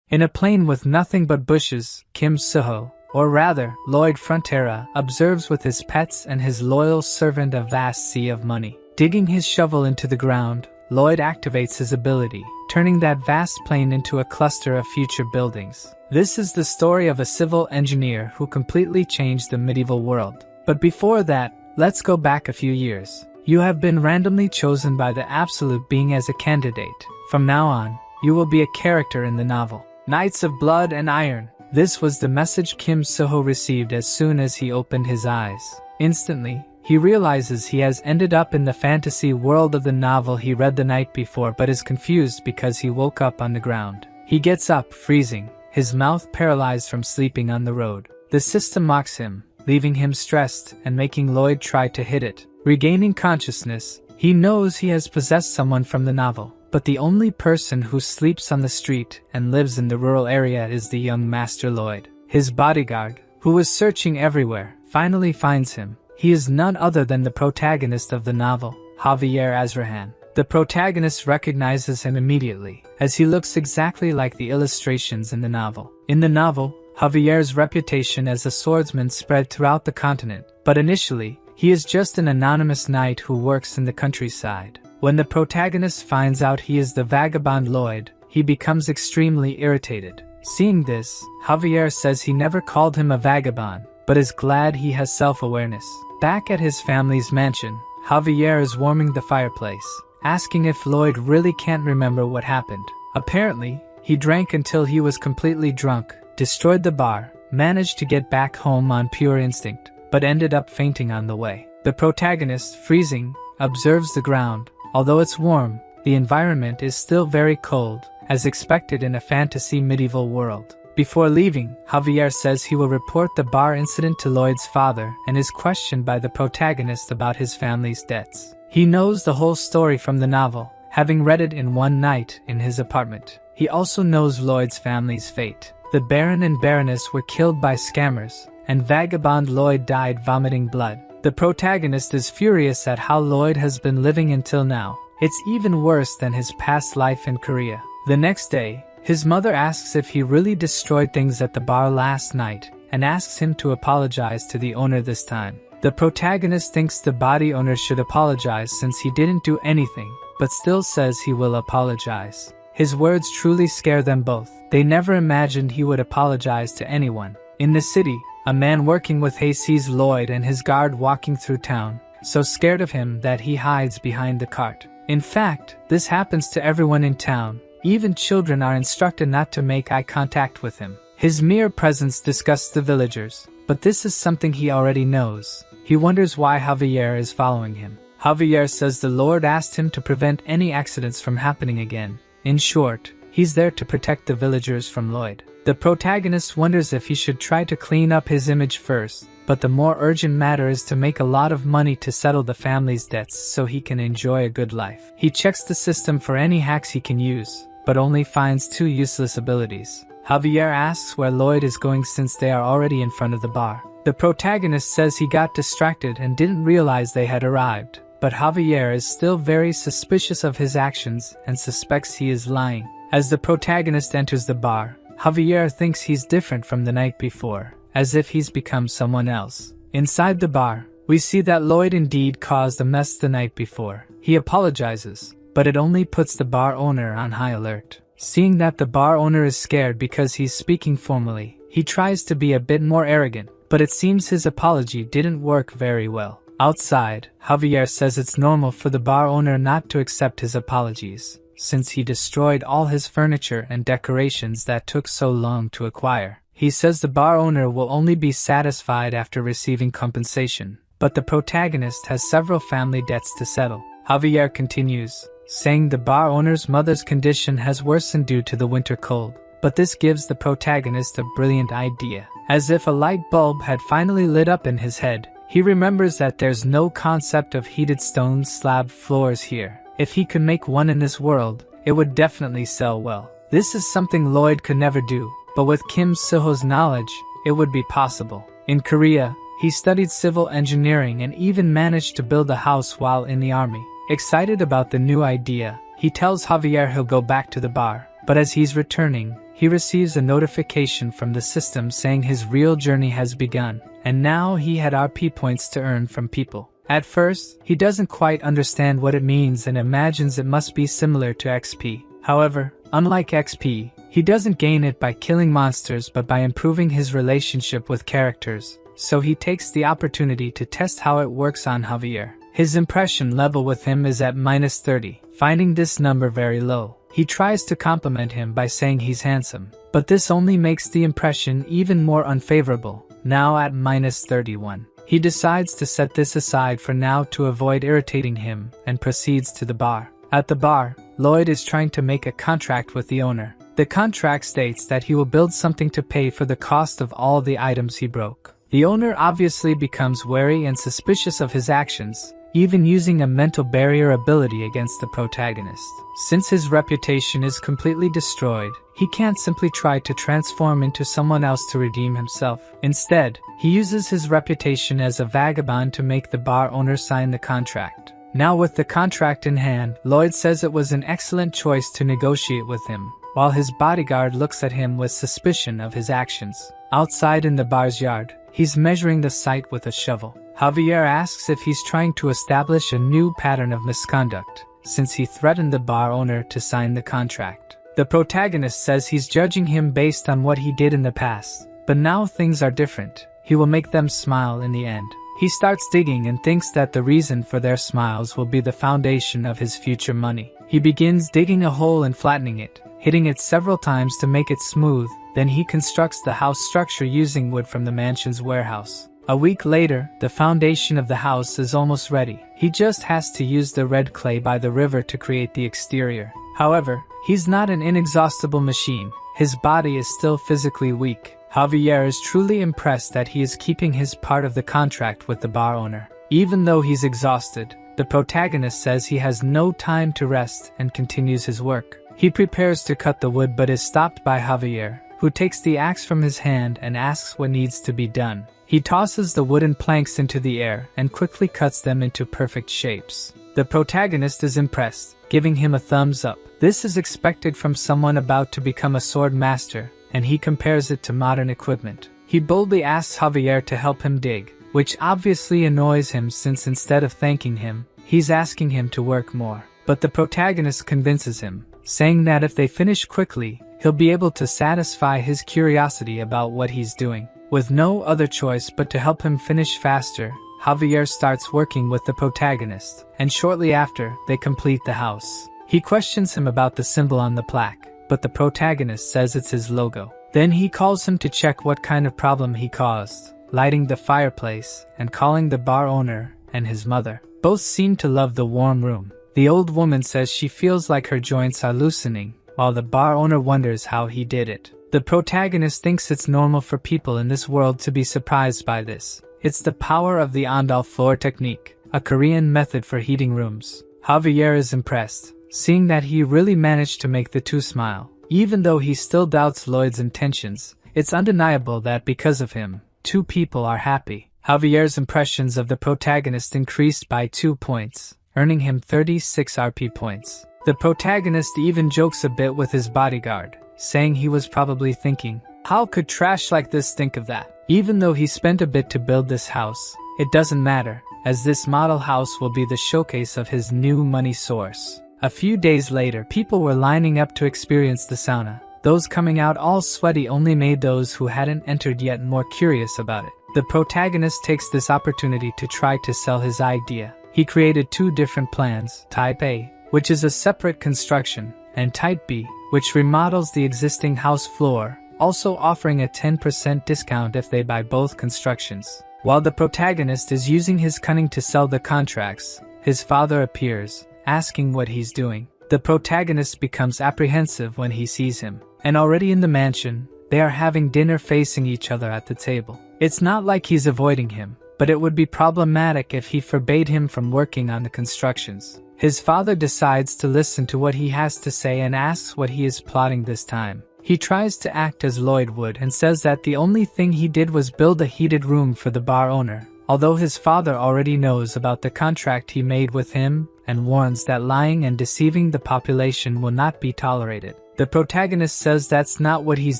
In a plain with nothing but bushes, Kim Suho, or rather, Lloyd Frontera, observes with his pets and his loyal servant a vast sea of money. Digging his shovel into the ground, Lloyd activates his ability, turning that vast plain into a cluster of future buildings. This is the story of a civil engineer who completely changed the medieval world. But before that, let's go back a few years. You have been randomly chosen by the Absolute Being as a candidate. From now on, you will be a character in the novel. Knights of Blood and Iron. This was the message Kim Suho received as soon as he opened his eyes. Instantly, he realizes he has ended up in the fantasy world of the novel he read the night before but is confused because he woke up on the ground. He gets up, freezing, his mouth paralyzed from sleeping on the road. The system mocks him, leaving him stressed and making Lloyd try to hit it. Regaining consciousness, he knows he has possessed someone from the novel. But the only person who sleeps on the street and lives in the rural area is the young Master Lloyd. His bodyguard, who was searching everywhere, finally finds him. He is none other than the protagonist of the novel, Javier Azrahan. The protagonist recognizes him immediately, as he looks exactly like the illustrations in the novel. In the novel, Javier's reputation as a swordsman spread throughout the continent, but initially, he is just an anonymous knight who works in the countryside. When the protagonist finds out he is the vagabond Lloyd, he becomes extremely irritated. Seeing this, Javier says he never called him a vagabond, but is glad he has self-awareness. Back at his family's mansion, Javier is warming the fireplace, asking if Lloyd really can't remember what happened. Apparently, he drank until he was completely drunk, destroyed the bar, managed to get back home on pure instinct, but ended up fainting on the way. The protagonist, freezing, observes the ground. Although it's warm, the environment is still very cold, as expected in a fantasy medieval world. Before leaving, Javier says he will report the bar incident to Lloyd's father and is questioned by the protagonist about his family's debts. He knows the whole story from the novel, having read it in one night in his apartment. He also knows Lloyd's family's fate. The Baron and Baroness were killed by scammers, and vagabond Lloyd died vomiting blood. The protagonist is furious at how Lloyd has been living until now. It's even worse than his past life in Korea. The next day, his mother asks if he really destroyed things at the bar last night, and asks him to apologize to the owner this time. The protagonist thinks the body owner should apologize since he didn't do anything, but still says he will apologize. His words truly scare them both. They never imagined he would apologize to anyone. In the city, a man working with Hay sees Lloyd and his guard walking through town, so scared of him that he hides behind the cart. In fact, this happens to everyone in town. Even children are instructed not to make eye contact with him. His mere presence disgusts the villagers, but this is something he already knows. He wonders why Javier is following him. Javier says the Lord asked him to prevent any accidents from happening again. In short, he's there to protect the villagers from Lloyd. The protagonist wonders if he should try to clean up his image first, but the more urgent matter is to make a lot of money to settle the family's debts so he can enjoy a good life. He checks the system for any hacks he can use, but only finds 2 useless abilities. Javier asks where Lloyd is going since they are already in front of the bar. The protagonist says he got distracted and didn't realize they had arrived, but Javier is still very suspicious of his actions and suspects he is lying. As the protagonist enters the bar, Javier thinks he's different from the night before, as if he's become someone else. Inside the bar, we see that Lloyd indeed caused a mess the night before. He apologizes, but it only puts the bar owner on high alert. Seeing that the bar owner is scared because he's speaking formally, he tries to be a bit more arrogant, but it seems his apology didn't work very well. Outside, Javier says it's normal for the bar owner not to accept his apologies, since he destroyed all his furniture and decorations that took so long to acquire. He says the bar owner will only be satisfied after receiving compensation, but the protagonist has several family debts to settle. Javier continues, saying the bar owner's mother's condition has worsened due to the winter cold, but this gives the protagonist a brilliant idea. As if a light bulb had finally lit up in his head, he remembers that there's no concept of heated stone slab floors here. If he could make one in this world, it would definitely sell well. This is something Lloyd could never do, but with Kim Suho's knowledge, it would be possible. In Korea, he studied civil engineering and even managed to build a house while in the army. Excited about the new idea, he tells Javier he'll go back to the bar, but as he's returning, he receives a notification from the system saying his real journey has begun, and now he had RP points to earn from people. At first, he doesn't quite understand what it means and imagines it must be similar to XP. However, unlike XP, he doesn't gain it by killing monsters but by improving his relationship with characters, so he takes the opportunity to test how it works on Javier. His impression level with him is at -30, finding this number very low. He tries to compliment him by saying he's handsome, but this only makes the impression even more unfavorable, now at -31. He decides to set this aside for now to avoid irritating him and proceeds to the bar. At the bar, Lloyd is trying to make a contract with the owner. The contract states that he will build something to pay for the cost of all the items he broke. The owner obviously becomes wary and suspicious of his actions, even using a mental barrier ability against the protagonist. Since his reputation is completely destroyed, he can't simply try to transform into someone else to redeem himself. Instead, he uses his reputation as a vagabond to make the bar owner sign the contract. Now with the contract in hand, Lloyd says it was an excellent choice to negotiate with him, while his bodyguard looks at him with suspicion of his actions. Outside in the bar's yard, he's measuring the site with a shovel. Javier asks if he's trying to establish a new pattern of misconduct, since he threatened the bar owner to sign the contract. The protagonist says he's judging him based on what he did in the past, but now things are different. He will make them smile in the end. He starts digging and thinks that the reason for their smiles will be the foundation of his future money. He begins digging a hole and flattening it, hitting it several times to make it smooth. Then he constructs the house structure using wood from the mansion's warehouse. A week later, the foundation of the house is almost ready. He just has to use the red clay by the river to create the exterior. However, he's not an inexhaustible machine. His body is still physically weak. Javier is truly impressed that he is keeping his part of the contract with the bar owner. Even though he's exhausted, the protagonist says he has no time to rest and continues his work. He prepares to cut the wood but is stopped by Javier, who takes the axe from his hand and asks what needs to be done. He tosses the wooden planks into the air and quickly cuts them into perfect shapes. The protagonist is impressed, giving him a thumbs up. This is expected from someone about to become a sword master, and he compares it to modern equipment. He boldly asks Javier to help him dig, which obviously annoys him since instead of thanking him, he's asking him to work more. But the protagonist convinces him, saying that if they finish quickly, he'll be able to satisfy his curiosity about what he's doing. With no other choice but to help him finish faster, Javier starts working with the protagonist, and shortly after, they complete the house. He questions him about the symbol on the plaque, but the protagonist says it's his logo. Then he calls him to check what kind of problem he caused, lighting the fireplace and calling the bar owner and his mother. Both seem to love the warm room. The old woman says she feels like her joints are loosening, while the bar owner wonders how he did it. The protagonist thinks it's normal for people in this world to be surprised by this. It's the power of the Andal floor technique, a Korean method for heating rooms. Javier is impressed, seeing that he really managed to make the two smile. Even though he still doubts Lloyd's intentions, it's undeniable that because of him, two people are happy. Javier's impressions of the protagonist increased by 2 points, earning him 36 RP points. The protagonist even jokes a bit with his bodyguard, saying he was probably thinking, how could trash like this think of that? Even though he spent a bit to build this house, it doesn't matter, as this model house will be the showcase of his new money source. A few days later, people were lining up to experience the sauna. Those coming out all sweaty only made those who hadn't entered yet more curious about it. The protagonist takes this opportunity to try to sell his idea. He created 2 different plans, Type A, which is a separate construction, and Type B, which remodels the existing house floor, also offering a 10% discount if they buy both constructions. While the protagonist is using his cunning to sell the contracts, his father appears, asking what he's doing. The protagonist becomes apprehensive when he sees him, and already in the mansion, they are having dinner facing each other at the table. It's not like he's avoiding him, but it would be problematic if he forbade him from working on the constructions. His father decides to listen to what he has to say and asks what he is plotting this time. He tries to act as Lloyd would and says that the only thing he did was build a heated room for the bar owner, although his father already knows about the contract he made with him and warns that lying and deceiving the population will not be tolerated. The protagonist says that's not what he's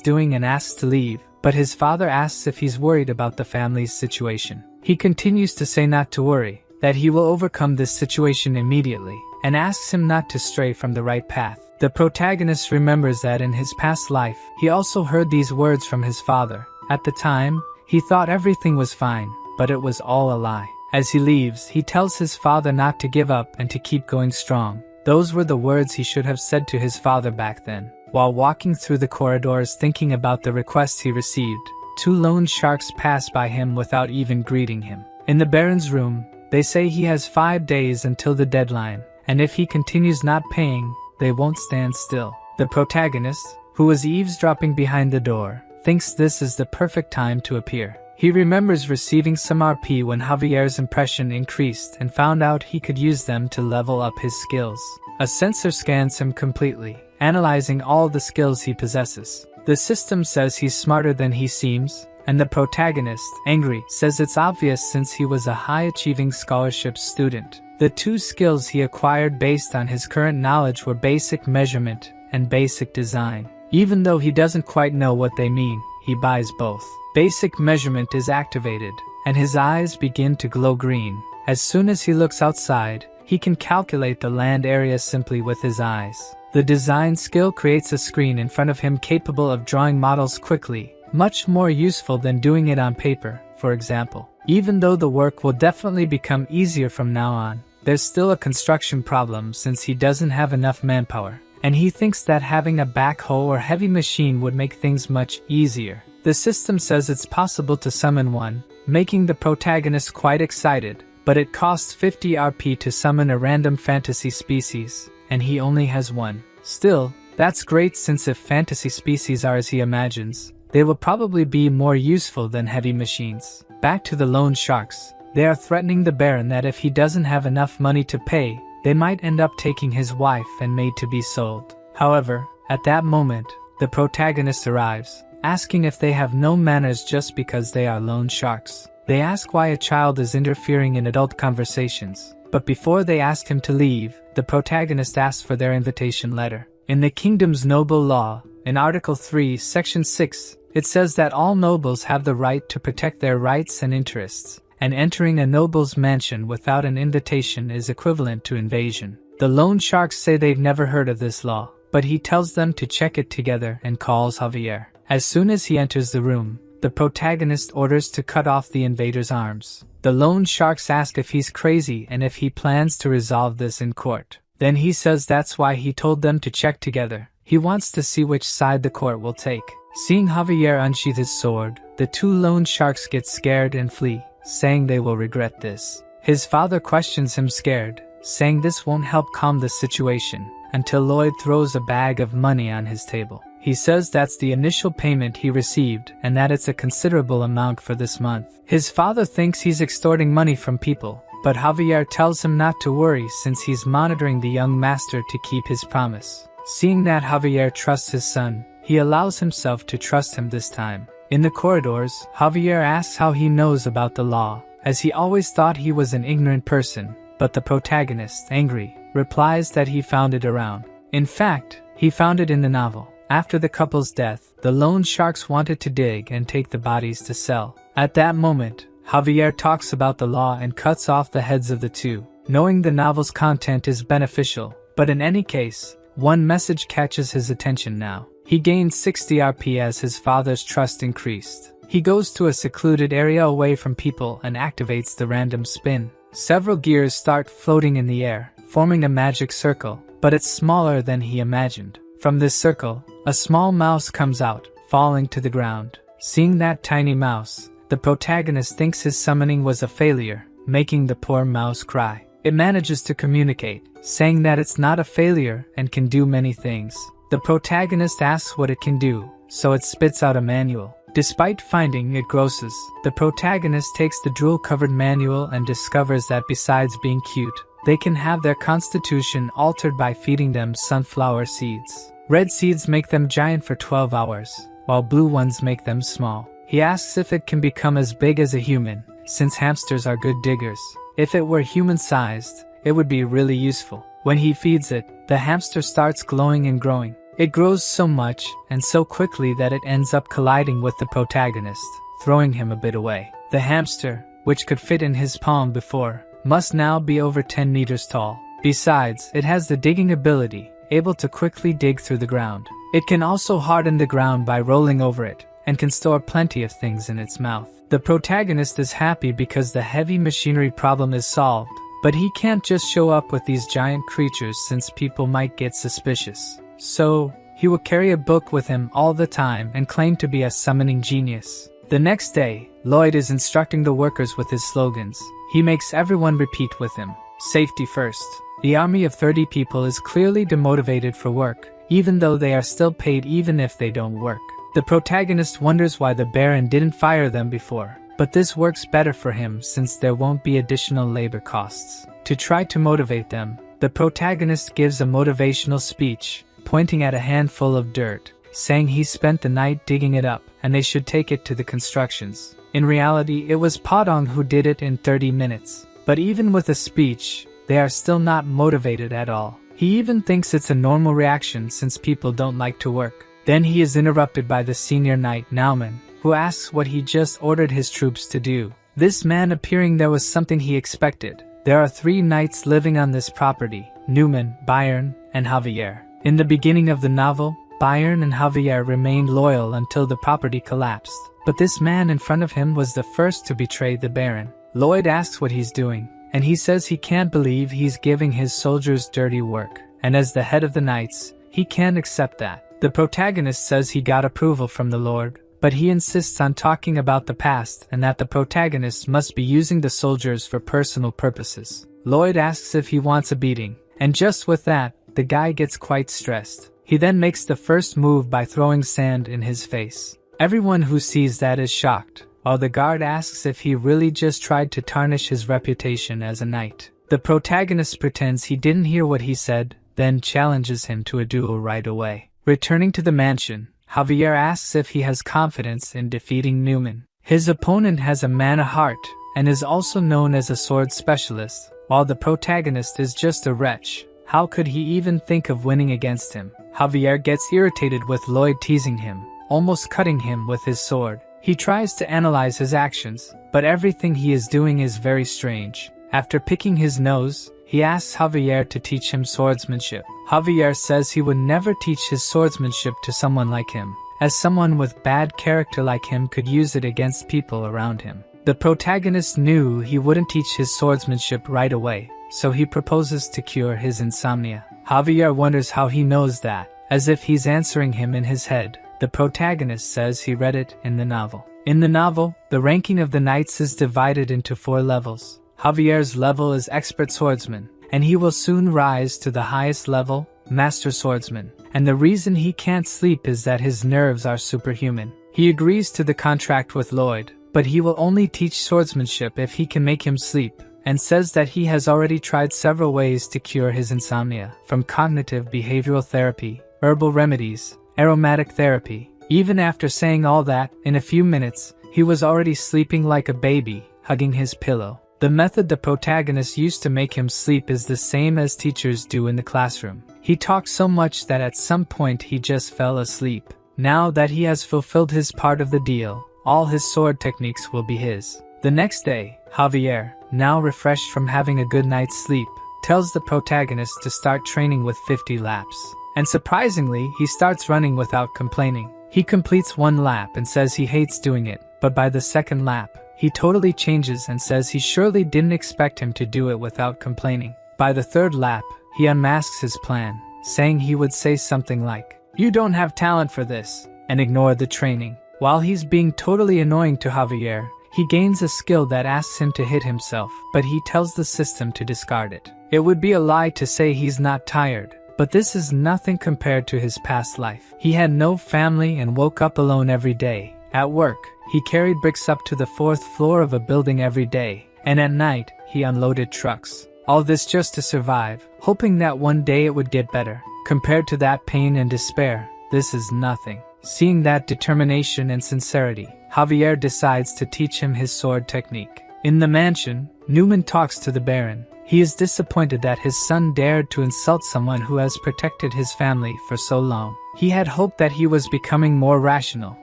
doing and asks to leave, but his father asks if he's worried about the family's situation. He continues to say not to worry, that he will overcome this situation immediately, and asks him not to stray from the right path. The protagonist remembers that in his past life, he also heard these words from his father. At the time, he thought everything was fine, but it was all a lie. As he leaves, he tells his father not to give up and to keep going strong. Those were the words he should have said to his father back then. While walking through the corridors thinking about the requests he received, 2 loan sharks pass by him without even greeting him. In the Baron's room, they say he has 5 days until the deadline, and if he continues not paying, they won't stand still. The protagonist, who was eavesdropping behind the door, thinks this is the perfect time to appear. He remembers receiving some RP when Javier's impression increased and found out he could use them to level up his skills. A sensor scans him completely, analyzing all the skills he possesses. The system says he's smarter than he seems, and the protagonist, angry, says it's obvious since he was a high-achieving scholarship student. The 2 skills he acquired based on his current knowledge were basic measurement and basic design. Even though he doesn't quite know what they mean, he buys both. Basic measurement is activated, and his eyes begin to glow green. As soon as he looks outside, he can calculate the land area simply with his eyes. The design skill creates a screen in front of him capable of drawing models quickly, much more useful than doing it on paper, for example. Even though the work will definitely become easier from now on, there's still a construction problem since he doesn't have enough manpower, and he thinks that having a backhoe or heavy machine would make things much easier. The system says it's possible to summon one, making the protagonist quite excited, but it costs 50 RP to summon a random fantasy species, and he only has one. Still, that's great since if fantasy species are as he imagines, they will probably be more useful than heavy machines. Back to the loan sharks. They are threatening the Baron that if he doesn't have enough money to pay, they might end up taking his wife and maid to be sold. However, at that moment, the protagonist arrives, asking if they have no manners just because they are loan sharks. They ask why a child is interfering in adult conversations, but before they ask him to leave, the protagonist asks for their invitation letter. In the kingdom's noble law, in Article 3, Section 6, it says that all nobles have the right to protect their rights and interests, and entering a noble's mansion without an invitation is equivalent to invasion. The loan sharks say they've never heard of this law, but he tells them to check it together and calls Javier. As soon as he enters the room, the protagonist orders to cut off the invader's arms. The loan sharks ask if he's crazy and if he plans to resolve this in court. Then he says that's why he told them to check together. He wants to see which side the court will take. Seeing Javier unsheath his sword, the 2 loan sharks get scared and flee, saying they will regret this. His father questions him scared, saying this won't help calm the situation, until Lloyd throws a bag of money on his table. He says that's the initial payment he received and that it's a considerable amount for this month. His father thinks he's extorting money from people, but Javier tells him not to worry since he's monitoring the young master to keep his promise. Seeing that Javier trusts his son, he allows himself to trust him this time. In the corridors, Javier asks how he knows about the law, as he always thought he was an ignorant person, but the protagonist, angry, replies that he found it around. In fact, he found it in the novel. After the couple's death, the loan sharks wanted to dig and take the bodies to sell. At that moment, Javier talks about the law and cuts off the heads of the 2, knowing the novel's content is beneficial, but in any case, one message catches his attention now. He gains 60 RP as his father's trust increased. He goes to a secluded area away from people and activates the random spin. Several gears start floating in the air, forming a magic circle, but it's smaller than he imagined. From this circle, a small mouse comes out, falling to the ground. Seeing that tiny mouse, the protagonist thinks his summoning was a failure, making the poor mouse cry. It manages to communicate, saying that it's not a failure and can do many things. The protagonist asks what it can do, so it spits out a manual. Despite finding it grosses, the protagonist takes the drool-covered manual and discovers that besides being cute, they can have their constitution altered by feeding them sunflower seeds. Red seeds make them giant for 12 hours, while blue ones make them small. He asks if it can become as big as a human, since hamsters are good diggers. If it were human-sized, it would be really useful. When he feeds it, the hamster starts glowing and growing. It grows so much and so quickly that it ends up colliding with the protagonist, throwing him a bit away. The hamster, which could fit in his palm before, must now be over 10 meters tall. Besides, it has the digging ability, able to quickly dig through the ground. It can also harden the ground by rolling over it, and can store plenty of things in its mouth. The protagonist is happy because the heavy machinery problem is solved, but he can't just show up with these giant creatures since people might get suspicious. So, he will carry a book with him all the time and claim to be a summoning genius. The next day, Lloyd is instructing the workers with his slogans. He makes everyone repeat with him. Safety first. The army of 30 people is clearly demotivated for work, even though they are still paid even if they don't work. The protagonist wonders why the Baron didn't fire them before, but this works better for him since there won't be additional labor costs. To try to motivate them, the protagonist gives a motivational speech, pointing at a handful of dirt, saying he spent the night digging it up and they should take it to the constructions. In reality, it was Padong who did it in 30 minutes. But even with a speech, they are still not motivated at all. He even thinks it's a normal reaction since people don't like to work. Then he is interrupted by the senior knight Nauman, who asks what he just ordered his troops to do. This man appearing there was something he expected. There are 3 knights living on this property, Newman, Bayern, and Javier. In the beginning of the novel, Bayern and Javier remained loyal until the property collapsed. But this man in front of him was the first to betray the Baron. Lloyd asks what he's doing, and he says he can't believe he's giving his soldiers dirty work, and as the head of the knights, he can't accept that. The protagonist says he got approval from the Lord, but he insists on talking about the past and that the protagonist must be using the soldiers for personal purposes. Lloyd asks if he wants a beating, and just with that, the guy gets quite stressed. He then makes the first move by throwing sand in his face. Everyone who sees that is shocked, while the guard asks if he really just tried to tarnish his reputation as a knight. The protagonist pretends he didn't hear what he said, then challenges him to a duel right away. Returning to the mansion, Javier asks if he has confidence in defeating Newman. His opponent has a mana heart, and is also known as a sword specialist, while the protagonist is just a wretch. How could he even think of winning against him? Javier gets irritated with Lloyd teasing him, almost cutting him with his sword. He tries to analyze his actions, but everything he is doing is very strange. After picking his nose, he asks Javier to teach him swordsmanship. Javier says he would never teach his swordsmanship to someone like him, as someone with bad character like him could use it against people around him. The protagonist knew he wouldn't teach his swordsmanship right away, so he proposes to cure his insomnia. Javier wonders how he knows that, as if he's answering him in his head. The protagonist says he read it in the novel. In the novel, the ranking of the knights is divided into 4 levels. Javier's level is expert swordsman, and he will soon rise to the highest level, master swordsman. And the reason he can't sleep is that his nerves are superhuman. He agrees to the contract with Lloyd, but he will only teach swordsmanship if he can make him sleep, and says that he has already tried several ways to cure his insomnia, from cognitive behavioral therapy, herbal remedies, aromatic therapy. Even after saying all that, in a few minutes, he was already sleeping like a baby, hugging his pillow. The method the protagonist used to make him sleep is the same as teachers do in the classroom. He talked so much that at some point he just fell asleep. Now that he has fulfilled his part of the deal, all his sword techniques will be his. The next day, Javier, now refreshed from having a good night's sleep, tells the protagonist to start training with 50 laps. And surprisingly, he starts running without complaining. He completes 1 lap and says he hates doing it, but by the 2nd lap, he totally changes and says he surely didn't expect him to do it without complaining. By the 3rd lap, he unmasks his plan, saying he would say something like, "You don't have talent for this," and ignore the training. While he's being totally annoying to Javier, he gains a skill that asks him to hit himself, but he tells the system to discard it. It would be a lie to say he's not tired, but this is nothing compared to his past life. He had no family and woke up alone every day. At work, he carried bricks up to the 4th floor of a building every day, and at night, he unloaded trucks. All this just to survive, hoping that one day it would get better. Compared to that pain and despair, this is nothing. Seeing that determination and sincerity, Javier decides to teach him his sword technique. In the mansion, Newman talks to the Baron. He is disappointed that his son dared to insult someone who has protected his family for so long. He had hoped that he was becoming more rational,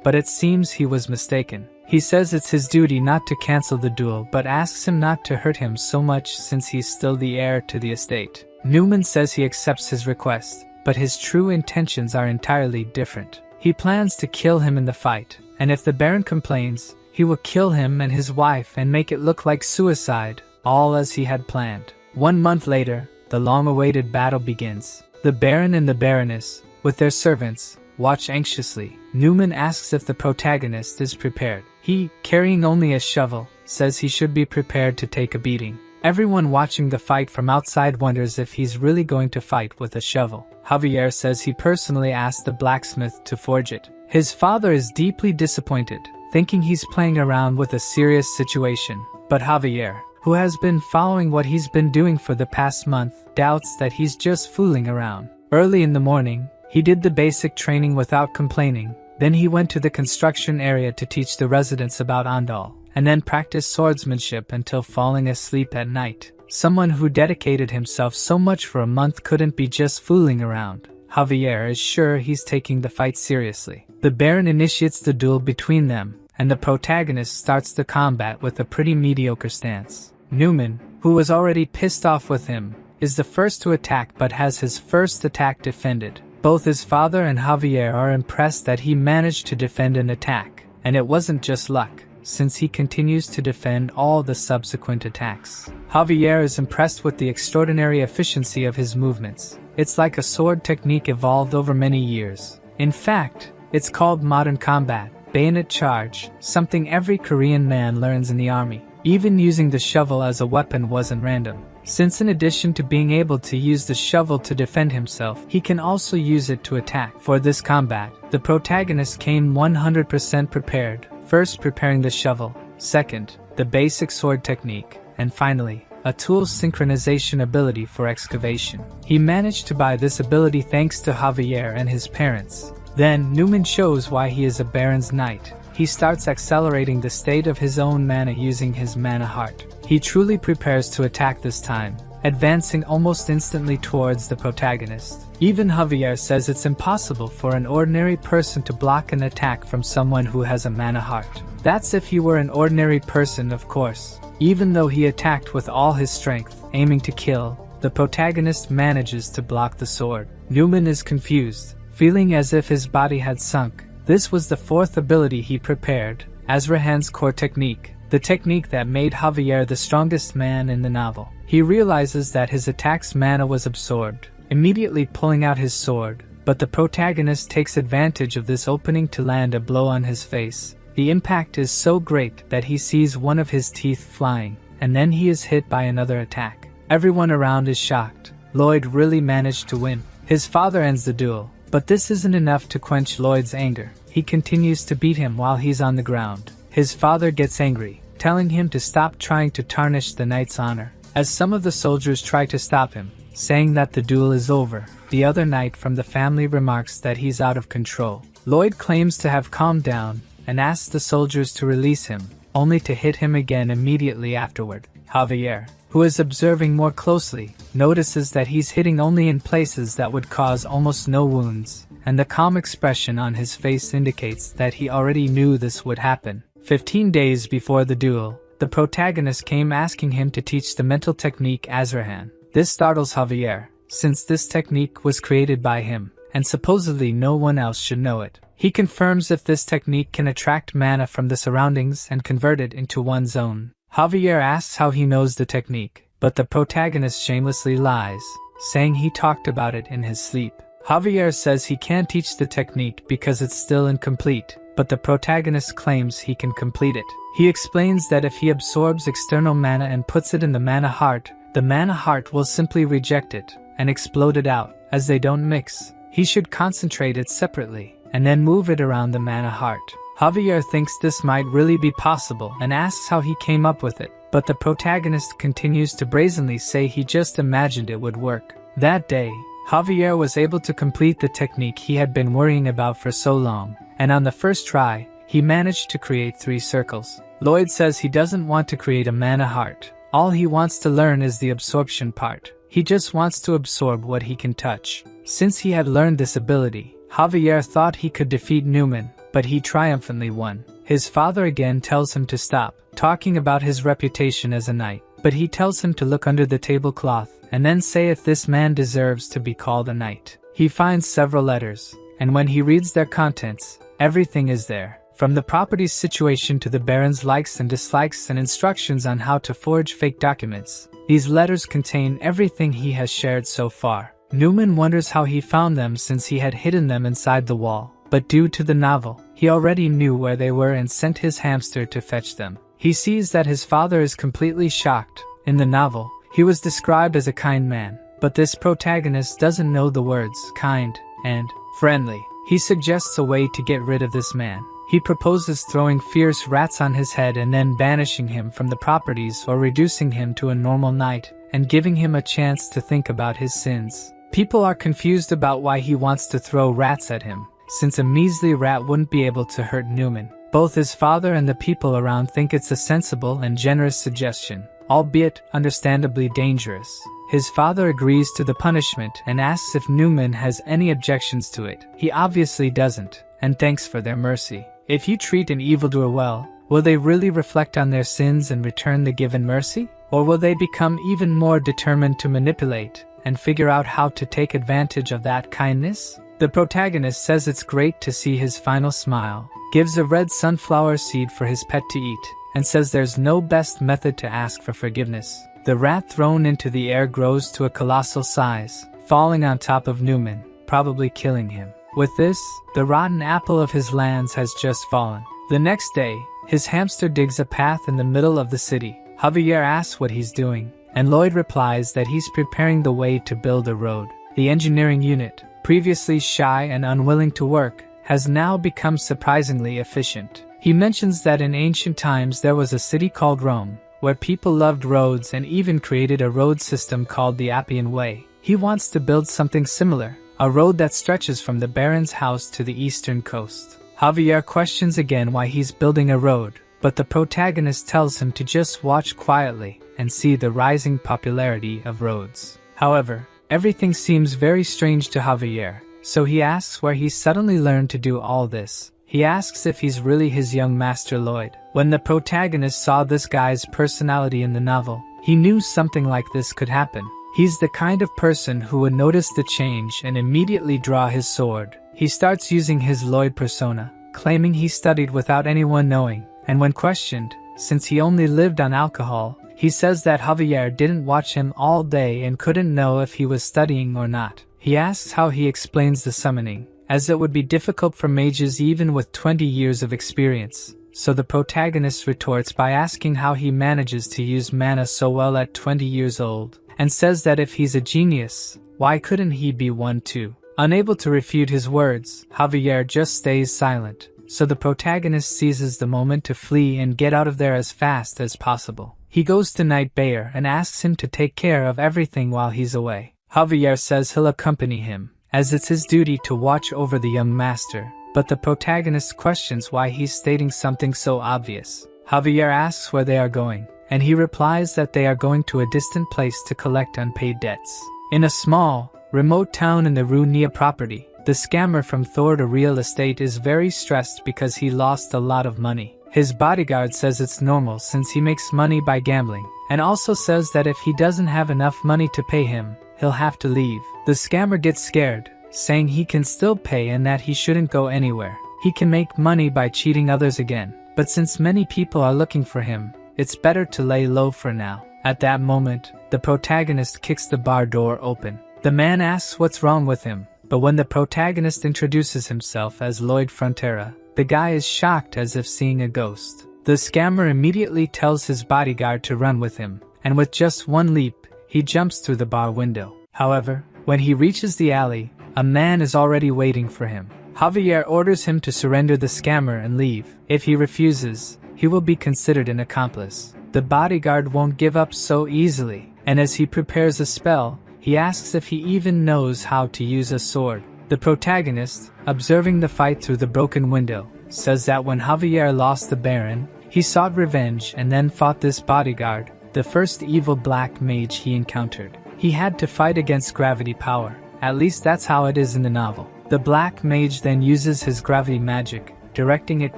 but it seems he was mistaken. He says it's his duty not to cancel the duel, but asks him not to hurt him so much since he's still the heir to the estate. Newman says he accepts his request, but his true intentions are entirely different. He plans to kill him in the fight, and if the Baron complains, he will kill him and his wife and make it look like suicide, all as he had planned. 1 month later, the long-awaited battle begins. The Baron and the Baroness, with their servants, watch anxiously. Newman asks if the protagonist is prepared. He, carrying only a shovel, says he should be prepared to take a beating. Everyone watching the fight from outside wonders if he's really going to fight with a shovel. Javier says he personally asked the blacksmith to forge it. His father is deeply disappointed, thinking he's playing around with a serious situation. But Javier, who has been following what he's been doing for the past month, doubts that he's just fooling around. Early in the morning, he did the basic training without complaining. Then he went to the construction area to teach the residents about Andal, and then practiced swordsmanship until falling asleep at night. Someone who dedicated himself so much for a month couldn't be just fooling around. Javier is sure he's taking the fight seriously. The Baron initiates the duel between them, and the protagonist starts the combat with a pretty mediocre stance. Newman, who was already pissed off with him, is the first to attack but has his first attack defended. Both his father and Javier are impressed that he managed to defend an attack, and it wasn't just luck, since he continues to defend all the subsequent attacks. Javier is impressed with the extraordinary efficiency of his movements. It's like a sword technique evolved over many years. In fact, it's called modern combat, bayonet charge, something every Korean man learns in the army. Even using the shovel as a weapon wasn't random, since in addition to being able to use the shovel to defend himself, he can also use it to attack. For this combat, the protagonist came 100% prepared, first preparing the shovel, second, the basic sword technique, and finally, a tool synchronization ability for excavation. He managed to buy this ability thanks to Javier and his parents. Then, Newman shows why he is a Baron's Knight. He starts accelerating the state of his own mana using his mana heart. He truly prepares to attack this time, advancing almost instantly towards the protagonist. Even Javier says it's impossible for an ordinary person to block an attack from someone who has a mana heart. That's if he were an ordinary person, of course. Even though he attacked with all his strength, aiming to kill, the protagonist manages to block the sword. Newman is confused, feeling as if his body had sunk. This was the fourth ability he prepared, Azrahan's core technique, the technique that made Javier the strongest man in the novel. He realizes that his attack's mana was absorbed, immediately pulling out his sword, but the protagonist takes advantage of this opening to land a blow on his face. The impact is so great that he sees one of his teeth flying, and then he is hit by another attack. Everyone around is shocked. Lloyd really managed to win. His father ends the duel, but this isn't enough to quench Lloyd's anger. He continues to beat him while he's on the ground. His father gets angry, telling him to stop trying to tarnish the knight's honor. As some of the soldiers try to stop him, saying that the duel is over, the other knight from the family remarks that he's out of control. Lloyd claims to have calmed down and asks the soldiers to release him, only to hit him again immediately afterward. Javier, who is observing more closely, notices that he's hitting only in places that would cause almost no wounds, and the calm expression on his face indicates that he already knew this would happen. 15 days before the duel, the protagonist came asking him to teach the mental technique Azrahan. This startles Javier, since this technique was created by him, and supposedly no one else should know it. He confirms if this technique can attract mana from the surroundings and convert it into one's own. Javier asks how he knows the technique, but the protagonist shamelessly lies, saying he talked about it in his sleep. Javier says he can't teach the technique because it's still incomplete, but the protagonist claims he can complete it. He explains that if he absorbs external mana and puts it in the mana heart, the mana heart will simply reject it and explode it out, as they don't mix. He should concentrate it separately, and then move it around the mana heart. Javier thinks this might really be possible and asks how he came up with it, but the protagonist continues to brazenly say he just imagined it would work. That day, Javier was able to complete the technique he had been worrying about for so long, and on the first try, he managed to create 3 circles. Lloyd says he doesn't want to create a mana heart, All he wants to learn is the absorption part. He just wants to absorb what he can touch. Since he had learned this ability, Javier thought he could defeat Newman, but he triumphantly won. His father again tells him to stop talking about his reputation as a knight, but he tells him to look under the tablecloth and then say if this man deserves to be called a knight. He finds several letters, and when he reads their contents, everything is there. From the property's situation to the Baron's likes and dislikes and instructions on how to forge fake documents. These letters contain everything he has shared so far. Newman wonders how he found them since he had hidden them inside the wall, but due to the novel, he already knew where they were and sent his hamster to fetch them. He sees that his father is completely shocked. In the novel, he was described as a kind man, but this protagonist doesn't know the words kind and friendly. He suggests a way to get rid of this man. He proposes throwing fierce rats on his head and then banishing him from the properties or reducing him to a normal knight and giving him a chance to think about his sins. People are confused about why he wants to throw rats at him, since a measly rat wouldn't be able to hurt Newman. Both his father and the people around think it's a sensible and generous suggestion, albeit understandably dangerous. His father agrees to the punishment and asks if Newman has any objections to it. He obviously doesn't, and thanks for their mercy. If you treat an evildoer well, will they really reflect on their sins and return the given mercy? Or will they become even more determined to manipulate and figure out how to take advantage of that kindness? The protagonist says it's great to see his final smile, gives a red sunflower seed for his pet to eat, and says there's no best method to ask for forgiveness. The rat thrown into the air grows to a colossal size, falling on top of Newman, probably killing him. With this, the rotten apple of his lands has just fallen. The next day, his hamster digs a path in the middle of the city. Javier asks what he's doing, and Lloyd replies that he's preparing the way to build a road. The engineering unit, previously shy and unwilling to work, has now become surprisingly efficient. He mentions that in ancient times there was a city called Rome, where people loved roads and even created a road system called the Appian Way. He wants to build something similar, a road that stretches from the Baron's house to the eastern coast. Javier questions again why he's building a road, but the protagonist tells him to just watch quietly and see the rising popularity of roads. However, everything seems very strange to Javier, so he asks where he suddenly learned to do all this. He asks if he's really his young master Lloyd. When the protagonist saw this guy's personality in the novel, he knew something like this could happen. He's the kind of person who would notice the change and immediately draw his sword. He starts using his Lloyd persona, claiming he studied without anyone knowing, and when questioned, since he only lived on alcohol, he says that Javier didn't watch him all day and couldn't know if he was studying or not. He asks how he explains the summoning, as it would be difficult for mages even with 20 years of experience. So the protagonist retorts by asking how he manages to use mana so well at 20 years old, and says that if he's a genius, why couldn't he be one too? Unable to refute his words, Javier just stays silent, so the protagonist seizes the moment to flee and get out of there as fast as possible. He goes to Knight Bayer and asks him to take care of everything while he's away. Javier says he'll accompany him, as it's his duty to watch over the young master, but the protagonist questions why he's stating something so obvious. Javier asks where they are going, and he replies that they are going to a distant place to collect unpaid debts. In a small, remote town in the Runia property, the scammer from Thor to Real Estate is very stressed because he lost a lot of money. His bodyguard says it's normal since he makes money by gambling, and also says that if he doesn't have enough money to pay him, he'll have to leave. The scammer gets scared, saying he can still pay and that he shouldn't go anywhere. He can make money by cheating others again, but since many people are looking for him, it's better to lay low for now. At that moment, the protagonist kicks the bar door open. The man asks what's wrong with him, but when the protagonist introduces himself as Lloyd Frontera, the guy is shocked as if seeing a ghost. The scammer immediately tells his bodyguard to run with him, and with just one leap, he jumps through the bar window. However, when he reaches the alley, a man is already waiting for him. Javier orders him to surrender the scammer and leave. If he refuses, he will be considered an accomplice. The bodyguard won't give up so easily, and as he prepares a spell, he asks if he even knows how to use a sword. The protagonist, observing the fight through the broken window, says that when Javier lost the Baron, he sought revenge and then fought this bodyguard, the first evil black mage he encountered. He had to fight against gravity power. At least that's how it is in the novel. The black mage then uses his gravity magic, directing it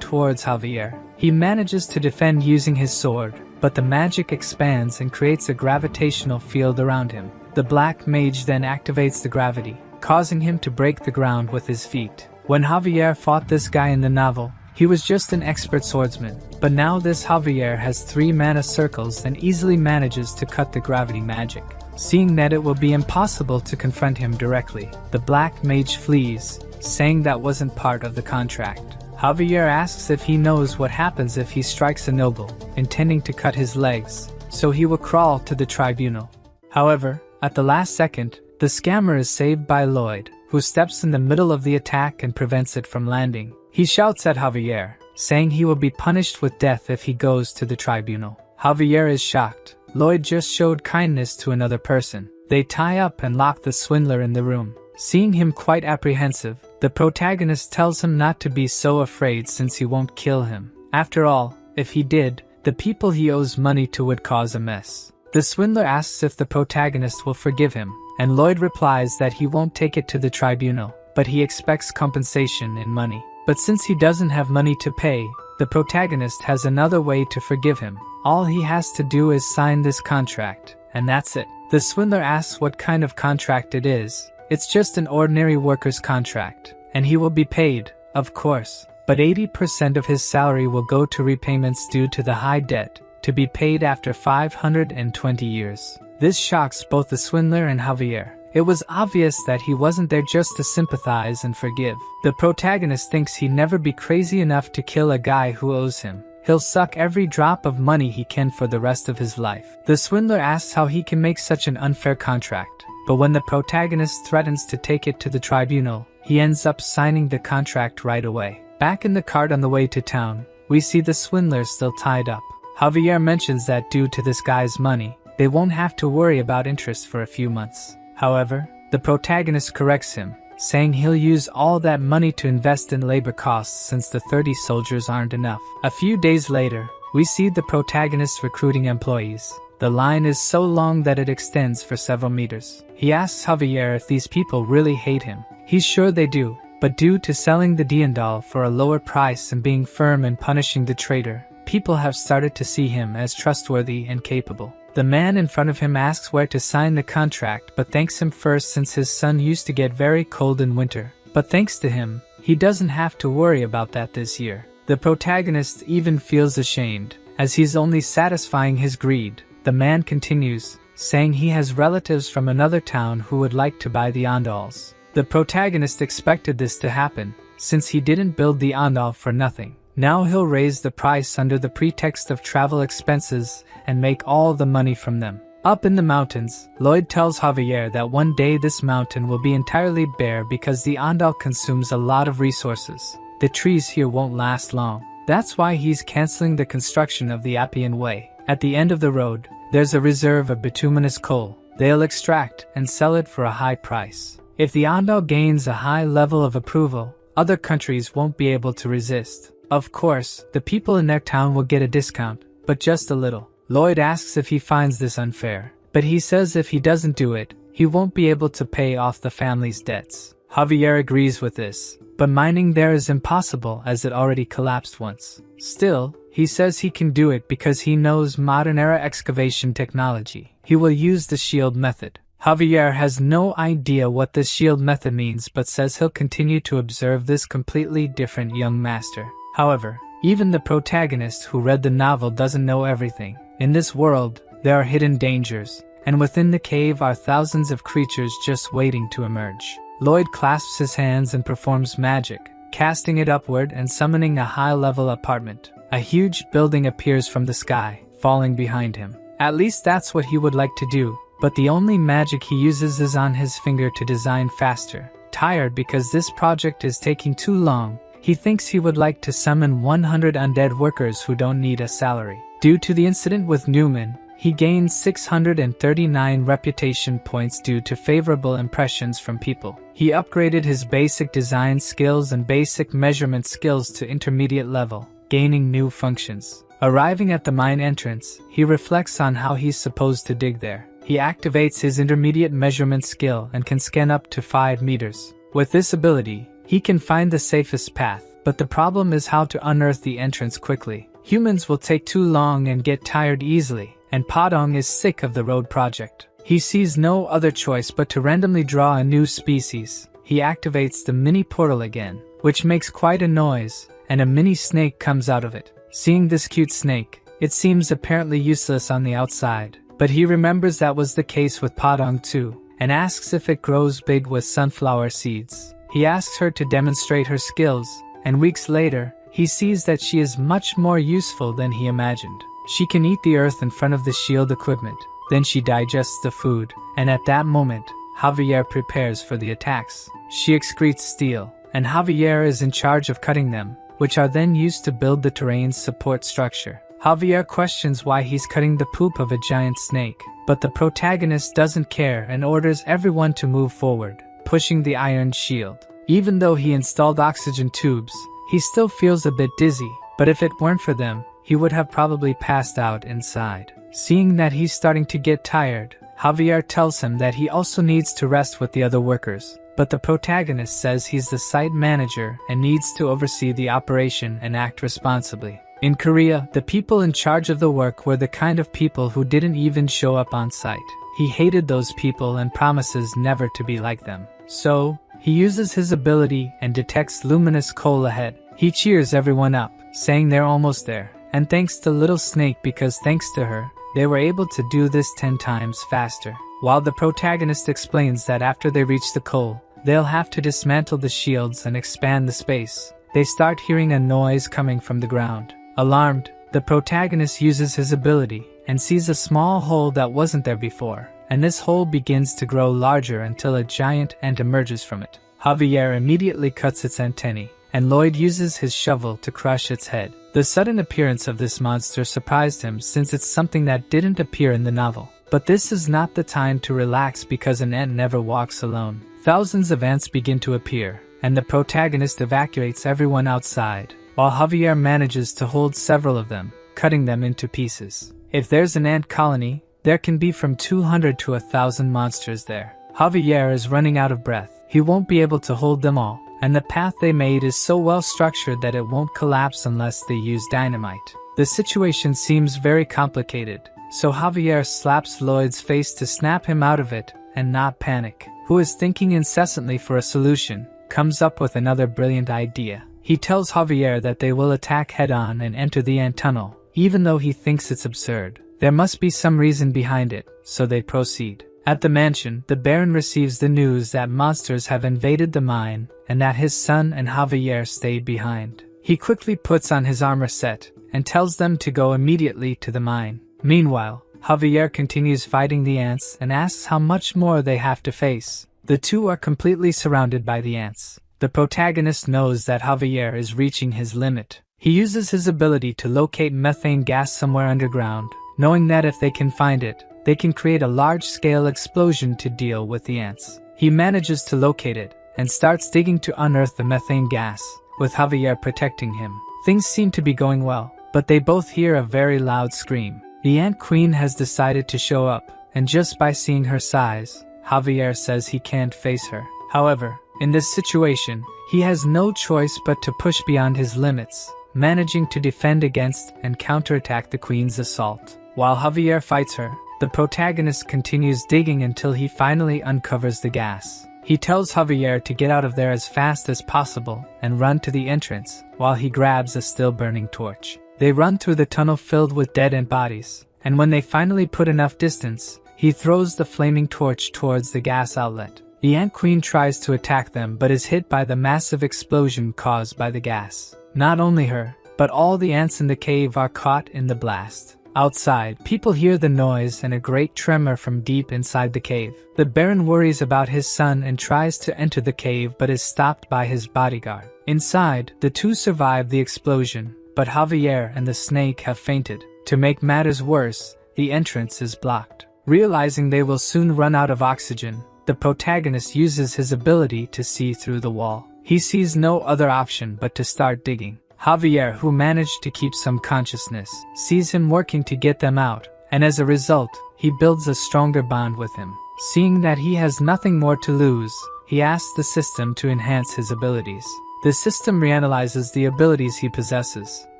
towards Javier. He manages to defend using his sword, but the magic expands and creates a gravitational field around him. The black mage then activates the gravity, causing him to break the ground with his feet. When Javier fought this guy in the novel, he was just an expert swordsman, but now this Javier has 3 mana circles and easily manages to cut the gravity magic. Seeing that it will be impossible to confront him directly, the black mage flees, saying that wasn't part of the contract. Javier asks if he knows what happens if he strikes a noble, intending to cut his legs, so he will crawl to the tribunal. However, at the last second, the scammer is saved by Lloyd, who steps in the middle of the attack and prevents it from landing. He shouts at Javier, saying he will be punished with death if he goes to the tribunal. Javier is shocked. Lloyd just showed kindness to another person. They tie up and lock the swindler in the room. Seeing him quite apprehensive, the protagonist tells him not to be so afraid since he won't kill him. After all, if he did, the people he owes money to would cause a mess. The swindler asks if the protagonist will forgive him, and Lloyd replies that he won't take it to the tribunal, but he expects compensation in money. But since he doesn't have money to pay, the protagonist has another way to forgive him. All he has to do is sign this contract, and that's it. The swindler asks what kind of contract it is. It's just an ordinary worker's contract, and he will be paid, of course, but 80% of his salary will go to repayments due to the high debt, to be paid after 520 years. This shocks both the swindler and Javier. It was obvious that he wasn't there just to sympathize and forgive. The protagonist thinks he'd never be crazy enough to kill a guy who owes him. He'll suck every drop of money he can for the rest of his life. The swindler asks how he can make such an unfair contract, but when the protagonist threatens to take it to the tribunal, he ends up signing the contract right away. Back in the cart on the way to town, we see the swindler still tied up. Javier mentions that due to this guy's money, they won't have to worry about interest for a few months. However, the protagonist corrects him, saying he'll use all that money to invest in labor costs since the 30 soldiers aren't enough. A few days later, we see the protagonist recruiting employees. The line is so long that it extends for several meters. He asks Javier if these people really hate him. He's sure they do, but due to selling the Diendal for a lower price and being firm in punishing the traitor, people have started to see him as trustworthy and capable. The man in front of him asks where to sign the contract but thanks him first since his son used to get very cold in winter. But thanks to him, he doesn't have to worry about that this year. The protagonist even feels ashamed, as he's only satisfying his greed. The man continues, saying he has relatives from another town who would like to buy the Andals. The protagonist expected this to happen, since he didn't build the Andal for nothing. Now he'll raise the price under the pretext of travel expenses and make all the money from them. Up in the mountains, Lloyd tells Javier that one day this mountain will be entirely bare because the Andal consumes a lot of resources. The trees here won't last long. That's why he's canceling the construction of the Appian Way. At the end of the road, there's a reserve of bituminous coal. They'll extract and sell it for a high price. If the Andal gains a high level of approval, other countries won't be able to resist. Of course, the people in their town will get a discount, but just a little. Lloyd asks if he finds this unfair, but he says if he doesn't do it, he won't be able to pay off the family's debts. Javier agrees with this, but mining there is impossible as it already collapsed once. Still, he says he can do it because he knows modern-era excavation technology. He will use the shield method. Javier has no idea what this shield method means but says he'll continue to observe this completely different young master. However, even the protagonist who read the novel doesn't know everything. In this world, there are hidden dangers, and within the cave are thousands of creatures just waiting to emerge. Lloyd clasps his hands and performs magic, casting it upward and summoning a high-level apartment. A huge building appears from the sky, falling behind him. At least that's what he would like to do, but the only magic he uses is on his finger to design faster. Tired because this project is taking too long, he thinks he would like to summon 100 undead workers who don't need a salary. Due to the incident with Newman, he gains 639 reputation points due to favorable impressions from people. He upgraded his basic design skills and basic measurement skills to intermediate level, gaining new functions. Arriving at the mine entrance, he reflects on how he's supposed to dig there. He activates his intermediate measurement skill and can scan up to 5 meters. With this ability, he can find the safest path, but the problem is how to unearth the entrance quickly. Humans will take too long and get tired easily, and Padong is sick of the road project. He sees no other choice but to randomly draw a new species. He activates the mini portal again, which makes quite a noise, and a mini snake comes out of it. Seeing this cute snake, it seems apparently useless on the outside, but he remembers that was the case with Padong too, and asks if it grows big with sunflower seeds. He asks her to demonstrate her skills, and weeks later, he sees that she is much more useful than he imagined. She can eat the earth in front of the shield equipment, then she digests the food, and at that moment, Javier prepares for the attacks. She excretes steel, and Javier is in charge of cutting them, which are then used to build the terrain's support structure. Javier questions why he's cutting the poop of a giant snake, but the protagonist doesn't care and orders everyone to move forward, pushing the iron shield. Even though he installed oxygen tubes, he still feels a bit dizzy, but if it weren't for them, he would have probably passed out inside. Seeing that he's starting to get tired, Javier tells him that he also needs to rest with the other workers, but the protagonist says he's the site manager and needs to oversee the operation and act responsibly. In Korea, the people in charge of the work were the kind of people who didn't even show up on site. He hated those people and promises never to be like them. So, he uses his ability and detects luminous coal ahead. He cheers everyone up, saying they're almost there, and thanks the little snake because thanks to her, they were able to do this 10 times faster. While the protagonist explains that after they reach the coal, they'll have to dismantle the shields and expand the space, they start hearing a noise coming from the ground. Alarmed, the protagonist uses his ability and sees a small hole that wasn't there before, and this hole begins to grow larger until a giant ant emerges from it. Javier immediately cuts its antennae, and Lloyd uses his shovel to crush its head. The sudden appearance of this monster surprised him since it's something that didn't appear in the novel. But this is not the time to relax because an ant never walks alone. Thousands of ants begin to appear, and the protagonist evacuates everyone outside, while Javier manages to hold several of them, cutting them into pieces. If there's an ant colony, there can be from 200 to 1,000 monsters there. Javier is running out of breath. He won't be able to hold them all, and the path they made is so well structured that it won't collapse unless they use dynamite. The situation seems very complicated, so Javier slaps Lloyd's face to snap him out of it and not panic. Who is thinking incessantly for a solution, comes up with another brilliant idea. He tells Javier that they will attack head-on and enter the ant tunnel, even though he thinks it's absurd. There must be some reason behind it, so they proceed. At the mansion, the Baron receives the news that monsters have invaded the mine and that his son and Javier stayed behind. He quickly puts on his armor set and tells them to go immediately to the mine. Meanwhile, Javier continues fighting the ants and asks how much more they have to face. The two are completely surrounded by the ants. The protagonist knows that Javier is reaching his limit. He uses his ability to locate methane gas somewhere underground, knowing that if they can find it, they can create a large-scale explosion to deal with the ants. He manages to locate it and starts digging to unearth the methane gas, with Javier protecting him. Things seem to be going well, but they both hear a very loud scream. The Ant Queen has decided to show up, and just by seeing her size, Javier says he can't face her. However, in this situation, he has no choice but to push beyond his limits, managing to defend against and counterattack the Queen's assault. While Javier fights her, the protagonist continues digging until he finally uncovers the gas. He tells Javier to get out of there as fast as possible and run to the entrance, while he grabs a still-burning torch. They run through the tunnel filled with dead-end bodies, and when they finally put enough distance, he throws the flaming torch towards the gas outlet. The Ant Queen tries to attack them but is hit by the massive explosion caused by the gas. Not only her, but all the ants in the cave are caught in the blast. Outside, people hear the noise and a great tremor from deep inside the cave. The Baron worries about his son and tries to enter the cave but is stopped by his bodyguard. Inside, the two survive the explosion, but Javier and the snake have fainted. To make matters worse, the entrance is blocked. Realizing they will soon run out of oxygen, the protagonist uses his ability to see through the wall. He sees no other option but to start digging. Javier, who managed to keep some consciousness, sees him working to get them out, and as a result, he builds a stronger bond with him. Seeing that he has nothing more to lose, he asks the system to enhance his abilities. The system reanalyzes the abilities he possesses,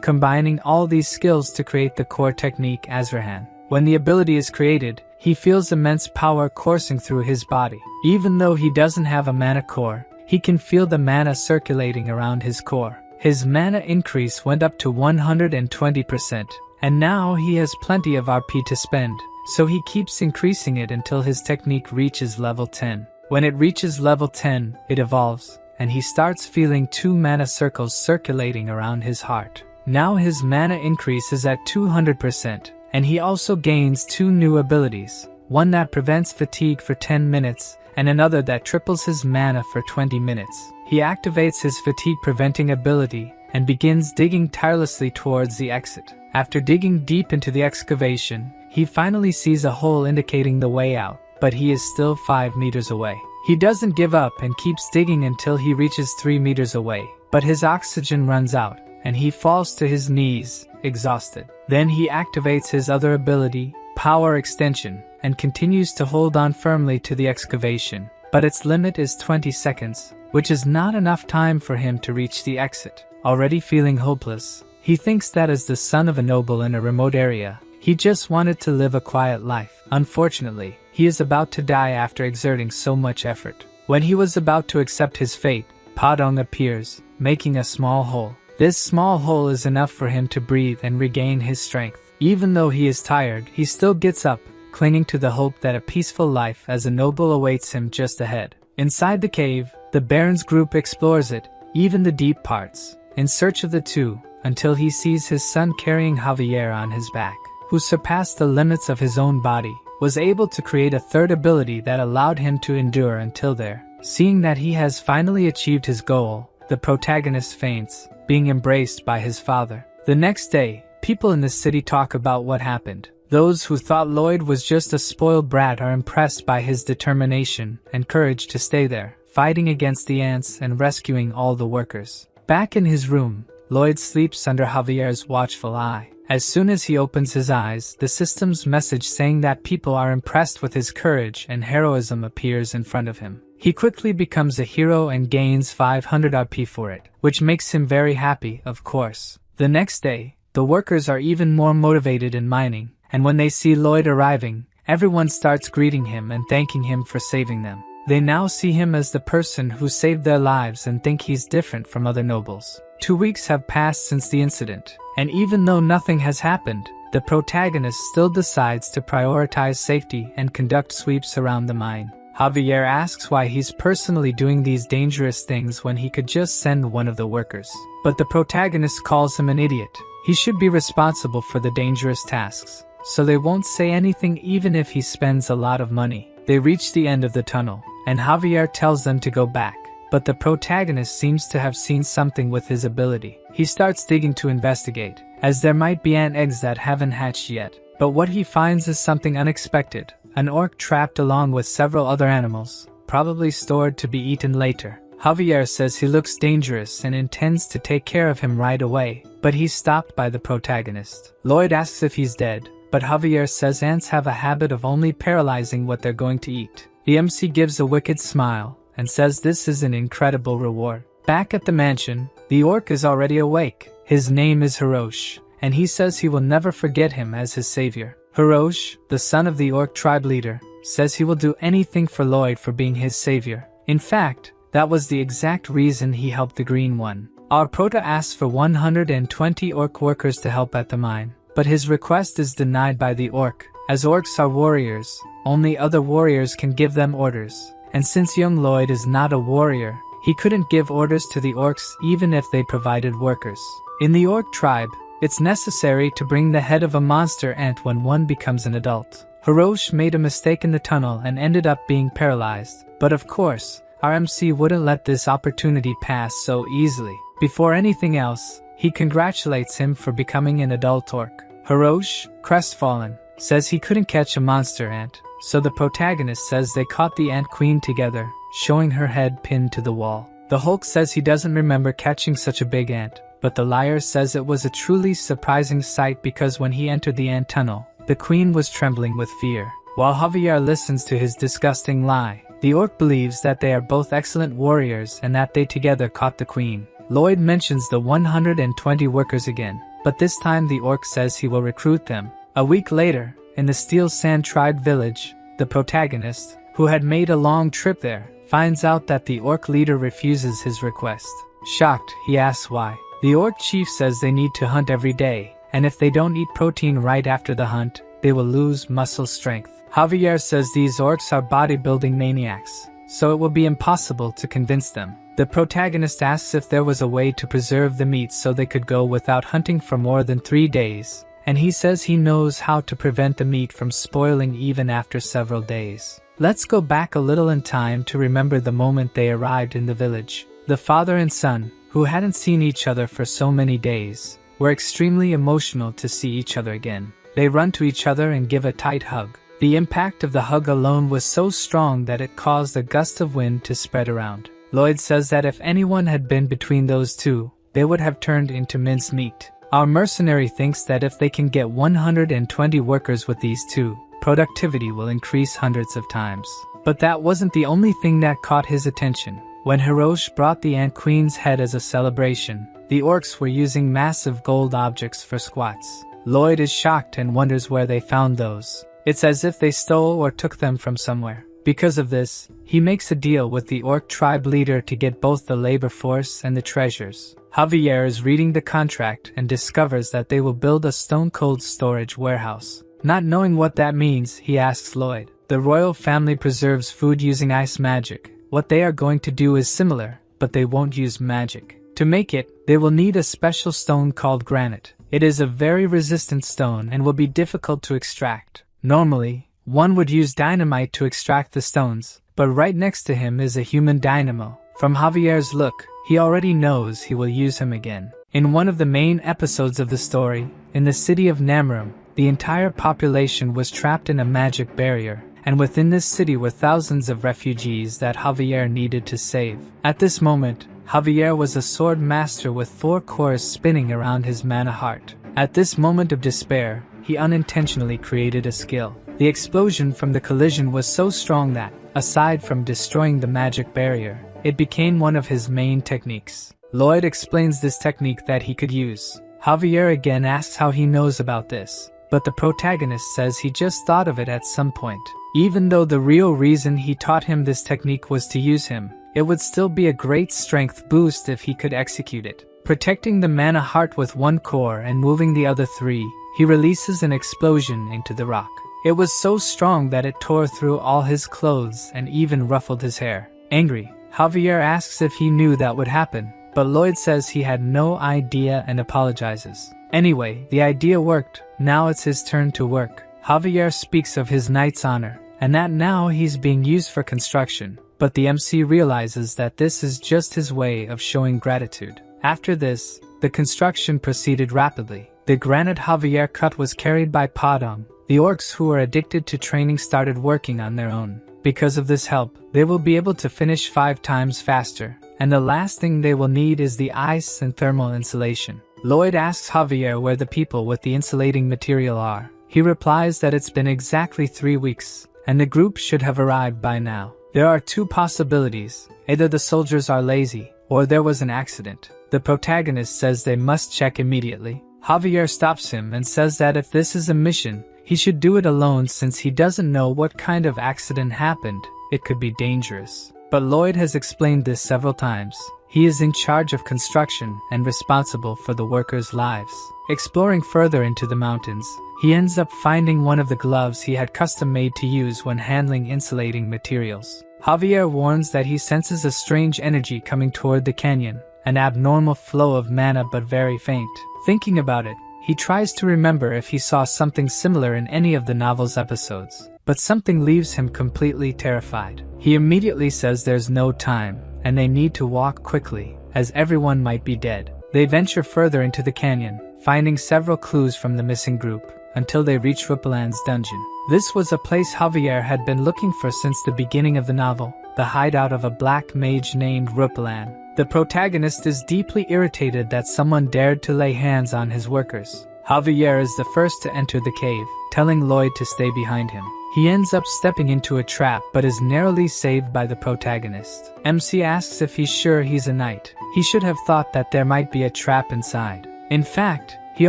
combining all these skills to create the core technique Azrahan. When the ability is created, he feels immense power coursing through his body. Even though he doesn't have a mana core, he can feel the mana circulating around his core. His mana increase went up to 120%, and now he has plenty of RP to spend, so he keeps increasing it until his technique reaches level 10. When it reaches level 10, it evolves, and he starts feeling 2 mana circles circulating around his heart. Now his mana increase is at 200%, and he also gains 2 new abilities, one that prevents fatigue for 10 minutes, and another that triples his mana for 20 minutes. He activates his fatigue preventing ability, and begins digging tirelessly towards the exit. After digging deep into the excavation, he finally sees a hole indicating the way out, but he is still 5 meters away. He doesn't give up and keeps digging until he reaches 3 meters away, but his oxygen runs out, and he falls to his knees, exhausted. Then he activates his other ability, Power Extension, and continues to hold on firmly to the excavation, but its limit is 20 seconds, which is not enough time for him to reach the exit. Already feeling hopeless, he thinks that as the son of a noble in a remote area, he just wanted to live a quiet life. Unfortunately, he is about to die after exerting so much effort. When he was about to accept his fate, Padong appears, making a small hole. This small hole is enough for him to breathe and regain his strength. Even though he is tired, he still gets up, clinging to the hope that a peaceful life as a noble awaits him just ahead. Inside the cave, the Baron's group explores it, even the deep parts, in search of the two, until he sees his son carrying Javier on his back, who surpassed the limits of his own body, was able to create a third ability that allowed him to endure until there. Seeing that he has finally achieved his goal, the protagonist faints, being embraced by his father. The next day, people in the city talk about what happened. Those who thought Lloyd was just a spoiled brat are impressed by his determination and courage to stay there, fighting against the ants and rescuing all the workers. Back in his room, Lloyd sleeps under Javier's watchful eye. As soon as he opens his eyes, the system's message saying that people are impressed with his courage and heroism appears in front of him. He quickly becomes a hero and gains 500 RP for it, which makes him very happy, of course. The next day, the workers are even more motivated in mining, and when they see Lloyd arriving, everyone starts greeting him and thanking him for saving them. They now see him as the person who saved their lives and think he's different from other nobles. 2 weeks have passed since the incident, and even though nothing has happened, the protagonist still decides to prioritize safety and conduct sweeps around the mine. Javier asks why he's personally doing these dangerous things when he could just send one of the workers. But the protagonist calls him an idiot. He should be responsible for the dangerous tasks, so they won't say anything even if he spends a lot of money. They reach the end of the tunnel, and Javier tells them to go back. But the protagonist seems to have seen something with his ability. He starts digging to investigate, as there might be ant eggs that haven't hatched yet. But what he finds is something unexpected. An orc trapped along with several other animals, probably stored to be eaten later. Javier says he looks dangerous and intends to take care of him right away, but he's stopped by the protagonist. Lloyd asks if he's dead, but Javier says ants have a habit of only paralyzing what they're going to eat. The MC gives a wicked smile and says this is an incredible reward. Back at the mansion, the orc is already awake. His name is Hirosh, and he says he will never forget him as his savior. Hirosh, the son of the orc tribe leader, says he will do anything for Lloyd for being his savior. In fact, that was the exact reason he helped the Green One. Our Prota asks for 120 orc workers to help at the mine, but his request is denied by the orc. As orcs are warriors, only other warriors can give them orders, and since young Lloyd is not a warrior, he couldn't give orders to the orcs even if they provided workers. In the orc tribe, it's necessary to bring the head of a monster ant when one becomes an adult. Hirosh made a mistake in the tunnel and ended up being paralyzed, but of course, our MC wouldn't let this opportunity pass so easily. Before anything else, he congratulates him for becoming an adult orc. Hirosh, crestfallen, says he couldn't catch a monster ant, so the protagonist says they caught the ant queen together, showing her head pinned to the wall. The Hulk says he doesn't remember catching such a big ant, but the liar says it was a truly surprising sight because when he entered the ant tunnel, the queen was trembling with fear. While Javier listens to his disgusting lie, the orc believes that they are both excellent warriors and that they together caught the queen. Lloyd mentions the 120 workers again, but this time the orc says he will recruit them. A week later, in the Steel Sand Tribe village, the protagonist, who had made a long trip there, finds out that the orc leader refuses his request. Shocked, he asks why. The orc chief says they need to hunt every day, and if they don't eat protein right after the hunt, they will lose muscle strength. Javier says these orcs are bodybuilding maniacs, so it will be impossible to convince them. The protagonist asks if there was a way to preserve the meat so they could go without hunting for more than 3 days, and he says he knows how to prevent the meat from spoiling even after several days. Let's go back a little in time to remember the moment they arrived in the village. The father and son, who hadn't seen each other for so many days, were extremely emotional to see each other again. They run to each other and give a tight hug. The impact of the hug alone was so strong that it caused a gust of wind to spread around. Lloyd says that if anyone had been between those two, they would have turned into mincemeat. Our mercenary thinks that if they can get 120 workers with these two, productivity will increase hundreds of times. But that wasn't the only thing that caught his attention. When Hirosh brought the Ant Queen's head as a celebration, the orcs were using massive gold objects for squats. Lloyd is shocked and wonders where they found those. It's as if they stole or took them from somewhere. Because of this, he makes a deal with the orc tribe leader to get both the labor force and the treasures. Javier is reading the contract and discovers that they will build a stone-cold storage warehouse. Not knowing what that means, he asks Lloyd. The royal family preserves food using ice magic. What they are going to do is similar, but they won't use magic. To make it, they will need a special stone called granite. It is a very resistant stone and will be difficult to extract. Normally, one would use dynamite to extract the stones, but right next to him is a human dynamo. From Javier's look, he already knows he will use him again. In one of the main episodes of the story, in the city of Namrum, the entire population was trapped in a magic barrier, and within this city were thousands of refugees that Javier needed to save. At this moment, Javier was a sword master with 4 cores spinning around his mana heart. At this moment of despair, he unintentionally created a skill. The explosion from the collision was so strong that, aside from destroying the magic barrier, it became one of his main techniques. Lloyd explains this technique that he could use. Javier again asks how he knows about this, but the protagonist says he just thought of it at some point. Even though the real reason he taught him this technique was to use him, it would still be a great strength boost if he could execute it. Protecting the mana heart with 1 core and moving the other 3, he releases an explosion into the rock. It was so strong that it tore through all his clothes and even ruffled his hair. Angry, Javier asks if he knew that would happen, but Lloyd says he had no idea and apologizes. Anyway, the idea worked. Now it's his turn to work. Javier speaks of his knight's honor, and that now he's being used for construction, but the MC realizes that this is just his way of showing gratitude. After this, the construction proceeded rapidly. The granite Javier cut was carried by Padang. The orcs who were addicted to training started working on their own. Because of this help, they will be able to finish 5 times faster, and the last thing they will need is the ice and thermal insulation. Lloyd asks Javier where the people with the insulating material are. He replies that it's been exactly 3 weeks, and the group should have arrived by now. There are 2 possibilities. Either the soldiers are lazy, or there was an accident. The protagonist says they must check immediately. Javier stops him and says that if this is a mission, he should do it alone since he doesn't know what kind of accident happened. It could be dangerous. But Lloyd has explained this several times. He is in charge of construction and responsible for the workers' lives. Exploring further into the mountains, he ends up finding one of the gloves he had custom made to use when handling insulating materials. Javier warns that he senses a strange energy coming toward the canyon, an abnormal flow of mana but very faint. Thinking about it, he tries to remember if he saw something similar in any of the novel's episodes, but something leaves him completely terrified. He immediately says there's no time, and they need to walk quickly, as everyone might be dead. They venture further into the canyon, finding several clues from the missing group, until they reach Rupalan's dungeon. This was a place Javier had been looking for since the beginning of the novel, the hideout of a black mage named Rupalan. The protagonist is deeply irritated that someone dared to lay hands on his workers. Javier is the first to enter the cave, telling Lloyd to stay behind him. He ends up stepping into a trap but is narrowly saved by the protagonist. MC asks if he's sure he's a knight. He should have thought that there might be a trap inside. In fact, he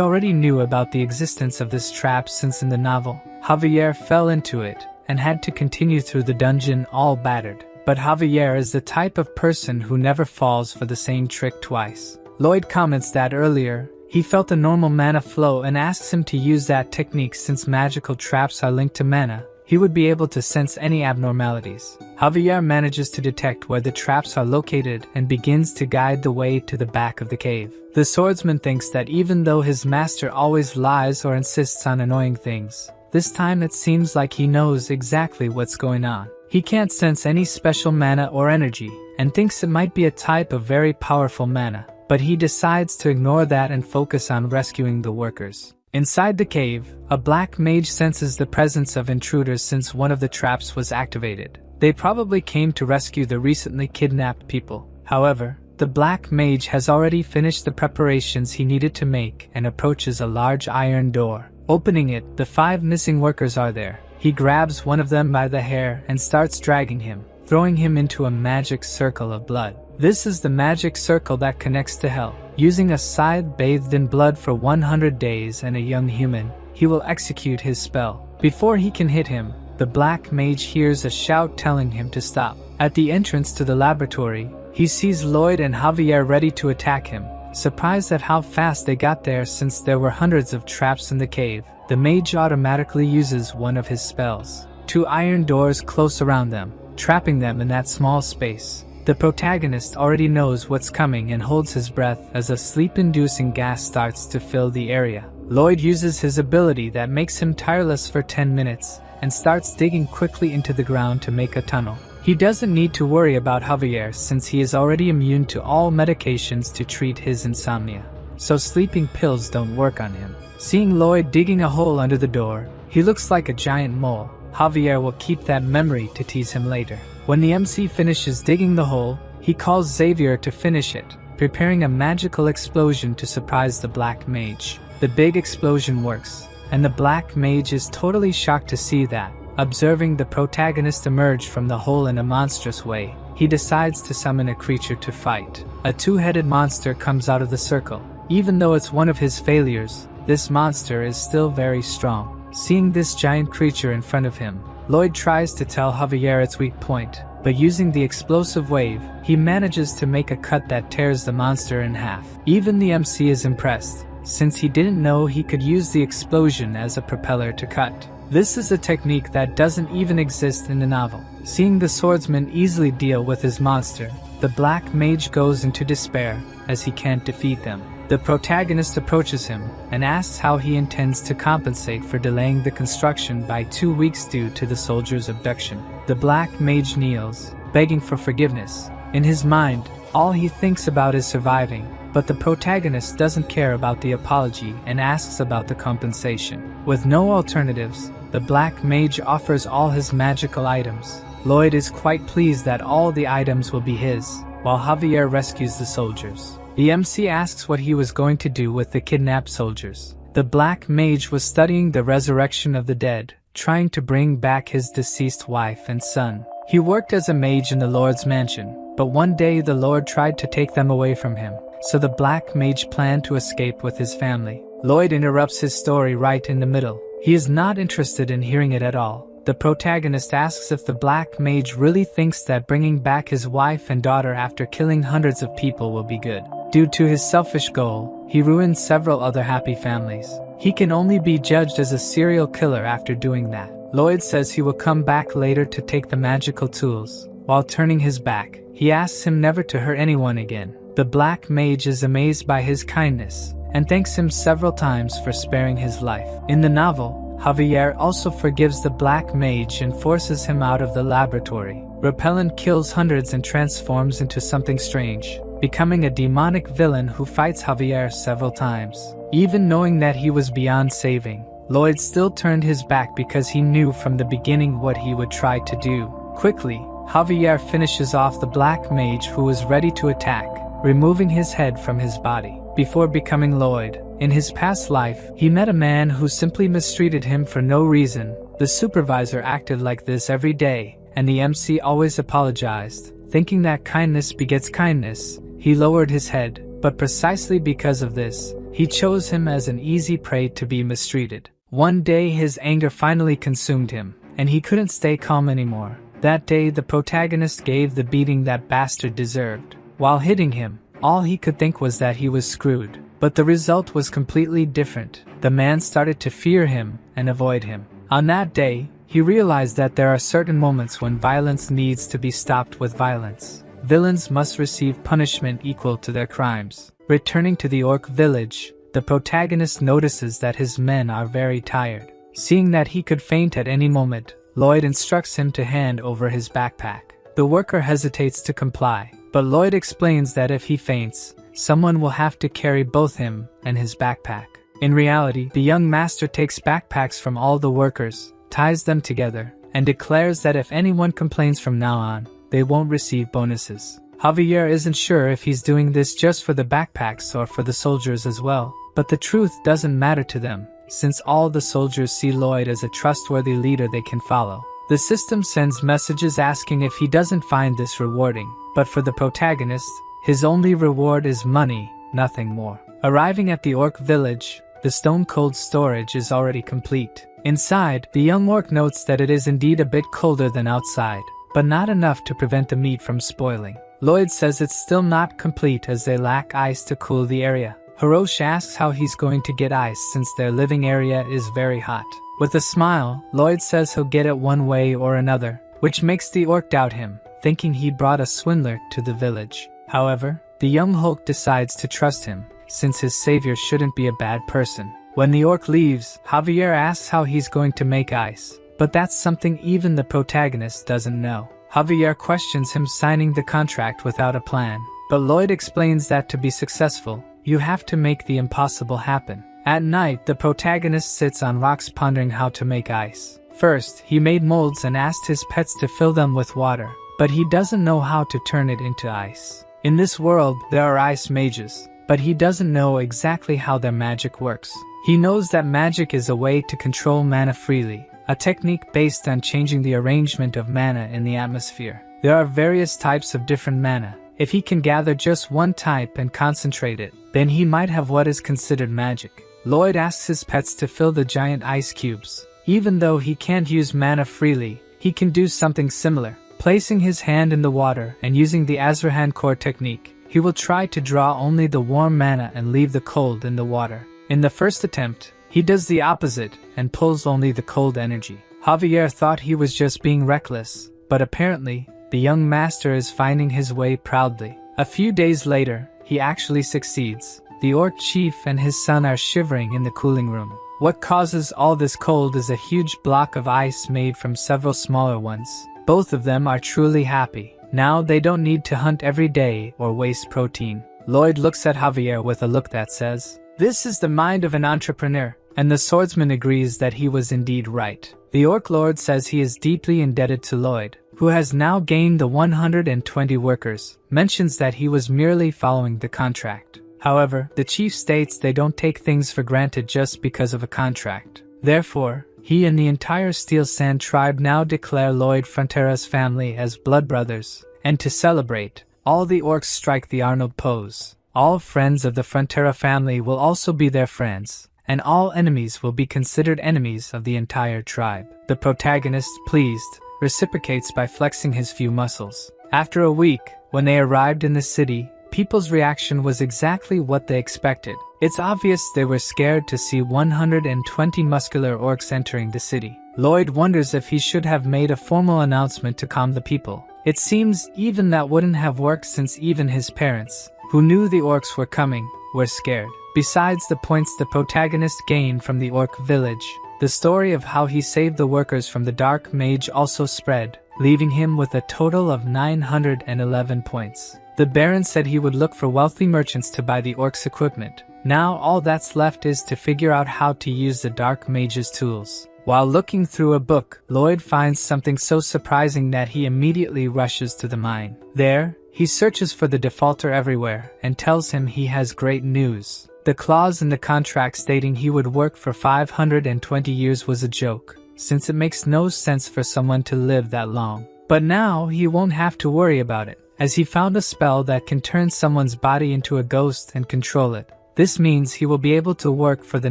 already knew about the existence of this trap since in the novel, Javier fell into it and had to continue through the dungeon all battered. But Javier is the type of person who never falls for the same trick twice. Lloyd comments that earlier, he felt a normal mana flow and asks him to use that technique since magical traps are linked to mana. He would be able to sense any abnormalities. Javier manages to detect where the traps are located and begins to guide the way to the back of the cave. The swordsman thinks that even though his master always lies or insists on annoying things, this time it seems like he knows exactly what's going on. He can't sense any special mana or energy, and thinks it might be a type of very powerful mana, but he decides to ignore that and focus on rescuing the workers. Inside the cave, a black mage senses the presence of intruders since one of the traps was activated. They probably came to rescue the recently kidnapped people. However, the black mage has already finished the preparations he needed to make and approaches a large iron door. Opening it, the 5 missing workers are there. He grabs one of them by the hair and starts dragging him, throwing him into a magic circle of blood. This is the magic circle that connects to hell. Using a scythe bathed in blood for 100 days and a young human, he will execute his spell. Before he can hit him, the black mage hears a shout telling him to stop. At the entrance to the laboratory, he sees Lloyd and Javier ready to attack him. Surprised at how fast they got there since there were hundreds of traps in the cave, the mage automatically uses one of his spells. 2 iron doors close around them, trapping them in that small space. The protagonist already knows what's coming and holds his breath as a sleep-inducing gas starts to fill the area. Lloyd uses his ability that makes him tireless for 10 minutes and starts digging quickly into the ground to make a tunnel. He doesn't need to worry about Javier since he is already immune to all medications to treat his insomnia, so sleeping pills don't work on him. Seeing Lloyd digging a hole under the door, he looks like a giant mole. Javier will keep that memory to tease him later. When the MC finishes digging the hole, he calls Xavier to finish it, preparing a magical explosion to surprise the black mage. The big explosion works, and the black mage is totally shocked to see that. Observing the protagonist emerge from the hole in a monstrous way, he decides to summon a creature to fight. A 2-headed monster comes out of the circle. Even though it's one of his failures, this monster is still very strong. Seeing this giant creature in front of him, Lloyd tries to tell Javier its weak point, but using the explosive wave, he manages to make a cut that tears the monster in half. Even the MC is impressed, since he didn't know he could use the explosion as a propeller to cut. This is a technique that doesn't even exist in the novel. Seeing the swordsman easily deal with his monster, the black mage goes into despair as he can't defeat them. The protagonist approaches him and asks how he intends to compensate for delaying the construction by 2 weeks due to the soldier's abduction. The black mage kneels, begging for forgiveness. In his mind, all he thinks about is surviving, but the protagonist doesn't care about the apology and asks about the compensation. With no alternatives, the black mage offers all his magical items. Lloyd is quite pleased that all the items will be his, while Javier rescues the soldiers. The MC asks what he was going to do with the kidnapped soldiers. The black mage was studying the resurrection of the dead, trying to bring back his deceased wife and son. He worked as a mage in the Lord's mansion, but one day the Lord tried to take them away from him, so the black mage planned to escape with his family. Lloyd interrupts his story right in the middle. He is not interested in hearing it at all. The protagonist asks if the black mage really thinks that bringing back his wife and daughter after killing hundreds of people will be good. Due to his selfish goal, he ruined several other happy families. He can only be judged as a serial killer after doing that. Lloyd says he will come back later to take the magical tools. While turning his back, he asks him never to hurt anyone again. The black mage is amazed by his kindness and thanks him several times for sparing his life. In the novel, Javier also forgives the black mage and forces him out of the laboratory. Repellent kills hundreds and transforms into something strange, becoming a demonic villain who fights Javier several times. Even knowing that he was beyond saving, Lloyd still turned his back because he knew from the beginning what he would try to do. Quickly, Javier finishes off the black mage who was ready to attack, removing his head from his body. Before becoming Lloyd, in his past life, he met a man who simply mistreated him for no reason. The supervisor acted like this every day, and the MC always apologized. Thinking that kindness begets kindness, he lowered his head, but precisely because of this, he chose him as an easy prey to be mistreated. One day his anger finally consumed him, and he couldn't stay calm anymore. That day the protagonist gave the beating that bastard deserved. While hitting him, all he could think was that he was screwed. But the result was completely different. The man started to fear him and avoid him. On that day, he realized that there are certain moments when violence needs to be stopped with violence. Villains must receive punishment equal to their crimes. Returning to the orc village, the protagonist notices that his men are very tired. Seeing that he could faint at any moment, Lloyd instructs him to hand over his backpack. The worker hesitates to comply, but Lloyd explains that if he faints, someone will have to carry both him and his backpack. In reality, the young master takes backpacks from all the workers, ties them together, and declares that if anyone complains from now on, they won't receive bonuses. Javier isn't sure if he's doing this just for the backpacks or for the soldiers as well, but the truth doesn't matter to them, since all the soldiers see Lloyd as a trustworthy leader they can follow. The system sends messages asking if he doesn't find this rewarding, but for the protagonist, his only reward is money, nothing more. Arriving at the orc village, the stone-cold storage is already complete. Inside, the young orc notes that it is indeed a bit colder than outside, but not enough to prevent the meat from spoiling. Lloyd says it's still not complete as they lack ice to cool the area. Hiroshi asks how he's going to get ice since their living area is very hot. With a smile, Lloyd says he'll get it one way or another, which makes the orc doubt him, thinking he brought a swindler to the village. However, the young Hulk decides to trust him, since his savior shouldn't be a bad person. When the orc leaves, Javier asks how he's going to make ice, but that's something even the protagonist doesn't know. Javier questions him signing the contract without a plan, but Lloyd explains that to be successful, you have to make the impossible happen. At night, the protagonist sits on rocks pondering how to make ice. First, he made molds and asked his pets to fill them with water, but he doesn't know how to turn it into ice. In this world, there are ice mages, but he doesn't know exactly how their magic works. He knows that magic is a way to control mana freely, a technique based on changing the arrangement of mana in the atmosphere. There are various types of different mana. If he can gather just one type and concentrate it, then he might have what is considered magic. Lloyd asks his pets to fill the giant ice cubes. Even though he can't use mana freely, he can do something similar. Placing his hand in the water and using the Azrahan core technique, he will try to draw only the warm mana and leave the cold in the water. In the first attempt, he does the opposite and pulls only the cold energy. Javier thought he was just being reckless, but apparently, the young master is finding his way proudly. A few days later, he actually succeeds. The orc chief and his son are shivering in the cooling room. What causes all this cold is a huge block of ice made from several smaller ones. Both of them are truly happy. Now they don't need to hunt every day or waste protein. Lloyd looks at Javier with a look that says, "This is the mind of an entrepreneur," and the swordsman agrees that he was indeed right. The orc lord says he is deeply indebted to Lloyd, who has now gained the 120 workers, mentions that he was merely following the contract. However, the chief states they don't take things for granted just because of a contract. Therefore, he and the entire Steel Sand tribe now declare Lloyd Frontera's family as blood brothers, and to celebrate, all the orcs strike the Arnold pose. All friends of the Frontera family will also be their friends, and all enemies will be considered enemies of the entire tribe. The protagonist, pleased, reciprocates by flexing his few muscles. After a week, when they arrived in the city, people's reaction was exactly what they expected. It's obvious they were scared to see 120 muscular orcs entering the city. Lloyd wonders if he should have made a formal announcement to calm the people. It seems even that wouldn't have worked since even his parents, who knew the orcs were coming, were scared. Besides the points the protagonist gained from the orc village, the story of how he saved the workers from the dark mage also spread, leaving him with a total of 911 points. The Baron said he would look for wealthy merchants to buy the orcs' equipment. Now all that's left is to figure out how to use the dark mage's tools. While looking through a book, Lloyd finds something so surprising that he immediately rushes to the mine. There, he searches for the defaulter everywhere and tells him he has great news. The clause in the contract stating he would work for 520 years was a joke, since it makes no sense for someone to live that long. But now he won't have to worry about it, as he found a spell that can turn someone's body into a ghost and control it. This means he will be able to work for the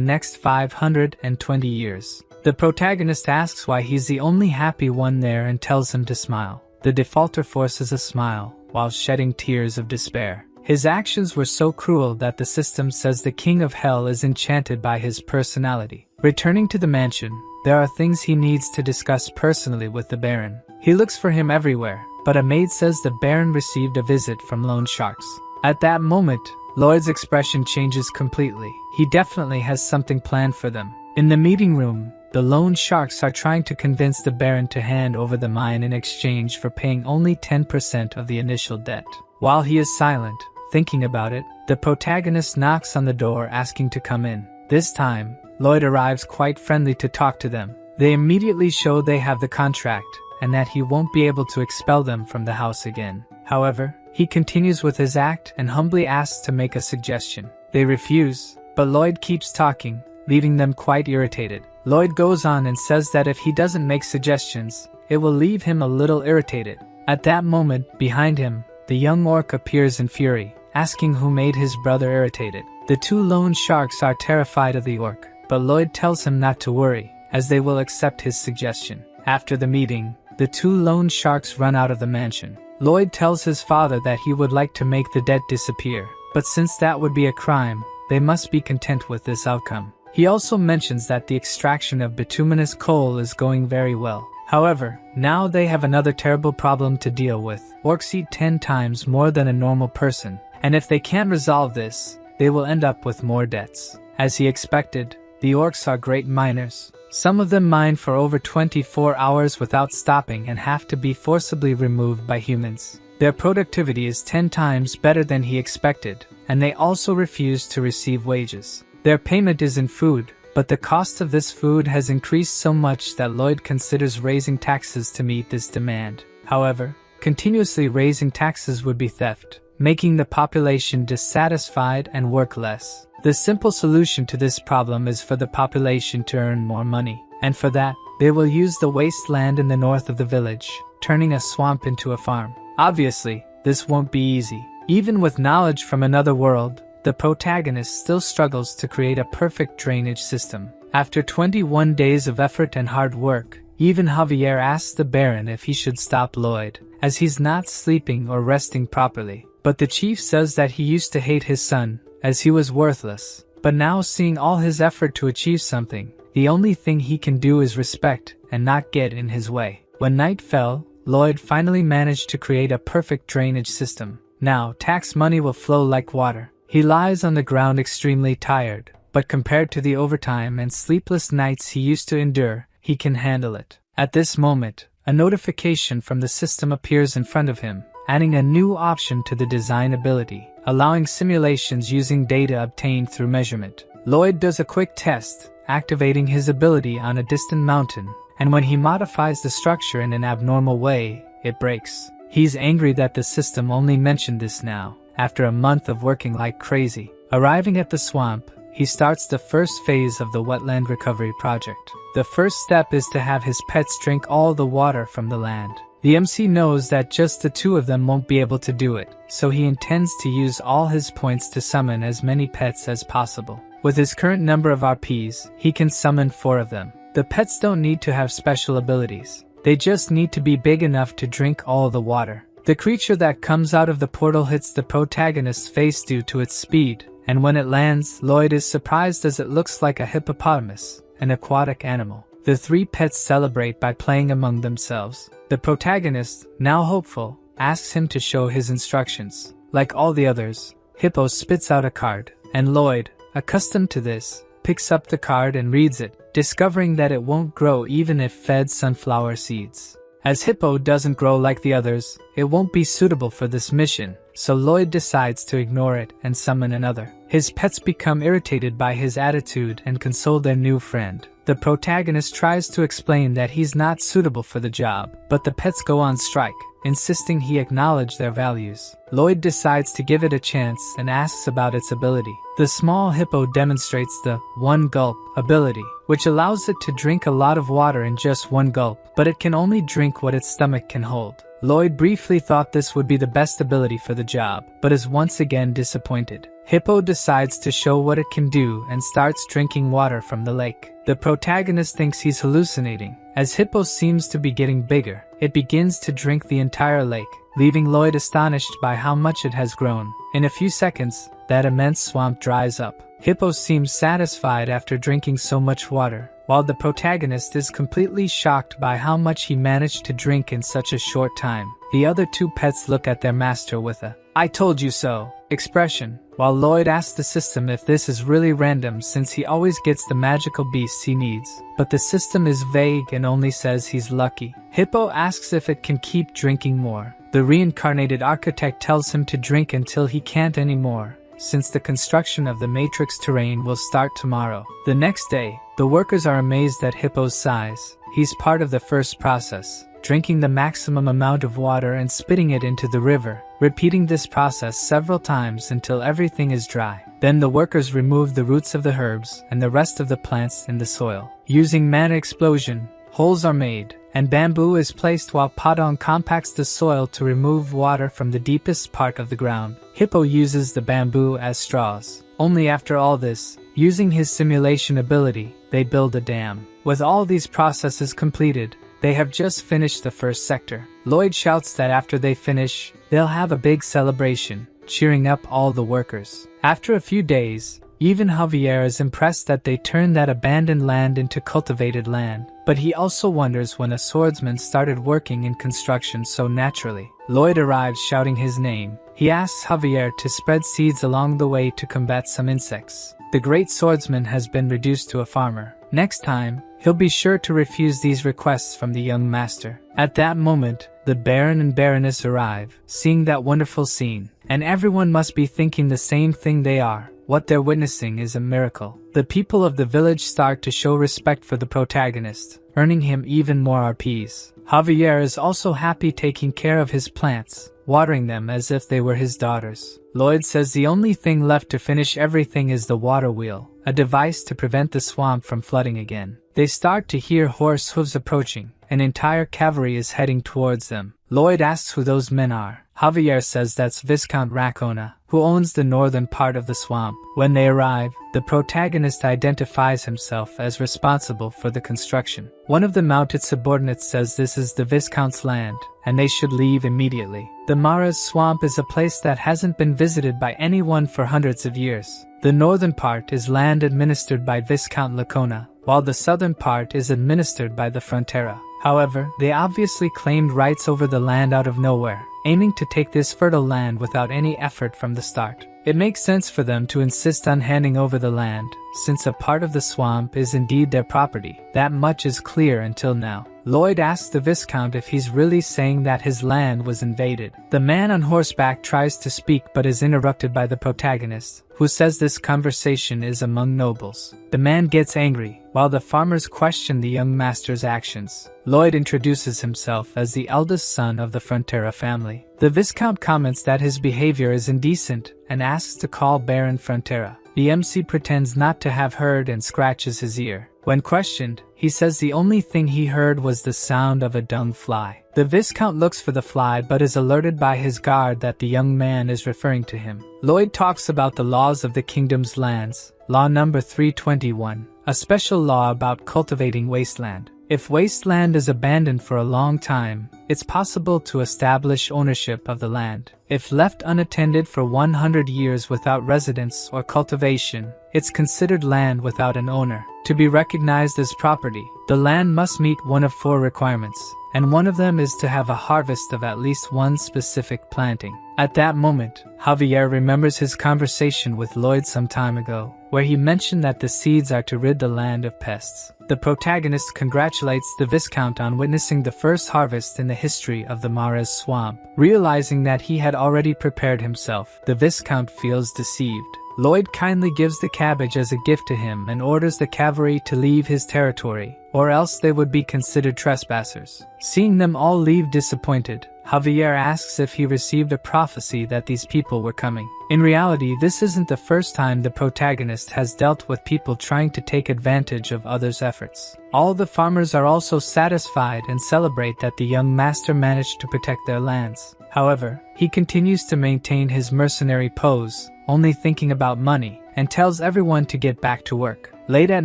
next 520 years. The protagonist asks why he's the only happy one there and tells him to smile. The defaulter forces a smile, while shedding tears of despair. His actions were so cruel that the system says the king of hell is enchanted by his personality. Returning to the mansion, there are things he needs to discuss personally with the Baron. He looks for him everywhere, but a maid says the Baron received a visit from loan sharks. At that moment, Lloyd's expression changes completely. He definitely has something planned for them. In the meeting room, the loan sharks are trying to convince the Baron to hand over the mine in exchange for paying only 10% of the initial debt. While he is silent, thinking about it, the protagonist knocks on the door asking to come in. This time, Lloyd arrives quite friendly to talk to them. They immediately show they have the contract, and that he won't be able to expel them from the house again. However, he continues with his act and humbly asks to make a suggestion. They refuse, but Lloyd keeps talking, leaving them quite irritated. Lloyd goes on and says that if he doesn't make suggestions, it will leave him a little irritated. At that moment, behind him, the young orc appears in fury, asking who made his brother irritated. The two loan sharks are terrified of the orc, but Lloyd tells him not to worry, as they will accept his suggestion. After the meeting, the two loan sharks run out of the mansion. Lloyd tells his father that he would like to make the debt disappear, but since that would be a crime, they must be content with this outcome. He also mentions that the extraction of bituminous coal is going very well. However, now they have another terrible problem to deal with. Orcs eat 10 times more than a normal person, and if they can't resolve this, they will end up with more debts. As he expected, the orcs are great miners. Some of them mine for over 24 hours without stopping and have to be forcibly removed by humans. Their productivity is 10 times better than he expected, and they also refuse to receive wages. Their payment is in food, but the cost of this food has increased so much that Lloyd considers raising taxes to meet this demand. However, continuously raising taxes would be theft, making the population dissatisfied and work less. The simple solution to this problem is for the population to earn more money, and for that, they will use the wasteland in the north of the village, turning a swamp into a farm. Obviously, this won't be easy. Even with knowledge from another world, the protagonist still struggles to create a perfect drainage system. After 21 days of effort and hard work, even Javier asks the Baron if he should stop Lloyd, as he's not sleeping or resting properly. But the chief says that he used to hate his son, as he was worthless. But now seeing all his effort to achieve something, the only thing he can do is respect and not get in his way. When night fell, Lloyd finally managed to create a perfect drainage system. Now, tax money will flow like water. He lies on the ground extremely tired, but compared to the overtime and sleepless nights he used to endure, he can handle it. At this moment, a notification from the system appears in front of him, adding a new option to the design ability, allowing simulations using data obtained through measurement. Lloyd does a quick test, activating his ability on a distant mountain, and when he modifies the structure in an abnormal way, it breaks. He's angry that the system only mentioned this now, after a month of working like crazy. Arriving at the swamp, he starts the first phase of the wetland recovery project. The first step is to have his pets drink all the water from the land. The MC knows that just the two of them won't be able to do it, so he intends to use all his points to summon as many pets as possible. With his current number of RPs, he can summon 4 of them. The pets don't need to have special abilities. They just need to be big enough to drink all the water. The creature that comes out of the portal hits the protagonist's face due to its speed, and when it lands, Lloyd is surprised as it looks like a hippopotamus, an aquatic animal. The 3 pets celebrate by playing among themselves. The protagonist, now hopeful, asks him to show his instructions. Like all the others, Hippo spits out a card, and Lloyd, accustomed to this, picks up the card and reads it, discovering that it won't grow even if fed sunflower seeds. As Hippo doesn't grow like the others, it won't be suitable for this mission, so Lloyd decides to ignore it and summon another. His pets become irritated by his attitude and console their new friend. The protagonist tries to explain that he's not suitable for the job, but the pets go on strike, insisting he acknowledge their values. Lloyd decides to give it a chance and asks about its ability. The small hippo demonstrates the one gulp ability, which allows it to drink a lot of water in just one gulp, but it can only drink what its stomach can hold. Lloyd briefly thought this would be the best ability for the job, but is once again disappointed. Hippo decides to show what it can do and starts drinking water from the lake. The protagonist thinks he's hallucinating. As Hippo seems to be getting bigger, it begins to drink the entire lake, leaving Lloyd astonished by how much it has grown. In a few seconds, that immense swamp dries up. Hippo seems satisfied after drinking so much water, while the protagonist is completely shocked by how much he managed to drink in such a short time. The other two pets look at their master with a "I told you so" expression, while Lloyd asks the system if this is really random since he always gets the magical beasts he needs. But the system is vague and only says he's lucky. Hippo asks if it can keep drinking more. The reincarnated architect tells him to drink until he can't anymore, since the construction of the matrix terrain will start tomorrow. The next day, the workers are amazed at Hippo's size. He's part of the first process, drinking the maximum amount of water and spitting it into the river, repeating this process several times until everything is dry. Then the workers remove the roots of the herbs and the rest of the plants in the soil. Using mana explosion, holes are made, and bamboo is placed while Padong compacts the soil to remove water from the deepest part of the ground. Hippo uses the bamboo as straws. Only after all this, using his simulation ability, they build a dam. With all these processes completed, they have just finished the first sector. Lloyd shouts that after they finish, they'll have a big celebration, cheering up all the workers. After a few days, even Javier is impressed that they turned that abandoned land into cultivated land, but he also wonders when a swordsman started working in construction so naturally. Lloyd arrives shouting his name. He asks Javier to spread seeds along the way to combat some insects. The great swordsman has been reduced to a farmer. Next time, he'll be sure to refuse these requests from the young master. At that moment, the Baron and Baroness arrive, seeing that wonderful scene, and everyone must be thinking the same thing they are. What they're witnessing is a miracle. The people of the village start to show respect for the protagonist, earning him even more RPs. Javier is also happy taking care of his plants, watering them as if they were his daughters. Lloyd says the only thing left to finish everything is the water wheel, a device to prevent the swamp from flooding again. They start to hear horse hooves approaching. An entire cavalry is heading towards them. Lloyd asks who those men are. Javier says that's Viscount Racona, who owns the northern part of the swamp. When they arrive, the protagonist identifies himself as responsible for the construction. One of the mounted subordinates says this is the Viscount's land, and they should leave immediately. The Mara's swamp is a place that hasn't been visited by anyone for hundreds of years. The northern part is land administered by Viscount Lacona, while the southern part is administered by the Frontera. However, they obviously claimed rights over the land out of nowhere, aiming to take this fertile land without any effort from the start. It makes sense for them to insist on handing over the land, since a part of the swamp is indeed their property. That much is clear until now. Lloyd asks the Viscount if he's really saying that his land was invaded. The man on horseback tries to speak but is interrupted by the protagonist, who says this conversation is among nobles. The man gets angry, while the farmers question the young master's actions. Lloyd introduces himself as the eldest son of the Frontera family. The Viscount comments that his behavior is indecent and asks to call Baron Frontera. The MC pretends not to have heard and scratches his ear. When questioned, he says the only thing he heard was the sound of a dung fly. The Viscount looks for the fly but is alerted by his guard that the young man is referring to him. Lloyd talks about the laws of the kingdom's lands, Law number 321, a special law about cultivating wasteland. If wasteland is abandoned for a long time, it's possible to establish ownership of the land. If left unattended for 100 years without residence or cultivation, it's considered land without an owner. To be recognized as property, the land must meet one of 4 requirements, and one of them is to have a harvest of at least one specific planting. At that moment, Javier remembers his conversation with Lloyd some time ago, where he mentioned that the seeds are to rid the land of pests. The protagonist congratulates the Viscount on witnessing the first harvest in the history of the Mara's swamp. Realizing that he had already prepared himself, the Viscount feels deceived. Lloyd kindly gives the cabbage as a gift to him and orders the cavalry to leave his territory, or else they would be considered trespassers. Seeing them all leave disappointed, Javier asks if he received a prophecy that these people were coming. In reality, this isn't the first time the protagonist has dealt with people trying to take advantage of others' efforts. All the farmers are also satisfied and celebrate that the young master managed to protect their lands. However, he continues to maintain his mercenary pose, only thinking about money, and tells everyone to get back to work. Late at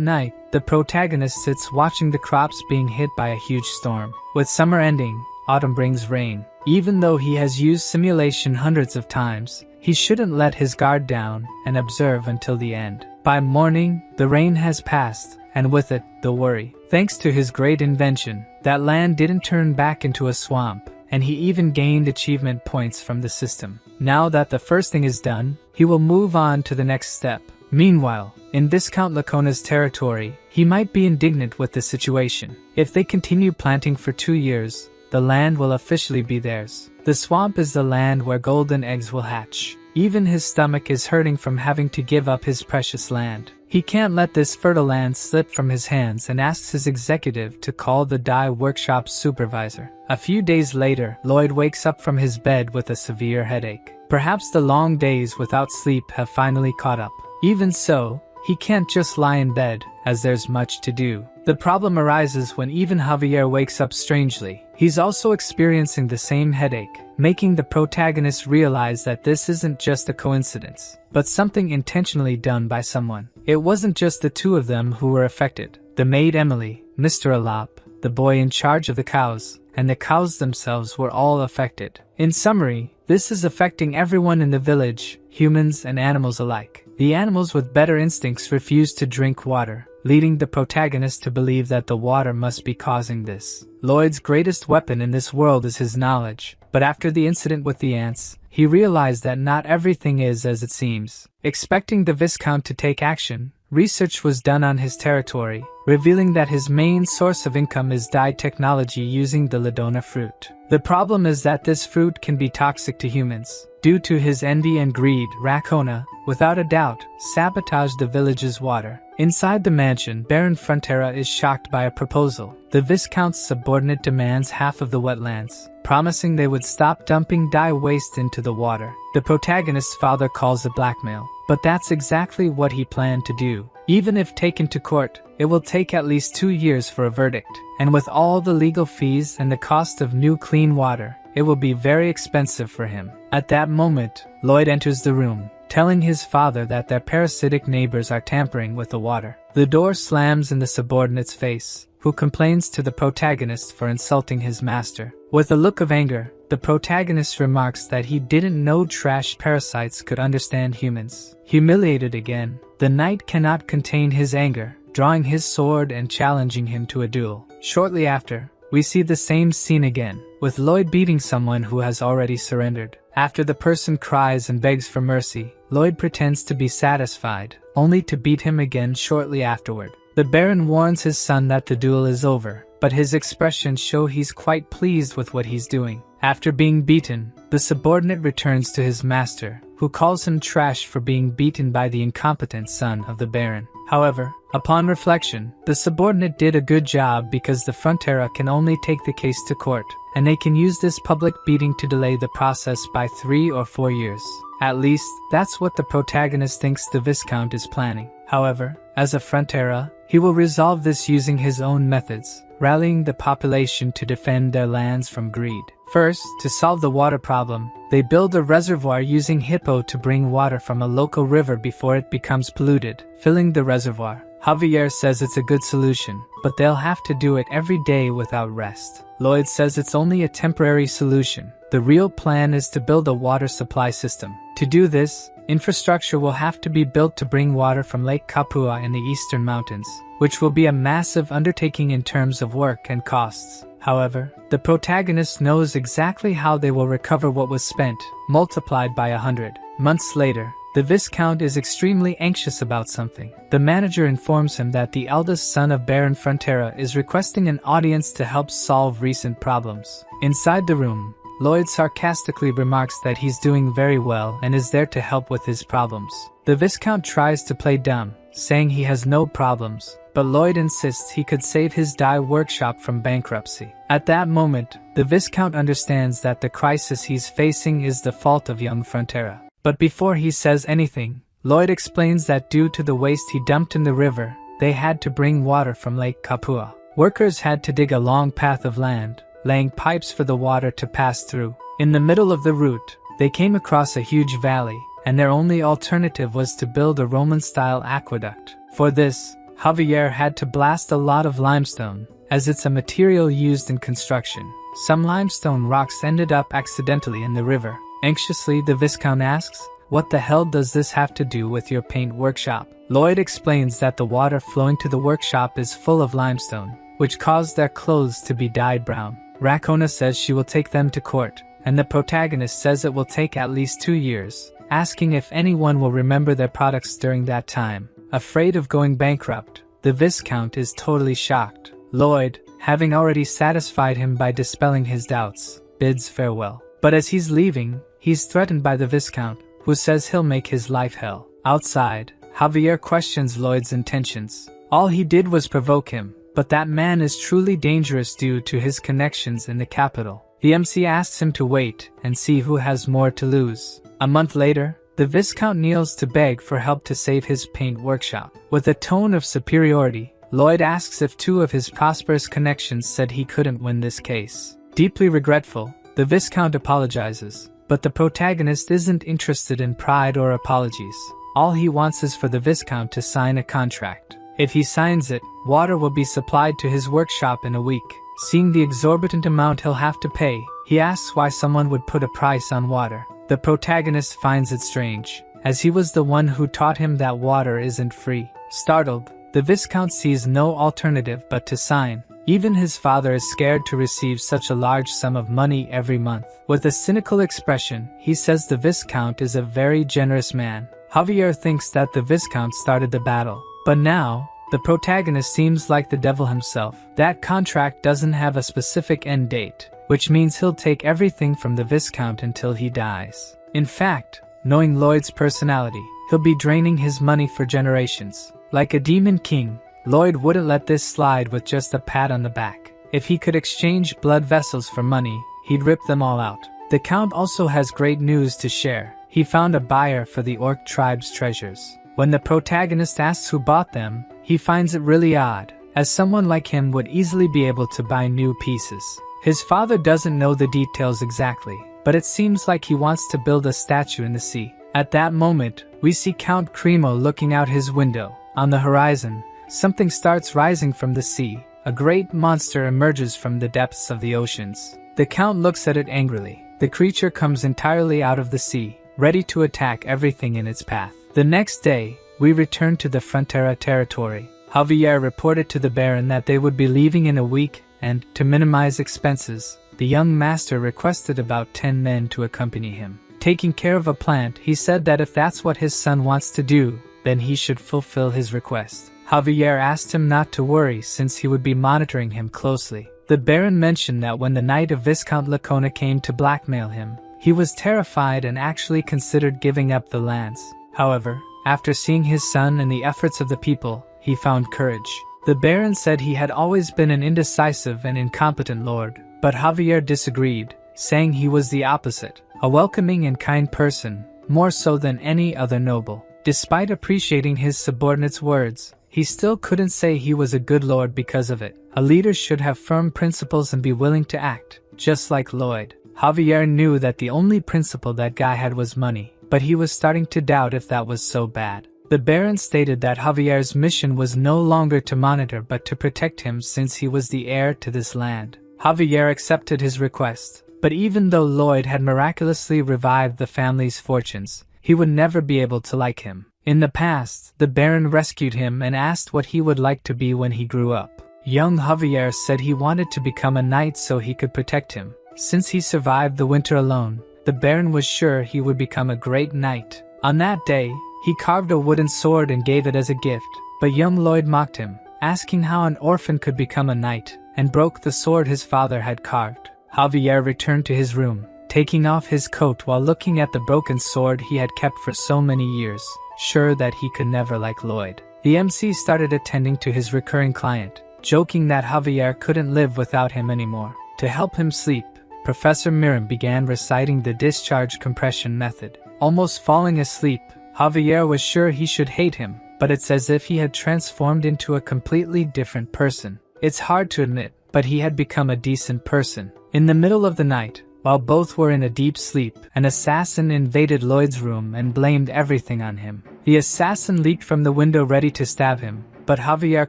night, the protagonist sits watching the crops being hit by a huge storm. With summer ending, autumn brings rain. Even though he has used simulation hundreds of times, he shouldn't let his guard down and observe until the end. By morning, the rain has passed, and with it, the worry. Thanks to his great invention, that land didn't turn back into a swamp, and he even gained achievement points from the system. Now that the first thing is done, he will move on to the next step. Meanwhile, in Viscount Lacona's territory, he might be indignant with the situation. If they continue planting for 2 years, the land will officially be theirs. The swamp is the land where golden eggs will hatch. Even his stomach is hurting from having to give up his precious land. He can't let this fertile land slip from his hands and asks his executive to call the dye workshop supervisor. A few days later, Lloyd wakes up from his bed with a severe headache. Perhaps the long days without sleep have finally caught up. Even so, he can't just lie in bed, as there's much to do. The problem arises when even Javier wakes up strangely. He's also experiencing the same headache, making the protagonist realize that this isn't just a coincidence, but something intentionally done by someone. It wasn't just the two of them who were affected. The maid Emily, Mr. Alap, the boy in charge of the cows, and the cows themselves were all affected. In summary, this is affecting everyone in the village, humans and animals alike. The animals with better instincts refuse to drink water, leading the protagonist to believe that the water must be causing this. Lloyd's greatest weapon in this world is his knowledge, but after the incident with the ants, he realized that not everything is as it seems. Expecting the Viscount to take action, research was done on his territory, revealing that his main source of income is dye technology using the Ladona fruit. The problem is that this fruit can be toxic to humans. Due to his envy and greed, Racona, without a doubt, sabotaged the village's water. Inside the mansion, Baron Frontera is shocked by a proposal. The Viscount's subordinate demands half of the wetlands, promising they would stop dumping dye waste into the water. The protagonist's father calls it blackmail, but that's exactly what he planned to do. Even if taken to court, it will take at least 2 years for a verdict, and with all the legal fees and the cost of new clean water, it will be very expensive for him. At that moment, Lloyd enters the room, telling his father that their parasitic neighbors are tampering with the water. The door slams in the subordinate's face, who complains to the protagonist for insulting his master. With a look of anger, the protagonist remarks that he didn't know trash parasites could understand humans. Humiliated again, the knight cannot contain his anger, drawing his sword and challenging him to a duel. Shortly after, we see the same scene again, with Lloyd beating someone who has already surrendered. After the person cries and begs for mercy, Lloyd pretends to be satisfied, only to beat him again shortly afterward. The Baron warns his son that the duel is over, but his expressions show he's quite pleased with what he's doing. After being beaten, the subordinate returns to his master, who calls him trash for being beaten by the incompetent son of the Baron. However, upon reflection, the subordinate did a good job because the Frontera can only take the case to court, and they can use this public beating to delay the process by 3 or 4 years. At least, that's what the protagonist thinks the Viscount is planning. However, as a Frontera, he will resolve this using his own methods, rallying the population to defend their lands from greed. First, to solve the water problem, they build a reservoir using hippo to bring water from a local river before it becomes polluted, filling the reservoir. Javier says it's a good solution, but they'll have to do it every day without rest. Lloyd says it's only a temporary solution. The real plan is to build a water supply system. To do this, infrastructure will have to be built to bring water from Lake Kapua in the eastern mountains, which will be a massive undertaking in terms of work and costs. However, the protagonist knows exactly how they will recover what was spent, multiplied by 100. Months later, the Viscount is extremely anxious about something. The manager informs him that the eldest son of Baron Frontera is requesting an audience to help solve recent problems. Inside the room, Lloyd sarcastically remarks that he's doing very well and is there to help with his problems. The Viscount tries to play dumb, saying he has no problems, but Lloyd insists he could save his dye workshop from bankruptcy. At that moment, the Viscount understands that the crisis he's facing is the fault of young Frontera. But before he says anything, Lloyd explains that due to the waste he dumped in the river, they had to bring water from Lake Kapua. Workers had to dig a long path of land, laying pipes for the water to pass through. In the middle of the route, they came across a huge valley, and their only alternative was to build a Roman-style aqueduct. For this, Javier had to blast a lot of limestone, as it's a material used in construction. Some limestone rocks ended up accidentally in the river. Anxiously, the Viscount asks, "What the hell does this have to do with your paint workshop?" Lloyd explains that the water flowing to the workshop is full of limestone, which caused their clothes to be dyed brown. Racona says she will take them to court, and the protagonist says it will take at least 2 years, asking if anyone will remember their products during that time. Afraid of going bankrupt, the Viscount is totally shocked. Lloyd, having already satisfied him by dispelling his doubts, bids farewell. But as he's leaving, he's threatened by the Viscount, who says he'll make his life hell. Outside, Javier questions Lloyd's intentions. All he did was provoke him, but that man is truly dangerous due to his connections in the capital. The MC asks him to wait and see who has more to lose. A month later, the Viscount kneels to beg for help to save his paint workshop. With a tone of superiority, Lloyd asks if 2 of his prosperous connections said he couldn't win this case. Deeply regretful, the Viscount apologizes, but the protagonist isn't interested in pride or apologies. All he wants is for the Viscount to sign a contract. If he signs it, water will be supplied to his workshop in a week. Seeing the exorbitant amount he'll have to pay, he asks why someone would put a price on water. The protagonist finds it strange, as he was the one who taught him that water isn't free. Startled, the Viscount sees no alternative but to sign. Even his father is scared to receive such a large sum of money every month. With a cynical expression, he says the Viscount is a very generous man. Javier thinks that the Viscount started the battle, but now, the protagonist seems like the devil himself. That contract doesn't have a specific end date, which means he'll take everything from the Viscount until he dies. In fact, knowing Lloyd's personality, he'll be draining his money for generations. Like a demon king, Lloyd wouldn't let this slide with just a pat on the back. If he could exchange blood vessels for money, he'd rip them all out. The Count also has great news to share. He found a buyer for the Orc tribe's treasures. When the protagonist asks who bought them, he finds it really odd, as someone like him would easily be able to buy new pieces. His father doesn't know the details exactly, but it seems like he wants to build a statue in the sea. At that moment, we see Count Cremo looking out his window. On the horizon, something starts rising from the sea. A great monster emerges from the depths of the oceans. The Count looks at it angrily. The creature comes entirely out of the sea, ready to attack everything in its path. The next day, we return to the Frontera territory. Javier reported to the Baron that they would be leaving in a week, and, to minimize expenses, the young master requested about 10 men to accompany him. Taking care of a plant, he said that if that's what his son wants to do, then he should fulfill his request. Javier asked him not to worry since he would be monitoring him closely. The Baron mentioned that when the night of Viscount Lacona came to blackmail him, he was terrified and actually considered giving up the lands. However, after seeing his son and the efforts of the people, he found courage. The Baron said he had always been an indecisive and incompetent lord, but Javier disagreed, saying he was the opposite, a welcoming and kind person, more so than any other noble. Despite appreciating his subordinate's words, he still couldn't say he was a good lord because of it. A leader should have firm principles and be willing to act, just like Lloyd. Javier knew that the only principle that guy had was money, but he was starting to doubt if that was so bad. The Baron stated that Javier's mission was no longer to monitor but to protect him since he was the heir to this land. Javier accepted his request, but even though Lloyd had miraculously revived the family's fortunes, he would never be able to like him. In the past, the Baron rescued him and asked what he would like to be when he grew up. Young Javier said he wanted to become a knight so he could protect him. Since he survived the winter alone, the Baron was sure he would become a great knight. On that day, he carved a wooden sword and gave it as a gift, but young Lloyd mocked him, asking how an orphan could become a knight, and broke the sword his father had carved. Javier returned to his room, taking off his coat while looking at the broken sword he had kept for so many years, sure that he could never like Lloyd. The MC started attending to his recurring client, joking that Javier couldn't live without him anymore. To help him sleep, Professor Miram began reciting the discharge compression method. Almost falling asleep, Javier was sure he should hate him, but it's as if he had transformed into a completely different person. It's hard to admit, but he had become a decent person. In the middle of the night, while both were in a deep sleep, an assassin invaded Lloyd's room and blamed everything on him. The assassin leaped from the window ready to stab him, but Javier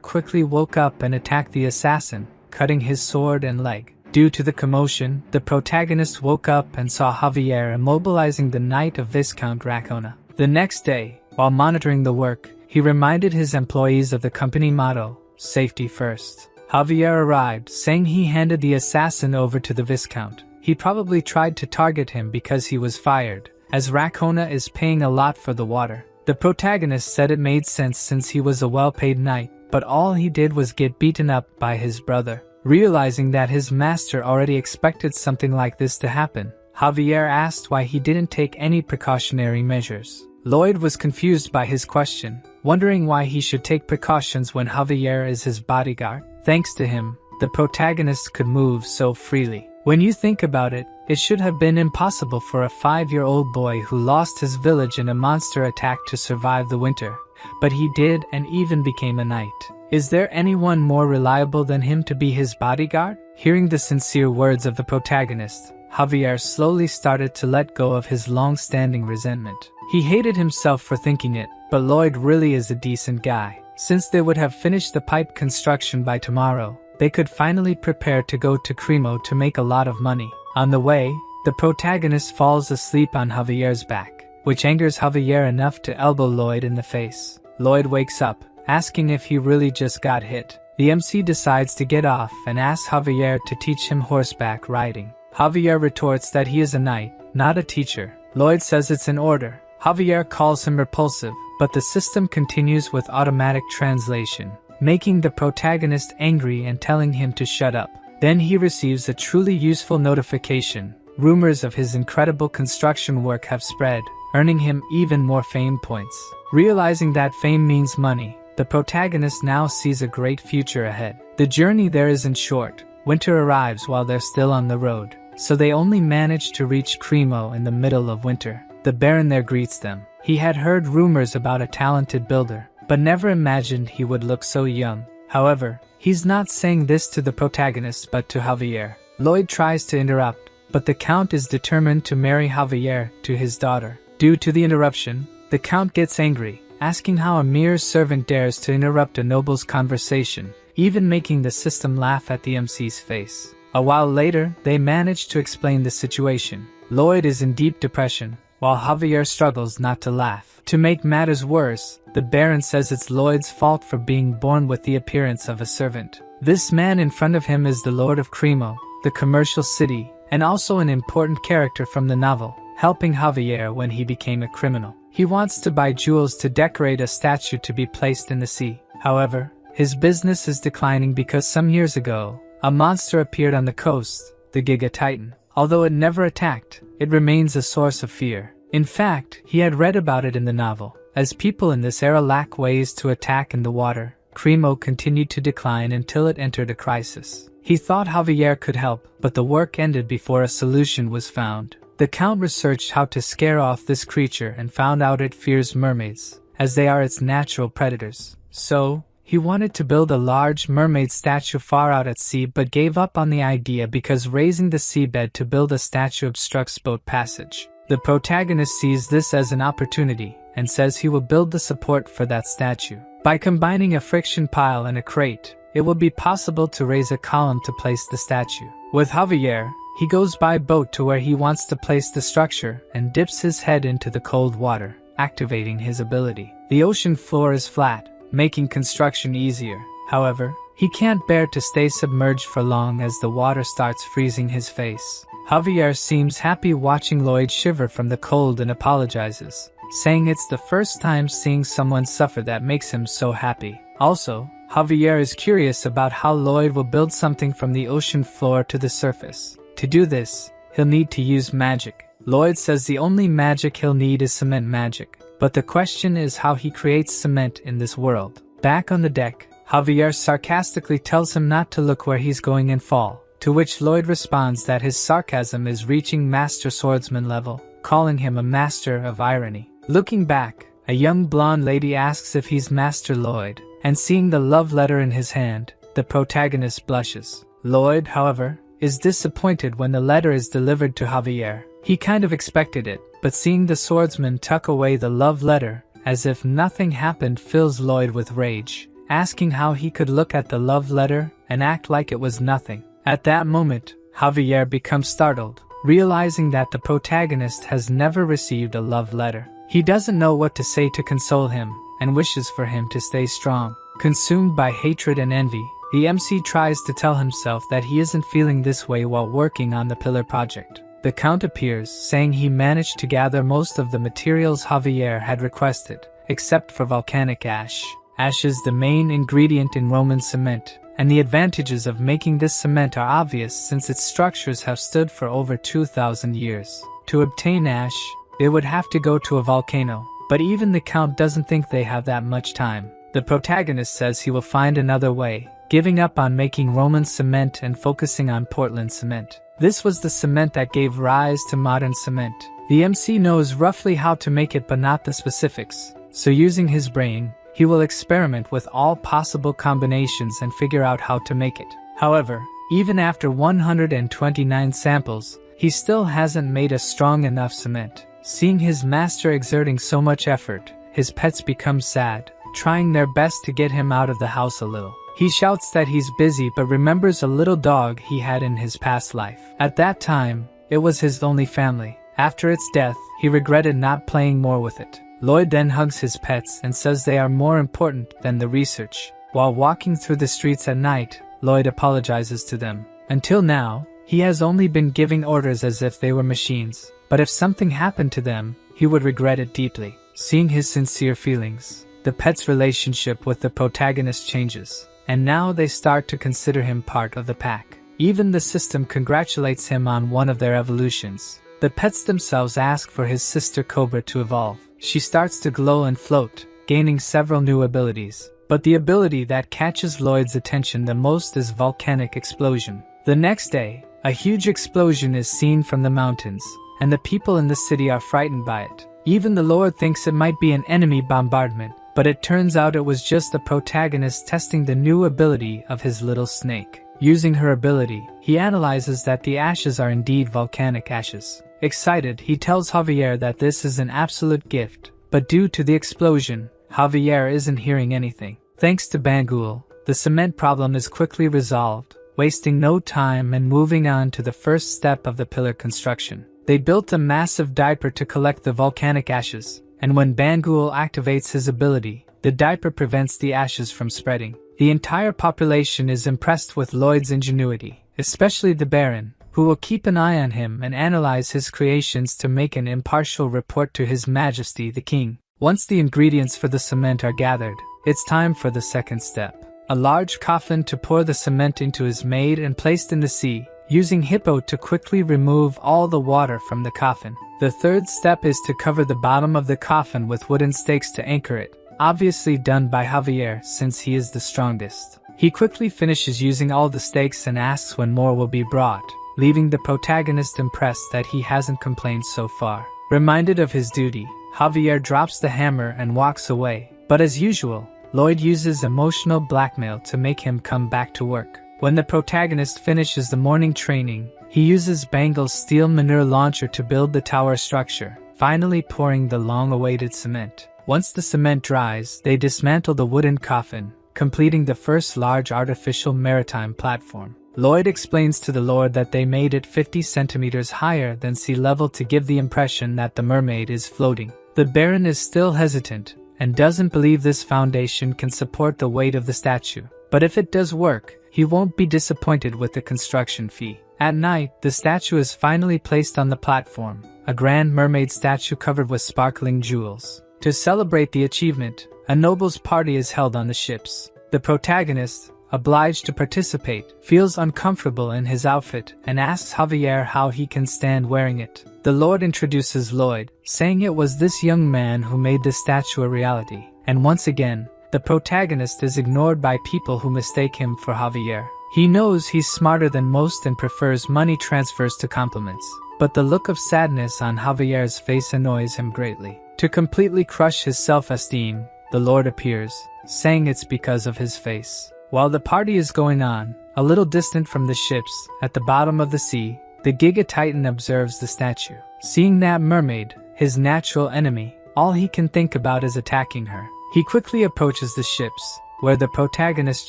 quickly woke up and attacked the assassin, cutting his sword and leg. Due to the commotion, the protagonist woke up and saw Javier immobilizing the knight of Viscount Racona. The next day, while monitoring the work, he reminded his employees of the company motto, "Safety first." Javier arrived, saying he handed the assassin over to the Viscount. He probably tried to target him because he was fired, as Racona is paying a lot for the water. The protagonist said it made sense since he was a well-paid knight, but all he did was get beaten up by his brother. Realizing that his master already expected something like this to happen, Javier asked why he didn't take any precautionary measures. Lloyd was confused by his question, wondering why he should take precautions when Javier is his bodyguard. Thanks to him, the protagonist could move so freely. When you think about it, it should have been impossible for a 5-year-old boy who lost his village in a monster attack to survive the winter. But he did and even became a knight. Is there anyone more reliable than him to be his bodyguard? Hearing the sincere words of the protagonist, Javier slowly started to let go of his long-standing resentment. He hated himself for thinking it, but Lloyd really is a decent guy. Since they would have finished the pipe construction by tomorrow, they could finally prepare to go to Cremo to make a lot of money. On the way, the protagonist falls asleep on Javier's back, which angers Javier enough to elbow Lloyd in the face. Lloyd wakes up, asking if he really just got hit. The MC decides to get off and asks Javier to teach him horseback riding. Javier retorts that he is a knight, not a teacher. Lloyd says it's an order. Javier calls him repulsive, but the system continues with automatic translation, making the protagonist angry and telling him to shut up. Then he receives a truly useful notification. Rumors of his incredible construction work have spread, earning him even more fame points. Realizing that fame means money, the protagonist now sees a great future ahead. The journey there isn't short. Winter arrives while they're still on the road, so they only manage to reach Cremo in the middle of winter. The Baron there greets them. He had heard rumors about a talented builder, but never imagined he would look so young. However, he's not saying this to the protagonist but to Javier. Lloyd tries to interrupt, but the Count is determined to marry Javier to his daughter. Due to the interruption, the Count gets angry, asking how a mere servant dares to interrupt a noble's conversation, even making the system laugh at the MC's face. A while later, they manage to explain the situation. Lloyd is in deep depression, while Javier struggles not to laugh. To make matters worse, the Baron says it's Lloyd's fault for being born with the appearance of a servant. This man in front of him is the Lord of Cremo, the commercial city, and also an important character from the novel, helping Javier when he became a criminal. He wants to buy jewels to decorate a statue to be placed in the sea. However, his business is declining because some years ago, a monster appeared on the coast, the Giga Titan. Although it never attacked, it remains a source of fear. In fact, he had read about it in the novel. As people in this era lack ways to attack in the water, Cremo continued to decline until it entered a crisis. He thought Javier could help, but the work ended before a solution was found. The Count researched how to scare off this creature and found out it fears mermaids, as they are its natural predators. So, he wanted to build a large mermaid statue far out at sea but gave up on the idea because raising the seabed to build a statue obstructs boat passage. The protagonist sees this as an opportunity and says he will build the support for that statue. By combining a friction pile and a crate, it will be possible to raise a column to place the statue. With Javier, he goes by boat to where he wants to place the structure and dips his head into the cold water, activating his ability. The ocean floor is flat, making construction easier. However, he can't bear to stay submerged for long as the water starts freezing his face. Javier seems happy watching Lloyd shiver from the cold and apologizes, saying it's the first time seeing someone suffer that makes him so happy. Also, Javier is curious about how Lloyd will build something from the ocean floor to the surface. To do this, he'll need to use magic. Lloyd says the only magic he'll need is cement magic, but the question is how he creates cement in this world. Back on the deck, Javier sarcastically tells him not to look where he's going and fall, to which Lloyd responds that his sarcasm is reaching master swordsman level, calling him a master of irony. Looking back, a young blonde lady asks if he's Master Lloyd, and seeing the love letter in his hand, the protagonist blushes. Lloyd, however, is disappointed when the letter is delivered to Javier. He kind of expected it, but seeing the swordsman tuck away the love letter, as if nothing happened, fills Lloyd with rage, asking how he could look at the love letter and act like it was nothing. At that moment, Javier becomes startled, realizing that the protagonist has never received a love letter. He doesn't know what to say to console him, and wishes for him to stay strong. Consumed by hatred and envy, the MC tries to tell himself that he isn't feeling this way while working on the Pillar project. The Count appears, saying he managed to gather most of the materials Javier had requested, except for volcanic ash. Ash is the main ingredient in Roman cement, and the advantages of making this cement are obvious since its structures have stood for over 2,000 years. To obtain ash, they would have to go to a volcano, but even the Count doesn't think they have that much time. The protagonist says he will find another way, giving up on making Roman cement and focusing on Portland cement. This was the cement that gave rise to modern cement. The MC knows roughly how to make it but not the specifics, so using his brain, he will experiment with all possible combinations and figure out how to make it. However, even after 129 samples, he still hasn't made a strong enough cement. Seeing his master exerting so much effort, his pets become sad, trying their best to get him out of the house a little. He shouts that he's busy but remembers a little dog he had in his past life. At that time, it was his only family. After its death, he regretted not playing more with it. Lloyd then hugs his pets and says they are more important than the research. While walking through the streets at night, Lloyd apologizes to them. Until now, he has only been giving orders as if they were machines, but if something happened to them, he would regret it deeply. Seeing his sincere feelings, the pet's relationship with the protagonist changes, and now they start to consider him part of the pack. Even the system congratulates him on one of their evolutions. The pets themselves ask for his sister Cobra to evolve. She starts to glow and float, gaining several new abilities. But the ability that catches Lloyd's attention the most is volcanic explosion. The next day, a huge explosion is seen from the mountains, and the people in the city are frightened by it. Even the Lord thinks it might be an enemy bombardment, but it turns out it was just the protagonist testing the new ability of his little snake. Using her ability, he analyzes that the ashes are indeed volcanic ashes. Excited, he tells Javier that this is an absolute gift, but due to the explosion, Javier isn't hearing anything. Thanks to Bangul, the cement problem is quickly resolved, wasting no time and moving on to the first step of the pillar construction. They built a massive diaper to collect the volcanic ashes, and when Bangul activates his ability, the diaper prevents the ashes from spreading. The entire population is impressed with Lloyd's ingenuity, especially the Baron, who will keep an eye on him and analyze his creations to make an impartial report to His Majesty the King. Once the ingredients for the cement are gathered, it's time for the second step. A large coffin to pour the cement into is made and placed in the sea, using Hippo to quickly remove all the water from the coffin. The third step is to cover the bottom of the coffin with wooden stakes to anchor it, obviously done by Javier since he is the strongest. He quickly finishes using all the stakes and asks when more will be brought, leaving the protagonist impressed that he hasn't complained so far. Reminded of his duty, Javier drops the hammer and walks away, but as usual, Lloyd uses emotional blackmail to make him come back to work. When the protagonist finishes the morning training, he uses Bangle's steel manure launcher to build the tower structure, finally pouring the long-awaited cement. Once the cement dries, they dismantle the wooden coffin, completing the first large artificial maritime platform. Lloyd explains to the Lord that they made it 50 centimeters higher than sea level to give the impression that the mermaid is floating. The Baron is still hesitant, and doesn't believe this foundation can support the weight of the statue. But if it does work, he won't be disappointed with the construction fee. At night, the statue is finally placed on the platform, a grand mermaid statue covered with sparkling jewels. To celebrate the achievement, a nobles' party is held on the ships. The protagonist, obliged to participate, feels uncomfortable in his outfit and asks Javier how he can stand wearing it. The Lord introduces Lloyd, saying it was this young man who made the statue a reality. And once again, the protagonist is ignored by people who mistake him for Javier. He knows he's smarter than most and prefers money transfers to compliments. But the look of sadness on Javier's face annoys him greatly. To completely crush his self-esteem, the Lord appears, saying it's because of his face. While the party is going on, a little distant from the ships, at the bottom of the sea, the Giga Titan observes the statue. Seeing that mermaid, his natural enemy, all he can think about is attacking her. He quickly approaches the ships, where the protagonist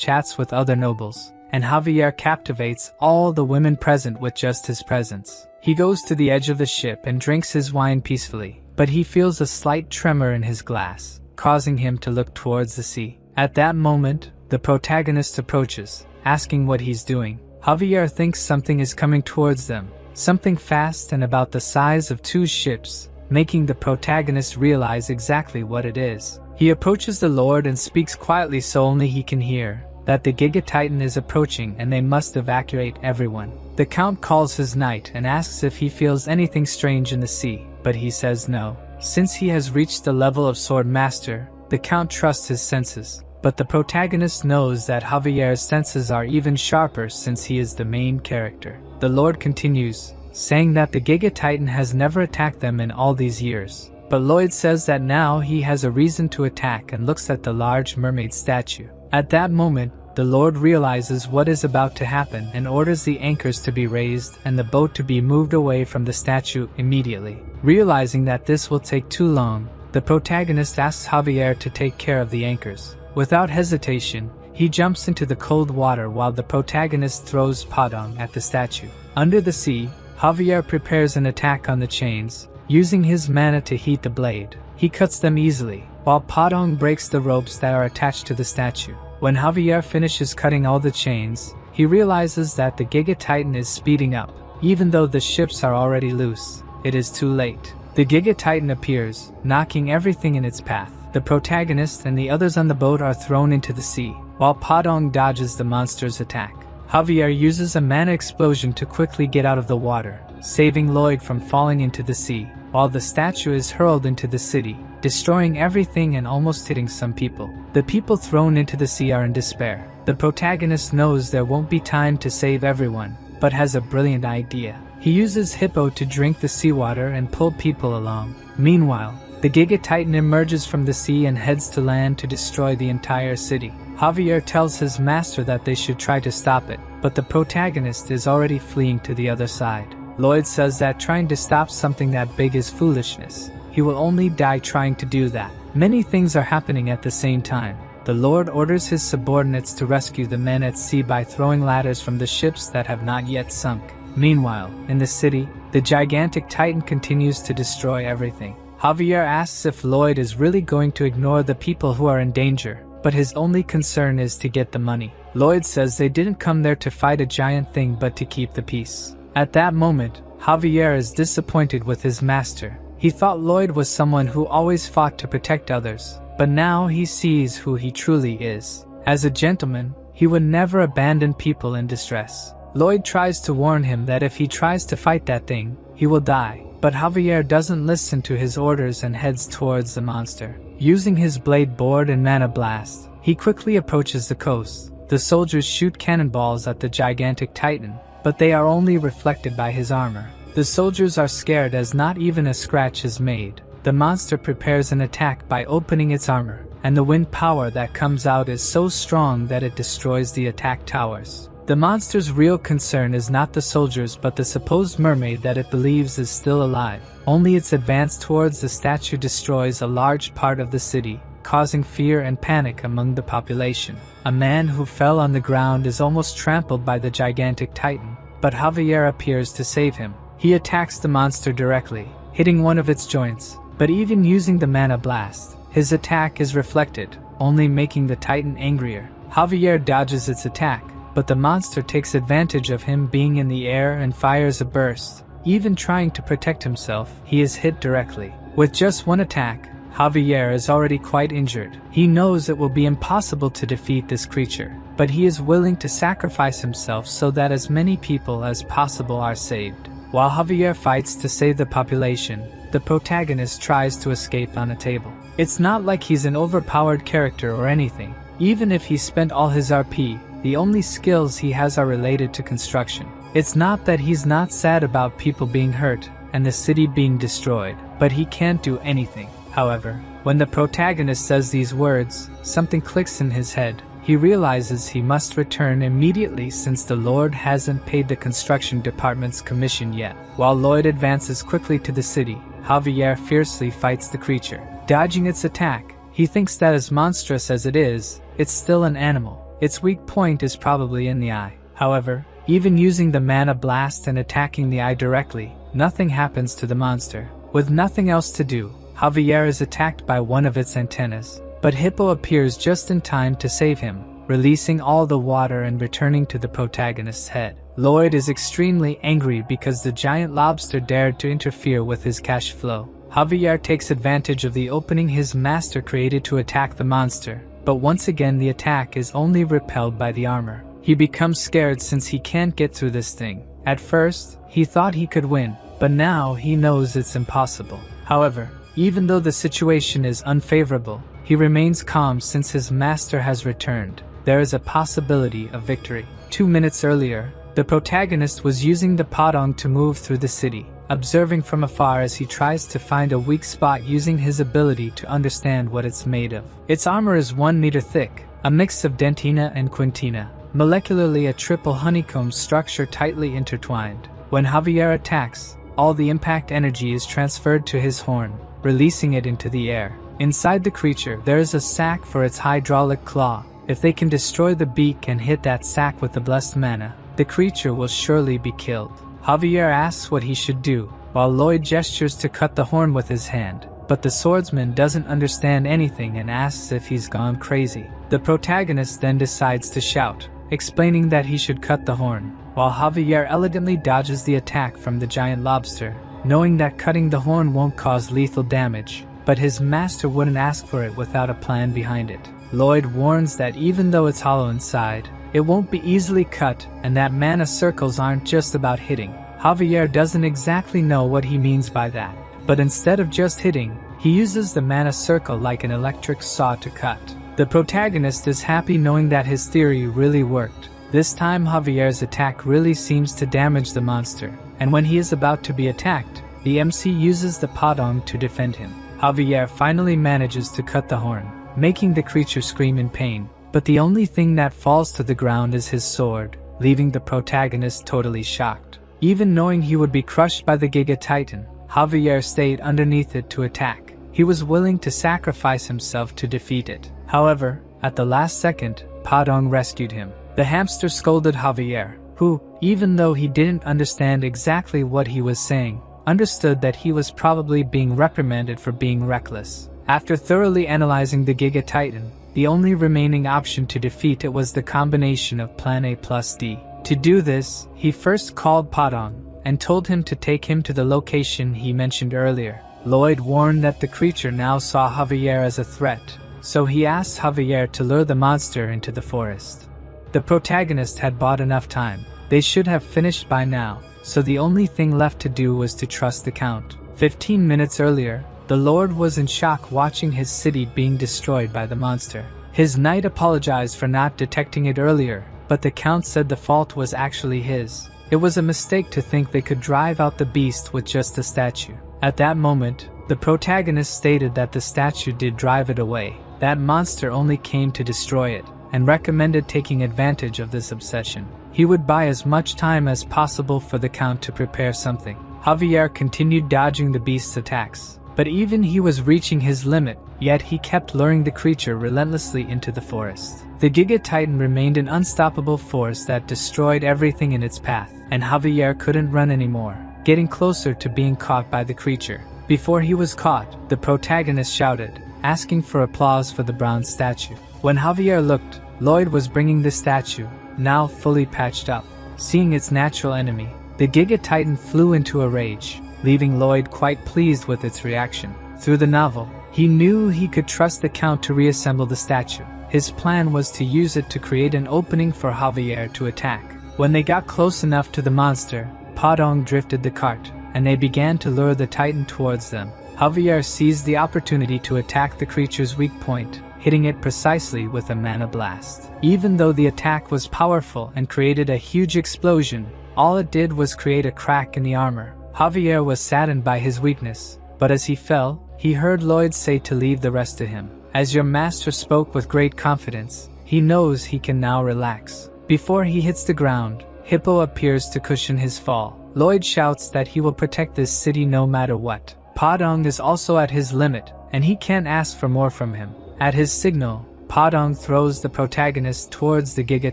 chats with other nobles, and Javier captivates all the women present with just his presence. He goes to the edge of the ship and drinks his wine peacefully, but he feels a slight tremor in his glass, causing him to look towards the sea. At that moment, the protagonist approaches, asking what he's doing. Javier thinks something is coming towards them, something fast and about the size of 2 ships, making the protagonist realize exactly what it is. He approaches the Lord and speaks quietly so only he can hear, that the Giga Titan is approaching and they must evacuate everyone. The Count calls his knight and asks if he feels anything strange in the sea, but he says no. Since he has reached the level of Sword Master, the Count trusts his senses, but the protagonist knows that Javier's senses are even sharper since he is the main character. The Lord continues, saying that the Giga Titan has never attacked them in all these years. But Lloyd says that now he has a reason to attack and looks at the large mermaid statue. At that moment, the Lord realizes what is about to happen and orders the anchors to be raised and the boat to be moved away from the statue immediately. Realizing that this will take too long, the protagonist asks Javier to take care of the anchors. Without hesitation, he jumps into the cold water while the protagonist throws Padong at the statue. Under the sea, Javier prepares an attack on the chains, using his mana to heat the blade. He cuts them easily, while Padong breaks the ropes that are attached to the statue. When Javier finishes cutting all the chains, he realizes that the Giga Titan is speeding up. Even though the ships are already loose, it is too late. The Giga Titan appears, knocking everything in its path. The protagonist and the others on the boat are thrown into the sea, while Padong dodges the monster's attack. Javier uses a mana explosion to quickly get out of the water, saving Lloyd from falling into the sea, while the statue is hurled into the city, destroying everything and almost hitting some people. The people thrown into the sea are in despair. The protagonist knows there won't be time to save everyone, but has a brilliant idea. He uses Hippo to drink the seawater and pull people along. Meanwhile, the Giga Titan emerges from the sea and heads to land to destroy the entire city. Javier tells his master that they should try to stop it, but the protagonist is already fleeing to the other side. Lloyd says that trying to stop something that big is foolishness. He will only die trying to do that. Many things are happening at the same time. The Lord orders his subordinates to rescue the men at sea by throwing ladders from the ships that have not yet sunk. Meanwhile, in the city, the gigantic Titan continues to destroy everything. Javier asks if Lloyd is really going to ignore the people who are in danger, but his only concern is to get the money. Lloyd says they didn't come there to fight a giant thing but to keep the peace. At that moment, Javier is disappointed with his master. He thought Lloyd was someone who always fought to protect others, but now he sees who he truly is. As a gentleman, he would never abandon people in distress. Lloyd tries to warn him that if he tries to fight that thing, he will die, but Javier doesn't listen to his orders and heads towards the monster. Using his blade board and mana blast, he quickly approaches the coast. The soldiers shoot cannonballs at the gigantic Titan, but they are only reflected by his armor. The soldiers are scared as not even a scratch is made. The monster prepares an attack by opening its armor, and the wind power that comes out is so strong that it destroys the attack towers. The monster's real concern is not the soldiers but the supposed mermaid that it believes is still alive. Only its advance towards the statue destroys a large part of the city, causing fear and panic among the population. A man who fell on the ground is almost trampled by the gigantic Titan, but Javier appears to save him. He attacks the monster directly, hitting one of its joints, but even using the mana blast, his attack is reflected, only making the Titan angrier. Javier dodges its attack, but the monster takes advantage of him being in the air and fires a burst. Even trying to protect himself, he is hit directly. With just one attack, Javier is already quite injured. He knows it will be impossible to defeat this creature. but he is willing to sacrifice himself so that as many people as possible are saved. While Javier fights to save the population, the protagonist tries to escape on a table. It's not like he's an overpowered character or anything. Even if he spent all his RP, the only skills he has are related to construction. It's not that he's not sad about people being hurt and the city being destroyed, but he can't do anything. However, when the protagonist says these words, something clicks in his head. He realizes he must return immediately since the Lord hasn't paid the construction department's commission yet. While Lloyd advances quickly to the city, Javier fiercely fights the creature. Dodging its attack, he thinks that as monstrous as it is, it's still an animal. Its weak point is probably in the eye. However, even using the mana blast and attacking the eye directly, nothing happens to the monster. With nothing else to do, Javier is attacked by one of its antennas. But Hippo appears just in time to save him, releasing all the water and returning to the protagonist's head. Lloyd is extremely angry because the giant lobster dared to interfere with his cash flow. Javier takes advantage of the opening his master created to attack the monster, but once again the attack is only repelled by the armor. He becomes scared since he can't get through this thing. At first, he thought he could win, but now he knows it's impossible. However, even though the situation is unfavorable, he remains calm since his master has returned. There is a possibility of victory. 2 minutes earlier, the protagonist was using the Padong to move through the city, observing from afar as he tries to find a weak spot using his ability to understand what it's made of. Its armor is 1 meter thick, a mix of dentina and quintina, molecularly a triple honeycomb structure tightly intertwined. When Javier attacks, all the impact energy is transferred to his horn, releasing it into the air. Inside the creature, there is a sac for its hydraulic claw. If they can destroy the beak and hit that sac with the blessed mana, the creature will surely be killed. Javier asks what he should do, while Lloyd gestures to cut the horn with his hand, but the swordsman doesn't understand anything and asks if he's gone crazy. The protagonist then decides to shout, explaining that he should cut the horn, while Javier elegantly dodges the attack from the giant lobster, knowing that cutting the horn won't cause lethal damage. But his master wouldn't ask for it without a plan behind it. Lloyd warns that even though it's hollow inside, it won't be easily cut and that mana circles aren't just about hitting. Javier doesn't exactly know what he means by that, but instead of just hitting, he uses the mana circle like an electric saw to cut. The protagonist is happy knowing that his theory really worked. This time Javier's attack really seems to damage the monster, and when he is about to be attacked, the MC uses the Padong to defend him. Javier finally manages to cut the horn, making the creature scream in pain, but the only thing that falls to the ground is his sword, leaving the protagonist totally shocked. Even knowing he would be crushed by the Giga Titan, Javier stayed underneath it to attack. He was willing to sacrifice himself to defeat it. However, at the last second, Padong rescued him. The hamster scolded Javier, who, even though he didn't understand exactly what he was saying, understood that he was probably being reprimanded for being reckless. After thoroughly analyzing the Giga Titan, the only remaining option to defeat it was the combination of Plan A plus D. To do this, he first called Padong and told him to take him to the location he mentioned earlier. Lloyd warned that the creature now saw Javier as a threat, so he asked Javier to lure the monster into the forest. The protagonist had bought enough time. They should have finished by now, so the only thing left to do was to trust the Count. 15 minutes earlier, the Lord was in shock watching his city being destroyed by the monster. His knight apologized for not detecting it earlier, but the Count said the fault was actually his. It was a mistake to think they could drive out the beast with just a statue. At that moment, the protagonist stated that the statue did drive it away. That monster only came to destroy it, and recommended taking advantage of this obsession. He would buy as much time as possible for the Count to prepare something. Javier continued dodging the beast's attacks, but even he was reaching his limit, yet he kept luring the creature relentlessly into the forest. The Giga Titan remained an unstoppable force that destroyed everything in its path, and Javier couldn't run anymore, getting closer to being caught by the creature. Before he was caught, the protagonist shouted, asking for applause for the bronze statue. When Javier looked, Lloyd was bringing the statue, now fully patched up. Seeing its natural enemy, the Giga Titan flew into a rage, leaving Lloyd quite pleased with its reaction. Through the novel, he knew he could trust the Count to reassemble the statue. His plan was to use it to create an opening for Javier to attack. When they got close enough to the monster, Padong drifted the cart, and they began to lure the titan towards them. Javier seized the opportunity to attack the creature's weak point, hitting it precisely with a mana blast. Even though the attack was powerful and created a huge explosion, all it did was create a crack in the armor. Javier was saddened by his weakness, but as he fell, he heard Lloyd say to leave the rest to him. As your master spoke with great confidence, he knows he can now relax. Before he hits the ground, Hippo appears to cushion his fall. Lloyd shouts that he will protect this city no matter what. Padong is also at his limit, and he can't ask for more from him. At his signal, Padong throws the protagonist towards the Giga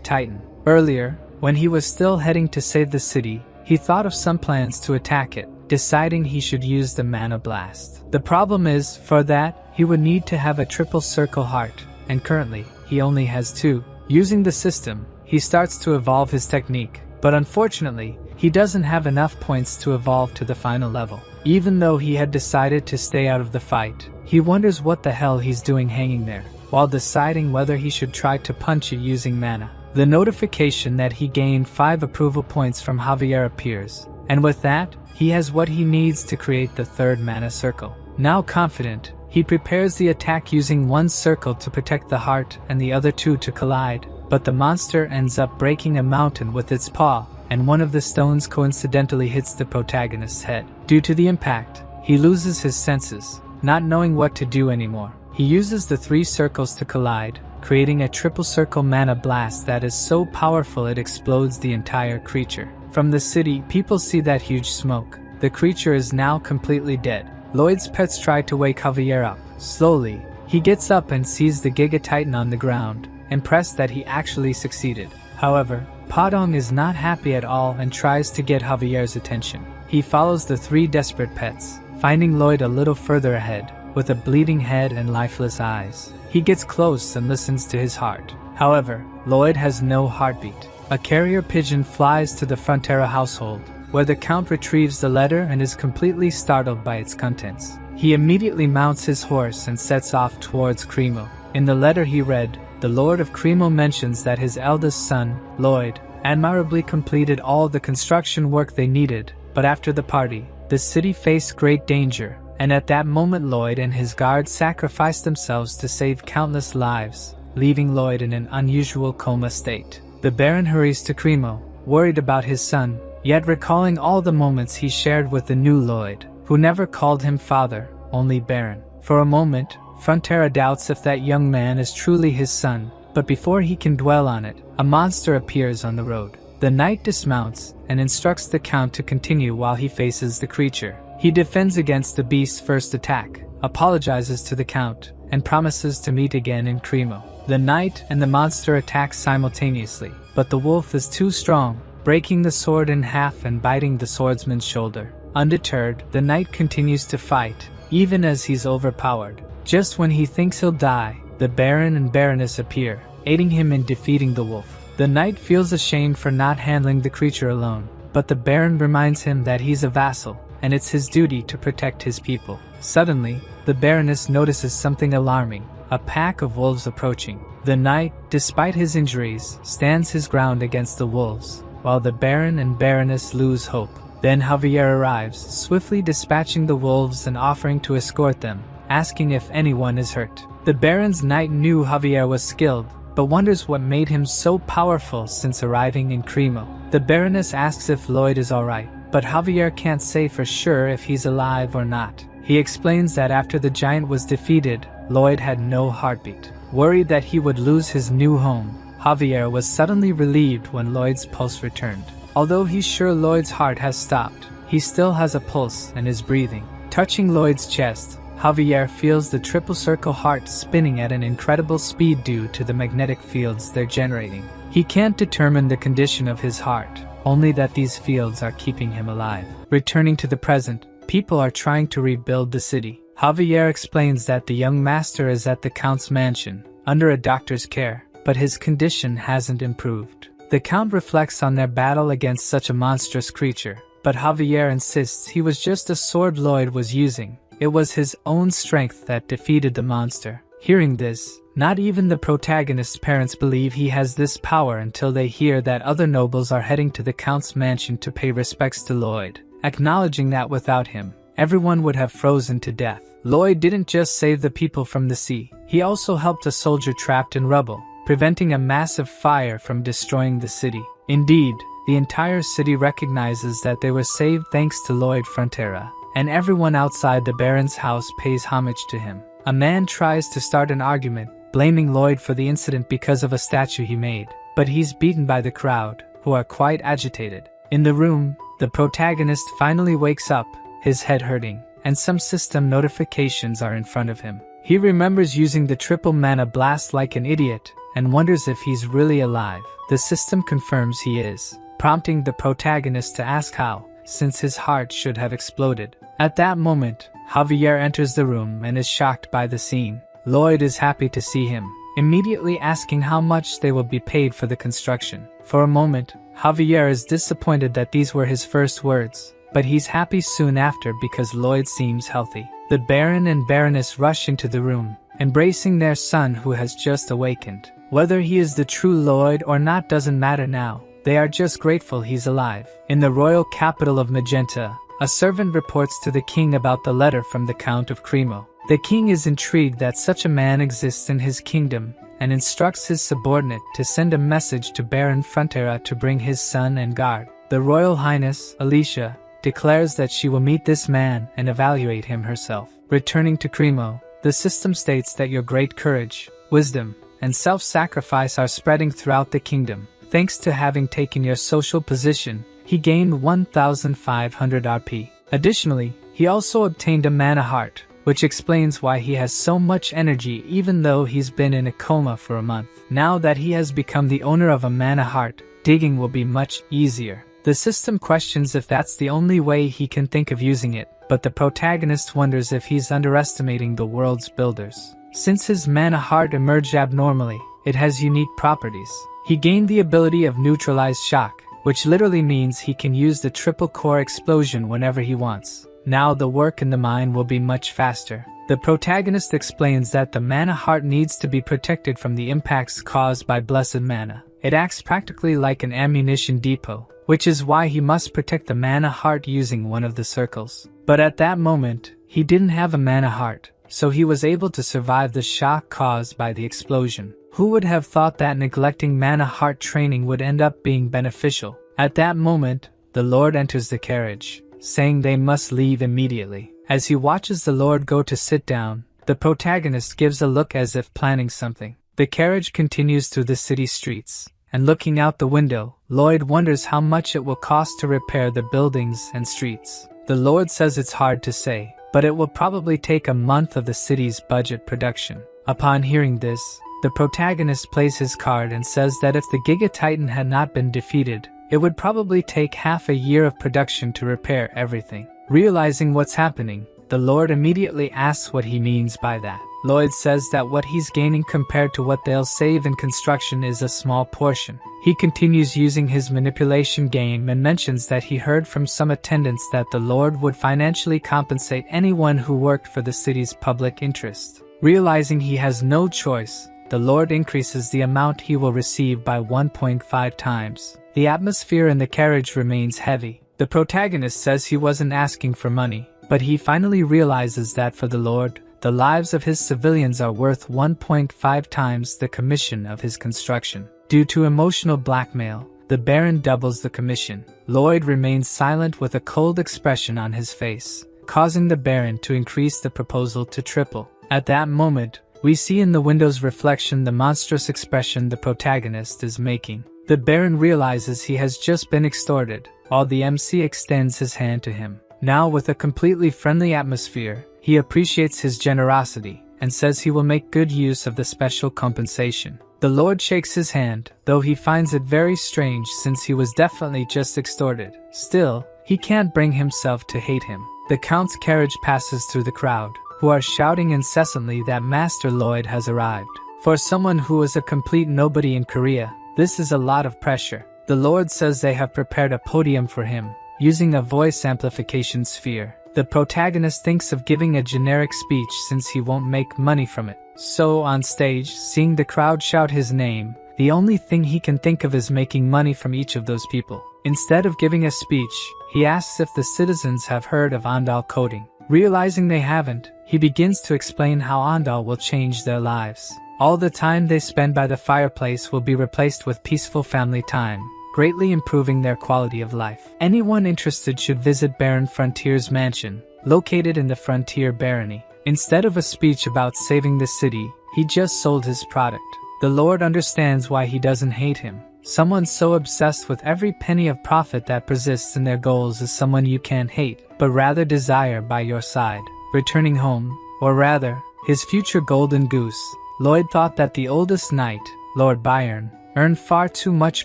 Titan. Earlier, when he was still heading to save the city, he thought of some plans to attack it, deciding he should use the mana blast. The problem is, for that, he would need to have a triple circle heart, and currently, he only has 2. Using the system, he starts to evolve his technique, but unfortunately, he doesn't have enough points to evolve to the final level. Even though he had decided to stay out of the fight, he wonders what the hell he's doing hanging there, while deciding whether he should try to punch it using mana. The notification that he gained 5 approval points from Javier appears, and with that, he has what he needs to create the 3rd mana circle. Now confident, he prepares the attack using 1 circle to protect the heart and the other 2 to collide, but the monster ends up breaking a mountain with its paw, and one of the stones coincidentally hits the protagonist's head. Due to the impact, he loses his senses, not knowing what to do anymore. He uses the 3 circles to collide, creating a triple circle mana blast that is so powerful it explodes the entire creature. From the city, people see that huge smoke. The creature is now completely dead. Lloyd's pets try to wake Javier up. Slowly, he gets up and sees the Giga Titan on the ground, impressed that he actually succeeded. However, Padong is not happy at all and tries to get Javier's attention. He follows the 3 desperate pets, finding Lloyd a little further ahead, with a bleeding head and lifeless eyes. He gets close and listens to his heart. However, Lloyd has no heartbeat. A carrier pigeon flies to the Frontera household, where the Count retrieves the letter and is completely startled by its contents. He immediately mounts his horse and sets off towards Cremo. In the letter he read, the Lord of Cremo mentions that his eldest son, Lloyd, admirably completed all the construction work they needed, but after the party, the city faced great danger, and at that moment Lloyd and his guards sacrificed themselves to save countless lives, leaving Lloyd in an unusual coma state. The Baron hurries to Cremo, worried about his son, yet recalling all the moments he shared with the new Lloyd, who never called him father, only Baron. For a moment, Frontera doubts if that young man is truly his son, but before he can dwell on it, a monster appears on the road. The knight dismounts and instructs the Count to continue while he faces the creature. He defends against the beast's first attack, apologizes to the Count, and promises to meet again in Cremo. The knight and the monster attack simultaneously, but the wolf is too strong, breaking the sword in half and biting the swordsman's shoulder. Undeterred, the knight continues to fight, even as he's overpowered. Just when he thinks he'll die, the Baron and Baroness appear, aiding him in defeating the wolf. The knight feels ashamed for not handling the creature alone, but the Baron reminds him that he's a vassal, and it's his duty to protect his people. Suddenly, the Baroness notices something alarming, a pack of wolves approaching. The knight, despite his injuries, stands his ground against the wolves, while the Baron and Baroness lose hope. Then Javier arrives, swiftly dispatching the wolves and offering to escort them, asking if anyone is hurt. The Baron's knight knew Javier was skilled, but wonders what made him so powerful since arriving in Cremo. The Baroness asks if Lloyd is alright, but Javier can't say for sure if he's alive or not. He explains that after the giant was defeated, Lloyd had no heartbeat. Worried that he would lose his new home, Javier was suddenly relieved when Lloyd's pulse returned. Although he's sure Lloyd's heart has stopped, he still has a pulse and is breathing. Touching Lloyd's chest, Javier feels the triple circle heart spinning at an incredible speed due to the magnetic fields they're generating. He can't determine the condition of his heart, only that these fields are keeping him alive. Returning to the present, people are trying to rebuild the city. Javier explains that the young master is at the Count's mansion, under a doctor's care, but his condition hasn't improved. The Count reflects on their battle against such a monstrous creature, but Javier insists he was just a sword Lloyd was using. It was his own strength that defeated the monster. Hearing this, Not even the protagonist's parents believe he has this power until they hear that other nobles are heading to the Count's mansion to pay respects to Lloyd, acknowledging that without him, everyone would have frozen to death. Lloyd didn't just save the people from the sea, he also helped a soldier trapped in rubble, preventing a massive fire from destroying the city. Indeed, the entire city recognizes that they were saved thanks to Lloyd Frontera, and everyone outside the Baron's house pays homage to him. A man tries to start an argument, blaming Lloyd for the incident because of a statue he made, but he's beaten by the crowd, who are quite agitated. In the room, the protagonist finally wakes up, his head hurting, and some system notifications are in front of him. He remembers using the triple mana blast like an idiot, and wonders if he's really alive. The system confirms he is, prompting the protagonist to ask how, since his heart should have exploded. At that moment, Javier enters the room and is shocked by the scene. Lloyd is happy to see him, immediately asking how much they will be paid for the construction. For a moment, Javier is disappointed that these were his first words, but he's happy soon after because Lloyd seems healthy. The Baron and Baroness rush into the room, embracing their son who has just awakened. Whether he is the true Lloyd or not doesn't matter now, they are just grateful he's alive. In the royal capital of Magenta, a servant reports to the king about the letter from the Count of Cremo. The king is intrigued that such a man exists in his kingdom, and instructs his subordinate to send a message to Baron Frontera to bring his son and guard. The Royal Highness, Alicia, declares that she will meet this man and evaluate him herself. Returning to Cremo, the system states that your great courage, wisdom, and self-sacrifice are spreading throughout the kingdom. Thanks to having taken your social position, he gained 1,500 RP. Additionally, he also obtained a mana heart, which explains why he has so much energy even though he's been in a coma for a month. Now that he has become the owner of a mana heart, digging will be much easier. The system questions if that's the only way he can think of using it, but the protagonist wonders if he's underestimating the world's builders. Since his mana heart emerged abnormally, it has unique properties. He gained the ability of neutralized shock, which literally means he can use the triple core explosion whenever he wants. Now the work in the mine will be much faster. The protagonist explains that the mana heart needs to be protected from the impacts caused by blessed mana. It acts practically like an ammunition depot, which is why he must protect the mana heart using one of the circles. But at that moment, he didn't have a mana heart, so he was able to survive the shock caused by the explosion. Who would have thought that neglecting mana heart training would end up being beneficial? At that moment, the Lord enters the carriage, saying they must leave immediately. As he watches the Lord go to sit down, the protagonist gives a look as if planning something. The carriage continues through the city streets, and looking out the window, Lloyd wonders how much it will cost to repair the buildings and streets. The Lord says it's hard to say, but it will probably take a month of the city's budget production. Upon hearing this, the protagonist plays his card and says that if the Giga Titan had not been defeated, it would probably take half a year of production to repair everything. Realizing what's happening, the Lord immediately asks what he means by that. Lloyd says that what he's gaining compared to what they'll save in construction is a small portion. He continues using his manipulation game and mentions that he heard from some attendants that the Lord would financially compensate anyone who worked for the city's public interest. Realizing he has no choice, the Lord increases the amount he will receive by 1.5 times. The atmosphere in the carriage remains heavy. The protagonist says he wasn't asking for money, but he finally realizes that for the Lord, the lives of his civilians are worth 1.5 times the commission of his construction. Due to emotional blackmail, the Baron doubles the commission. Lloyd remains silent with a cold expression on his face, causing the Baron to increase the proposal to triple. At that moment, we see in the window's reflection the monstrous expression the protagonist is making. The Baron realizes he has just been extorted, while the MC extends his hand to him. Now with a completely friendly atmosphere, he appreciates his generosity, and says he will make good use of the special compensation. The Lord shakes his hand, though he finds it very strange since he was definitely just extorted. Still, he can't bring himself to hate him. The Count's carriage passes through the crowd, who are shouting incessantly that Master Lloyd has arrived. For someone who is a complete nobody in Korea, this is a lot of pressure. The Lord says they have prepared a podium for him, using a voice amplification sphere. The protagonist thinks of giving a generic speech since he won't make money from it. So on stage, seeing the crowd shout his name, the only thing he can think of is making money from each of those people. Instead of giving a speech, he asks if the citizens have heard of Andal coding. Realizing they haven't, he begins to explain how Andal will change their lives. All the time they spend by the fireplace will be replaced with peaceful family time, greatly improving their quality of life. Anyone interested should visit Baron Frontier's mansion, located in the Frontier Barony. Instead of a speech about saving the city, he just sold his product. The Lord understands why he doesn't hate him. Someone so obsessed with every penny of profit that persists in their goals is someone you can't hate, but rather desire by your side. Returning home, or rather, his future golden goose, Lloyd thought that the oldest knight, Lord Byron, earned far too much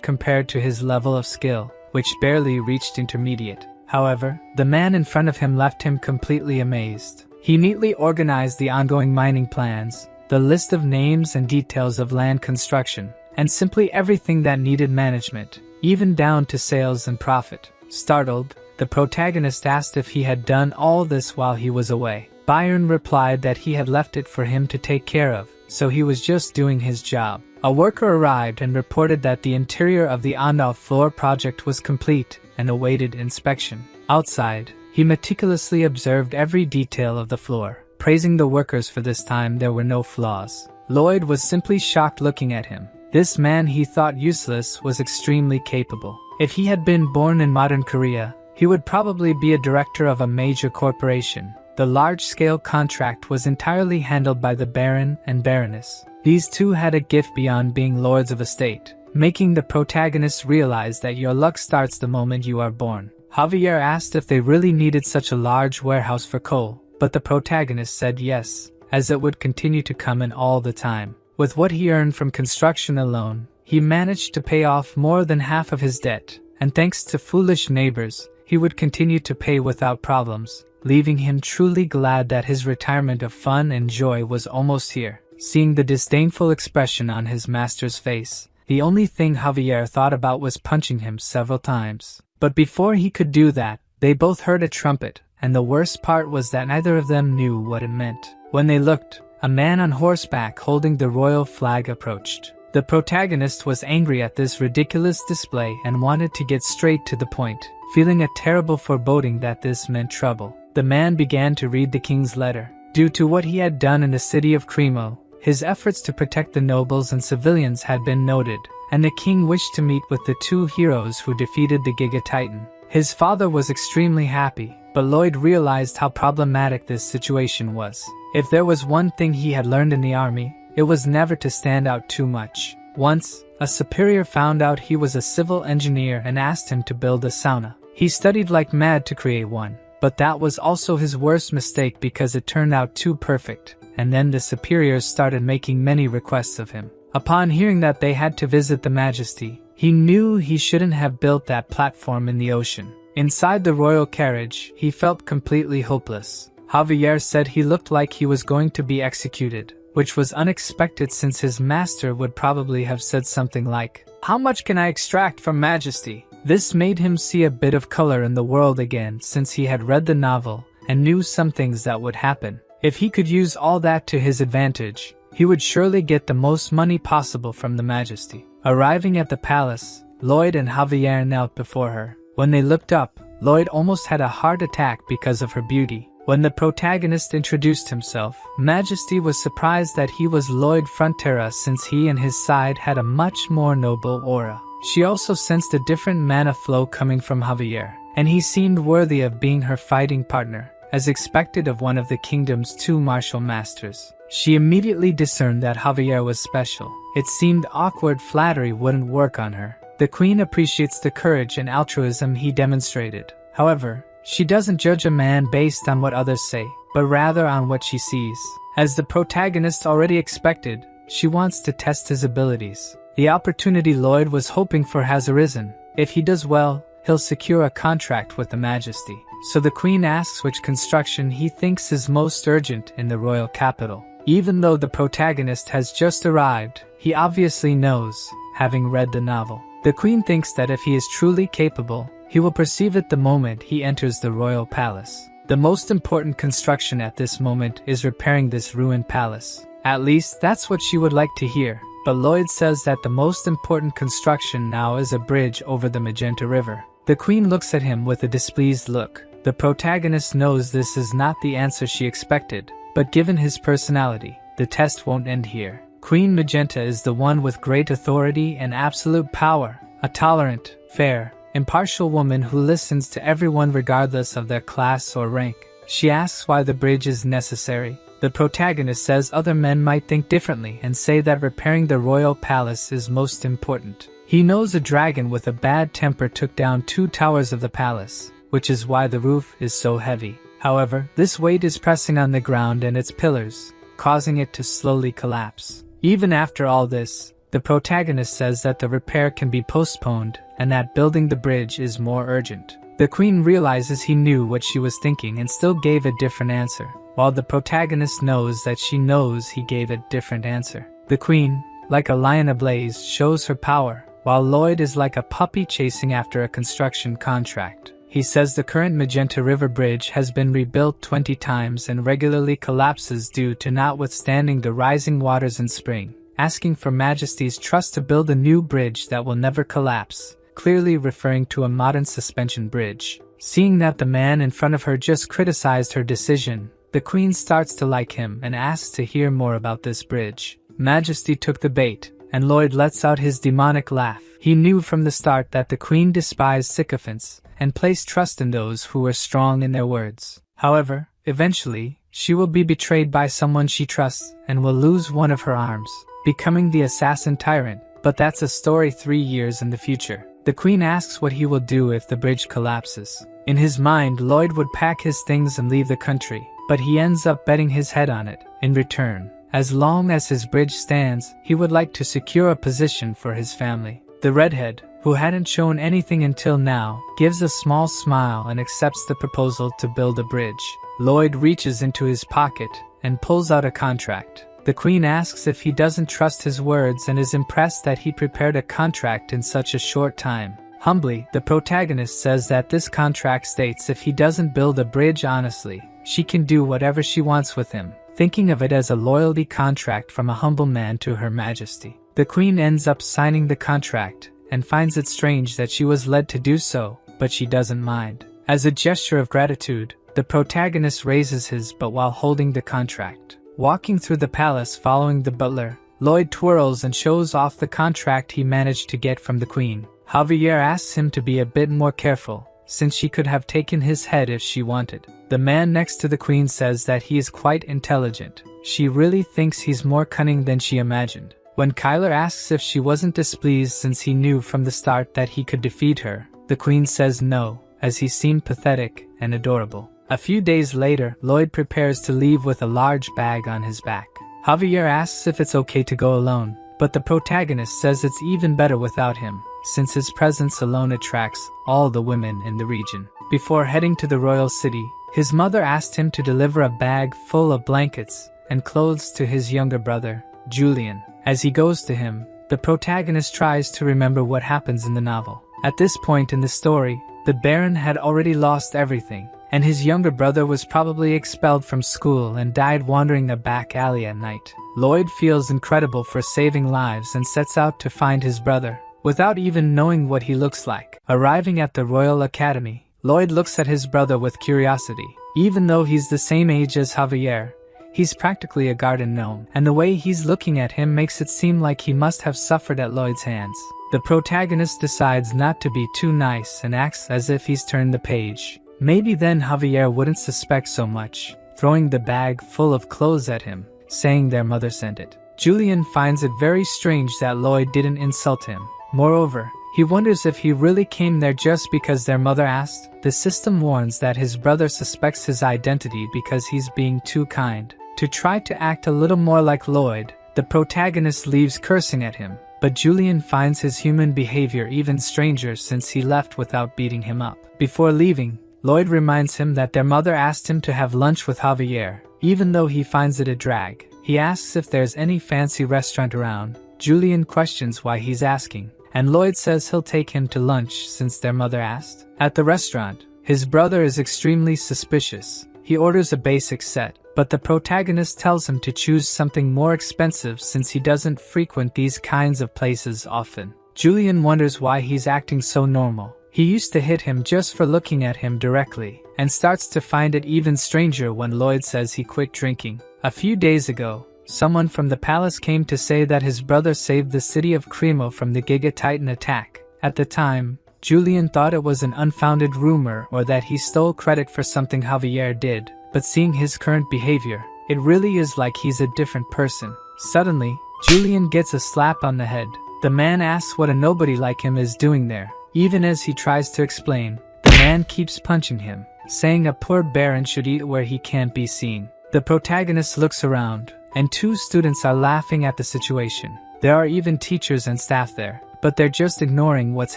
compared to his level of skill, which barely reached intermediate. However, the man in front of him left him completely amazed. He neatly organized the ongoing mining plans, the list of names and details of land construction, and simply everything that needed management, even down to sales and profit. Startled, the protagonist asked if he had done all this while he was away. Byron replied that he had left it for him to take care of, so he was just doing his job. A worker arrived and reported that the interior of the Andal floor project was complete and awaited inspection. Outside, he meticulously observed every detail of the floor, praising the workers for this time there were no flaws. Lloyd was simply shocked looking at him. This man he thought useless was extremely capable. If he had been born in modern Korea, he would probably be a director of a major corporation. The large-scale contract was entirely handled by the Baron and Baroness. These two had a gift beyond being lords of a state, making the protagonist realize that your luck starts the moment you are born. Javier asked if they really needed such a large warehouse for coal, but the protagonist said yes, as it would continue to come in all the time. With what he earned from construction alone, he managed to pay off more than half of his debt, and thanks to foolish neighbors, he would continue to pay without problems, leaving him truly glad that his retirement of fun and joy was almost here. Seeing the disdainful expression on his master's face, the only thing Javier thought about was punching him several times. But before he could do that, they both heard a trumpet, and the worst part was that neither of them knew what it meant. When they looked, a man on horseback holding the royal flag approached. The protagonist was angry at this ridiculous display and wanted to get straight to the point, feeling a terrible foreboding that this meant trouble. The man began to read the king's letter. Due to what he had done in the city of Cremo, his efforts to protect the nobles and civilians had been noted, and the king wished to meet with the two heroes who defeated the Giga Titan. His father was extremely happy, but Lloyd realized how problematic this situation was. If there was one thing he had learned in the army, it was never to stand out too much. Once, a superior found out he was a civil engineer and asked him to build a sauna. He studied like mad to create one, but that was also his worst mistake because it turned out too perfect, and then the superiors started making many requests of him. Upon hearing that they had to visit the Majesty, he knew he shouldn't have built that platform in the ocean. Inside the royal carriage, he felt completely hopeless. Javier said he looked like he was going to be executed, which was unexpected since his master would probably have said something like, "How much can I extract from Majesty?" This made him see a bit of color in the world again since he had read the novel and knew some things that would happen. If he could use all that to his advantage, he would surely get the most money possible from the Majesty. Arriving at the palace, Lloyd and Javier knelt before her. When they looked up, Lloyd almost had a heart attack because of her beauty. When the protagonist introduced himself, Majesty was surprised that he was Lloyd Frontera since he and his side had a much more noble aura. She also sensed a different mana flow coming from Javier, and he seemed worthy of being her fighting partner, as expected of one of the kingdom's two martial masters. She immediately discerned that Javier was special. It seemed awkward flattery wouldn't work on her. The queen appreciates the courage and altruism he demonstrated. However, she doesn't judge a man based on what others say, but rather on what she sees. As the protagonist already expected, she wants to test his abilities. The opportunity Lloyd was hoping for has arisen. If he does well, he'll secure a contract with the Majesty. So the queen asks which construction he thinks is most urgent in the royal capital. Even though the protagonist has just arrived, he obviously knows, having read the novel. The queen thinks that if he is truly capable, he will perceive it the moment he enters the royal palace. The most important construction at this moment is repairing this ruined palace. At least, that's what she would like to hear. But Lloyd says that the most important construction now is a bridge over the Magenta River. The Queen looks at him with a displeased look. The protagonist knows this is not the answer she expected, but given his personality, the test won't end here. Queen Magenta is the one with great authority and absolute power, a tolerant, fair, impartial woman who listens to everyone regardless of their class or rank. She asks why the bridge is necessary. The protagonist says other men might think differently and say that repairing the royal palace is most important. He knows a dragon with a bad temper took down 2 towers of the palace, which is why the roof is so heavy. However, this weight is pressing on the ground and its pillars, causing it to slowly collapse. Even after all this, the protagonist says that the repair can be postponed and that building the bridge is more urgent. The Queen realizes he knew what she was thinking and still gave a different answer, while the protagonist knows that she knows he gave a different answer. The Queen, like a lion ablaze, shows her power, while Lloyd is like a puppy chasing after a construction contract. He says the current Magenta River Bridge has been rebuilt 20 times and regularly collapses due to not withstanding the rising waters in spring, asking for Majesty's trust to build a new bridge that will never collapse, clearly referring to a modern suspension bridge. Seeing that the man in front of her just criticized her decision, the Queen starts to like him and asks to hear more about this bridge. Majesty took the bait, and Lloyd lets out his demonic laugh. He knew from the start that the Queen despised sycophants and placed trust in those who were strong in their words. However, eventually, she will be betrayed by someone she trusts and will lose one of her arms, becoming the assassin tyrant. But that's a story 3 years in the future. The Queen asks what he will do if the bridge collapses. In his mind, Lloyd would pack his things and leave the country, but he ends up betting his head on it. In return, as long as his bridge stands, he would like to secure a position for his family. The redhead, who hadn't shown anything until now, gives a small smile and accepts the proposal to build a bridge. Lloyd reaches into his pocket and pulls out a contract. The Queen asks if he doesn't trust his words and is impressed that he prepared a contract in such a short time. Humbly, the protagonist says that this contract states if he doesn't build a bridge honestly, she can do whatever she wants with him, thinking of it as a loyalty contract from a humble man to Her Majesty. The Queen ends up signing the contract and finds it strange that she was led to do so, but she doesn't mind. As a gesture of gratitude, the protagonist raises his but while holding the contract. Walking through the palace following the butler, Lloyd twirls and shows off the contract he managed to get from the Queen. Javier asks him to be a bit more careful, since she could have taken his head if she wanted. The man next to the Queen says that he is quite intelligent. She really thinks he's more cunning than she imagined. When Kyler asks if she wasn't displeased since he knew from the start that he could defeat her, the Queen says no, as he seemed pathetic and adorable. A few days later, Lloyd prepares to leave with a large bag on his back. Javier asks if it's okay to go alone, but the protagonist says it's even better without him, since his presence alone attracts all the women in the region. Before heading to the royal city, his mother asked him to deliver a bag full of blankets and clothes to his younger brother, Julian. As he goes to him, the protagonist tries to remember what happens in the novel. At this point in the story, the Baron had already lost everything, and his younger brother was probably expelled from school and died wandering a back alley at night. Lloyd feels incredible for saving lives and sets out to find his brother, without even knowing what he looks like. Arriving at the Royal Academy, Lloyd looks at his brother with curiosity. Even though he's the same age as Javier, he's practically a garden gnome, and the way he's looking at him makes it seem like he must have suffered at Lloyd's hands. The protagonist decides not to be too nice and acts as if he's turned the page. Maybe then Javier wouldn't suspect so much, throwing the bag full of clothes at him, saying their mother sent it. Julian finds it very strange that Lloyd didn't insult him. Moreover, he wonders if he really came there just because their mother asked. The system warns that his brother suspects his identity because he's being too kind. To try to act a little more like Lloyd, the protagonist leaves cursing at him, but Julian finds his human behavior even stranger since he left without beating him up. Before leaving, Lloyd reminds him that their mother asked him to have lunch with Javier, even though he finds it a drag. He asks if there's any fancy restaurant around. Julian questions why he's asking, and Lloyd says he'll take him to lunch since their mother asked. At the restaurant, his brother is extremely suspicious. He orders a basic set, but the protagonist tells him to choose something more expensive since he doesn't frequent these kinds of places often. Julian wonders why he's acting so normal. He used to hit him just for looking at him directly, and starts to find it even stranger when Lloyd says he quit drinking. A few days ago, someone from the palace came to say that his brother saved the city of Cremo from the Giga Titan attack. At the time, Julian thought it was an unfounded rumor or that he stole credit for something Javier did, but seeing his current behavior, it really is like he's a different person. Suddenly, Julian gets a slap on the head. The man asks what a nobody like him is doing there. Even as he tries to explain, the man keeps punching him, saying a poor baron should eat where he can't be seen. The protagonist looks around, and 2 students are laughing at the situation. There are even teachers and staff there, but they're just ignoring what's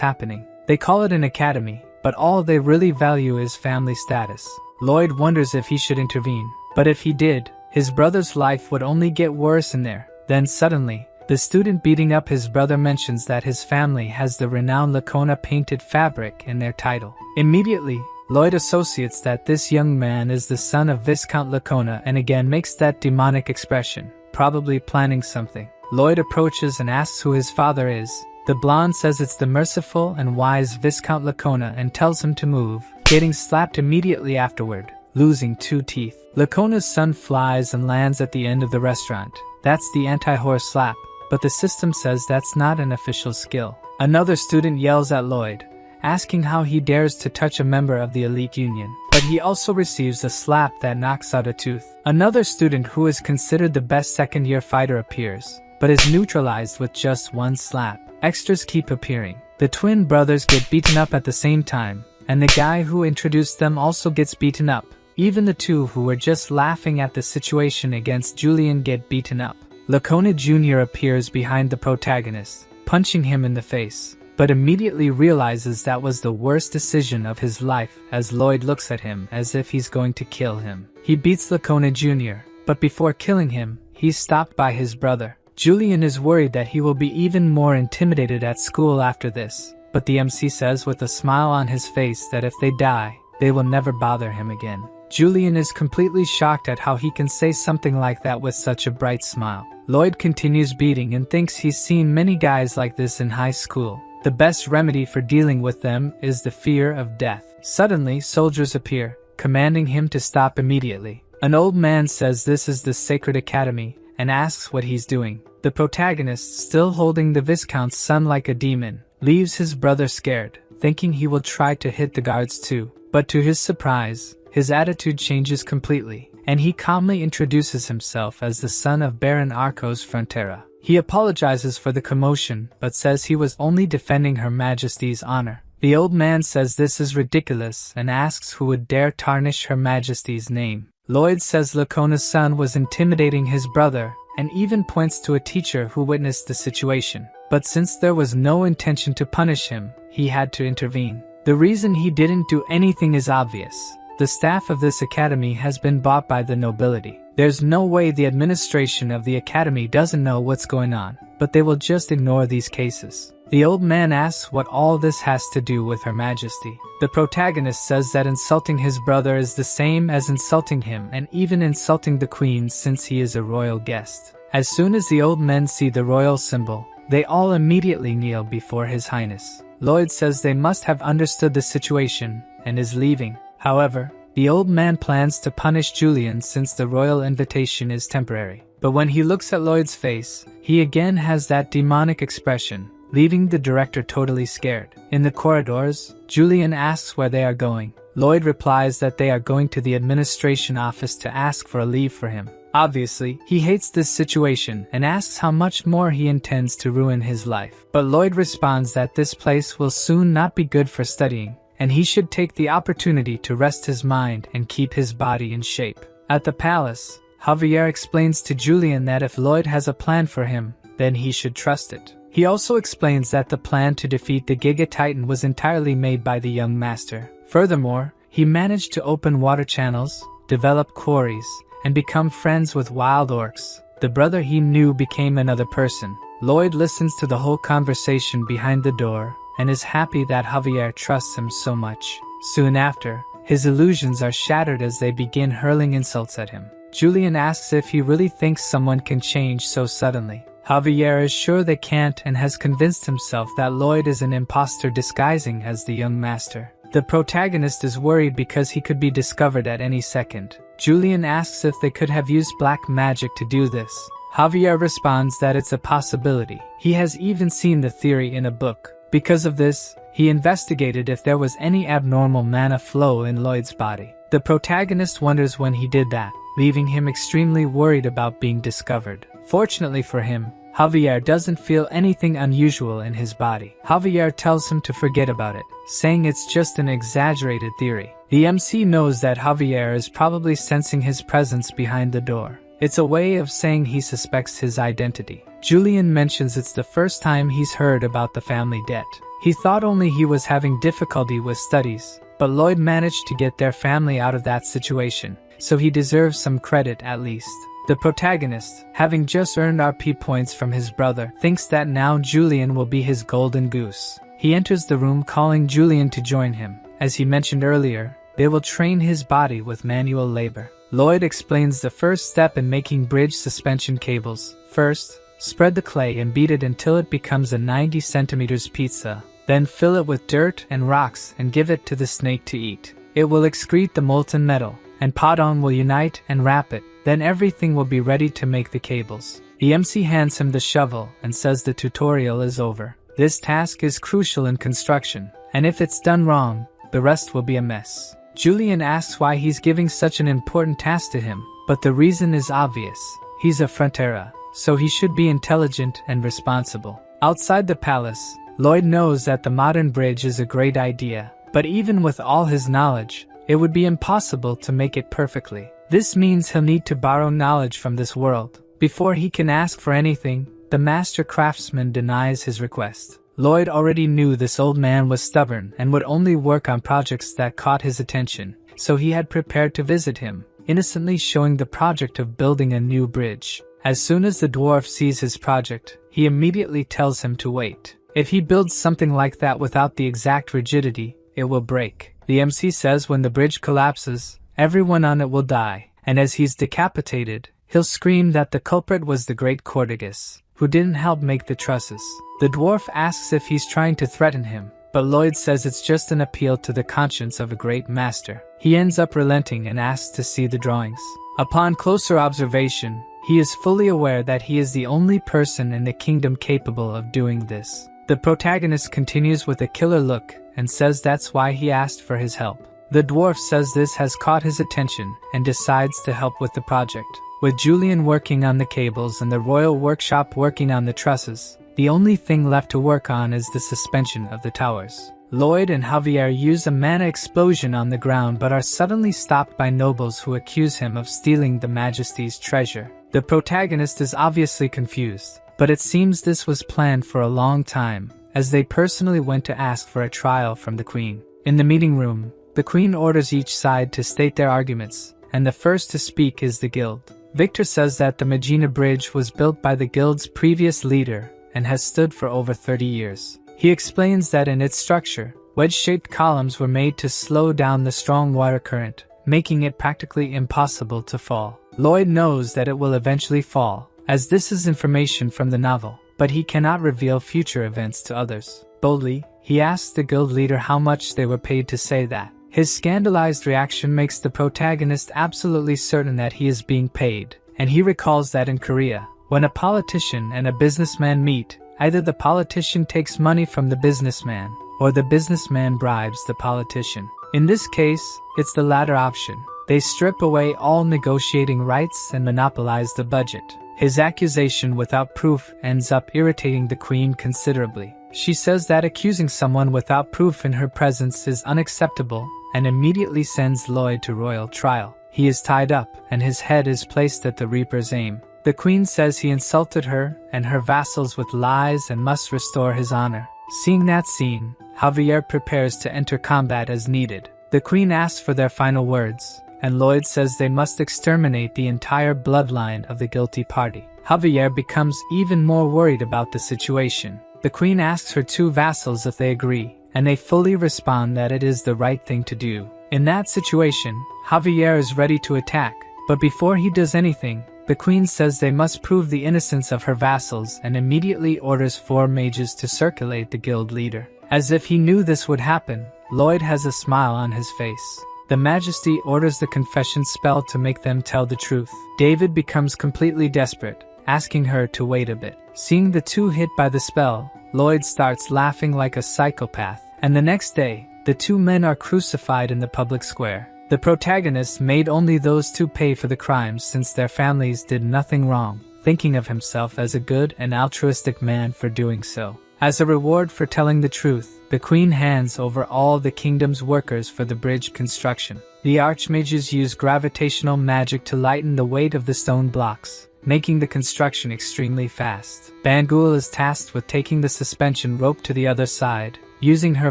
happening. They call it an academy, but all they really value is family status. Lloyd wonders if he should intervene, but if he did, his brother's life would only get worse in there. Then suddenly, the student beating up his brother mentions that his family has the renowned Lacona painted fabric in their title. Immediately, Lloyd associates that this young man is the son of Viscount Lacona and again makes that demonic expression, probably planning something. Lloyd approaches and asks who his father is. The blonde says it's the merciful and wise Viscount Lacona and tells him to move, getting slapped immediately afterward, losing 2 teeth. Lacona's son flies and lands at the end of the restaurant. That's the anti-horse slap, but the system says that's not an official skill. Another student yells at Lloyd, asking how he dares to touch a member of the elite union, but he also receives a slap that knocks out a tooth. Another student who is considered the best second-year fighter appears, but is neutralized with just 1 slap. Extras keep appearing. The twin brothers get beaten up at the same time, and the guy who introduced them also gets beaten up. Even the 2 who were just laughing at the situation against Julian get beaten up. Lacona Jr. appears behind the protagonist, punching him in the face, but immediately realizes that was the worst decision of his life as Lloyd looks at him as if he's going to kill him. He beats Lacona Jr., but before killing him, he's stopped by his brother. Julian is worried that he will be even more intimidated at school after this, but the MC says with a smile on his face that if they die, they will never bother him again. Julian is completely shocked at how he can say something like that with such a bright smile. Lloyd continues beating and thinks he's seen many guys like this in high school. The best remedy for dealing with them is the fear of death. Suddenly, soldiers appear, commanding him to stop immediately. An old man says this is the Sacred Academy, and asks what he's doing. The protagonist, still holding the Viscount's son like a demon, leaves his brother scared, thinking he will try to hit the guards too. But to his surprise, his attitude changes completely, and he calmly introduces himself as the son of Baron Arcos Frontera. He apologizes for the commotion, but says he was only defending Her Majesty's honor. The old man says this is ridiculous and asks who would dare tarnish Her Majesty's name. Lloyd says Lacona's son was intimidating his brother, and even points to a teacher who witnessed the situation. But since there was no intention to punish him, he had to intervene. The reason he didn't do anything is obvious. The staff of this academy has been bought by the nobility. There's no way the administration of the academy doesn't know what's going on, but they will just ignore these cases. The old man asks what all this has to do with Her Majesty. The protagonist says that insulting his brother is the same as insulting him and even insulting the queen since he is a royal guest. As soon as the old men see the royal symbol, they all immediately kneel before His Highness. Lloyd says they must have understood the situation and is leaving. However, the old man plans to punish Julian since the royal invitation is temporary. But when he looks at Lloyd's face, he again has that demonic expression, leaving the director totally scared. In the corridors, Julian asks where they are going. Lloyd replies that they are going to the administration office to ask for a leave for him. Obviously, he hates this situation and asks how much more he intends to ruin his life. But Lloyd responds that this place will soon not be good for studying, and he should take the opportunity to rest his mind and keep his body in shape. At the palace, Javier explains to Julian that if Lloyd has a plan for him, then he should trust it. He also explains that the plan to defeat the Giga Titan was entirely made by the young master. Furthermore, he managed to open water channels, develop quarries, and become friends with wild orcs. The brother he knew became another person. Lloyd listens to the whole conversation behind the door and is happy that Javier trusts him so much. Soon after, His illusions are shattered as they begin hurling insults at him. Julian asks if he really thinks someone can change so suddenly. Javier is sure they can't and has convinced himself that Lloyd is an imposter disguising as the young master. The protagonist is worried because he could be discovered at any second. Julian asks if they could have used black magic to do this. Javier responds that it's a possibility. He has even seen the theory in a book. Because of this, he investigated if there was any abnormal mana flow in Lloyd's body. The protagonist wonders when he did that, leaving him extremely worried about being discovered. Fortunately for him, Javier doesn't feel anything unusual in his body. Javier tells him to forget about it, saying it's just an exaggerated theory. The MC knows that Javier is probably sensing his presence behind the door. It's a way of saying he suspects his identity. Julian mentions it's the first time he's heard about the family debt. He thought only he was having difficulty with studies, but Lloyd managed to get their family out of that situation, so he deserves some credit at least. The protagonist, having just earned RP points from his brother, thinks that now Julian will be his golden goose. He enters the room calling Julian to join him. As he mentioned earlier, they will train his body with manual labor. Lloyd explains the first step in making bridge suspension cables. First, spread the clay and beat it until it becomes a 90 centimeters pizza. Then fill it with dirt and rocks and give it to the snake to eat. It will excrete the molten metal, and Podon will unite and wrap it. Then everything will be ready to make the cables. The MC hands him the shovel and says the tutorial is over. This task is crucial in construction, and if it's done wrong, the rest will be a mess. Julian asks why he's giving such an important task to him, but the reason is obvious. He's a Frontera, so he should be intelligent and responsible. Outside the palace, Lloyd knows that the modern bridge is a great idea, but even with all his knowledge, it would be impossible to make it perfectly. This means he'll need to borrow knowledge from this world. Before he can ask for anything, the master craftsman denies his request. Lloyd already knew this old man was stubborn and would only work on projects that caught his attention, so he had prepared to visit him, innocently showing the project of building a new bridge. As soon as the dwarf sees his project, he immediately tells him to wait. If he builds something like that without the exact rigidity, it will break. The MC says when the bridge collapses, everyone on it will die, and as he's decapitated, he'll scream that the culprit was the great Cortigus, who didn't help make the trusses. The dwarf asks if he's trying to threaten him, but Lloyd says it's just an appeal to the conscience of a great master. He ends up relenting and asks to see the drawings. Upon closer observation, he is fully aware that he is the only person in the kingdom capable of doing this. The protagonist continues with a killer look and says that's why he asked for his help. The dwarf says this has caught his attention and decides to help with the project. With Julian working on the cables and the royal workshop working on the trusses, the only thing left to work on is the suspension of the towers. Lloyd and Javier use a mana explosion on the ground but are suddenly stopped by nobles who accuse him of stealing the Majesty's treasure. The protagonist is obviously confused, but it seems this was planned for a long time, as they personally went to ask for a trial from the Queen. In the meeting room, the Queen orders each side to state their arguments, and the first to speak is the guild. Victor says that the Magina Bridge was built by the guild's previous leader and has stood for over 30 years. He explains that in its structure, wedge-shaped columns were made to slow down the strong water current, making it practically impossible to fall. Lloyd knows that it will eventually fall, as this is information from the novel, but he cannot reveal future events to others. Boldly, he asks the guild leader how much they were paid to say that. His scandalized reaction makes the protagonist absolutely certain that he is being paid, and he recalls that in Korea, when a politician and a businessman meet, either the politician takes money from the businessman, or the businessman bribes the politician. In this case, it's the latter option. They strip away all negotiating rights and monopolize the budget. His accusation without proof ends up irritating the Queen considerably. She says that accusing someone without proof in her presence is unacceptable and immediately sends Lloyd to royal trial. He is tied up and his head is placed at the Reaper's aim. The Queen says he insulted her and her vassals with lies and must restore his honor. Seeing that scene, Javier prepares to enter combat as needed. The Queen asks for their final words, and Lloyd says they must exterminate the entire bloodline of the guilty party. Javier becomes even more worried about the situation. The Queen asks her two vassals if they agree, and they fully respond that it is the right thing to do. In that situation, Javier is ready to attack, but before he does anything, the queen says they must prove the innocence of her vassals and immediately orders 4 mages to circulate the guild leader. As if he knew this would happen, Lloyd has a smile on his face. The Majesty orders the confession spell to make them tell the truth. David becomes completely desperate, asking her to wait a bit. Seeing the 2 hit by the spell, Lloyd starts laughing like a psychopath, and the next day, the 2 men are crucified in the public square. The protagonist made only those 2 pay for the crimes since their families did nothing wrong, thinking of himself as a good and altruistic man for doing so. As a reward for telling the truth, the queen hands over all the kingdom's workers for the bridge construction. The archmages use gravitational magic to lighten the weight of the stone blocks, making the construction extremely fast. Bangul is tasked with taking the suspension rope to the other side, using her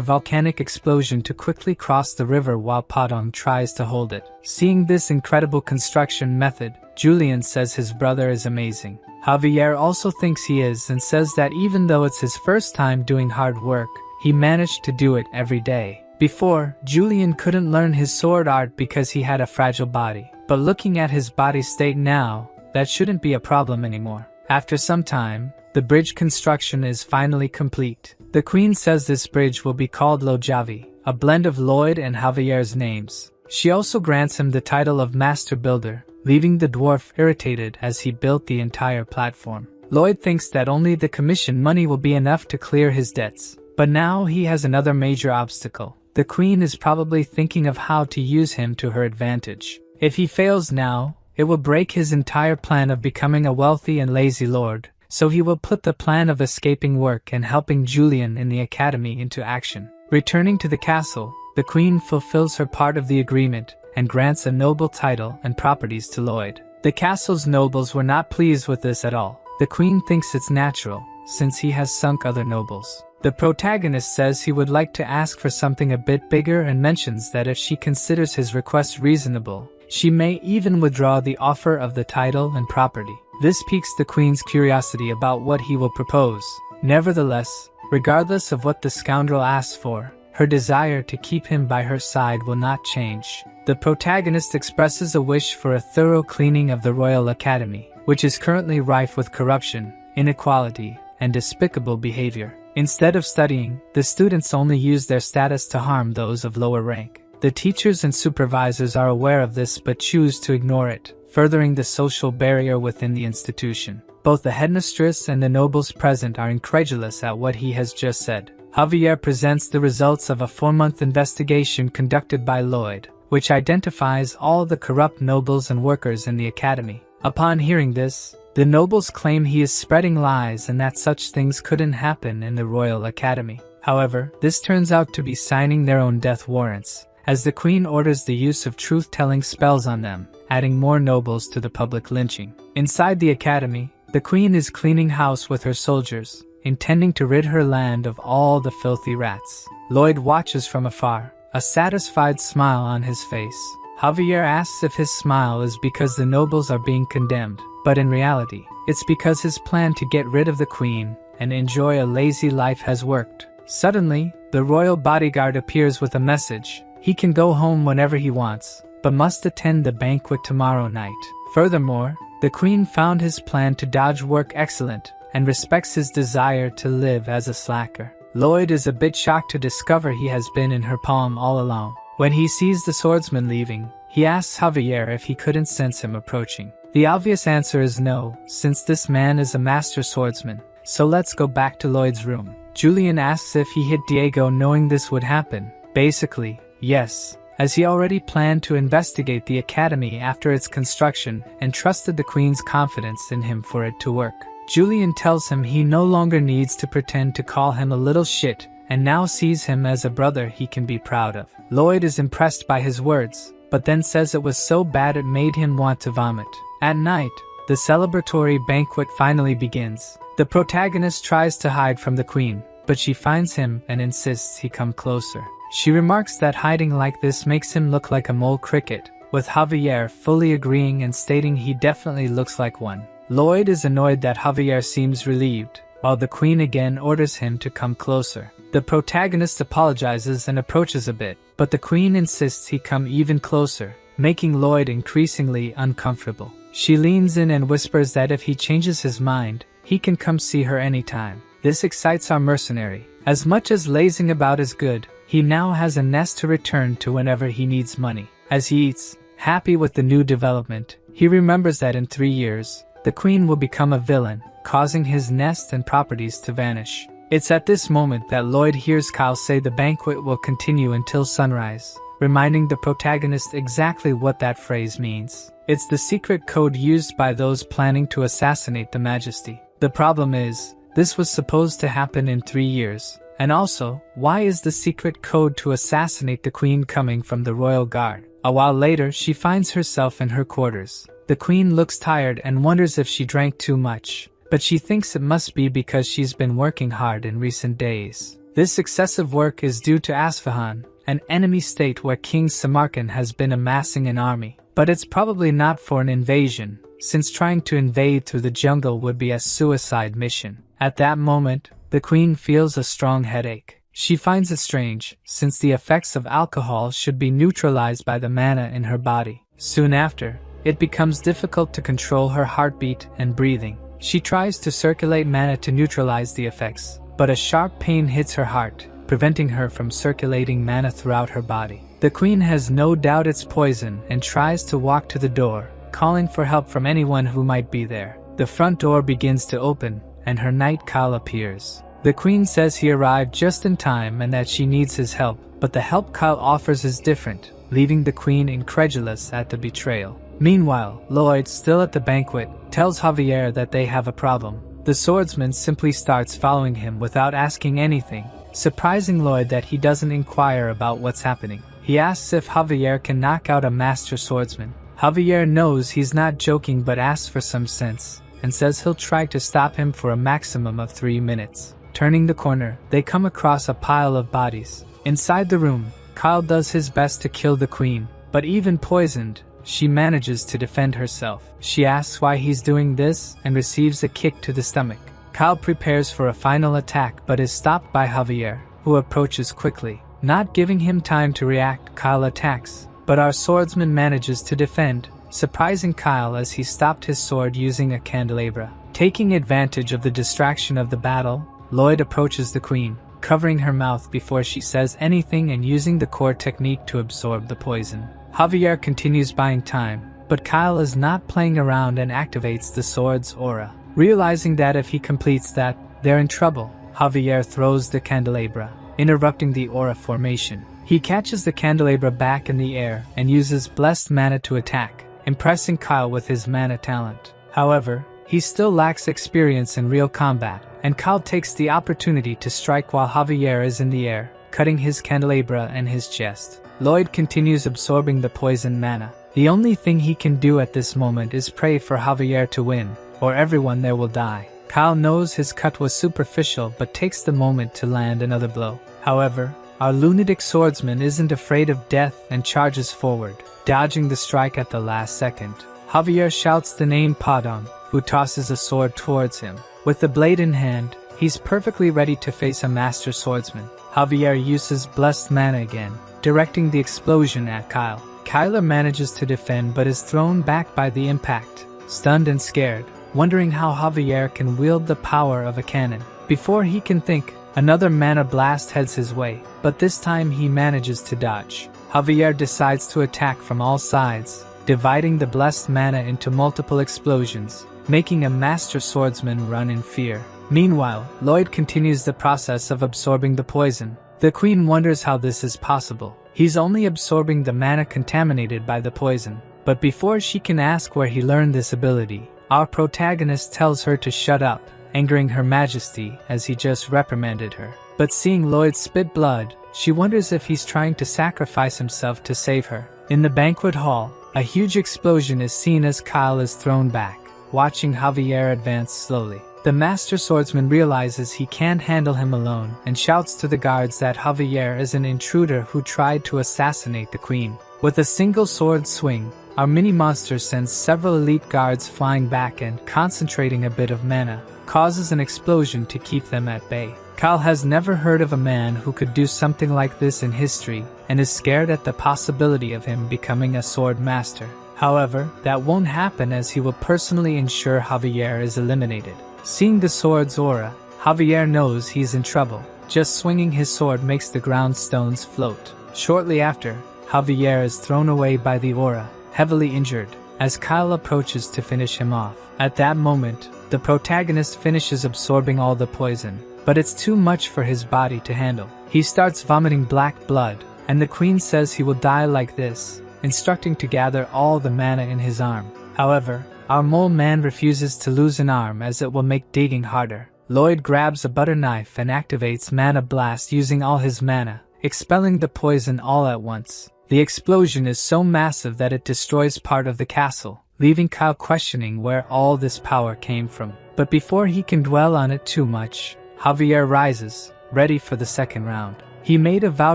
volcanic explosion to quickly cross the river while Padong tries to hold it. Seeing this incredible construction method, Julian says his brother is amazing. Javier also thinks he is and says that even though it's his first time doing hard work, he managed to do it every day. Before, Julian couldn't learn his sword art because he had a fragile body, but looking at his body state now, that shouldn't be a problem anymore. After some time, the bridge construction is finally complete. The queen says this bridge will be called Lojavi, a blend of Lloyd and Javier's names. She also grants him the title of Master Builder, leaving the dwarf irritated as he built the entire platform. Lloyd thinks that only the commission money will be enough to clear his debts, but now he has another major obstacle. The queen is probably thinking of how to use him to her advantage. If he fails now, it will break his entire plan of becoming a wealthy and lazy lord, so he will put the plan of escaping work and helping Julian in the academy into action. Returning to the castle, the queen fulfills her part of the agreement and grants a noble title and properties to Lloyd. The castle's nobles were not pleased with this at all. The queen thinks it's natural, since he has sunk other nobles. The protagonist says he would like to ask for something a bit bigger and mentions that if she considers his request reasonable, she may even withdraw the offer of the title and property. This piques the queen's curiosity about what he will propose. Nevertheless, regardless of what the scoundrel asks for, her desire to keep him by her side will not change. The protagonist expresses a wish for a thorough cleaning of the Royal Academy, which is currently rife with corruption, inequality, and despicable behavior. Instead of studying, the students only use their status to harm those of lower rank. The teachers and supervisors are aware of this but choose to ignore it, furthering the social barrier within the institution. Both the headmistress and the nobles present are incredulous at what he has just said. Javier presents the results of a 4-month investigation conducted by Lloyd, which identifies all the corrupt nobles and workers in the academy. Upon hearing this, the nobles claim he is spreading lies and that such things couldn't happen in the Royal Academy. However, this turns out to be signing their own death warrants, as the queen orders the use of truth-telling spells on them, adding more nobles to the public lynching. Inside the academy, the queen is cleaning house with her soldiers, intending to rid her land of all the filthy rats. Lloyd watches from afar, a satisfied smile on his face. Javier asks if his smile is because the nobles are being condemned, but in reality, it's because his plan to get rid of the queen and enjoy a lazy life has worked. Suddenly, the royal bodyguard appears with a message. He can go home whenever he wants, but must attend the banquet tomorrow night. Furthermore, the queen found his plan to dodge work excellent and respects his desire to live as a slacker. Lloyd is a bit shocked to discover he has been in her palm all along. When he sees the swordsman leaving, he asks Javier if he couldn't sense him approaching. The obvious answer is no, since this man is a master swordsman. So let's go back to Lloyd's room. Julian asks if he hit Diego knowing this would happen. Basically, yes, as he already planned to investigate the academy after its construction and trusted the queen's confidence in him for it to work. Julian tells him he no longer needs to pretend to call him a little shit and now sees him as a brother he can be proud of. Lloyd is impressed by his words, but then says it was so bad it made him want to vomit. At night, the celebratory banquet finally begins. The protagonist tries to hide from the queen, but she finds him and insists he come closer. She remarks that hiding like this makes him look like a mole cricket, with Javier fully agreeing and stating he definitely looks like one. Lloyd is annoyed that Javier seems relieved, while the queen again orders him to come closer. The protagonist apologizes and approaches a bit, but the queen insists he come even closer, making Lloyd increasingly uncomfortable. She leans in and whispers that if he changes his mind, he can come see her anytime. This excites our mercenary. As much as lazing about is good, he now has a nest to return to whenever he needs money. As he eats, happy with the new development, he remembers that in 3 years, the queen will become a villain, causing his nest and properties to vanish. It's at this moment that Lloyd hears Kyle say the banquet will continue until sunrise, reminding the protagonist exactly what that phrase means. It's the secret code used by those planning to assassinate the Majesty. The problem is, this was supposed to happen in 3 years. And also, why is the secret code to assassinate the queen coming from the royal guard? A while later, she finds herself in her quarters. The queen looks tired and wonders if she drank too much, but she thinks it must be because she's been working hard in recent days. This excessive work is due to Asfahan, an enemy state where King Samarkand has been amassing an army. But it's probably not for an invasion, since trying to invade through the jungle would be a suicide mission. At that moment, the queen feels a strong headache. She finds it strange, since the effects of alcohol should be neutralized by the mana in her body. Soon after, it becomes difficult to control her heartbeat and breathing. She tries to circulate mana to neutralize the effects, but a sharp pain hits her heart, preventing her from circulating mana throughout her body. The queen has no doubt it's poison and tries to walk to the door, calling for help from anyone who might be there. The front door begins to open, and her knight Kyle appears. The queen says he arrived just in time and that she needs his help, but the help Kyle offers is different, leaving the queen incredulous at the betrayal. Meanwhile, Lloyd, still at the banquet, tells Javier that they have a problem. The swordsman simply starts following him without asking anything, surprising Lloyd that he doesn't inquire about what's happening. He asks if Javier can knock out a master swordsman. Javier knows he's not joking but asks for some sense, and says he'll try to stop him for a maximum of 3 minutes. Turning the corner, they come across a pile of bodies. Inside the room, Kyle does his best to kill the queen, but even poisoned, she manages to defend herself. She asks why he's doing this and receives a kick to the stomach. Kyle prepares for a final attack but is stopped by Javier, who approaches quickly. Not giving him time to react, Kyle attacks, but our swordsman manages to defend, surprising Kyle as he stopped his sword using a candelabra. Taking advantage of the distraction of the battle, Lloyd approaches the queen, covering her mouth before she says anything and using the core technique to absorb the poison. Javier continues buying time, but Kyle is not playing around and activates the sword's aura. Realizing that if he completes that, they're in trouble, Javier throws the candelabra, interrupting the aura formation. He catches the candelabra back in the air and uses blessed mana to attack, impressing Kyle with his mana talent. However, he still lacks experience in real combat, and Kyle takes the opportunity to strike while Javier is in the air, cutting his candelabra and his chest. Lloyd continues absorbing the poison mana. The only thing he can do at this moment is pray for Javier to win, or everyone there will die. Kyle knows his cut was superficial but takes the moment to land another blow. However, our lunatic swordsman isn't afraid of death and charges forward, dodging the strike at the last second. Javier shouts the name Padon, who tosses a sword towards him. With the blade in hand, he's perfectly ready to face a master swordsman. Javier uses blessed mana again, directing the explosion at Kyle. Kyler manages to defend but is thrown back by the impact, stunned and scared, wondering how Javier can wield the power of a cannon. Before he can think, another mana blast heads his way, but this time he manages to dodge. Javier decides to attack from all sides, dividing the blessed mana into multiple explosions, making a master swordsman run in fear. Meanwhile, Lloyd continues the process of absorbing the poison. The queen wonders how this is possible. He's only absorbing the mana contaminated by the poison. But before she can ask where he learned this ability, our protagonist tells her to shut up, angering Her Majesty as he just reprimanded her. But seeing Lloyd spit blood, she wonders if he's trying to sacrifice himself to save her. In the banquet hall, a huge explosion is seen as Kyle is thrown back, watching Javier advance slowly. The master swordsman realizes he can't handle him alone and shouts to the guards that Javier is an intruder who tried to assassinate the queen. With a single sword swing, our mini-monster sends several elite guards flying back and, concentrating a bit of mana, causes an explosion to keep them at bay. Kyle has never heard of a man who could do something like this in history and is scared at the possibility of him becoming a sword master. However, that won't happen as he will personally ensure Javier is eliminated. Seeing the sword's aura, Javier knows he's in trouble. Just swinging his sword makes the ground stones float. Shortly after, Javier is thrown away by the aura, heavily injured, as Kyle approaches to finish him off. At that moment, the protagonist finishes absorbing all the poison, but it's too much for his body to handle. He starts vomiting black blood, and the queen says he will die like this, instructing to gather all the mana in his arm. However, our mole man refuses to lose an arm as it will make digging harder. Lloyd grabs a butter knife and activates Mana Blast using all his mana, expelling the poison all at once. The explosion is so massive that it destroys part of the castle, leaving Kyle questioning where all this power came from. But before he can dwell on it too much, Javier rises, ready for the second round. He made a vow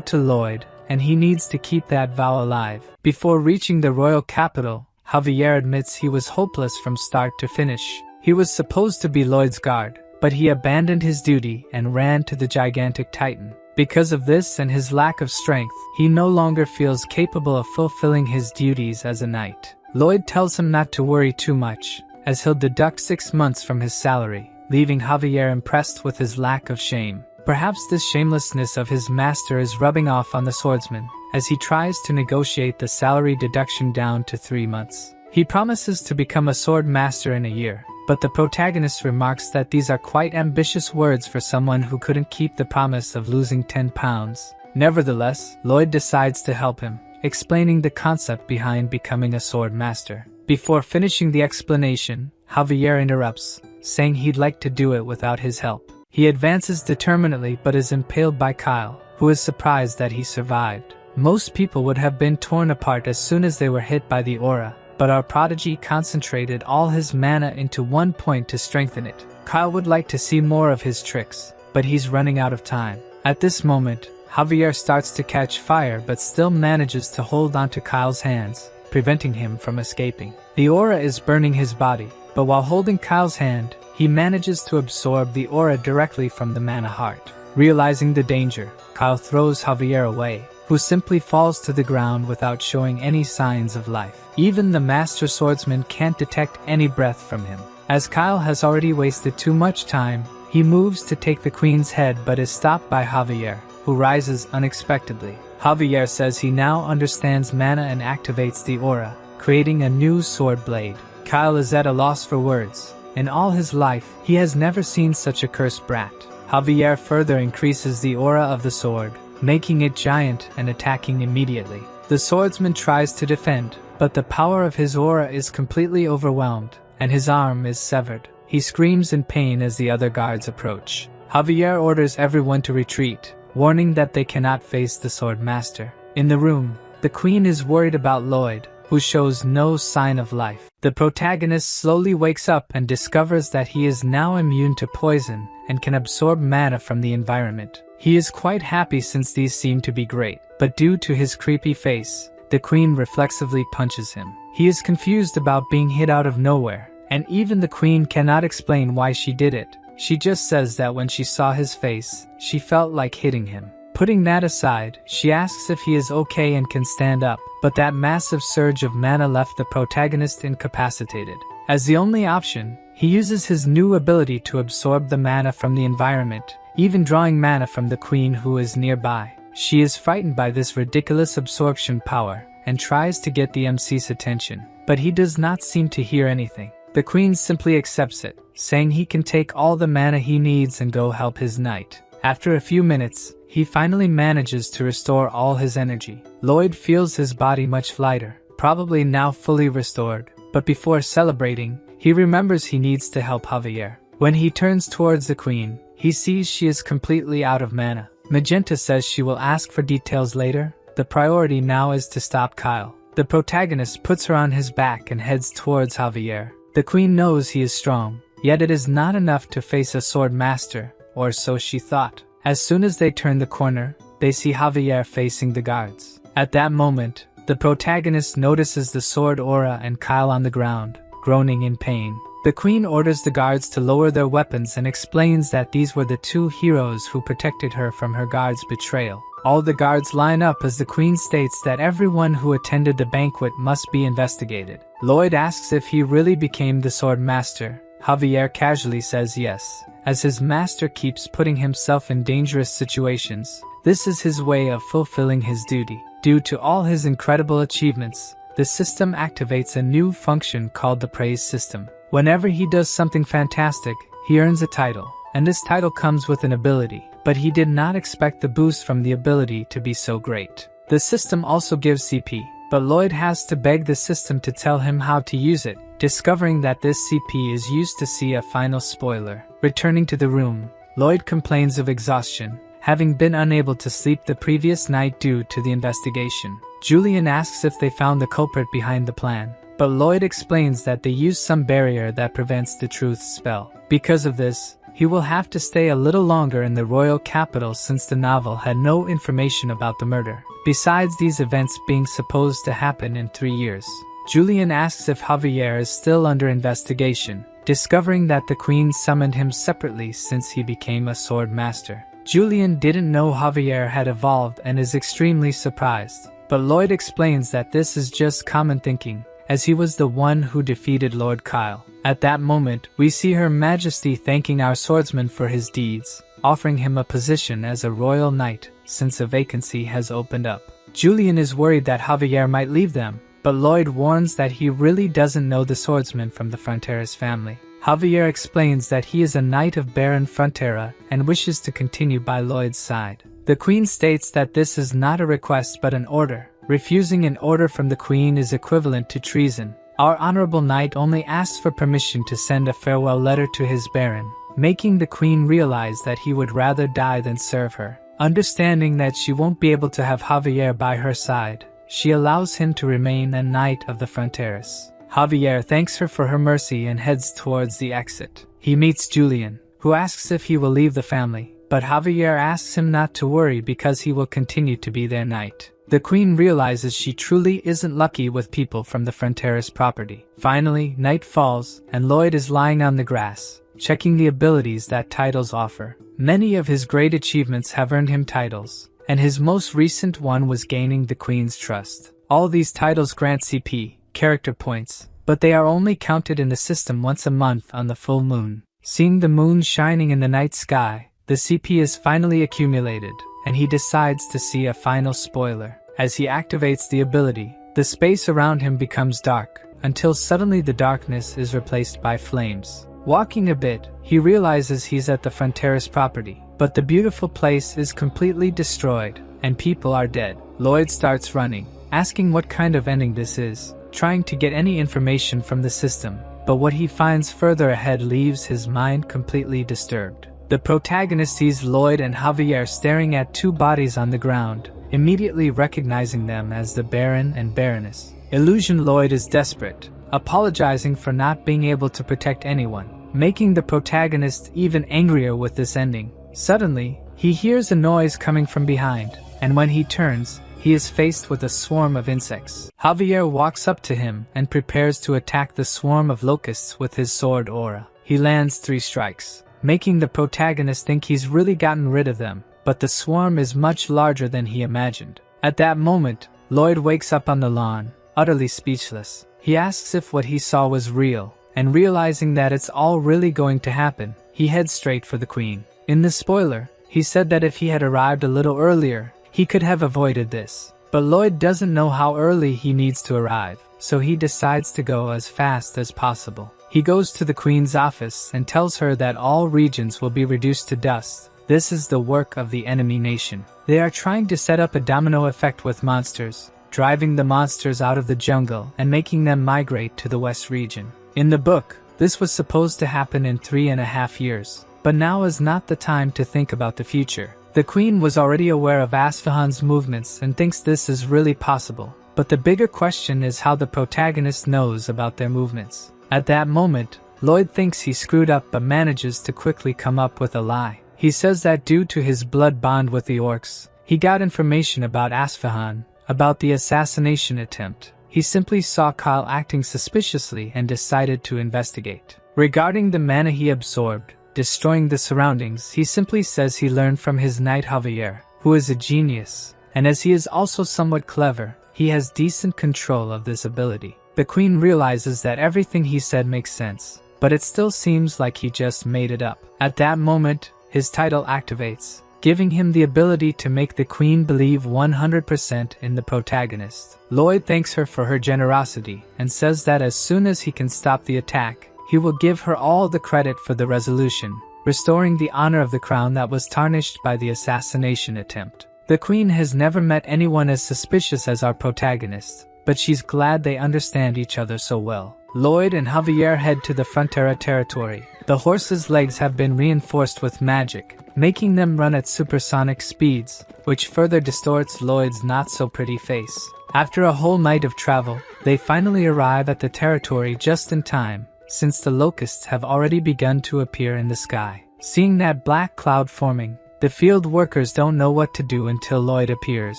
to Lloyd, and he needs to keep that vow alive. Before reaching the royal capital, Javier admits he was hopeless from start to finish. He was supposed to be Lloyd's guard, but he abandoned his duty and ran to the gigantic titan. Because of this and his lack of strength, he no longer feels capable of fulfilling his duties as a knight. Lloyd tells him not to worry too much, as he'll deduct 6 months from his salary, leaving Javier impressed with his lack of shame. Perhaps this shamelessness of his master is rubbing off on the swordsman, as he tries to negotiate the salary deduction down to 3 months. He promises to become a sword master in a year, but the protagonist remarks that these are quite ambitious words for someone who couldn't keep the promise of losing 10 pounds. Nevertheless, Lloyd decides to help him, explaining the concept behind becoming a sword master. Before finishing the explanation, Javier interrupts, saying he'd like to do it without his help. He advances determinedly but is impaled by Kyle, who is surprised that he survived. Most people would have been torn apart as soon as they were hit by the aura, but our prodigy concentrated all his mana into one point to strengthen it. Kyle would like to see more of his tricks, but he's running out of time. At this moment, Javier starts to catch fire but still manages to hold onto Kyle's hands, preventing him from escaping. The aura is burning his body, but while holding Kyle's hand, he manages to absorb the aura directly from the mana heart. Realizing the danger, Kyle throws Javier away, who simply falls to the ground without showing any signs of life. Even the master swordsman can't detect any breath from him. As Kyle has already wasted too much time, he moves to take the queen's head but is stopped by Javier, who rises unexpectedly. Javier says he now understands mana and activates the aura, creating a new sword blade. Kyle is at a loss for words. In all his life, he has never seen such a cursed brat. Javier further increases the aura of the sword, making it giant and attacking immediately. The swordsman tries to defend, but the power of his aura is completely overwhelmed, and his arm is severed. He screams in pain as the other guards approach. Javier orders everyone to retreat, warning that they cannot face the sword master. In the room, the queen is worried about Lloyd, who shows no sign of life. The protagonist slowly wakes up and discovers that he is now immune to poison and can absorb mana from the environment. He is quite happy since these seem to be great, but due to his creepy face, the queen reflexively punches him. He is confused about being hit out of nowhere, and even the queen cannot explain why she did it. She just says that when she saw his face, she felt like hitting him. Putting that aside, she asks if he is okay and can stand up, but that massive surge of mana left the protagonist incapacitated. As the only option, he uses his new ability to absorb the mana from the environment, even drawing mana from the queen who is nearby. She is frightened by this ridiculous absorption power, and tries to get the MC's attention, but he does not seem to hear anything. The queen simply accepts it, saying he can take all the mana he needs and go help his knight. After a few minutes, he finally manages to restore all his energy. Lloyd feels his body much lighter, probably now fully restored, but before celebrating, he remembers he needs to help Javier. When he turns towards the queen, he sees she is completely out of mana. Magenta says she will ask for details later. The priority now is to stop Kyle. The protagonist puts her on his back and heads towards Javier. The queen knows he is strong, yet it is not enough to face a sword master, or so she thought. As soon as they turn the corner, they see Javier facing the guards. At that moment, the protagonist notices the sword aura and Kyle on the ground, groaning in pain. The queen orders the guards to lower their weapons and explains that these were the two heroes who protected her from her guards' betrayal. All the guards line up as the queen states that everyone who attended the banquet must be investigated. Lloyd asks if he really became the sword master. Javier casually says yes, as his master keeps putting himself in dangerous situations. This is his way of fulfilling his duty. Due to all his incredible achievements, the system activates a new function called the praise system. Whenever he does something fantastic, he earns a title, and this title comes with an ability, but he did not expect the boost from the ability to be so great. The system also gives CP, but Lloyd has to beg the system to tell him how to use it, discovering that this CP is used to see a final spoiler. Returning to the room, Lloyd complains of exhaustion, having been unable to sleep the previous night due to the investigation. Julian asks if they found the culprit behind the plan, but Lloyd explains that they used some barrier that prevents the truth spell. Because of this, he will have to stay a little longer in the royal capital since the novel had no information about the murder, besides these events being supposed to happen in 3 years. Julian asks if Javier is still under investigation, discovering that the queen summoned him separately since he became a sword master. Julian didn't know Javier had evolved and is extremely surprised, but Lloyd explains that this is just common thinking, as he was the one who defeated Lord Kyle. At that moment, we see Her Majesty thanking our swordsman for his deeds, offering him a position as a royal knight, since a vacancy has opened up. Julian is worried that Javier might leave them, but Lloyd warns that he really doesn't know the swordsman from the Frontera's family. Javier explains that he is a knight of Baron Frontera and wishes to continue by Lloyd's side. The queen states that this is not a request but an order. Refusing an order from the queen is equivalent to treason. Our honorable knight only asks for permission to send a farewell letter to his baron, making the queen realize that he would rather die than serve her. Understanding that she won't be able to have Javier by her side, she allows him to remain a knight of the Fronteras. Javier thanks her for her mercy and heads towards the exit. He meets Julian, who asks if he will leave the family, but Javier asks him not to worry because he will continue to be their knight. The queen realizes she truly isn't lucky with people from the Frontera's property. Finally, night falls, and Lloyd is lying on the grass, checking the abilities that titles offer. Many of his great achievements have earned him titles, and his most recent one was gaining the queen's trust. All these titles grant CP, character points, but they are only counted in the system once a month on the full moon. Seeing the moon shining in the night sky, the CP is finally accumulated, and he decides to see a final spoiler. As he activates the ability, the space around him becomes dark, until suddenly the darkness is replaced by flames. Walking a bit, he realizes he's at the Frontera's property, but the beautiful place is completely destroyed, and people are dead. Lloyd starts running, asking what kind of ending this is, trying to get any information from the system, but what he finds further ahead leaves his mind completely disturbed. The protagonist sees Lloyd and Javier staring at two bodies on the ground, immediately recognizing them as the Baron and Baroness. Illusion Lloyd is desperate, apologizing for not being able to protect anyone, making the protagonist even angrier with this ending. Suddenly, he hears a noise coming from behind, and when he turns, he is faced with a swarm of insects. Javier walks up to him and prepares to attack the swarm of locusts with his sword aura. He lands 3 strikes, making the protagonist think he's really gotten rid of them, but the swarm is much larger than he imagined. At that moment, Lloyd wakes up on the lawn, utterly speechless. He asks if what he saw was real, and realizing that it's all really going to happen, he heads straight for the queen. In the spoiler, he said that if he had arrived a little earlier, he could have avoided this. But Lloyd doesn't know how early he needs to arrive, so he decides to go as fast as possible. He goes to the queen's office and tells her that all regions will be reduced to dust. This is the work of the enemy nation. They are trying to set up a domino effect with monsters, driving the monsters out of the jungle and making them migrate to the west region. In the book, this was supposed to happen in 3.5 years, but now is not the time to think about the future. The queen was already aware of Asfahan's movements and thinks this is really possible, but the bigger question is how the protagonist knows about their movements. At that moment, Lloyd thinks he screwed up but manages to quickly come up with a lie. He says that due to his blood bond with the orcs, he got information about Asfahan, about the assassination attempt, he simply saw Kyle acting suspiciously and decided to investigate. Regarding the mana he absorbed, destroying the surroundings, he simply says he learned from his knight Javier, who is a genius, and as he is also somewhat clever, he has decent control of this ability. The queen realizes that everything he said makes sense, but it still seems like he just made it up. At that moment, his title activates, giving him the ability to make the queen believe 100% in the protagonist. Lloyd thanks her for her generosity and says that as soon as he can stop the attack, he will give her all the credit for the resolution, restoring the honor of the crown that was tarnished by the assassination attempt. The queen has never met anyone as suspicious as our protagonist, but she's glad they understand each other so well. Lloyd and Javier head to the Frontera territory. The horses' legs have been reinforced with magic, making them run at supersonic speeds, which further distorts Lloyd's not-so-pretty face. After a whole night of travel, they finally arrive at the territory just in time, since the locusts have already begun to appear in the sky. Seeing that black cloud forming, the field workers don't know what to do until Lloyd appears,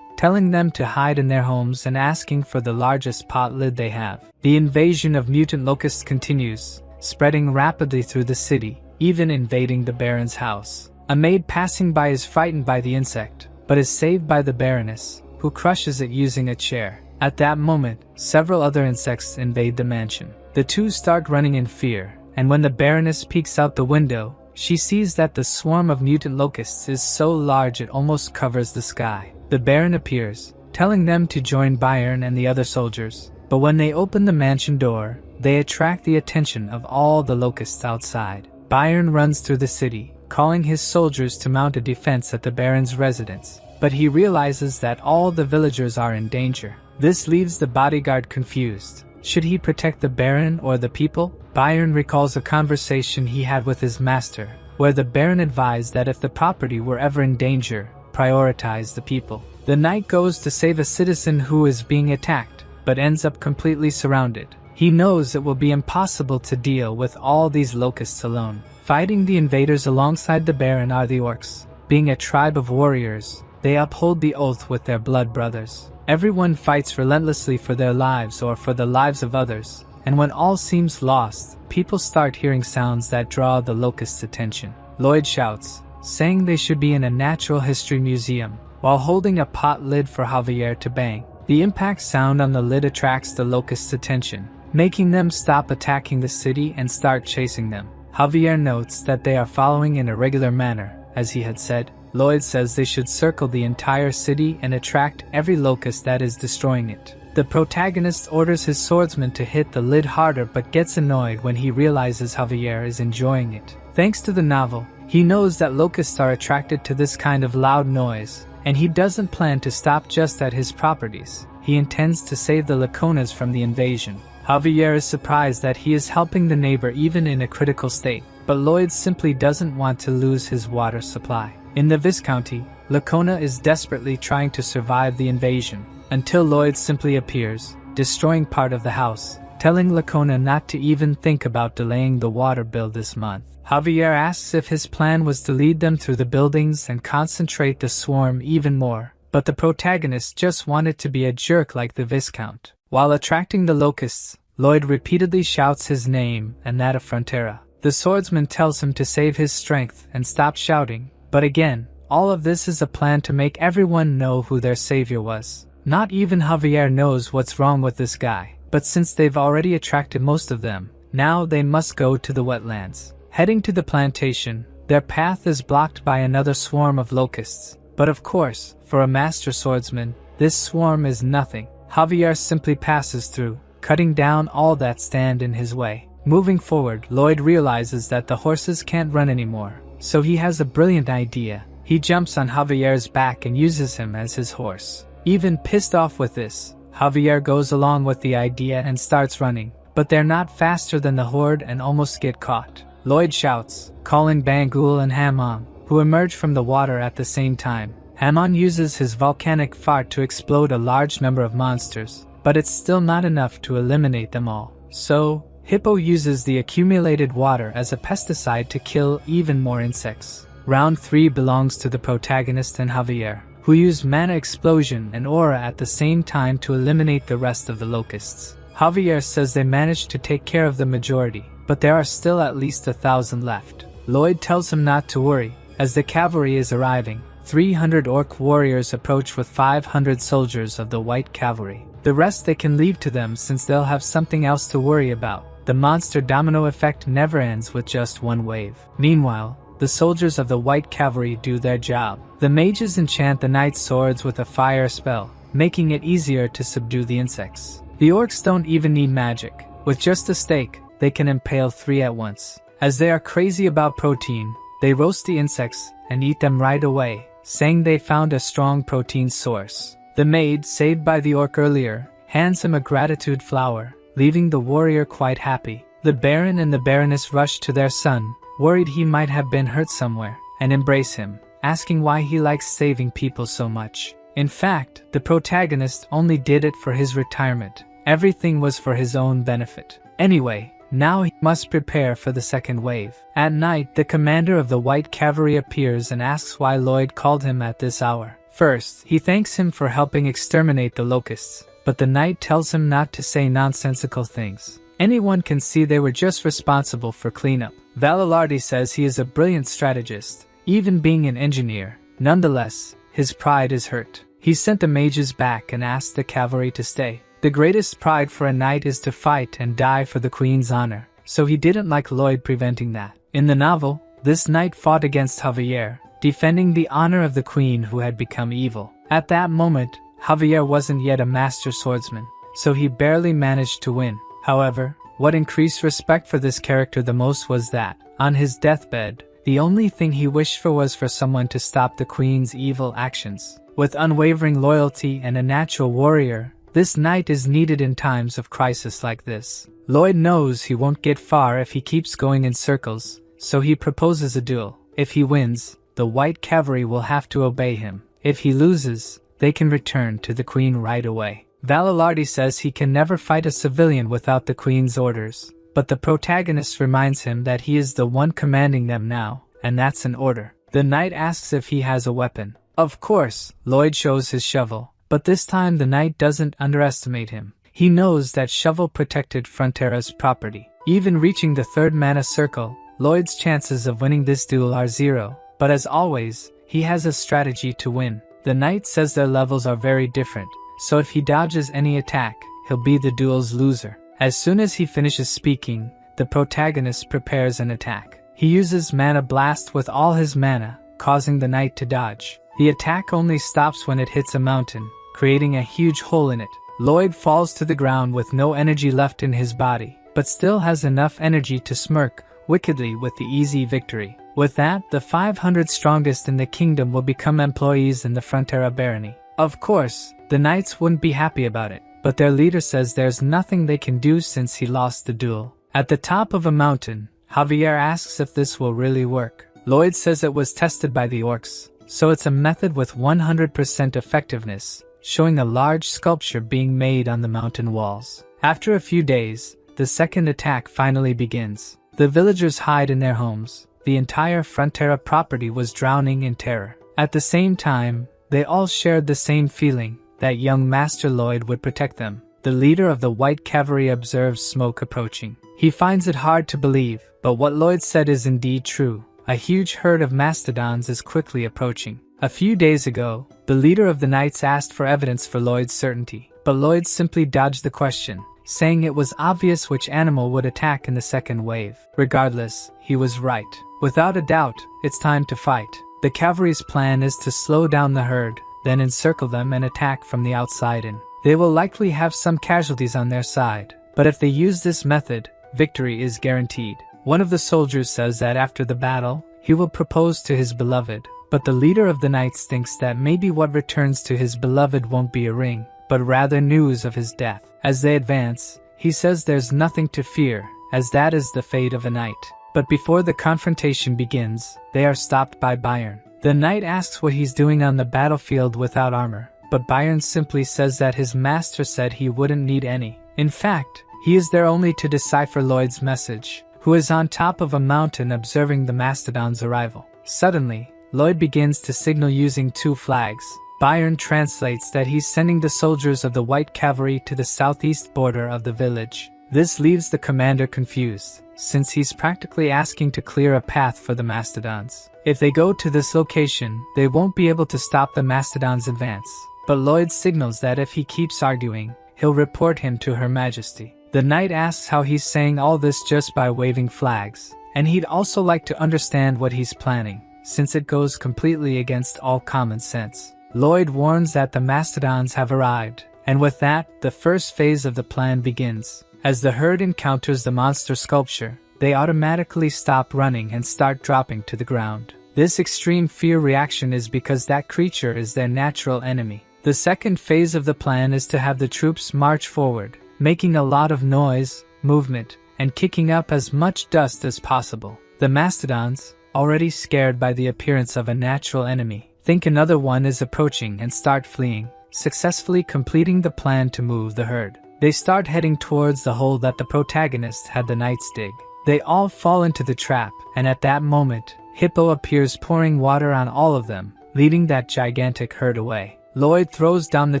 telling them to hide in their homes and asking for the largest pot lid they have. The invasion of mutant locusts continues, spreading rapidly through the city, even invading the Baron's house. A maid passing by is frightened by the insect, but is saved by the Baroness, who crushes it using a chair. At that moment, several other insects invade the mansion. The two start running in fear, and when the Baroness peeks out the window, she sees that the swarm of mutant locusts is so large it almost covers the sky. The Baron appears, telling them to join Bayern and the other soldiers, but when they open the mansion door, they attract the attention of all the locusts outside. Bayern runs through the city, calling his soldiers to mount a defense at the Baron's residence, but he realizes that all the villagers are in danger. This leaves the bodyguard confused. Should he protect the Baron or the people? Bayern recalls a conversation he had with his master, where the Baron advised that if the property were ever in danger, prioritize the people. The knight goes to save a citizen who is being attacked, but ends up completely surrounded. He knows it will be impossible to deal with all these locusts alone. Fighting the invaders alongside the Baron are the orcs. Being a tribe of warriors, they uphold the oath with their blood brothers. Everyone fights relentlessly for their lives or for the lives of others, and when all seems lost, people start hearing sounds that draw the locusts' attention. Lloyd shouts, saying they should be in a natural history museum, while holding a pot lid for Javier to bang. The impact sound on the lid attracts the locusts' attention, making them stop attacking the city and start chasing them. Javier notes that they are following in a regular manner, as he had said. Lloyd says they should circle the entire city and attract every locust that is destroying it. The protagonist orders his swordsman to hit the lid harder but gets annoyed when he realizes Javier is enjoying it. Thanks to the novel, he knows that locusts are attracted to this kind of loud noise, and he doesn't plan to stop just at his properties. He intends to save the Laconas from the invasion. Javier is surprised that he is helping the neighbor even in a critical state, but Lloyd simply doesn't want to lose his water supply. In the Viscounty, Lacona is desperately trying to survive the invasion, until Lloyd simply appears, destroying part of the house, telling Lacona not to even think about delaying the water bill this month. Javier asks if his plan was to lead them through the buildings and concentrate the swarm even more, but the protagonist just wanted to be a jerk like the Viscount. While attracting the locusts, Lloyd repeatedly shouts his name and that of Frontera. The swordsman tells him to save his strength and stop shouting, but again, all of this is a plan to make everyone know who their savior was. Not even Javier knows what's wrong with this guy, but since they've already attracted most of them, now they must go to the wetlands. Heading to the plantation, their path is blocked by another swarm of locusts. But of course, for a master swordsman, this swarm is nothing. Javier simply passes through, cutting down all that stand in his way. Moving forward, Lloyd realizes that the horses can't run anymore, so he has a brilliant idea. He jumps on Javier's back and uses him as his horse. Even pissed off with this, Javier goes along with the idea and starts running, but they're not faster than the horde and almost get caught. Lloyd shouts, calling Bangul and Hamon, who emerge from the water at the same time. Hamon uses his volcanic fart to explode a large number of monsters, but it's still not enough to eliminate them all. So, Hippo uses the accumulated water as a pesticide to kill even more insects. Round 3 belongs to the protagonist and Javier. who use mana explosion and aura at the same time to eliminate the rest of the locusts. Javier says they managed to take care of the majority, but there are still at least 1,000 left. Lloyd tells him not to worry, as the cavalry is arriving. 300 orc warriors approach with 500 soldiers of the white cavalry. The rest they can leave to them since they'll have something else to worry about. The monster domino effect never ends with just one wave. Meanwhile, the soldiers of the white cavalry do their job. The mages enchant the knight's swords with a fire spell, making it easier to subdue the insects. The orcs don't even need magic. With just a stake, they can impale 3 at once. As they are crazy about protein, they roast the insects and eat them right away, saying they found a strong protein source. The maid, saved by the orc earlier, hands him a gratitude flower, leaving the warrior quite happy. The baron and the baroness rush to their son, worried he might have been hurt somewhere, and embrace him, asking why he likes saving people so much. In fact, the protagonist only did it for his retirement. Everything was for his own benefit. Anyway, now he must prepare for the second wave. At night, the commander of the white cavalry appears and asks why Lloyd called him at this hour. First, he thanks him for helping exterminate the locusts, but the knight tells him not to say nonsensical things. Anyone can see they were just responsible for cleanup. Valalardi says he is a brilliant strategist, even being an engineer. Nonetheless, his pride is hurt. He sent the mages back and asked the cavalry to stay. The greatest pride for a knight is to fight and die for the queen's honor, so he didn't like Lloyd preventing that. In the novel, this knight fought against Javier, defending the honor of the queen who had become evil. At that moment, Javier wasn't yet a master swordsman, so he barely managed to win. However, what increased respect for this character the most was that, on his deathbed, the only thing he wished for was for someone to stop the queen's evil actions. With unwavering loyalty and a natural warrior, this knight is needed in times of crisis like this. Lloyd knows he won't get far if he keeps going in circles, so he proposes a duel. If he wins, the white cavalry will have to obey him. If he loses, they can return to the queen right away. Valalardi says he can never fight a civilian without the queen's orders, but the protagonist reminds him that he is the one commanding them now, and that's an order. The knight asks if he has a weapon. Of course, Lloyd shows his shovel. But this time the knight doesn't underestimate him. He knows that shovel protected Frontera's property. Even reaching the 3rd mana circle, Lloyd's chances of winning this duel are 0. But as always, he has a strategy to win. The knight says their levels are very different, so if he dodges any attack, he'll be the duel's loser. As soon as he finishes speaking, the protagonist prepares an attack. He uses Mana Blast with all his mana, causing the knight to dodge. The attack only stops when it hits a mountain, creating a huge hole in it. Lloyd falls to the ground with no energy left in his body, but still has enough energy to smirk wickedly with the easy victory. With that, the 500 strongest in the kingdom will become employees in the Frontera barony. Of course, the knights wouldn't be happy about it, but their leader says there's nothing they can do since he lost the duel. At the top of a mountain, Javier asks if this will really work. Lloyd says it was tested by the orcs, so it's a method with 100% effectiveness, showing a large sculpture being made on the mountain walls. After a few days, the second attack finally begins. The villagers hide in their homes. The entire Frontera property was drowning in terror. At the same time, they all shared the same feeling, that young Master Lloyd would protect them. The leader of the white cavalry observes smoke approaching. He finds it hard to believe, but what Lloyd said is indeed true. A huge herd of mastodons is quickly approaching. A few days ago, the leader of the knights asked for evidence for Lloyd's certainty, but Lloyd simply dodged the question, saying it was obvious which animal would attack in the second wave. Regardless, he was right. Without a doubt, it's time to fight. The cavalry's plan is to slow down the herd, then encircle them and attack from the outside in. They will likely have some casualties on their side, but if they use this method, victory is guaranteed. One of the soldiers says that after the battle, he will propose to his beloved, but the leader of the knights thinks that maybe what returns to his beloved won't be a ring, but rather news of his death. As they advance, he says there's nothing to fear, as that is the fate of a knight. But before the confrontation begins, they are stopped by Bayern. The knight asks what he's doing on the battlefield without armor, but Bayern simply says that his master said he wouldn't need any. In fact, he is there only to decipher Lloyd's message, who is on top of a mountain observing the mastodon's arrival. Suddenly, Lloyd begins to signal using 2 flags. Byron translates that he's sending the soldiers of the White Cavalry to the southeast border of the village. This leaves the commander confused, since he's practically asking to clear a path for the mastodons. If they go to this location, they won't be able to stop the mastodons' advance. But Lloyd signals that if he keeps arguing, he'll report him to Her Majesty. The knight asks how he's saying all this just by waving flags, and he'd also like to understand what he's planning, since it goes completely against all common sense. Lloyd warns that the mastodons have arrived, and with that, the first phase of the plan begins. As the herd encounters the monster sculpture, they automatically stop running and start dropping to the ground. This extreme fear reaction is because that creature is their natural enemy. The second phase of the plan is to have the troops march forward, making a lot of noise, movement, and kicking up as much dust as possible. The mastodons, already scared by the appearance of a natural enemy, think another one is approaching and start fleeing, successfully completing the plan to move the herd. They start heading towards the hole that the protagonist had the knights dig. They all fall into the trap, and at that moment, Hippo appears pouring water on all of them, leading that gigantic herd away. Lloyd throws down the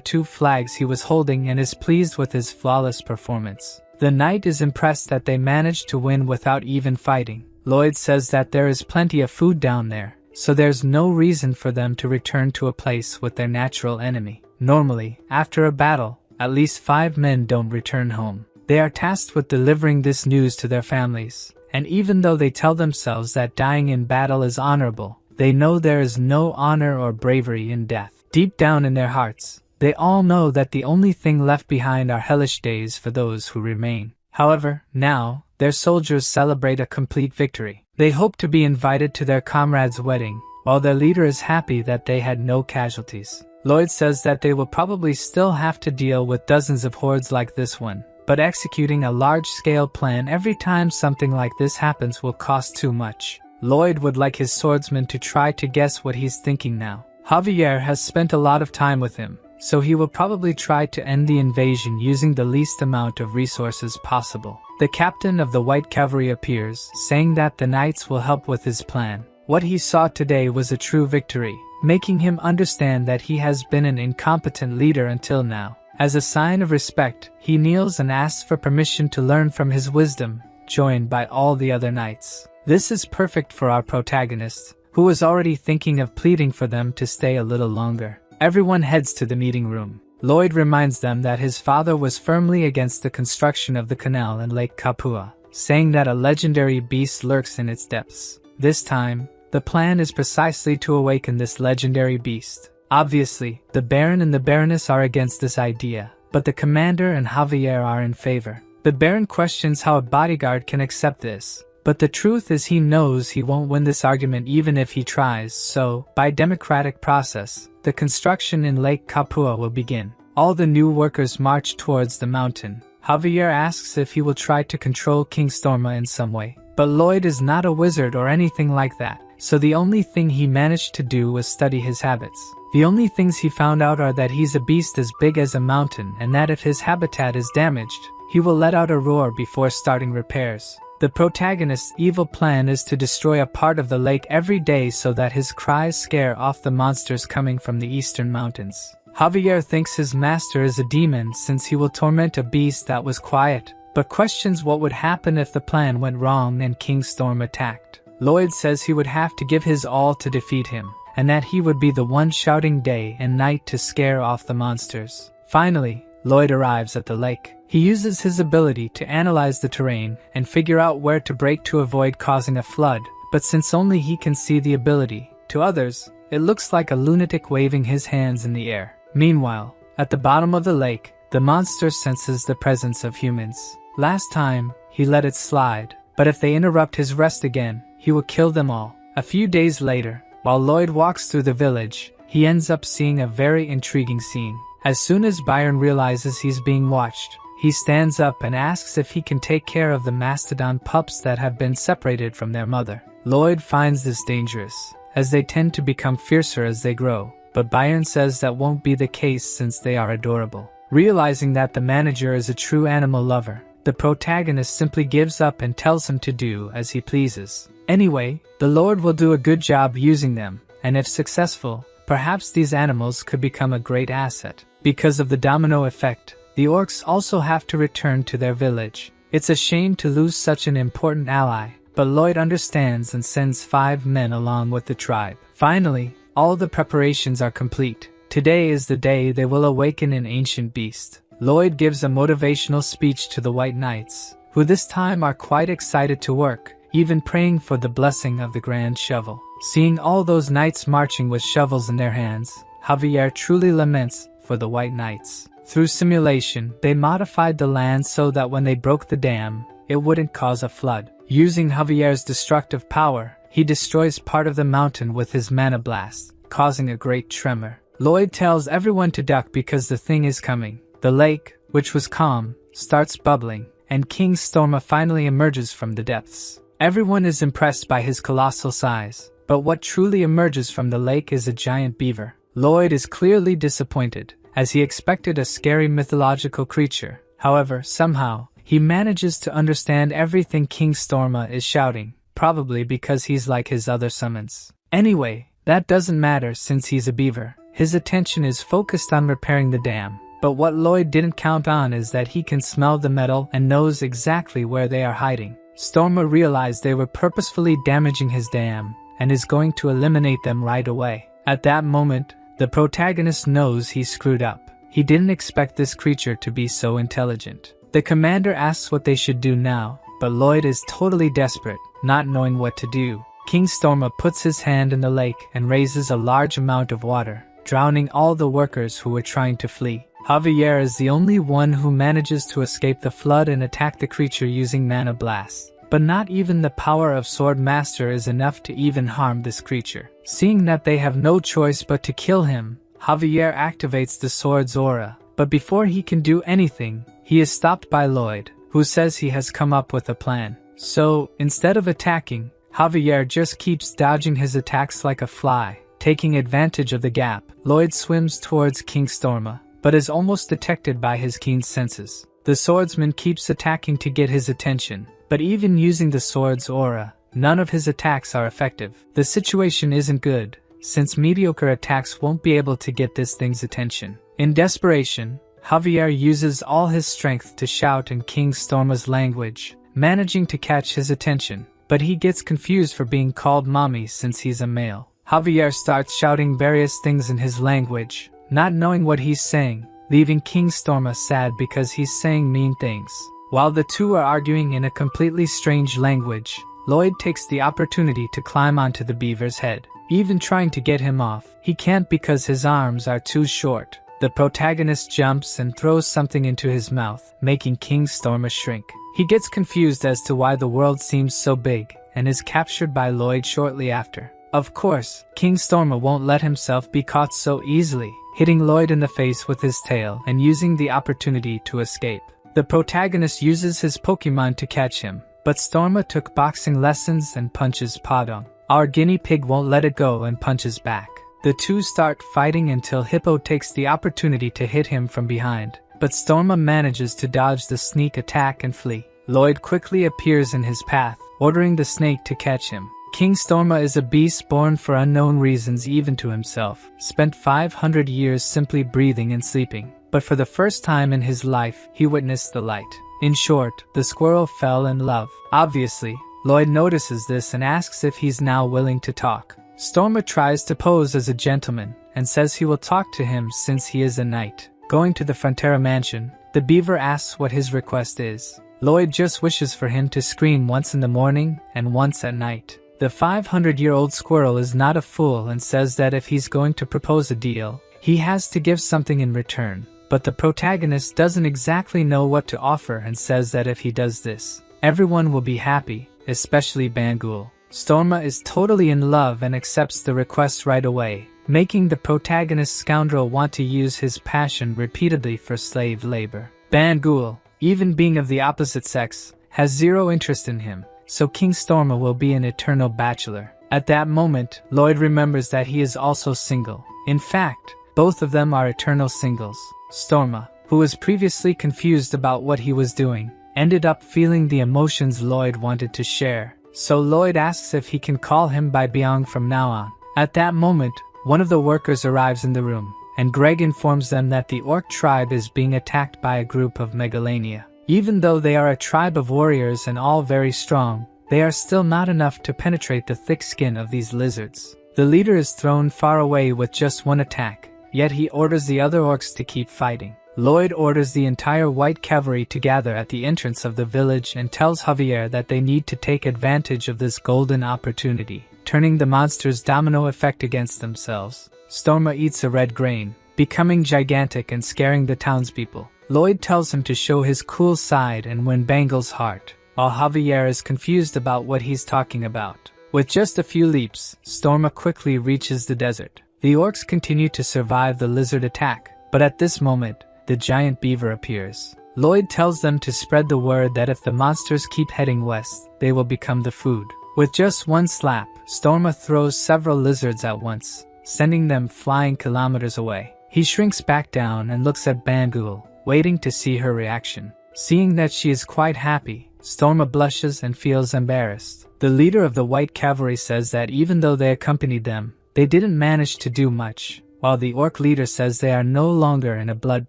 2 flags he was holding and is pleased with his flawless performance. The knight is impressed that they managed to win without even fighting. Lloyd says that there is plenty of food down there, so there's no reason for them to return to a place with their natural enemy. Normally, after a battle, at least 5 men don't return home. They are tasked with delivering this news to their families, and even though they tell themselves that dying in battle is honorable, they know there is no honor or bravery in death. Deep down in their hearts, they all know that the only thing left behind are hellish days for those who remain. However, now, their soldiers celebrate a complete victory. They hope to be invited to their comrade's wedding, while their leader is happy that they had no casualties. Lloyd says that they will probably still have to deal with dozens of hordes like this one, but executing a large-scale plan every time something like this happens will cost too much. Lloyd would like his swordsman to try to guess what he's thinking now. Javier has spent a lot of time with him, so he will probably try to end the invasion using the least amount of resources possible. The captain of the White Cavalry appears, saying that the knights will help with his plan. What he saw today was a true victory, making him understand that he has been an incompetent leader until now. As a sign of respect, he kneels and asks for permission to learn from his wisdom, joined by all the other knights. This is perfect for our protagonist, who was already thinking of pleading for them to stay a little longer. Everyone heads to the meeting room. Lloyd reminds them that his father was firmly against the construction of the canal in Lake Kapua, saying that a legendary beast lurks in its depths. This time, the plan is precisely to awaken this legendary beast. Obviously, the Baron and the Baroness are against this idea, but the commander and Javier are in favor. The Baron questions how a bodyguard can accept this, but the truth is he knows he won't win this argument even if he tries, so, by democratic process, the construction in Lake Kapua will begin. All the new workers march towards the mountain. Javier asks if he will try to control King Storma in some way, but Lloyd is not a wizard or anything like that, so the only thing he managed to do was study his habits. The only things he found out are that he's a beast as big as a mountain and that if his habitat is damaged, he will let out a roar before starting repairs. The protagonist's evil plan is to destroy a part of the lake every day so that his cries scare off the monsters coming from the eastern mountains. Javier thinks his master is a demon since he will torment a beast that was quiet, but questions what would happen if the plan went wrong and King Storm attacked. Lloyd says he would have to give his all to defeat him, and that he would be the one shouting day and night to scare off the monsters. Finally, Lloyd arrives at the lake. He uses his ability to analyze the terrain and figure out where to break to avoid causing a flood, but since only he can see the ability, to others, it looks like a lunatic waving his hands in the air. Meanwhile, at the bottom of the lake, the monster senses the presence of humans. Last time, he let it slide, but if they interrupt his rest again, he will kill them all. A few days later, while Lloyd walks through the village, he ends up seeing a very intriguing scene. As soon as Byron realizes he's being watched, he stands up and asks if he can take care of the mastodon pups that have been separated from their mother. Lloyd finds this dangerous, as they tend to become fiercer as they grow, but Byron says that won't be the case since they are adorable. Realizing that the manager is a true animal lover, the protagonist simply gives up and tells him to do as he pleases. Anyway, the Lord will do a good job using them, and if successful, perhaps these animals could become a great asset. Because of the domino effect, the orcs also have to return to their village. It's a shame to lose such an important ally, but Lloyd understands and sends 5 men along with the tribe. Finally, all the preparations are complete. Today is the day they will awaken an ancient beast. Lloyd gives a motivational speech to the White Knights, who this time are quite excited to work, even praying for the blessing of the Grand Shovel. Seeing all those knights marching with shovels in their hands, Javier truly laments for the White Knights. Through simulation, they modified the land so that when they broke the dam, it wouldn't cause a flood. Using Javier's destructive power, he destroys part of the mountain with his mana blast, causing a great tremor. Lloyd tells everyone to duck because the thing is coming. The lake, which was calm, starts bubbling, and King Storma finally emerges from the depths. Everyone is impressed by his colossal size, but what truly emerges from the lake is a giant beaver. Lloyd is clearly disappointed, as he expected a scary mythological creature. However, somehow, he manages to understand everything King Storma is shouting, probably because he's like his other summons. Anyway, that doesn't matter since he's a beaver. His attention is focused on repairing the dam, but what Lloyd didn't count on is that he can smell the metal and knows exactly where they are hiding. Storma realized they were purposefully damaging his dam, and is going to eliminate them right away. At that moment, the protagonist knows he screwed up. He didn't expect this creature to be so intelligent. The commander asks what they should do now, but Lloyd is totally desperate, not knowing what to do. King Storma puts his hand in the lake and raises a large amount of water, drowning all the workers who were trying to flee. Javier is the only one who manages to escape the flood and attack the creature using mana blast. But not even the power of Sword Master is enough to even harm this creature. Seeing that they have no choice but to kill him, Javier activates the sword's aura. But before he can do anything, he is stopped by Lloyd, who says he has come up with a plan. So, instead of attacking, Javier just keeps dodging his attacks like a fly. Taking advantage of the gap, Lloyd swims towards King Storma, but is almost detected by his keen senses. The swordsman keeps attacking to get his attention, but even using the sword's aura, none of his attacks are effective. The situation isn't good, since mediocre attacks won't be able to get this thing's attention. In desperation, Javier uses all his strength to shout in King Storma's language, managing to catch his attention, but he gets confused for being called mommy since he's a male. Javier starts shouting various things in his language, not knowing what he's saying, leaving King Storma sad because he's saying mean things. While the two are arguing in a completely strange language, Lloyd takes the opportunity to climb onto the beaver's head. Even trying to get him off, he can't because his arms are too short. The protagonist jumps and throws something into his mouth, making King Storma shrink. He gets confused as to why the world seems so big, and is captured by Lloyd shortly after. Of course, King Storma won't let himself be caught so easily, hitting Lloyd in the face with his tail and using the opportunity to escape. The protagonist uses his Pokemon to catch him, but Storma took boxing lessons and punches Padong. Our guinea pig won't let it go and punches back. The two start fighting until Hippo takes the opportunity to hit him from behind, but Storma manages to dodge the sneak attack and flee. Lloyd quickly appears in his path, ordering the snake to catch him. King Storma is a beast born for unknown reasons even to himself, spent 500 years simply breathing and sleeping, but for the first time in his life, he witnessed the light. In short, the squirrel fell in love. Obviously, Lloyd notices this and asks if he's now willing to talk. Storma tries to pose as a gentleman, and says he will talk to him since he is a knight. Going to the Frontera mansion, the beaver asks what his request is. Lloyd just wishes for him to scream once in the morning and once at night. The 500-year-old squirrel is not a fool and says that if he's going to propose a deal, he has to give something in return. But the protagonist doesn't exactly know what to offer and says that if he does this, everyone will be happy, especially Bangul. Storma is totally in love and accepts the request right away, making the protagonist scoundrel want to use his passion repeatedly for slave labor. Bangul, even being of the opposite sex, has zero interest in him, so King Storma will be an eternal bachelor. At that moment, Lloyd remembers that he is also single. In fact, both of them are eternal singles. Storma, who was previously confused about what he was doing, ended up feeling the emotions Lloyd wanted to share. So Lloyd asks if he can call him by Byung from now on. At that moment, one of the workers arrives in the room, and Greg informs them that the orc tribe is being attacked by a group of megalania. Even though they are a tribe of warriors and all very strong, they are still not enough to penetrate the thick skin of these lizards. The leader is thrown far away with just one attack, yet he orders the other orcs to keep fighting. Lloyd orders the entire white cavalry to gather at the entrance of the village and tells Javier that they need to take advantage of this golden opportunity, turning the monster's domino effect against themselves. Storma eats a red grain, becoming gigantic and scaring the townspeople. Lloyd tells him to show his cool side and win Bangle's heart, while Javier is confused about what he's talking about. With just a few leaps, Storma quickly reaches the desert. The orcs continue to survive the lizard attack, but at this moment, the giant beaver appears. Lloyd tells them to spread the word that if the monsters keep heading west, they will become the food. With just one slap, Storma throws several lizards at once, sending them flying kilometers away. He shrinks back down and looks at Bangul, waiting to see her reaction. Seeing that she is quite happy, Storma blushes and feels embarrassed. The leader of the White Cavalry says that even though they accompanied them, they didn't manage to do much, while the orc leader says they are no longer in a blood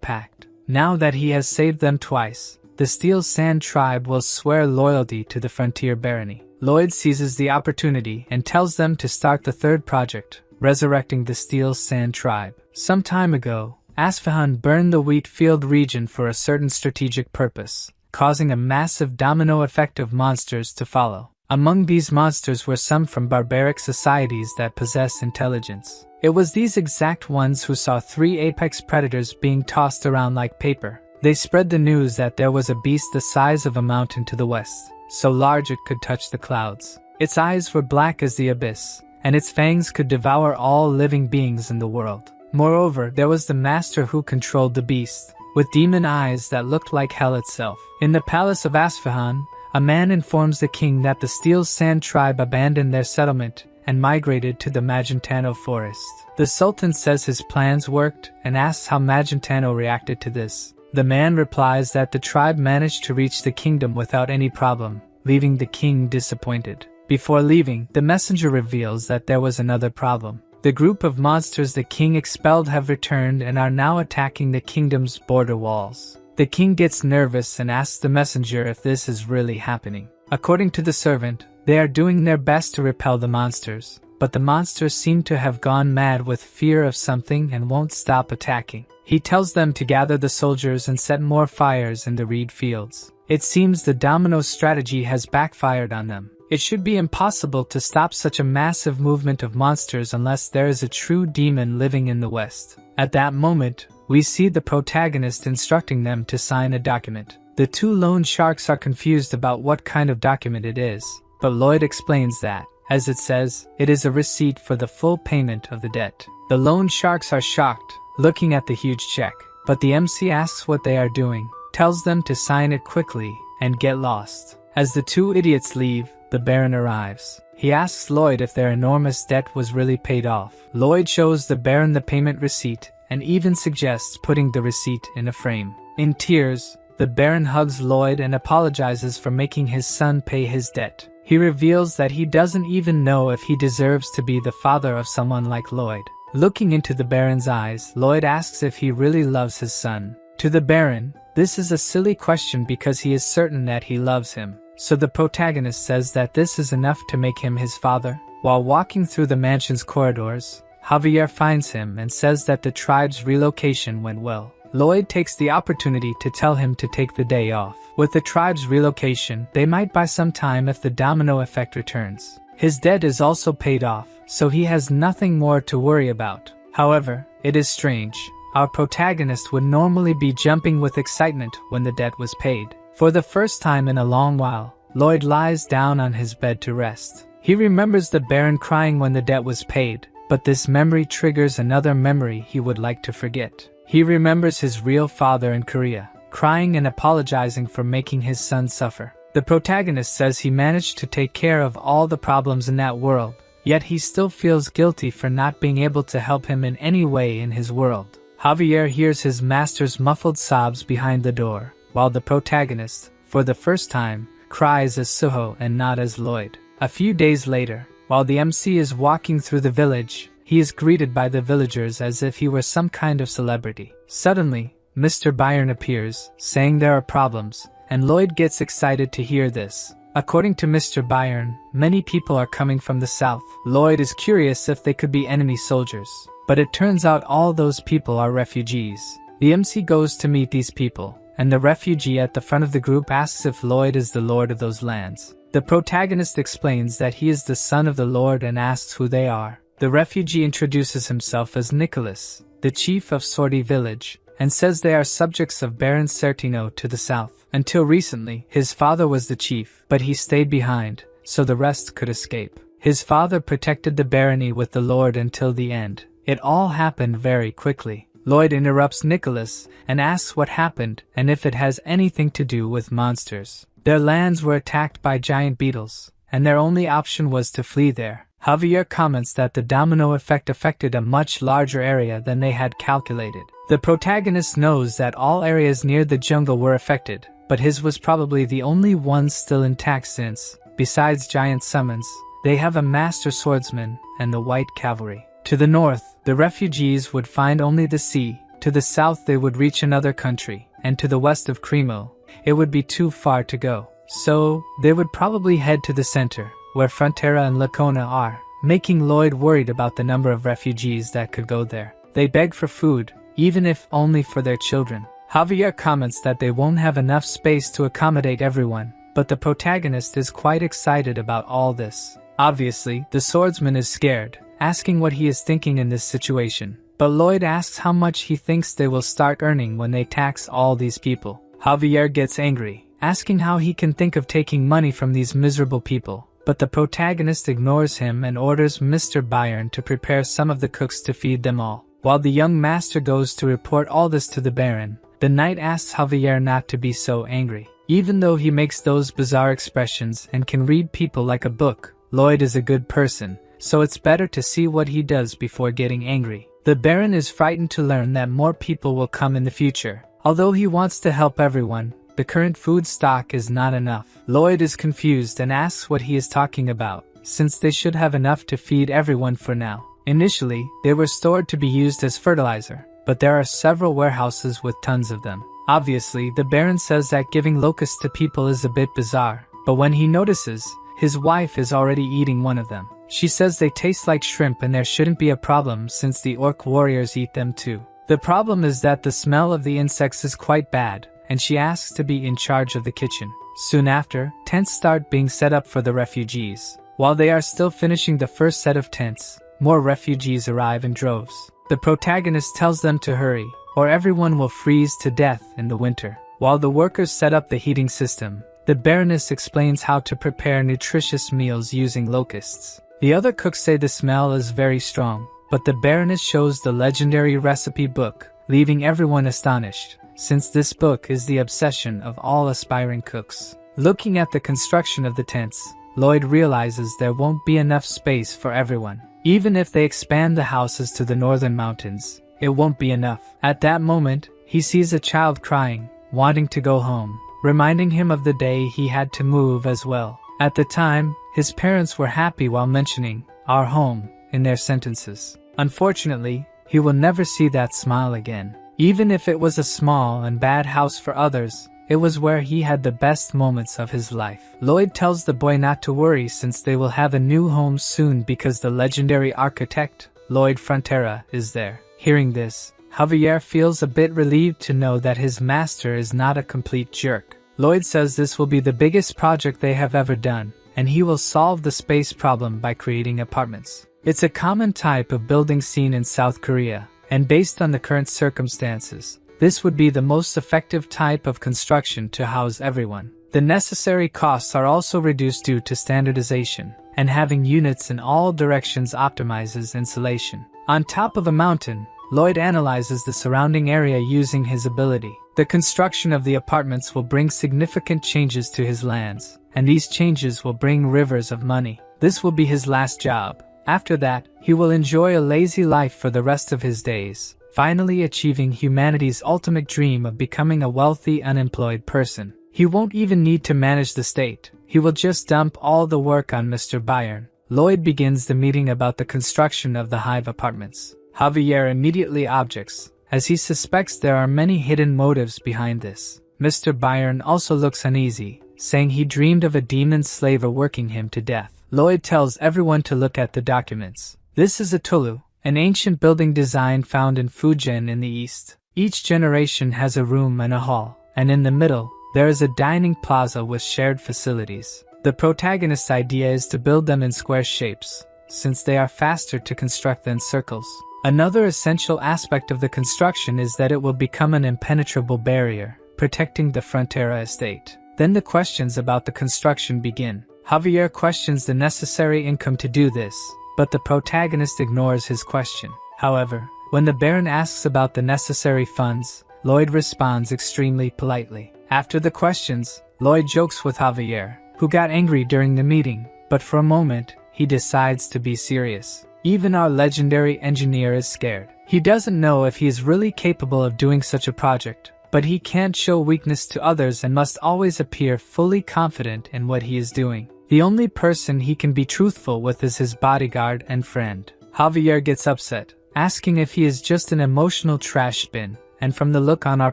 pact. Now that he has saved them twice, the Steel Sand tribe will swear loyalty to the Frontier Barony. Lloyd seizes the opportunity and tells them to start the third project, resurrecting the Steel Sand tribe. Some time ago, Asfahan burned the wheat field region for a certain strategic purpose, causing a massive domino effect of monsters to follow. Among these monsters were some from barbaric societies that possess intelligence. It was these exact ones who saw 3 apex predators being tossed around like paper. They spread the news that there was a beast the size of a mountain to the west, so large it could touch the clouds. Its eyes were black as the abyss, and its fangs could devour all living beings in the world. Moreover, there was the master who controlled the beast, with demon eyes that looked like hell itself. In the palace of Asfahan, a man informs the king that the Steel Sand tribe abandoned their settlement and migrated to the Magentano forest. The Sultan says his plans worked and asks how Magentano reacted to this. The man replies that the tribe managed to reach the kingdom without any problem, leaving the king disappointed. Before leaving, the messenger reveals that there was another problem. The group of monsters the king expelled have returned and are now attacking the kingdom's border walls. The king gets nervous and asks the messenger if this is really happening. According to the servant, they are doing their best to repel the monsters, but the monsters seem to have gone mad with fear of something and won't stop attacking. He tells them to gather the soldiers and set more fires in the reed fields. It seems the domino strategy has backfired on them. It should be impossible to stop such a massive movement of monsters unless there is a true demon living in the West. At that moment, we see the protagonist instructing them to sign a document. The 2 loan sharks are confused about what kind of document it is, but Lloyd explains that, as it says, it is a receipt for the full payment of the debt. The loan sharks are shocked, looking at the huge check, but the MC asks what they are doing, tells them to sign it quickly, and get lost. As the 2 idiots leave, the Baron arrives. He asks Lloyd if their enormous debt was really paid off. Lloyd shows the Baron the payment receipt, and even suggests putting the receipt in a frame. In tears, the Baron hugs Lloyd and apologizes for making his son pay his debt. He reveals that he doesn't even know if he deserves to be the father of someone like Lloyd. Looking into the Baron's eyes, Lloyd asks if he really loves his son. To the Baron, this is a silly question because he is certain that he loves him. So the protagonist says that this is enough to make him his father. While walking through the mansion's corridors, Javier finds him and says that the tribe's relocation went well. Lloyd takes the opportunity to tell him to take the day off. With the tribe's relocation, they might buy some time if the domino effect returns. His debt is also paid off, so he has nothing more to worry about. However, it is strange. Our protagonist would normally be jumping with excitement when the debt was paid. For the first time in a long while, Lloyd lies down on his bed to rest. He remembers the Baron crying when the debt was paid, but this memory triggers another memory he would like to forget. He remembers his real father in Korea, crying and apologizing for making his son suffer. The protagonist says he managed to take care of all the problems in that world, yet he still feels guilty for not being able to help him in any way in his world. Javier hears his master's muffled sobs behind the door, while the protagonist, for the first time, cries as Suho and not as Lloyd. A few days later, while the MC is walking through the village, he is greeted by the villagers as if he were some kind of celebrity. Suddenly, Mr. Byron appears, saying there are problems, and Lloyd gets excited to hear this. According to Mr. Byron, many people are coming from the south. Lloyd is curious if they could be enemy soldiers, but it turns out all those people are refugees. The MC goes to meet these people, and the refugee at the front of the group asks if Lloyd is the lord of those lands. The protagonist explains that he is the son of the lord and asks who they are. The refugee introduces himself as Nicholas, the chief of Sortie village, and says they are subjects of Baron Certino to the south. Until recently, his father was the chief, but he stayed behind, so the rest could escape. His father protected the barony with the lord until the end. It all happened very quickly. Lloyd interrupts Nicholas and asks what happened and if it has anything to do with monsters. Their lands were attacked by giant beetles, and their only option was to flee there. Javier comments that the domino effect affected a much larger area than they had calculated. The protagonist knows that all areas near the jungle were affected, but his was probably the only one still intact since, besides giant summons, they have a master swordsman and the white cavalry. To the north, the refugees would find only the sea, to the south they would reach another country, and to the west of Cremo, it would be too far to go. So, they would probably head to the center, where Frontera and Lacona are, making Lloyd worried about the number of refugees that could go there. They beg for food, even if only for their children. Javier comments that they won't have enough space to accommodate everyone, but the protagonist is quite excited about all this. Obviously, the swordsman is scared, asking what he is thinking in this situation, but Lloyd asks how much he thinks they will start earning when they tax all these people. Javier gets angry, asking how he can think of taking money from these miserable people, but the protagonist ignores him and orders Mr. Byron to prepare some of the cooks to feed them all. While the young master goes to report all this to the Baron, the knight asks Javier not to be so angry. Even though he makes those bizarre expressions and can read people like a book, Lloyd is a good person, so it's better to see what he does before getting angry. The Baron is frightened to learn that more people will come in the future. Although he wants to help everyone, the current food stock is not enough. Lloyd is confused and asks what he is talking about, since they should have enough to feed everyone for now. Initially, they were stored to be used as fertilizer, but there are several warehouses with tons of them. Obviously, the Baron says that giving locusts to people is a bit bizarre, but when he notices, his wife is already eating one of them. She says they taste like shrimp and there shouldn't be a problem since the orc warriors eat them too. The problem is that the smell of the insects is quite bad, and she asks to be in charge of the kitchen. Soon after, tents start being set up for the refugees. While they are still finishing the first set of tents, more refugees arrive in droves. The protagonist tells them to hurry, or everyone will freeze to death in the winter. While the workers set up the heating system, the Baroness explains how to prepare nutritious meals using locusts. The other cooks say the smell is very strong, but the Baroness shows the legendary recipe book, leaving everyone astonished, since this book is the obsession of all aspiring cooks. Looking at the construction of the tents, Lloyd realizes there won't be enough space for everyone. Even if they expand the houses to the northern mountains, it won't be enough. At that moment, he sees a child crying, wanting to go home, reminding him of the day he had to move as well. At the time, his parents were happy while mentioning "our home" in their sentences. Unfortunately, he will never see that smile again. Even if it was a small and bad house for others, it was where he had the best moments of his life. Lloyd tells the boy not to worry since they will have a new home soon because the legendary architect, Lloyd Frontera, is there. Hearing this, Javier feels a bit relieved to know that his master is not a complete jerk. Lloyd says this will be the biggest project they have ever done, and he will solve the space problem by creating apartments. It's a common type of building seen in South Korea, and based on the current circumstances, this would be the most effective type of construction to house everyone. The necessary costs are also reduced due to standardization, and having units in all directions optimizes insulation. On top of a mountain, Lloyd analyzes the surrounding area using his ability. The construction of the apartments will bring significant changes to his lands, and these changes will bring rivers of money. This will be his last job. After that, he will enjoy a lazy life for the rest of his days, finally achieving humanity's ultimate dream of becoming a wealthy, unemployed person. He won't even need to manage the state. He will just dump all the work on Mr. Byron. Lloyd begins the meeting about the construction of the Hive apartments. Javier immediately objects, as he suspects there are many hidden motives behind this. Mr. Byron also looks uneasy, saying he dreamed of a demon slaver working him to death. Lloyd tells everyone to look at the documents. This is a tulu, an ancient building design found in Fujian in the east. Each generation has a room and a hall, and in the middle, there is a dining plaza with shared facilities. The protagonist's idea is to build them in square shapes, since they are faster to construct than circles. Another essential aspect of the construction is that it will become an impenetrable barrier, protecting the Frontera estate. Then the questions about the construction begin. Javier questions the necessary income to do this, but the protagonist ignores his question. However, when the Baron asks about the necessary funds, Lloyd responds extremely politely. After the questions, Lloyd jokes with Javier, who got angry during the meeting, but for a moment, he decides to be serious. Even our legendary engineer is scared. He doesn't know if he is really capable of doing such a project, but he can't show weakness to others and must always appear fully confident in what he is doing. The only person he can be truthful with is his bodyguard and friend. Javier gets upset, asking if he is just an emotional trash bin, and from the look on our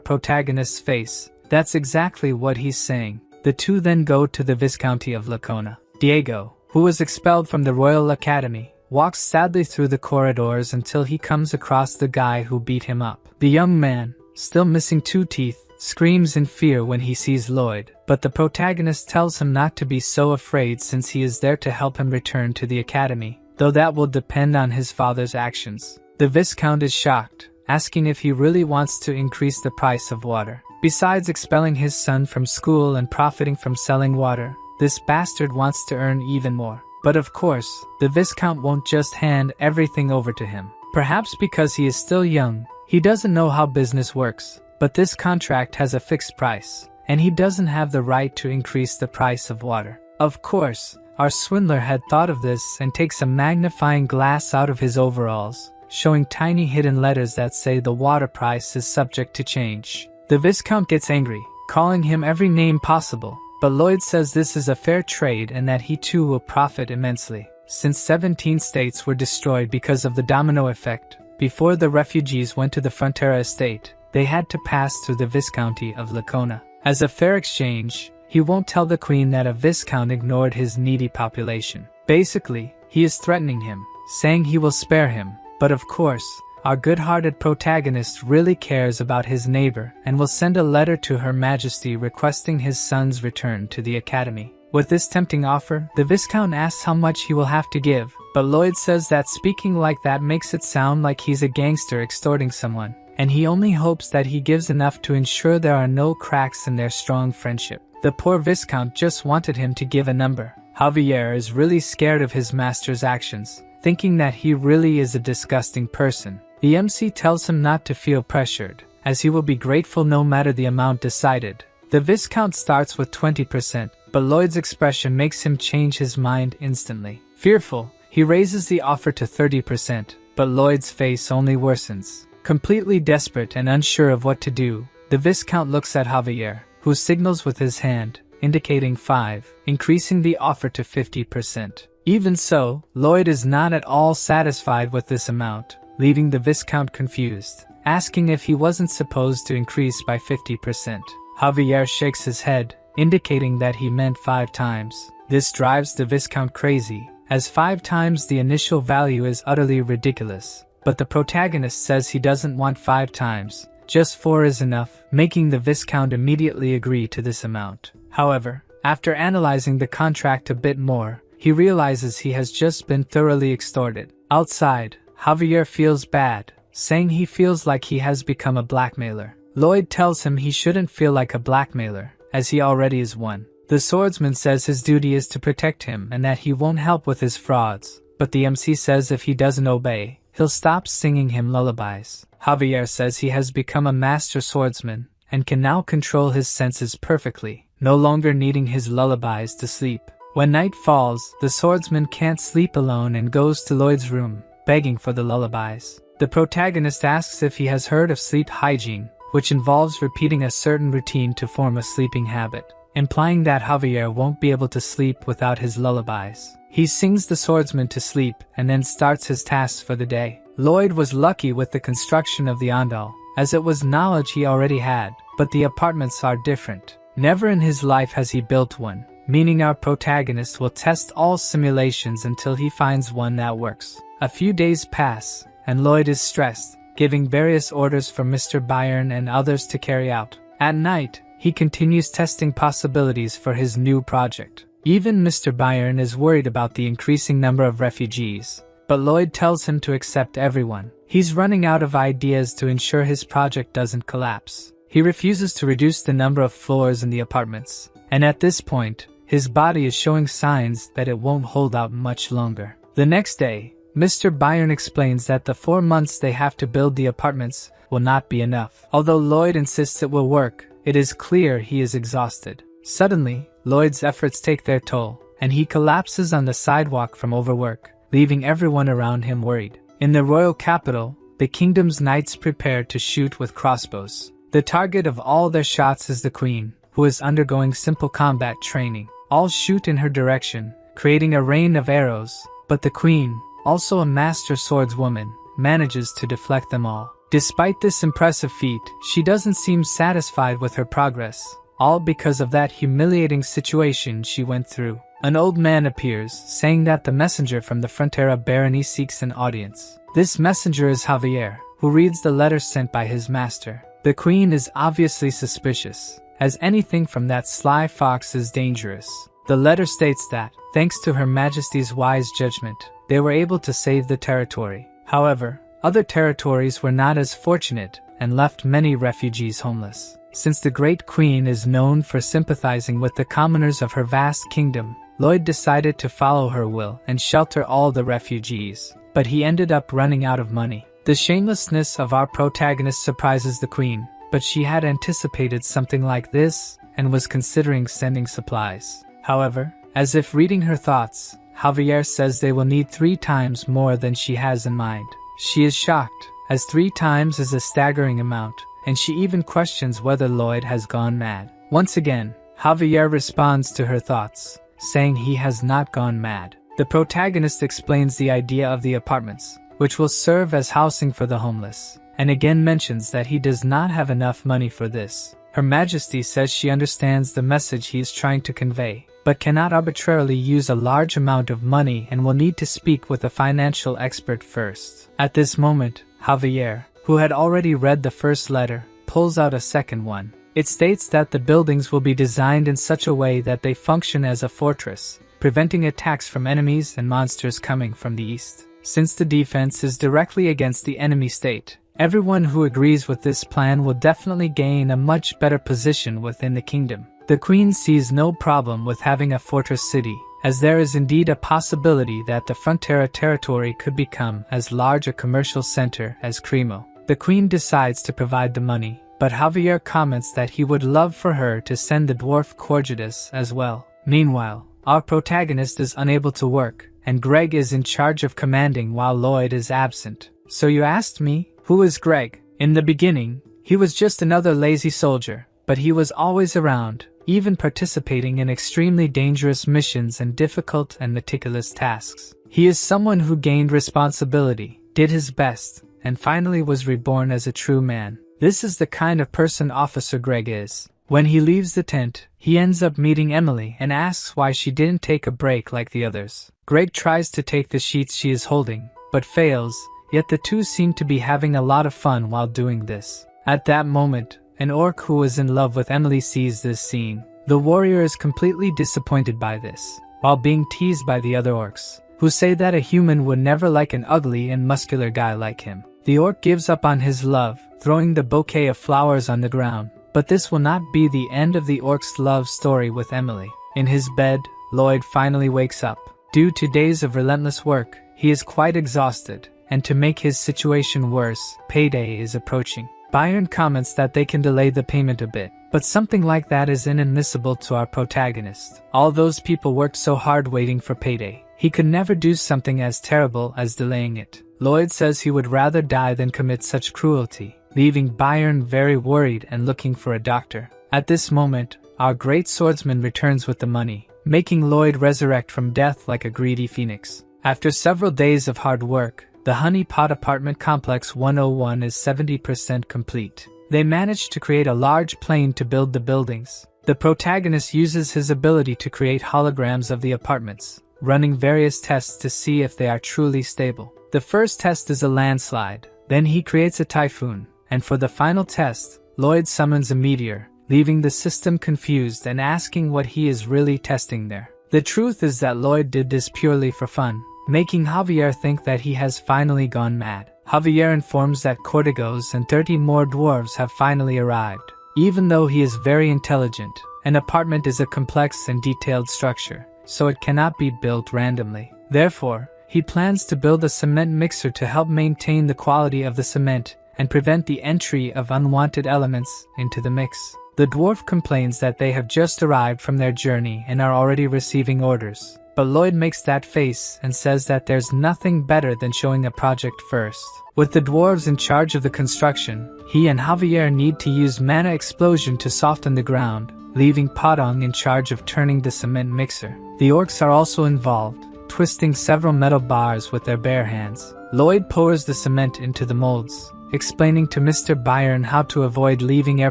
protagonist's face, that's exactly what he's saying. The two then go to the Viscounty of Lacona. Diego, who was expelled from the Royal Academy, walks sadly through the corridors until he comes across the guy who beat him up. The young man, still missing 2 teeth, screams in fear when he sees Lloyd, but the protagonist tells him not to be so afraid since he is there to help him return to the academy, though that will depend on his father's actions. The Viscount is shocked, asking if he really wants to increase the price of water. Besides expelling his son from school and profiting from selling water, this bastard wants to earn even more. But of course, the Viscount won't just hand everything over to him. Perhaps because he is still young, he doesn't know how business works, but this contract has a fixed price, and he doesn't have the right to increase the price of water. Of course, our swindler had thought of this and takes a magnifying glass out of his overalls, showing tiny hidden letters that say the water price is subject to change. The Viscount gets angry, calling him every name possible, but Lloyd says this is a fair trade and that he too will profit immensely. Since 17 states were destroyed because of the domino effect, before the refugees went to the Frontera estate, they had to pass through the Viscounty of Lacona. As a fair exchange, he won't tell the queen that a Viscount ignored his needy population. Basically, he is threatening him, saying he will spare him, but of course, our good-hearted protagonist really cares about his neighbor and will send a letter to Her Majesty requesting his son's return to the academy. With this tempting offer, the Viscount asks how much he will have to give, but Lloyd says that speaking like that makes it sound like he's a gangster extorting someone, and he only hopes that he gives enough to ensure there are no cracks in their strong friendship. The poor Viscount just wanted him to give a number. Javier is really scared of his master's actions, thinking that he really is a disgusting person. The MC tells him not to feel pressured, as he will be grateful no matter the amount decided. The Viscount starts with 20%, but Lloyd's expression makes him change his mind instantly. Fearful, he raises the offer to 30%, but Lloyd's face only worsens. Completely desperate and unsure of what to do, the Viscount looks at Javier, who signals with his hand, indicating 5, increasing the offer to 50%. Even so, Lloyd is not at all satisfied with this amount, leaving the Viscount confused, asking if he wasn't supposed to increase by 50%. Javier shakes his head, indicating that he meant 5 times. This drives the Viscount crazy, as 5 times the initial value is utterly ridiculous. But the protagonist says he doesn't want 5 times, just 4 is enough, making the Viscount immediately agree to this amount. However, after analyzing the contract a bit more, he realizes he has just been thoroughly extorted. Outside, Javier feels bad, saying he feels like he has become a blackmailer. Lloyd tells him he shouldn't feel like a blackmailer, as he already is one. The swordsman says his duty is to protect him and that he won't help with his frauds, but the MC says if he doesn't obey, he'll stop singing him lullabies. Javier says he has become a master swordsman and can now control his senses perfectly, no longer needing his lullabies to sleep. When night falls, the swordsman can't sleep alone and goes to Lloyd's room, begging for the lullabies. The protagonist asks if he has heard of sleep hygiene, which involves repeating a certain routine to form a sleeping habit. implying that Javier won't be able to sleep without his lullabies. He sings the swordsman to sleep and then starts his tasks for the day. Lloyd was lucky with the construction of the Andal, as it was knowledge he already had, but the apartments are different. Never in his life has he built one, meaning our protagonist will test all simulations until he finds one that works. A few days pass, and Lloyd is stressed, giving various orders for Mr. Byron and others to carry out. At night, he continues testing possibilities for his new project. Even Mr. Byron is worried about the increasing number of refugees, but Lloyd tells him to accept everyone. He's running out of ideas to ensure his project doesn't collapse. He refuses to reduce the number of floors in the apartments, and at this point, his body is showing signs that it won't hold out much longer. The next day, Mr. Byron explains that the 4 months they have to build the apartments will not be enough. Although Lloyd insists it will work, it is clear he is exhausted. Suddenly, Lloyd's efforts take their toll, and he collapses on the sidewalk from overwork, leaving everyone around him worried. In the royal capital, the kingdom's knights prepare to shoot with crossbows. The target of all their shots is the queen, who is undergoing simple combat training. All shoot in her direction, creating a rain of arrows, but the queen, also a master swordswoman, manages to deflect them all. Despite this impressive feat, she doesn't seem satisfied with her progress, all because of that humiliating situation she went through. An old man appears, saying that the messenger from the Frontera barony seeks an audience. This messenger is Javier, who reads the letter sent by his master. The queen is obviously suspicious, as anything from that sly fox is dangerous. The letter states that, thanks to Her Majesty's wise judgment, they were able to save the territory. However, other territories were not as fortunate and left many refugees homeless. Since the Great Queen is known for sympathizing with the commoners of her vast kingdom, Lloyd decided to follow her will and shelter all the refugees, but he ended up running out of money. The shamelessness of our protagonist surprises the queen, but she had anticipated something like this and was considering sending supplies. However, as if reading her thoughts, Javier says they will need 3 times more than she has in mind. She is shocked, as 3 times is a staggering amount, and she even questions whether Lloyd has gone mad. Once again, Javier responds to her thoughts, saying he has not gone mad. The protagonist explains the idea of the apartments, which will serve as housing for the homeless, and again mentions that he does not have enough money for this. Her Majesty says she understands the message he is trying to convey, but cannot arbitrarily use a large amount of money and will need to speak with a financial expert first. At this moment, Javier, who had already read the first letter, pulls out a second one. It states that the buildings will be designed in such a way that they function as a fortress, preventing attacks from enemies and monsters coming from the east. Since the defense is directly against the enemy state, everyone who agrees with this plan will definitely gain a much better position within the kingdom. The queen sees no problem with having a fortress city, as there is indeed a possibility that the Frontera territory could become as large a commercial center as Cremo. The queen decides to provide the money, but Javier comments that he would love for her to send the dwarf Corgidus as well. Meanwhile, our protagonist is unable to work, and Greg is in charge of commanding while Lloyd is absent. So you asked me, who is Greg? In the beginning, he was just another lazy soldier, but he was always around, even participating in extremely dangerous missions and difficult and meticulous tasks. He is someone who gained responsibility, did his best, and finally was reborn as a true man. This is the kind of person Officer Greg is. When he leaves the tent, he ends up meeting Emily and asks why she didn't take a break like the others. Greg tries to take the sheets she is holding, but fails, yet the two seem to be having a lot of fun while doing this. At that moment, an orc who is in love with Emily sees this scene. The warrior is completely disappointed by this, while being teased by the other orcs, who say that a human would never like an ugly and muscular guy like him. The orc gives up on his love, throwing the bouquet of flowers on the ground. But this will not be the end of the orc's love story with Emily. In his bed, Lloyd finally wakes up. Due to days of relentless work, he is quite exhausted, and to make his situation worse, payday is approaching. Byron comments that they can delay the payment a bit, but something like that is inadmissible to our protagonist. All those people worked so hard waiting for payday. He could never do something as terrible as delaying it. Lloyd says he would rather die than commit such cruelty, leaving Byron very worried and looking for a doctor. At this moment, our great swordsman returns with the money, making Lloyd resurrect from death like a greedy phoenix. After several days of hard work, the Honey Pot Apartment Complex 101 is 70% complete. They managed to create a large plane to build the buildings. The protagonist uses his ability to create holograms of the apartments, running various tests to see if they are truly stable. The first test is a landslide, then he creates a typhoon, and for the final test, Lloyd summons a meteor, leaving the system confused and asking what he is really testing there. The truth is that Lloyd did this purely for fun, making Javier think that he has finally gone mad. Javier informs that Cortigos and 30 more dwarves have finally arrived. Even though he is very intelligent, an apartment is a complex and detailed structure, so it cannot be built randomly. Therefore, he plans to build a cement mixer to help maintain the quality of the cement and prevent the entry of unwanted elements into the mix. The dwarf complains that they have just arrived from their journey and are already receiving orders. But Lloyd makes that face and says that there's nothing better than showing a project first. With the dwarves in charge of the construction, he and Javier need to use mana explosion to soften the ground, leaving Padong in charge of turning the cement mixer. The orcs are also involved, twisting several metal bars with their bare hands. Lloyd pours the cement into the molds, explaining to Mr. Byron how to avoid leaving air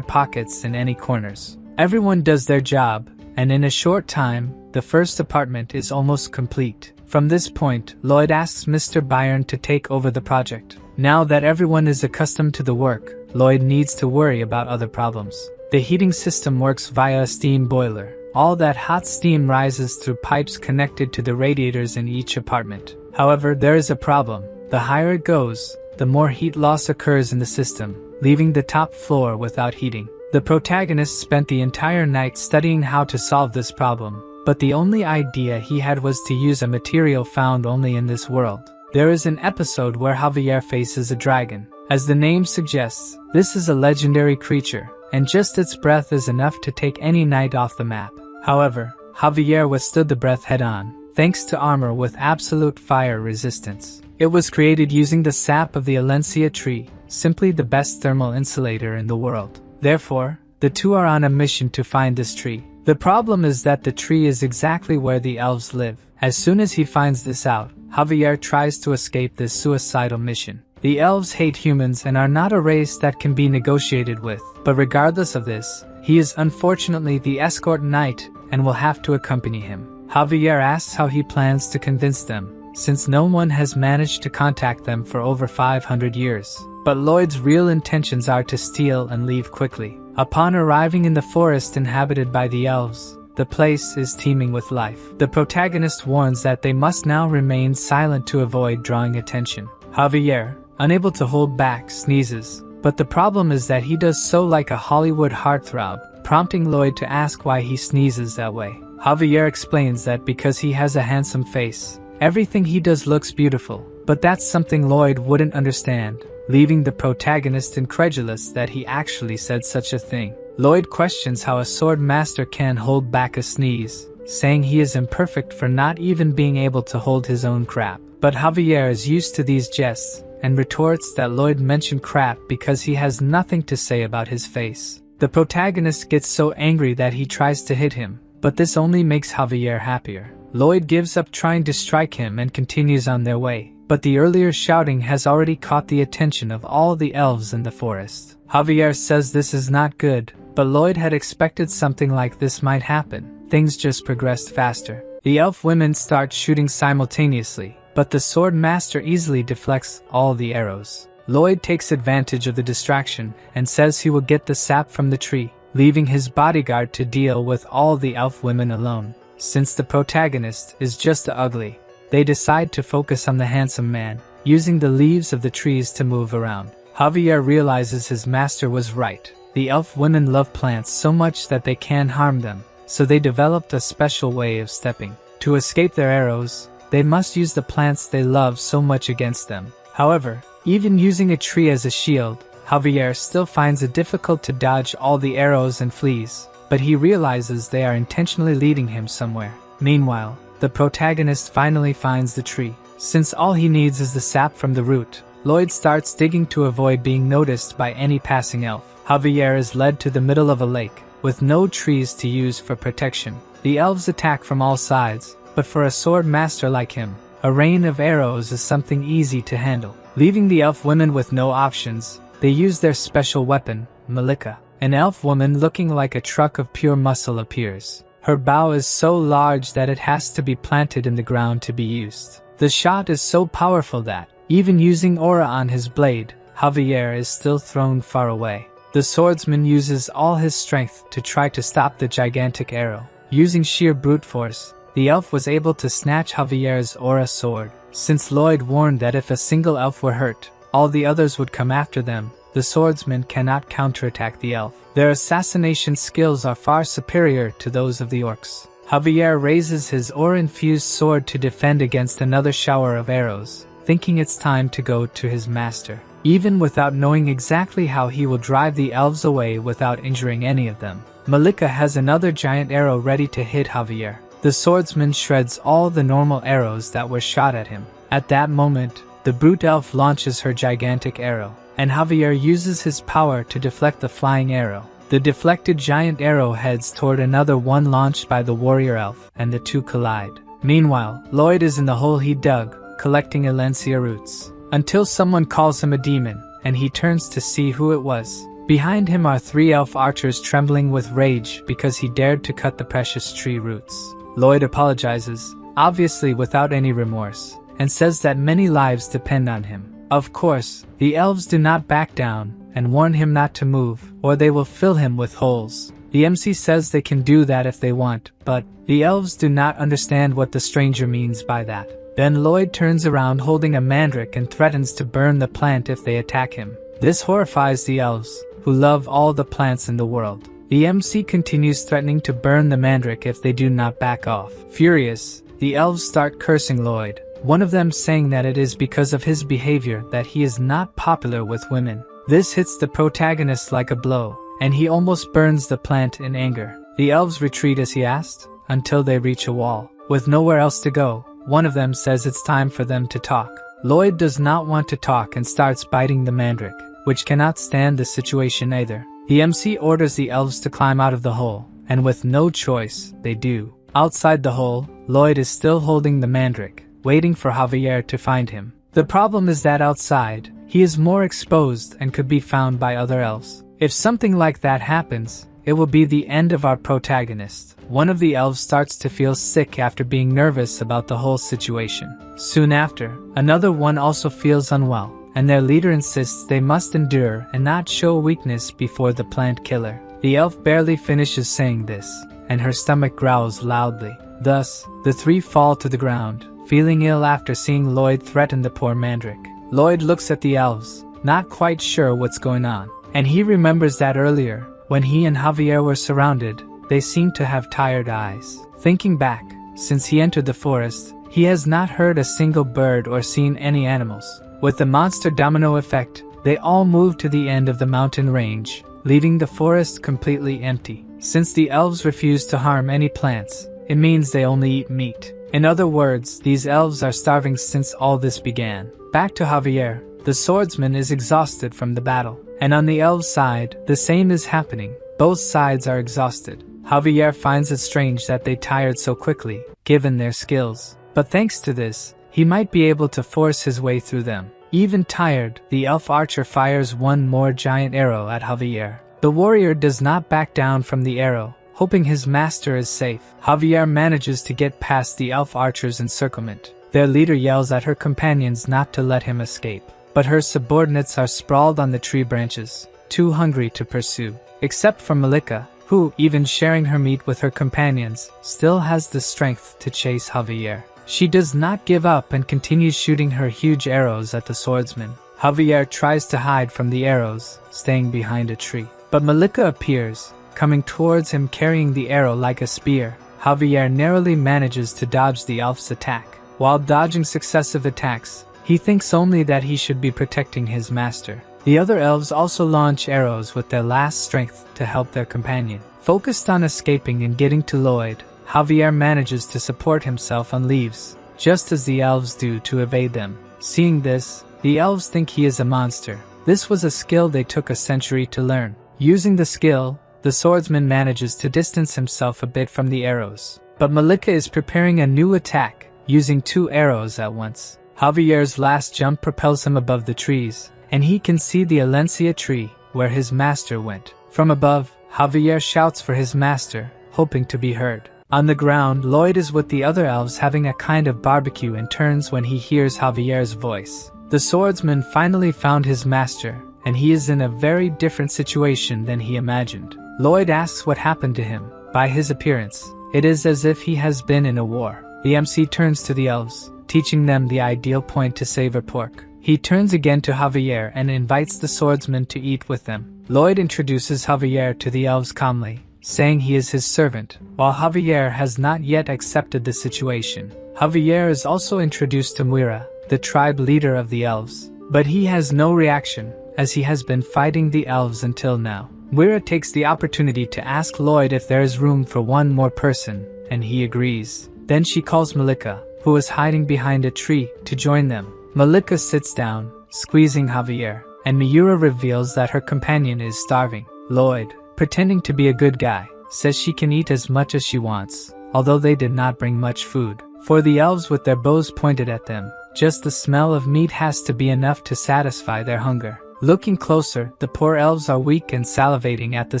pockets in any corners. Everyone does their job, and in a short time, the first apartment is almost complete. From this point, Lloyd asks Mr. Byron to take over the project. Now that everyone is accustomed to the work, Lloyd needs to worry about other problems. The heating system works via a steam boiler. All that hot steam rises through pipes connected to the radiators in each apartment. However, there is a problem. The higher it goes, the more heat loss occurs in the system, leaving the top floor without heating. The protagonist spent the entire night studying how to solve this problem, but the only idea he had was to use a material found only in this world. There is an episode where Javier faces a dragon. As the name suggests, this is a legendary creature, and just its breath is enough to take any knight off the map. However, Javier withstood the breath head-on, thanks to armor with absolute fire resistance. It was created using the sap of the Alencia tree, simply the best thermal insulator in the world. Therefore, the two are on a mission to find this tree. The problem is that the tree is exactly where the elves live. As soon as he finds this out, Javier tries to escape this suicidal mission. The elves hate humans and are not a race that can be negotiated with, but regardless of this, he is unfortunately the escort knight and will have to accompany him. Javier asks how he plans to convince them, since no one has managed to contact them for over 500 years. But Lloyd's real intentions are to steal and leave quickly. Upon arriving in the forest inhabited by the elves, the place is teeming with life. The protagonist warns that they must now remain silent to avoid drawing attention. Javier, unable to hold back, sneezes, but the problem is that he does so like a Hollywood heartthrob, prompting Lloyd to ask why he sneezes that way. Javier explains that because he has a handsome face, everything he does looks beautiful, but that's something Lloyd wouldn't understand, leaving the protagonist incredulous that he actually said such a thing. Lloyd questions how a sword master can hold back a sneeze, saying he is imperfect for not even being able to hold his own crap. But Javier is used to these jests, and retorts that Lloyd mentioned crap because he has nothing to say about his face. The protagonist gets so angry that he tries to hit him, but this only makes Javier happier. Lloyd gives up trying to strike him and continues on their way, but the earlier shouting has already caught the attention of all the elves in the forest. Javier says this is not good, but Lloyd had expected something like this might happen. Things just progressed faster. The elf women start shooting simultaneously, but the sword master easily deflects all the arrows. Lloyd takes advantage of the distraction and says he will get the sap from the tree, leaving his bodyguard to deal with all the elf women alone. Since the protagonist is just ugly, they decide to focus on the handsome man, using the leaves of the trees to move around. Javier realizes his master was right. The elf women love plants so much that they can harm them, so they developed a special way of stepping. To escape their arrows, they must use the plants they love so much against them. However, even using a tree as a shield, Javier still finds it difficult to dodge all the arrows and fleas, but he realizes they are intentionally leading him somewhere. Meanwhile, the protagonist finally finds the tree. Since all he needs is the sap from the root, Lloyd starts digging to avoid being noticed by any passing elf. Javier is led to the middle of a lake, with no trees to use for protection. The elves attack from all sides, but for a sword master like him, a rain of arrows is something easy to handle. Leaving the elf women with no options, they use their special weapon, Malika. An elf woman looking like a truck of pure muscle appears. Her bow is so large that it has to be planted in the ground to be used. The shot is so powerful that, even using aura on his blade, Javier is still thrown far away. The swordsman uses all his strength to try to stop the gigantic arrow. Using sheer brute force, the elf was able to snatch Javier's aura sword. Since Lloyd warned that if a single elf were hurt, all the others would come after them, the swordsman cannot counterattack the elf. Their assassination skills are far superior to those of the orcs. Javier raises his aura-infused sword to defend against another shower of arrows, thinking it's time to go to his master. Even without knowing exactly how he will drive the elves away without injuring any of them, Malika has another giant arrow ready to hit Javier. The swordsman shreds all the normal arrows that were shot at him. At that moment, the brute elf launches her gigantic arrow, and Javier uses his power to deflect the flying arrow. The deflected giant arrow heads toward another one launched by the warrior elf, and the two collide. Meanwhile, Lloyd is in the hole he dug, collecting Elancia roots, until someone calls him a demon, and he turns to see who it was. Behind him are three elf archers trembling with rage because he dared to cut the precious tree roots. Lloyd apologizes, obviously without any remorse, and says that many lives depend on him. Of course, the elves do not back down, and warn him not to move, or they will fill him with holes. The MC says they can do that if they want, but the elves do not understand what the stranger means by that. Then Lloyd turns around holding a mandrake and threatens to burn the plant if they attack him. This horrifies the elves, who love all the plants in the world. The MC continues threatening to burn the mandrake if they do not back off. Furious, the elves start cursing Lloyd, one of them saying that it is because of his behavior that he is not popular with women. This hits the protagonist like a blow, and he almost burns the plant in anger. The elves retreat as he asked, until they reach a wall. With nowhere else to go, one of them says it's time for them to talk. Lloyd does not want to talk and starts biting the mandrake, which cannot stand the situation either. The MC orders the elves to climb out of the hole, and with no choice, they do. Outside the hole, Lloyd is still holding the mandrake, waiting for Javier to find him. The problem is that outside, he is more exposed and could be found by other elves. If something like that happens, it will be the end of our protagonist. One of the elves starts to feel sick after being nervous about the whole situation. Soon after, another one also feels unwell, and their leader insists they must endure and not show weakness before the plant killer. The elf barely finishes saying this, and her stomach growls loudly. Thus, the three fall to the ground, feeling ill after seeing Lloyd threaten the poor mandrake. Lloyd looks at the elves, not quite sure what's going on, and he remembers that earlier, when he and Javier were surrounded, they seemed to have tired eyes. Thinking back, since he entered the forest, he has not heard a single bird or seen any animals. With the monster domino effect, they all move to the end of the mountain range, leaving the forest completely empty. Since the elves refuse to harm any plants, it means they only eat meat. In other words, these elves are starving since all this began. Back to Javier, the swordsman is exhausted from the battle, and on the elves' side, the same is happening. Both sides are exhausted. Javier finds it strange that they tired so quickly, given their skills. But thanks to this, he might be able to force his way through them. Even tired, the elf archer fires one more giant arrow at Javier. The warrior does not back down from the arrow, hoping his master is safe. Javier manages to get past the elf archer's encirclement. Their leader yells at her companions not to let him escape, but her subordinates are sprawled on the tree branches, too hungry to pursue. Except for Malika, who, even sharing her meat with her companions, still has the strength to chase Javier. She does not give up and continues shooting her huge arrows at the swordsman. Javier tries to hide from the arrows, staying behind a tree. But Malika appears, coming towards him carrying the arrow like a spear. Javier narrowly manages to dodge the elf's attack. While dodging successive attacks, he thinks only that he should be protecting his master. The other elves also launch arrows with their last strength to help their companion. Focused on escaping and getting to Lloyd, Javier manages to support himself on leaves, just as the elves do to evade them. Seeing this, the elves think he is a monster. This was a skill they took a century to learn. Using the skill, the swordsman manages to distance himself a bit from the arrows. But Malika is preparing a new attack, using 2 arrows at once. Javier's last jump propels him above the trees, and he can see the Alencia tree, where his master went. From above, Javier shouts for his master, hoping to be heard. On the ground, Lloyd is with the other elves having a kind of barbecue and turns when he hears Javier's voice. The swordsman finally found his master, and he is in a very different situation than he imagined. Lloyd asks what happened to him. By his appearance, it is as if he has been in a war. The MC turns to the elves, teaching them the ideal point to savor pork. He turns again to Javier and invites the swordsman to eat with them. Lloyd introduces Javier to the elves calmly, saying he is his servant, while Javier has not yet accepted the situation. Javier is also introduced to Muira, the tribe leader of the elves, but he has no reaction, as he has been fighting the elves until now. Muira takes the opportunity to ask Lloyd if there is room for one more person, and he agrees. Then she calls Malika, who is hiding behind a tree, to join them. Malika sits down, squeezing Javier, and Miura reveals that her companion is starving. Lloyd, pretending to be a good guy, says she can eat as much as she wants, although they did not bring much food. For the elves with their bows pointed at them, just the smell of meat has to be enough to satisfy their hunger. Looking closer, the poor elves are weak and salivating at the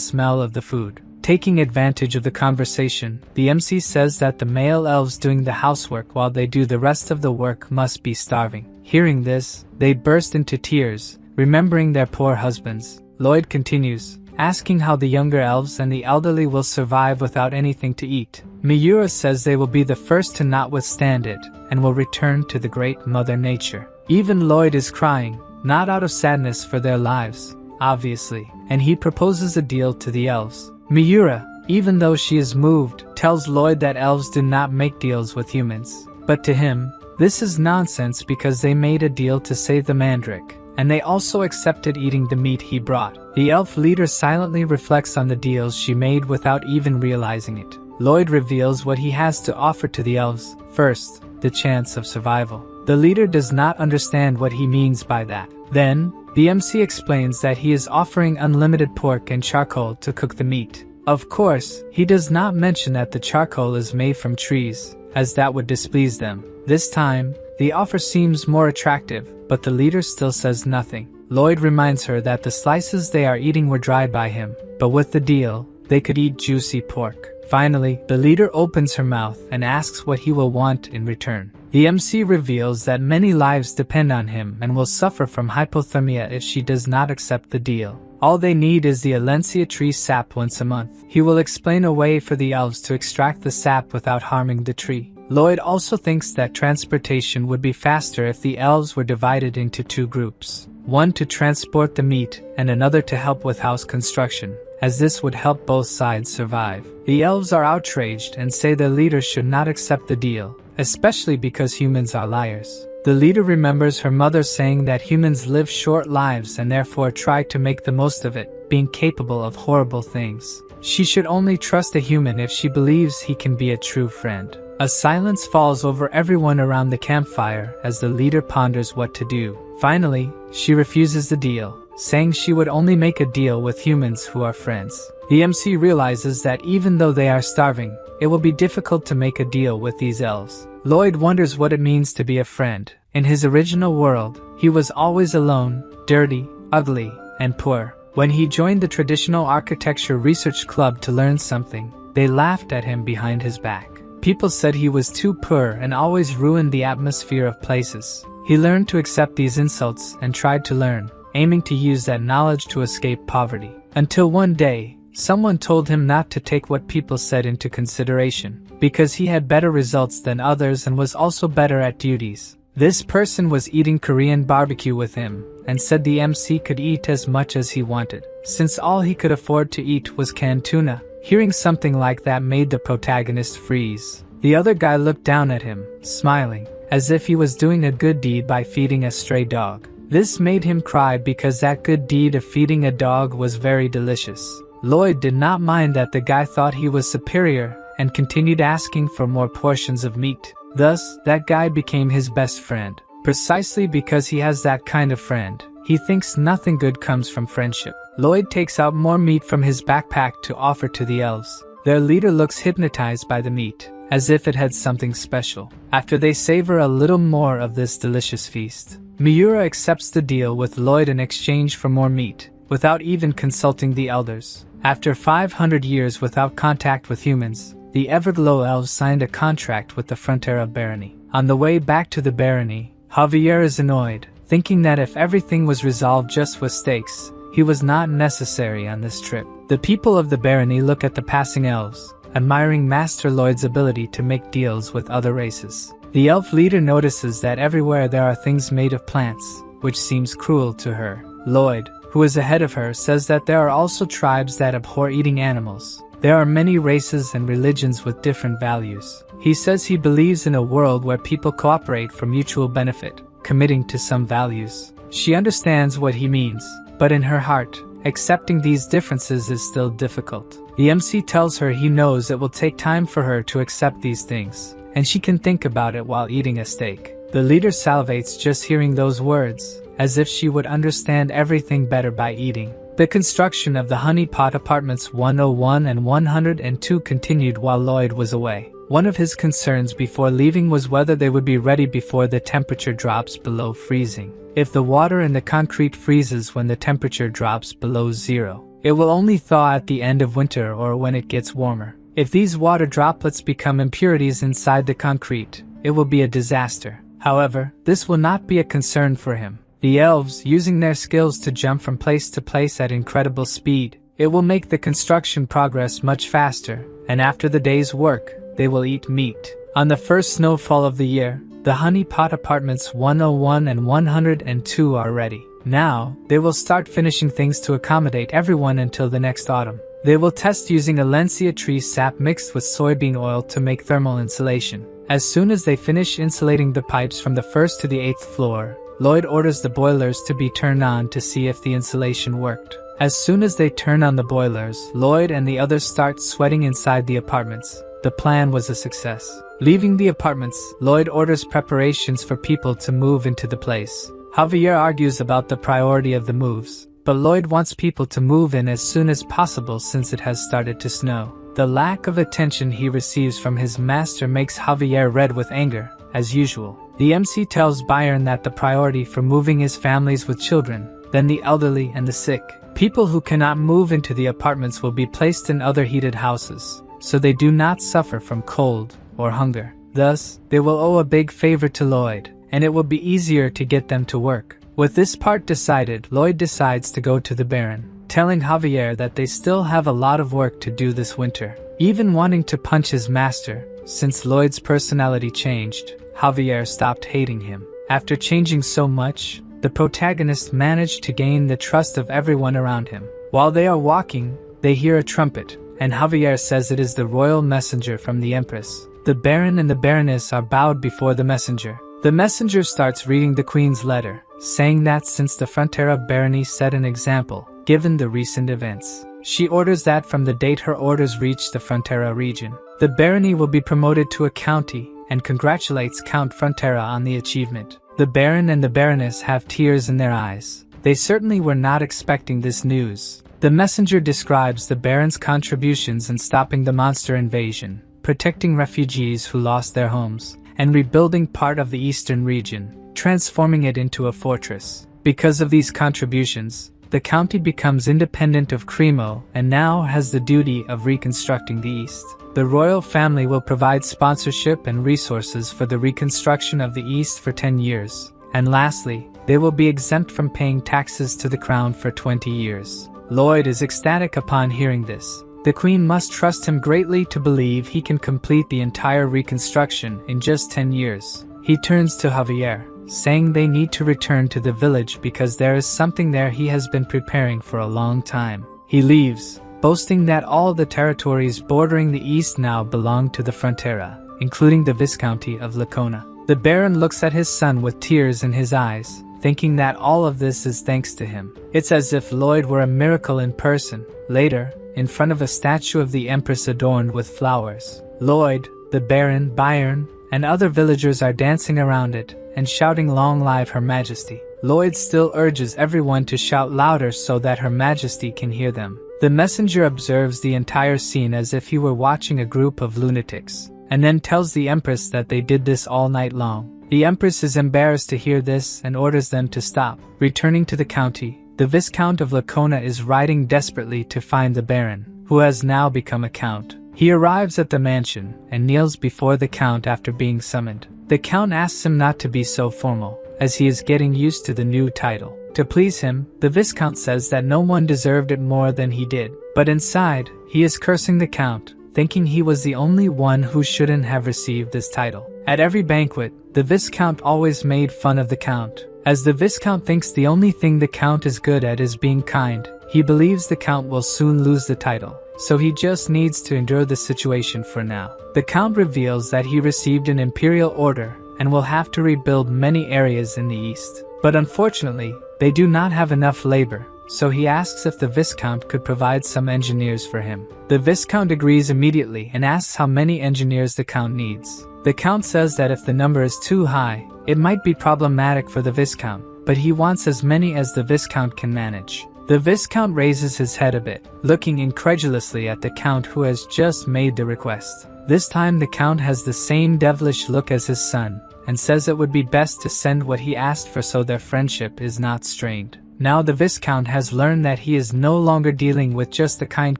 smell of the food. Taking advantage of the conversation, the MC says that the male elves doing the housework while they do the rest of the work must be starving. Hearing this, they burst into tears, remembering their poor husbands. Lloyd continues, asking how the younger elves and the elderly will survive without anything to eat. Miura says they will be the first to not withstand it, and will return to the great Mother Nature. Even Lloyd is crying, not out of sadness for their lives, obviously, and he proposes a deal to the elves. Miura, even though she is moved, tells Lloyd that elves do not make deals with humans. But to him, this is nonsense because they made a deal to save the mandrake, and they also accepted eating the meat he brought. The elf leader silently reflects on the deals she made without even realizing it. Lloyd reveals what he has to offer to the elves. First, the chance of survival. The leader does not understand what he means by that. Then, the MC explains that he is offering unlimited pork and charcoal to cook the meat. Of course, he does not mention that the charcoal is made from trees, as that would displease them. This time, the offer seems more attractive, but the leader still says nothing. Lloyd reminds her that the slices they are eating were dried by him, but with the deal, they could eat juicy pork. Finally, the leader opens her mouth and asks what he will want in return. The MC reveals that many lives depend on him and will suffer from hypothermia if she does not accept the deal. All they need is the Alencia tree sap once a month. He will explain a way for the elves to extract the sap without harming the tree. Lloyd also thinks that transportation would be faster if the elves were divided into 2 groups. One to transport the meat and another to help with house construction, as this would help both sides survive. The elves are outraged and say their leader should not accept the deal, especially because humans are liars. The leader remembers her mother saying that humans live short lives and therefore try to make the most of it, being capable of horrible things. She should only trust a human if she believes he can be a true friend. A silence falls over everyone around the campfire as the leader ponders what to do. Finally, she refuses the deal, saying she would only make a deal with humans who are friends. The MC realizes that even though they are starving, it will be difficult to make a deal with these elves. Lloyd wonders what it means to be a friend. In his original world, he was always alone, dirty, ugly, and poor. When he joined the Traditional Architecture Research Club to learn something, they laughed at him behind his back. People said he was too poor and always ruined the atmosphere of places. He learned to accept these insults and tried to learn, aiming to use that knowledge to escape poverty. Until one day, someone told him not to take what people said into consideration, because he had better results than others and was also better at duties. This person was eating Korean barbecue with him, and said the MC could eat as much as he wanted, since all he could afford to eat was canned tuna. Hearing something like that made the protagonist freeze. The other guy looked down at him, smiling, as if he was doing a good deed by feeding a stray dog. This made him cry because that good deed of feeding a dog was very delicious. Lloyd did not mind that the guy thought he was superior and continued asking for more portions of meat. Thus, that guy became his best friend. Precisely because he has that kind of friend, he thinks nothing good comes from friendship. Lloyd takes out more meat from his backpack to offer to the elves. Their leader looks hypnotized by the meat, as if it had something special. After they savor a little more of this delicious feast, Miura accepts the deal with Lloyd in exchange for more meat, without even consulting the elders. After 500 years without contact with humans, the Everglow elves signed a contract with the Frontera barony. On the way back to the barony, Javier is annoyed, thinking that if everything was resolved just with stakes, he was not necessary on this trip. The people of the barony look at the passing elves, admiring Master Lloyd's ability to make deals with other races. The elf leader notices that everywhere there are things made of plants, which seems cruel to her. Lloyd, who is ahead of her, says that there are also tribes that abhor eating animals. There are many races and religions with different values. He says he believes in a world where people cooperate for mutual benefit, committing to some values. She understands what he means, but in her heart, accepting these differences is still difficult. The MC tells her he knows it will take time for her to accept these things, and she can think about it while eating a steak. The leader salivates just hearing those words, as if she would understand everything better by eating. The construction of the Honey Pot Apartments 101 and 102 continued while Lloyd was away. One of his concerns before leaving was whether they would be ready before the temperature drops below freezing. If the water in the concrete freezes when the temperature drops below zero, it will only thaw at the end of winter or when it gets warmer. If these water droplets become impurities inside the concrete, it will be a disaster. However, this will not be a concern for him. The elves, using their skills to jump from place to place at incredible speed, it will make the construction progress much faster, and after the day's work, they will eat meat. On the first snowfall of the year, the Honey Pot Apartments 101 and 102 are ready. Now, they will start finishing things to accommodate everyone until the next autumn. They will test using Alencia tree sap mixed with soybean oil to make thermal insulation. As soon as they finish insulating the pipes from the first to the 8th floor, Lloyd orders the boilers to be turned on to see if the insulation worked. As soon as they turn on the boilers, Lloyd and the others start sweating inside the apartments. The plan was a success. Leaving the apartments, Lloyd orders preparations for people to move into the place. Javier argues about the priority of the moves, but Lloyd wants people to move in as soon as possible since it has started to snow. The lack of attention he receives from his master makes Javier red with anger, as usual. The MC tells Byron that the priority for moving is families with children, then the elderly and the sick. People who cannot move into the apartments will be placed in other heated houses, so they do not suffer from cold or hunger. Thus, they will owe a big favor to Lloyd, and it will be easier to get them to work. With this part decided, Lloyd decides to go to the Baron, telling Javier that they still have a lot of work to do this winter. Even wanting to punch his master, since Lloyd's personality changed, Javier stopped hating him. After changing so much, the protagonist managed to gain the trust of everyone around him. While they are walking, they hear a trumpet, and Javier says it is the royal messenger from the Empress. The Baron and the Baroness are bowed before the messenger. The messenger starts reading the Queen's letter, saying that since the Frontera barony set an example, given the recent events, she orders that from the date her orders reach the Frontera region, the barony will be promoted to a county, and congratulates Count Frontera on the achievement. The Baron and the Baroness have tears in their eyes. They certainly were not expecting this news. The messenger describes the Baron's contributions in stopping the monster invasion, protecting refugees who lost their homes, and rebuilding part of the eastern region, transforming it into a fortress. Because of these contributions, the county becomes independent of Cremo and now has the duty of reconstructing the east. The royal family will provide sponsorship and resources for the reconstruction of the east for 10 years. And lastly, they will be exempt from paying taxes to the crown for 20 years. Lloyd is ecstatic upon hearing this. The Queen must trust him greatly to believe he can complete the entire reconstruction in just 10 years. He turns to Javier, saying they need to return to the village because there is something there he has been preparing for a long time. He leaves, boasting that all the territories bordering the east now belong to the Frontera, including the Viscounty of Lacona. The Baron looks at his son with tears in his eyes, thinking that all of this is thanks to him. It's as if Lloyd were a miracle in person. Later, in front of a statue of the Empress adorned with flowers, Lloyd, the Baron, Byron, and other villagers are dancing around it and shouting "Long live Her Majesty." Lloyd still urges everyone to shout louder so that Her Majesty can hear them. The messenger observes the entire scene as if he were watching a group of lunatics, and then tells the Empress that they did this all night long. The Empress is embarrassed to hear this and orders them to stop. Returning to the county, the Viscount of Lacona is riding desperately to find the Baron, who has now become a count. He arrives at the mansion and kneels before the Count after being summoned. The Count asks him not to be so formal, as he is getting used to the new title. To please him, the Viscount says that no one deserved it more than he did. But inside, he is cursing the Count, thinking he was the only one who shouldn't have received this title. At every banquet, the Viscount always made fun of the Count. As the Viscount thinks the only thing the Count is good at is being kind, he believes the Count will soon lose the title, so he just needs to endure the situation for now. The Count reveals that he received an imperial order and will have to rebuild many areas in the east. But unfortunately, they do not have enough labor, so he asks if the Viscount could provide some engineers for him. The Viscount agrees immediately and asks how many engineers the Count needs. The Count says that if the number is too high, it might be problematic for the Viscount, but he wants as many as the Viscount can manage. The Viscount raises his head a bit, looking incredulously at the Count who has just made the request. This time the Count has the same devilish look as his son, and says it would be best to send what he asked for so their friendship is not strained. Now the Viscount has learned that he is no longer dealing with just the kind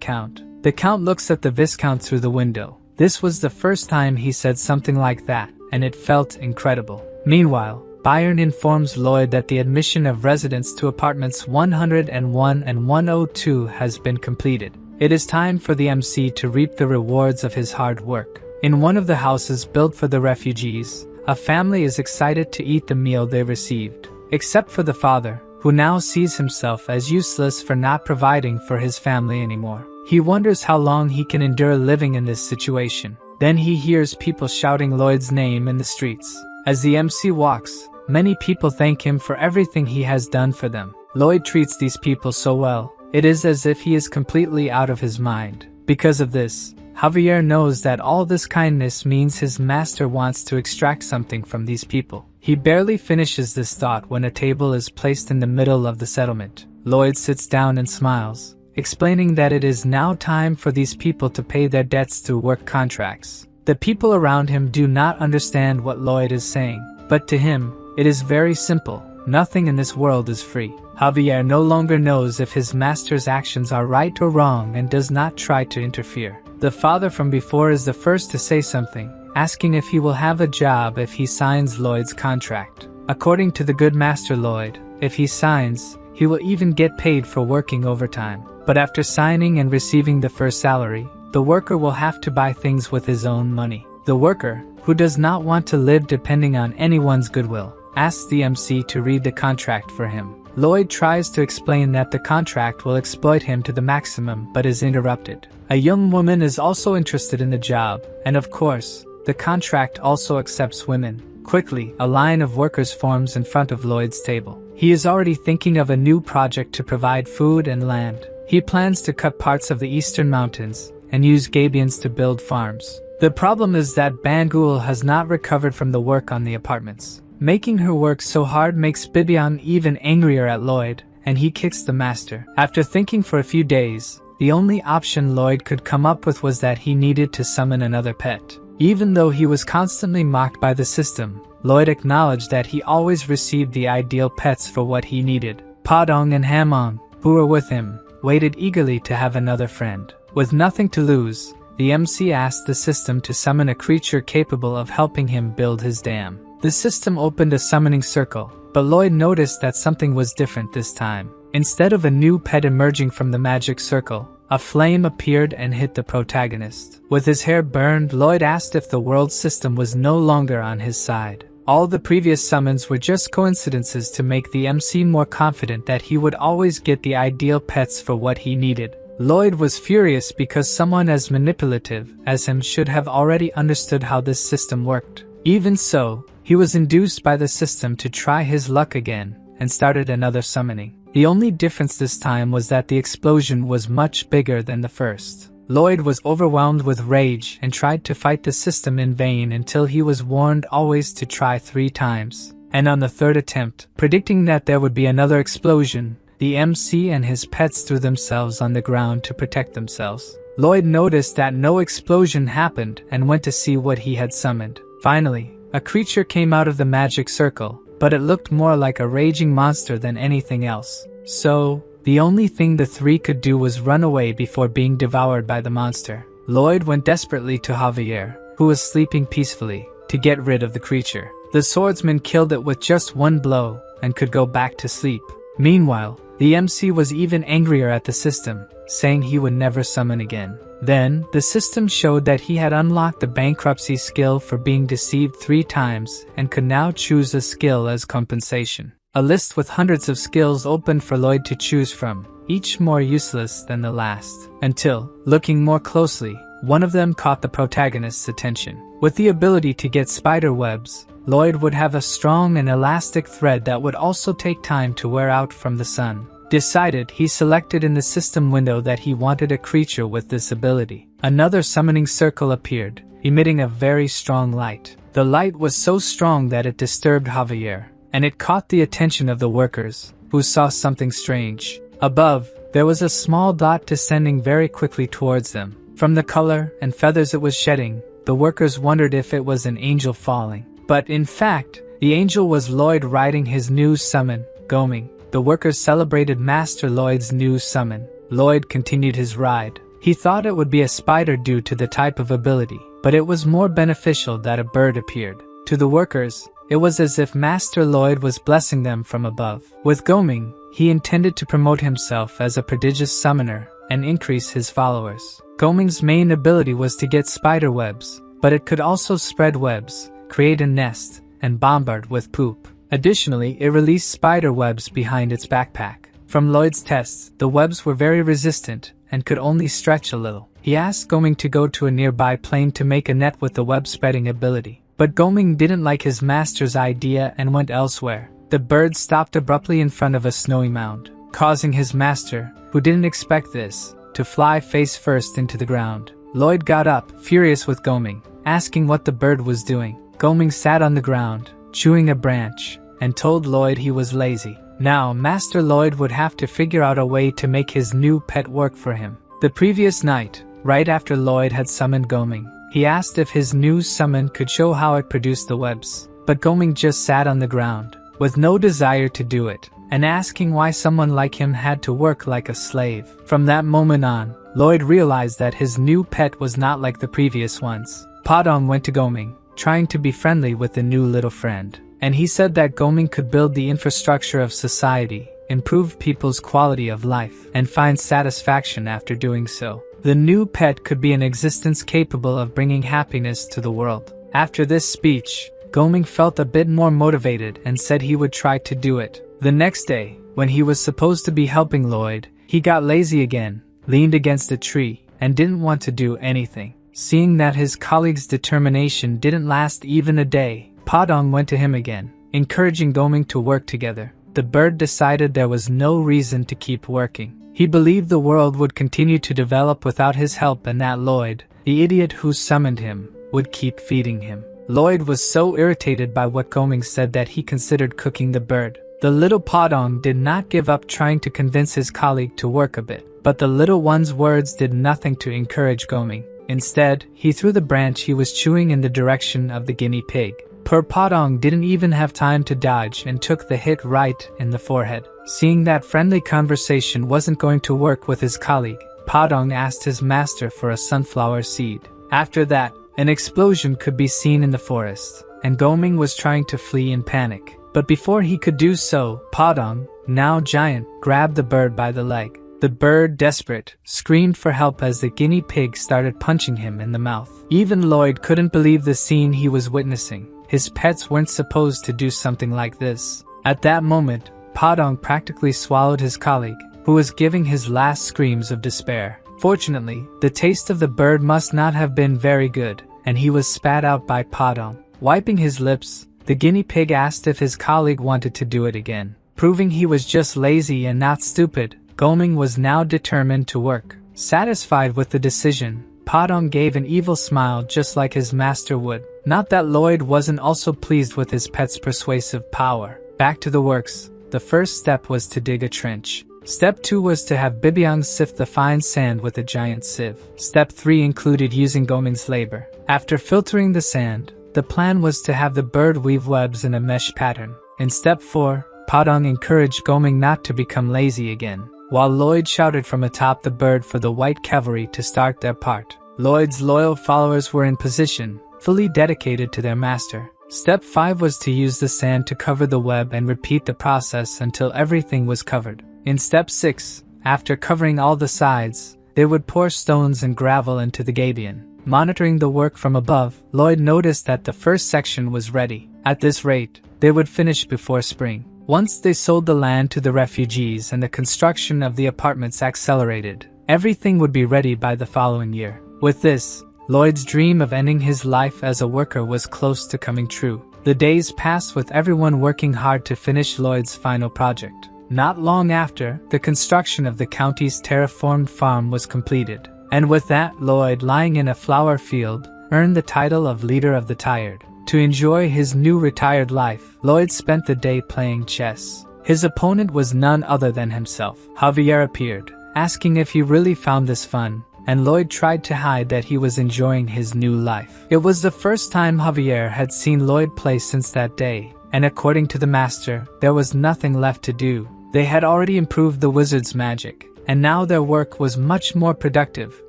Count. The Count looks at the Viscount through the window. This was the first time he said something like that, and it felt incredible. Meanwhile, Bayern informs Lloyd that the admission of residents to apartments 101 and 102 has been completed. It is time for the MC to reap the rewards of his hard work. In one of the houses built for the refugees, a family is excited to eat the meal they received, except for the father, who now sees himself as useless for not providing for his family anymore. He wonders how long he can endure living in this situation. Then he hears people shouting Lloyd's name in the streets. As the MC walks, many people thank him for everything he has done for them. Lloyd treats these people so well, it is as if he is completely out of his mind. Because of this, Javier knows that all this kindness means his master wants to extract something from these people. He barely finishes this thought when a table is placed in the middle of the settlement. Lloyd sits down and smiles, explaining that it is now time for these people to pay their debts through work contracts. The people around him do not understand what Lloyd is saying, but to him, it is very simple. Nothing in this world is free. Javier no longer knows if his master's actions are right or wrong and does not try to interfere. The father from before is the first to say something, asking if he will have a job if he signs Lloyd's contract. According to the good master Lloyd, if he signs, he will even get paid for working overtime. But after signing and receiving the first salary, the worker will have to buy things with his own money. The worker, who does not want to live depending on anyone's goodwill, asks the MC to read the contract for him. Lloyd tries to explain that the contract will exploit him to the maximum but is interrupted. A young woman is also interested in the job, and of course, the contract also accepts women. Quickly, a line of workers forms in front of Lloyd's table. He is already thinking of a new project to provide food and land. He plans to cut parts of the eastern mountains and use Gabions to build farms. The problem is that Bangul has not recovered from the work on the apartments. Making her work so hard makes Bibian even angrier at Lloyd, and he kicks the master. After thinking for a few days, the only option Lloyd could come up with was that he needed to summon another pet. Even though he was constantly mocked by the system, Lloyd acknowledged that he always received the ideal pets for what he needed. Padong and Hamon, who were with him, waited eagerly to have another friend. With nothing to lose, the MC asked the system to summon a creature capable of helping him build his dam. The system opened a summoning circle, but Lloyd noticed that something was different this time. Instead of a new pet emerging from the magic circle, a flame appeared and hit the protagonist. With his hair burned, Lloyd asked if the world system was no longer on his side. All the previous summons were just coincidences to make the MC more confident that he would always get the ideal pets for what he needed. Lloyd was furious because someone as manipulative as him should have already understood how this system worked. Even so, he was induced by the system to try his luck again, and started another summoning. The only difference this time was that the explosion was much bigger than the first. Lloyd was overwhelmed with rage and tried to fight the system in vain until he was warned always to try 3 times. and on the third attempt, predicting that there would be another explosion, the MC and his pets threw themselves on the ground to protect themselves. Lloyd noticed that no explosion happened and went to see what he had summoned. Finally, a creature came out of the magic circle, but it looked more like a raging monster than anything else. So, the only thing the three could do was run away before being devoured by the monster. Lloyd went desperately to Javier, who was sleeping peacefully, to get rid of the creature. The swordsman killed it with just one blow and could go back to sleep. Meanwhile, the MC was even angrier at the system, saying he would never summon again. Then, the system showed that he had unlocked the bankruptcy skill for being deceived 3 times and could now choose a skill as compensation. A list with hundreds of skills opened for Lloyd to choose from, each more useless than the last. Until, looking more closely, one of them caught the protagonist's attention. With the ability to get spider webs, Lloyd would have a strong and elastic thread that would also take time to wear out from the sun. Decided, he selected in the system window that he wanted a creature with this ability. Another summoning circle appeared, emitting a very strong light. The light was so strong that it disturbed Javier, and it caught the attention of the workers, who saw something strange. Above, there was a small dot descending very quickly towards them. From the color and feathers it was shedding, the workers wondered if it was an angel falling. But in fact, the angel was Lloyd riding his new summon, Goming. The workers celebrated Master Lloyd's new summon. Lloyd continued his ride. He thought it would be a spider due to the type of ability, but it was more beneficial that a bird appeared. To the workers, it was as if Master Lloyd was blessing them from above. With Goming, he intended to promote himself as a prodigious summoner and increase his followers. Goming's main ability was to get spider webs, but it could also spread webs, create a nest, and bombard with poop. Additionally, it released spider webs behind its backpack. From Lloyd's tests, the webs were very resistant and could only stretch a little. He asked Goming to go to a nearby plane to make a net with the web-spreading ability. But Goming didn't like his master's idea and went elsewhere. The bird stopped abruptly in front of a snowy mound, causing his master, who didn't expect this, to fly face first into the ground. Lloyd got up, furious with Goming, asking what the bird was doing. Goming sat on the ground, chewing a branch, and told Lloyd he was lazy. Now, Master Lloyd would have to figure out a way to make his new pet work for him. The previous night, right after Lloyd had summoned Goming, he asked if his new summon could show how it produced the webs. But Goming just sat on the ground, with no desire to do it, and asking why someone like him had to work like a slave. From that moment on, Lloyd realized that his new pet was not like the previous ones. Padong went to Goming, trying to be friendly with the new little friend. And he said that Goming could build the infrastructure of society, improve people's quality of life, and find satisfaction after doing so. The new pet could be an existence capable of bringing happiness to the world. After this speech, Goming felt a bit more motivated and said he would try to do it. The next day, when he was supposed to be helping Lloyd, he got lazy again, leaned against a tree, and didn't want to do anything. Seeing that his colleague's determination didn't last even a day, Padong went to him again, encouraging Goming to work together. The bird decided there was no reason to keep working. He believed the world would continue to develop without his help and that Lloyd, the idiot who summoned him, would keep feeding him. Lloyd was so irritated by what Goming said that he considered cooking the bird. The little Padong did not give up trying to convince his colleague to work a bit, but the little one's words did nothing to encourage Goming. Instead, he threw the branch he was chewing in the direction of the guinea pig. Poor Padong didn't even have time to dodge and took the hit right in the forehead. Seeing that friendly conversation wasn't going to work with his colleague, Padong asked his master for a sunflower seed. After that, an explosion could be seen in the forest, and Goming was trying to flee in panic. But before he could do so, Padong, now giant, grabbed the bird by the leg. The bird, desperate, screamed for help as the guinea pig started punching him in the mouth. Even Lloyd couldn't believe the scene he was witnessing. His pets weren't supposed to do something like this. At that moment, Padong practically swallowed his colleague, who was giving his last screams of despair. Fortunately, the taste of the bird must not have been very good, and he was spat out by Padong. Wiping his lips, the guinea pig asked if his colleague wanted to do it again. Proving he was just lazy and not stupid, Goming was now determined to work. Satisfied with the decision, Padong gave an evil smile just like his master would. Not that Lloyd wasn't also pleased with his pet's persuasive power. Back to the works. The first step was to dig a trench. Step 2 was to have Bibyang sift the fine sand with a giant sieve. Step 3 included using Goming's labor. After filtering the sand, the plan was to have the bird weave webs in a mesh pattern. In step 4, Padang encouraged Goming not to become lazy again, while Lloyd shouted from atop the bird for the white cavalry to start their part. Lloyd's loyal followers were in position, fully dedicated to their master. Step 5 was to use the sand to cover the web and repeat the process until everything was covered. In step 6, after covering all the sides, they would pour stones and gravel into the gabion. Monitoring the work from above, Lloyd noticed that the first section was ready. At this rate, they would finish before spring. Once they sold the land to the refugees and the construction of the apartments accelerated, everything would be ready by the following year. With this, Lloyd's dream of ending his life as a worker was close to coming true. The days passed with everyone working hard to finish Lloyd's final project. Not long after, the construction of the county's terraformed farm was completed. And with that, Lloyd, lying in a flower field, earned the title of Leader of the Tired. To enjoy his new retired life, Lloyd spent the day playing chess. His opponent was none other than himself. Javier appeared, asking if he really found this fun, and Lloyd tried to hide that he was enjoying his new life. It was the first time Javier had seen Lloyd play since that day, and according to the master, there was nothing left to do. They had already improved the wizard's magic, and now their work was much more productive.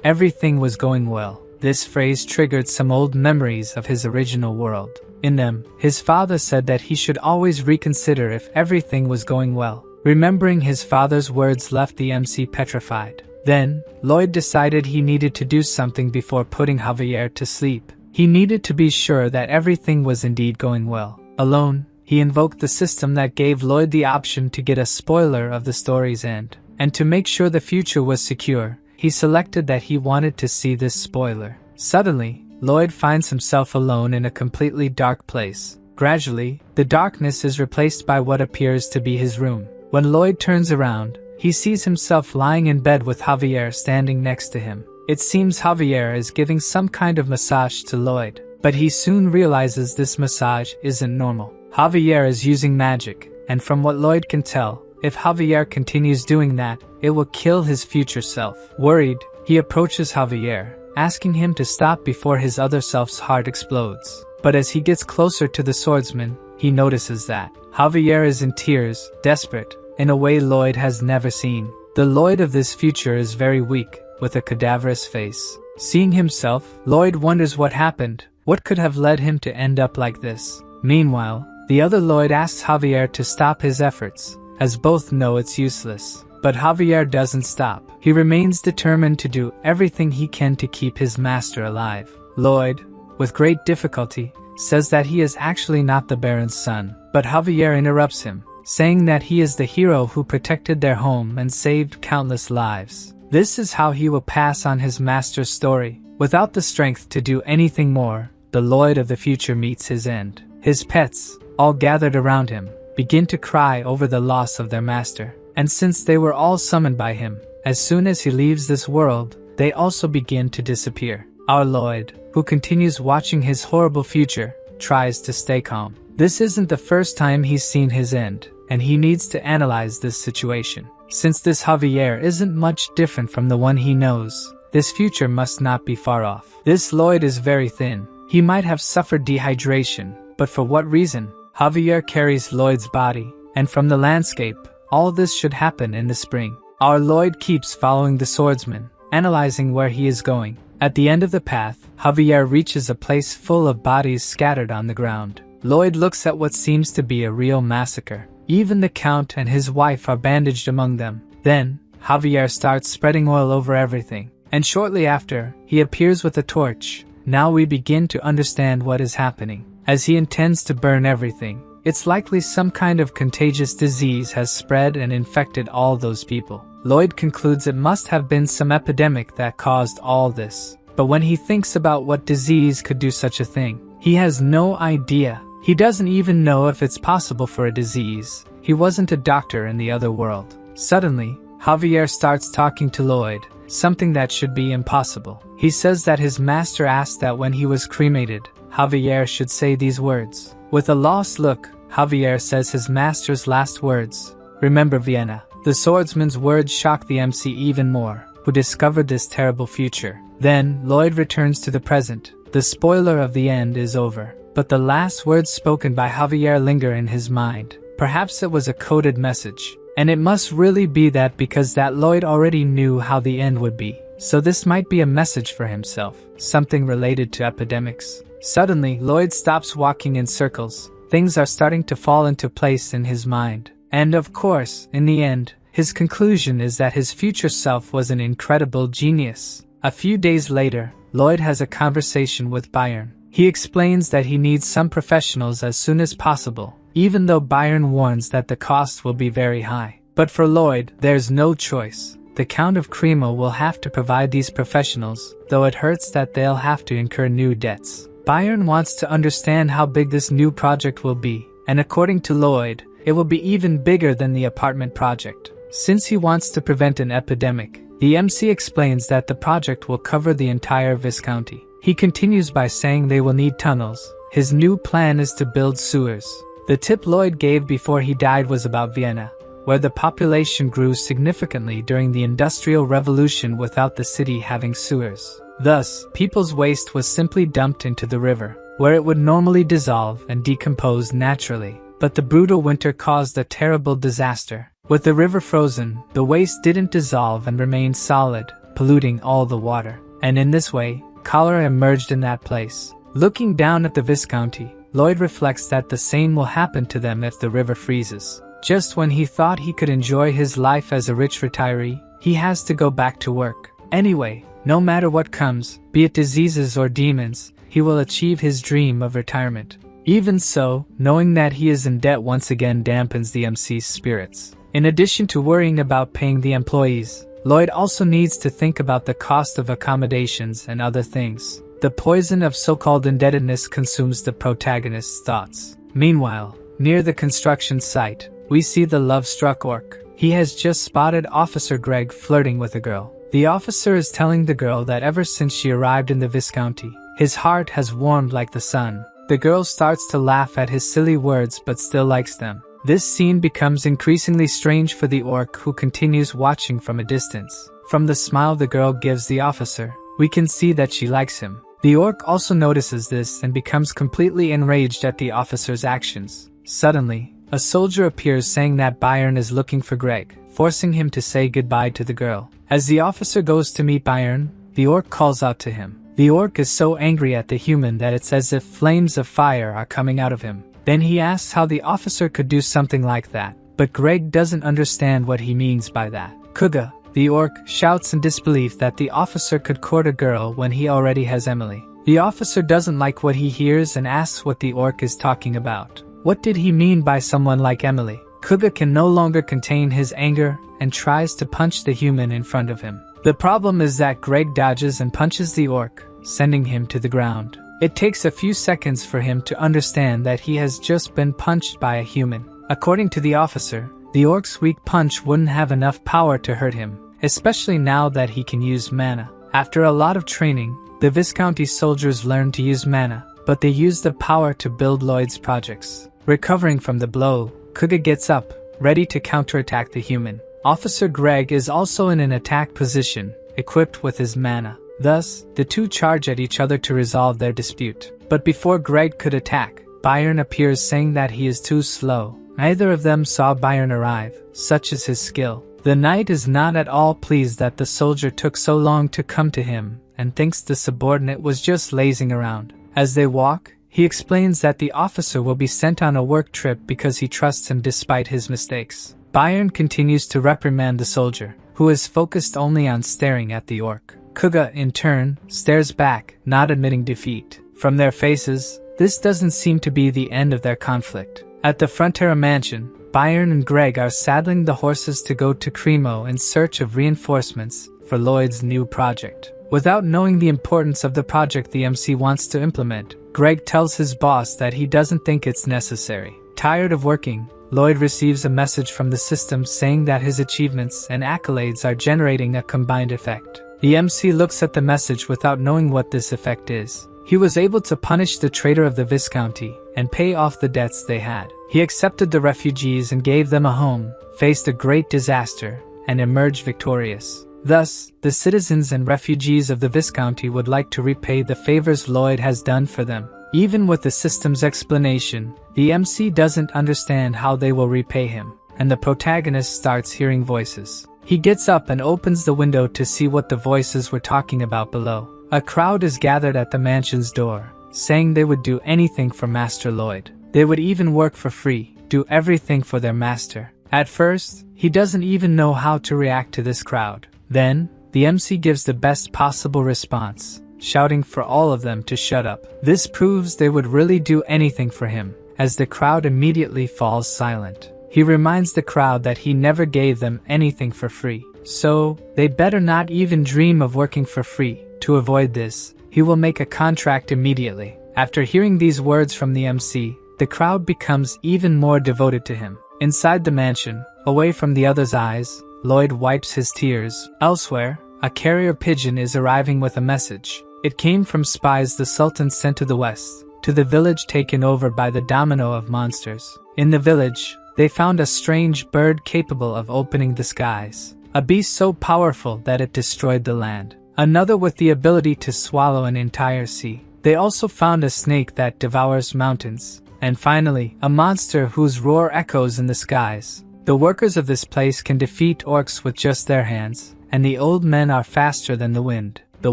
Everything was going well. This phrase triggered some old memories of his original world. In them, his father said that he should always reconsider if everything was going well. Remembering his father's words left the MC petrified. Then, Lloyd decided he needed to do something before putting Javier to sleep. He needed to be sure that everything was indeed going well. Alone, he invoked the system that gave Lloyd the option to get a spoiler of the story's end. And to make sure the future was secure, he selected that he wanted to see this spoiler. Suddenly, Lloyd finds himself alone in a completely dark place. Gradually, the darkness is replaced by what appears to be his room. When Lloyd turns around, he sees himself lying in bed with Javier standing next to him. It seems Javier is giving some kind of massage to Lloyd, but he soon realizes this massage isn't normal. Javier is using magic, and from what Lloyd can tell, if Javier continues doing that, it will kill his future self. Worried, he approaches Javier, asking him to stop before his other self's heart explodes. But as he gets closer to the swordsman, he notices that Javier is in tears, desperate, in a way Lloyd has never seen. The Lloyd of this future is very weak, with a cadaverous face. Seeing himself, Lloyd wonders what happened. What could have led him to end up like this? Meanwhile, the other Lloyd asks Javier to stop his efforts, as both know it's useless. But Javier doesn't stop. He remains determined to do everything he can to keep his master alive. Lloyd, with great difficulty, says that he is actually not the Baron's son. But Javier interrupts him, saying that he is the hero who protected their home and saved countless lives. This is how he will pass on his master's story. Without the strength to do anything more, the Lloyd of the future meets his end. His pets, all gathered around him, begin to cry over the loss of their master. And since they were all summoned by him, as soon as he leaves this world, they also begin to disappear. Our Lloyd, who continues watching his horrible future, tries to stay calm. This isn't the first time he's seen his end, and he needs to analyze this situation. Since this Javier isn't much different from the one he knows, this future must not be far off. This Lloyd is very thin. He might have suffered dehydration, but for what reason? Javier carries Lloyd's body, and from the landscape, all this should happen in the spring. Our Lloyd keeps following the swordsman, analyzing where he is going. At the end of the path, Javier reaches a place full of bodies scattered on the ground. Lloyd looks at what seems to be a real massacre. Even the Count and his wife are bandaged among them. Then, Javier starts spreading oil over everything, and shortly after, he appears with a torch. Now we begin to understand what is happening. As he intends to burn everything, it's likely some kind of contagious disease has spread and infected all those people. Lloyd concludes it must have been some epidemic that caused all this. But when he thinks about what disease could do such a thing, he has no idea. He doesn't even know if it's possible for a disease. He wasn't a doctor in the other world. Suddenly, Javier starts talking to Lloyd, something that should be impossible. He says that his master asked that when he was cremated, Javier should say these words. With a lost look, Javier says his master's last words, "Remember Vienna." The swordsman's words shock the MC even more, who discovered this terrible future. Then, Lloyd returns to the present. The spoiler of the end is over, but the last words spoken by Javier linger in his mind. Perhaps it was a coded message. And it must really be that because that Lloyd already knew how the end would be. So this might be a message for himself, something related to epidemics. Suddenly, Lloyd stops walking in circles. Things are starting to fall into place in his mind. And of course, in the end, his conclusion is that his future self was an incredible genius. A few days later, Lloyd has a conversation with Byron. He explains that he needs some professionals as soon as possible, even though Byron warns that the cost will be very high. But for Lloyd, there's no choice. The Count of Cremo will have to provide these professionals, though it hurts that they'll have to incur new debts. Byron wants to understand how big this new project will be, and according to Lloyd, it will be even bigger than the apartment project. Since he wants to prevent an epidemic, the MC explains that the project will cover the entire Viscounty. He continues by saying they will need tunnels. His new plan is to build sewers. The tip Lloyd gave before he died was about Vienna, where the population grew significantly during the Industrial Revolution without the city having sewers. Thus, people's waste was simply dumped into the river, where it would normally dissolve and decompose naturally. But the brutal winter caused a terrible disaster. With the river frozen, the waste didn't dissolve and remained solid, polluting all the water. And in this way, cholera emerged in that place. Looking down at the Viscounty, Lloyd reflects that the same will happen to them if the river freezes. Just when he thought he could enjoy his life as a rich retiree, he has to go back to work. Anyway, no matter what comes, be it diseases or demons, he will achieve his dream of retirement. Even so, knowing that he is in debt once again dampens the MC's spirits. In addition to worrying about paying the employees, Lloyd also needs to think about the cost of accommodations and other things. The poison of so-called indebtedness consumes the protagonist's thoughts. Meanwhile, near the construction site, we see the love-struck orc. He has just spotted Officer Greg flirting with a girl. The officer is telling the girl that ever since she arrived in the Viscounty, his heart has warmed like the sun. The girl starts to laugh at his silly words but still likes them. This scene becomes increasingly strange for the orc, who continues watching from a distance. From the smile the girl gives the officer, we can see that she likes him. The orc also notices this and becomes completely enraged at the officer's actions. Suddenly, a soldier appears saying that Byron is looking for Greg, forcing him to say goodbye to the girl. As the officer goes to meet Byron, the orc calls out to him. The orc is so angry at the human that it's as if flames of fire are coming out of him. Then he asks how the officer could do something like that, but Greg doesn't understand what he means by that. Kuga, the orc, shouts in disbelief that the officer could court a girl when he already has Emily. The officer doesn't like what he hears and asks what the orc is talking about. What did he mean by someone like Emily? Kuga can no longer contain his anger and tries to punch the human in front of him. The problem is that Greg dodges and punches the orc, sending him to the ground. It takes a few seconds for him to understand that he has just been punched by a human. According to the officer, the orc's weak punch wouldn't have enough power to hurt him, especially now that he can use mana. After a lot of training, the Viscounty soldiers learn to use mana, but they use the power to build Lloyd's projects. Recovering from the blow, Kuga gets up, ready to counterattack the human. Officer Greg is also in an attack position, equipped with his mana. Thus, the two charge at each other to resolve their dispute. But before Greg could attack, Byron appears saying that he is too slow. Neither of them saw Byron arrive, such is his skill. The knight is not at all pleased that the soldier took so long to come to him, and thinks the subordinate was just lazing around. As they walk, he explains that the officer will be sent on a work trip because he trusts him despite his mistakes. Byron continues to reprimand the soldier, who is focused only on staring at the orc. Kuga, in turn, stares back, not admitting defeat. From their faces, this doesn't seem to be the end of their conflict. At the Frontera mansion, Byron and Greg are saddling the horses to go to Cremo in search of reinforcements for Lloyd's new project. Without knowing the importance of the project the MC wants to implement, Greg tells his boss that he doesn't think it's necessary. Tired of working, Lloyd receives a message from the system saying that his achievements and accolades are generating a combined effect. The MC looks at the message without knowing what this effect is. He was able to punish the traitor of the Viscounty and pay off the debts they had. He accepted the refugees and gave them a home, faced a great disaster, and emerged victorious. Thus, the citizens and refugees of the Viscounty would like to repay the favors Lloyd has done for them. Even with the system's explanation, the MC doesn't understand how they will repay him, and the protagonist starts hearing voices. He gets up and opens the window to see what the voices were talking about below. A crowd is gathered at the mansion's door, saying they would do anything for Master Lloyd. They would even work for free, do everything for their master. At first, he doesn't even know how to react to this crowd. Then, the MC gives the best possible response, shouting for all of them to shut up. This proves they would really do anything for him, as the crowd immediately falls silent. He reminds the crowd that he never gave them anything for free, so they better not even dream of working for free. To avoid this, he will make a contract immediately. After hearing these words from the MC, the crowd becomes even more devoted to him. Inside the mansion, away from the others' eyes, Lloyd wipes his tears. Elsewhere, a carrier pigeon is arriving with a message. It came from spies the Sultan sent to the west, to the village taken over by the domino of monsters. In the village, they found a strange bird capable of opening the skies, a beast so powerful that it destroyed the land, another with the ability to swallow an entire sea. They also found a snake that devours mountains, and finally, a monster whose roar echoes in the skies. The workers of this place can defeat orcs with just their hands, and the old men are faster than the wind. The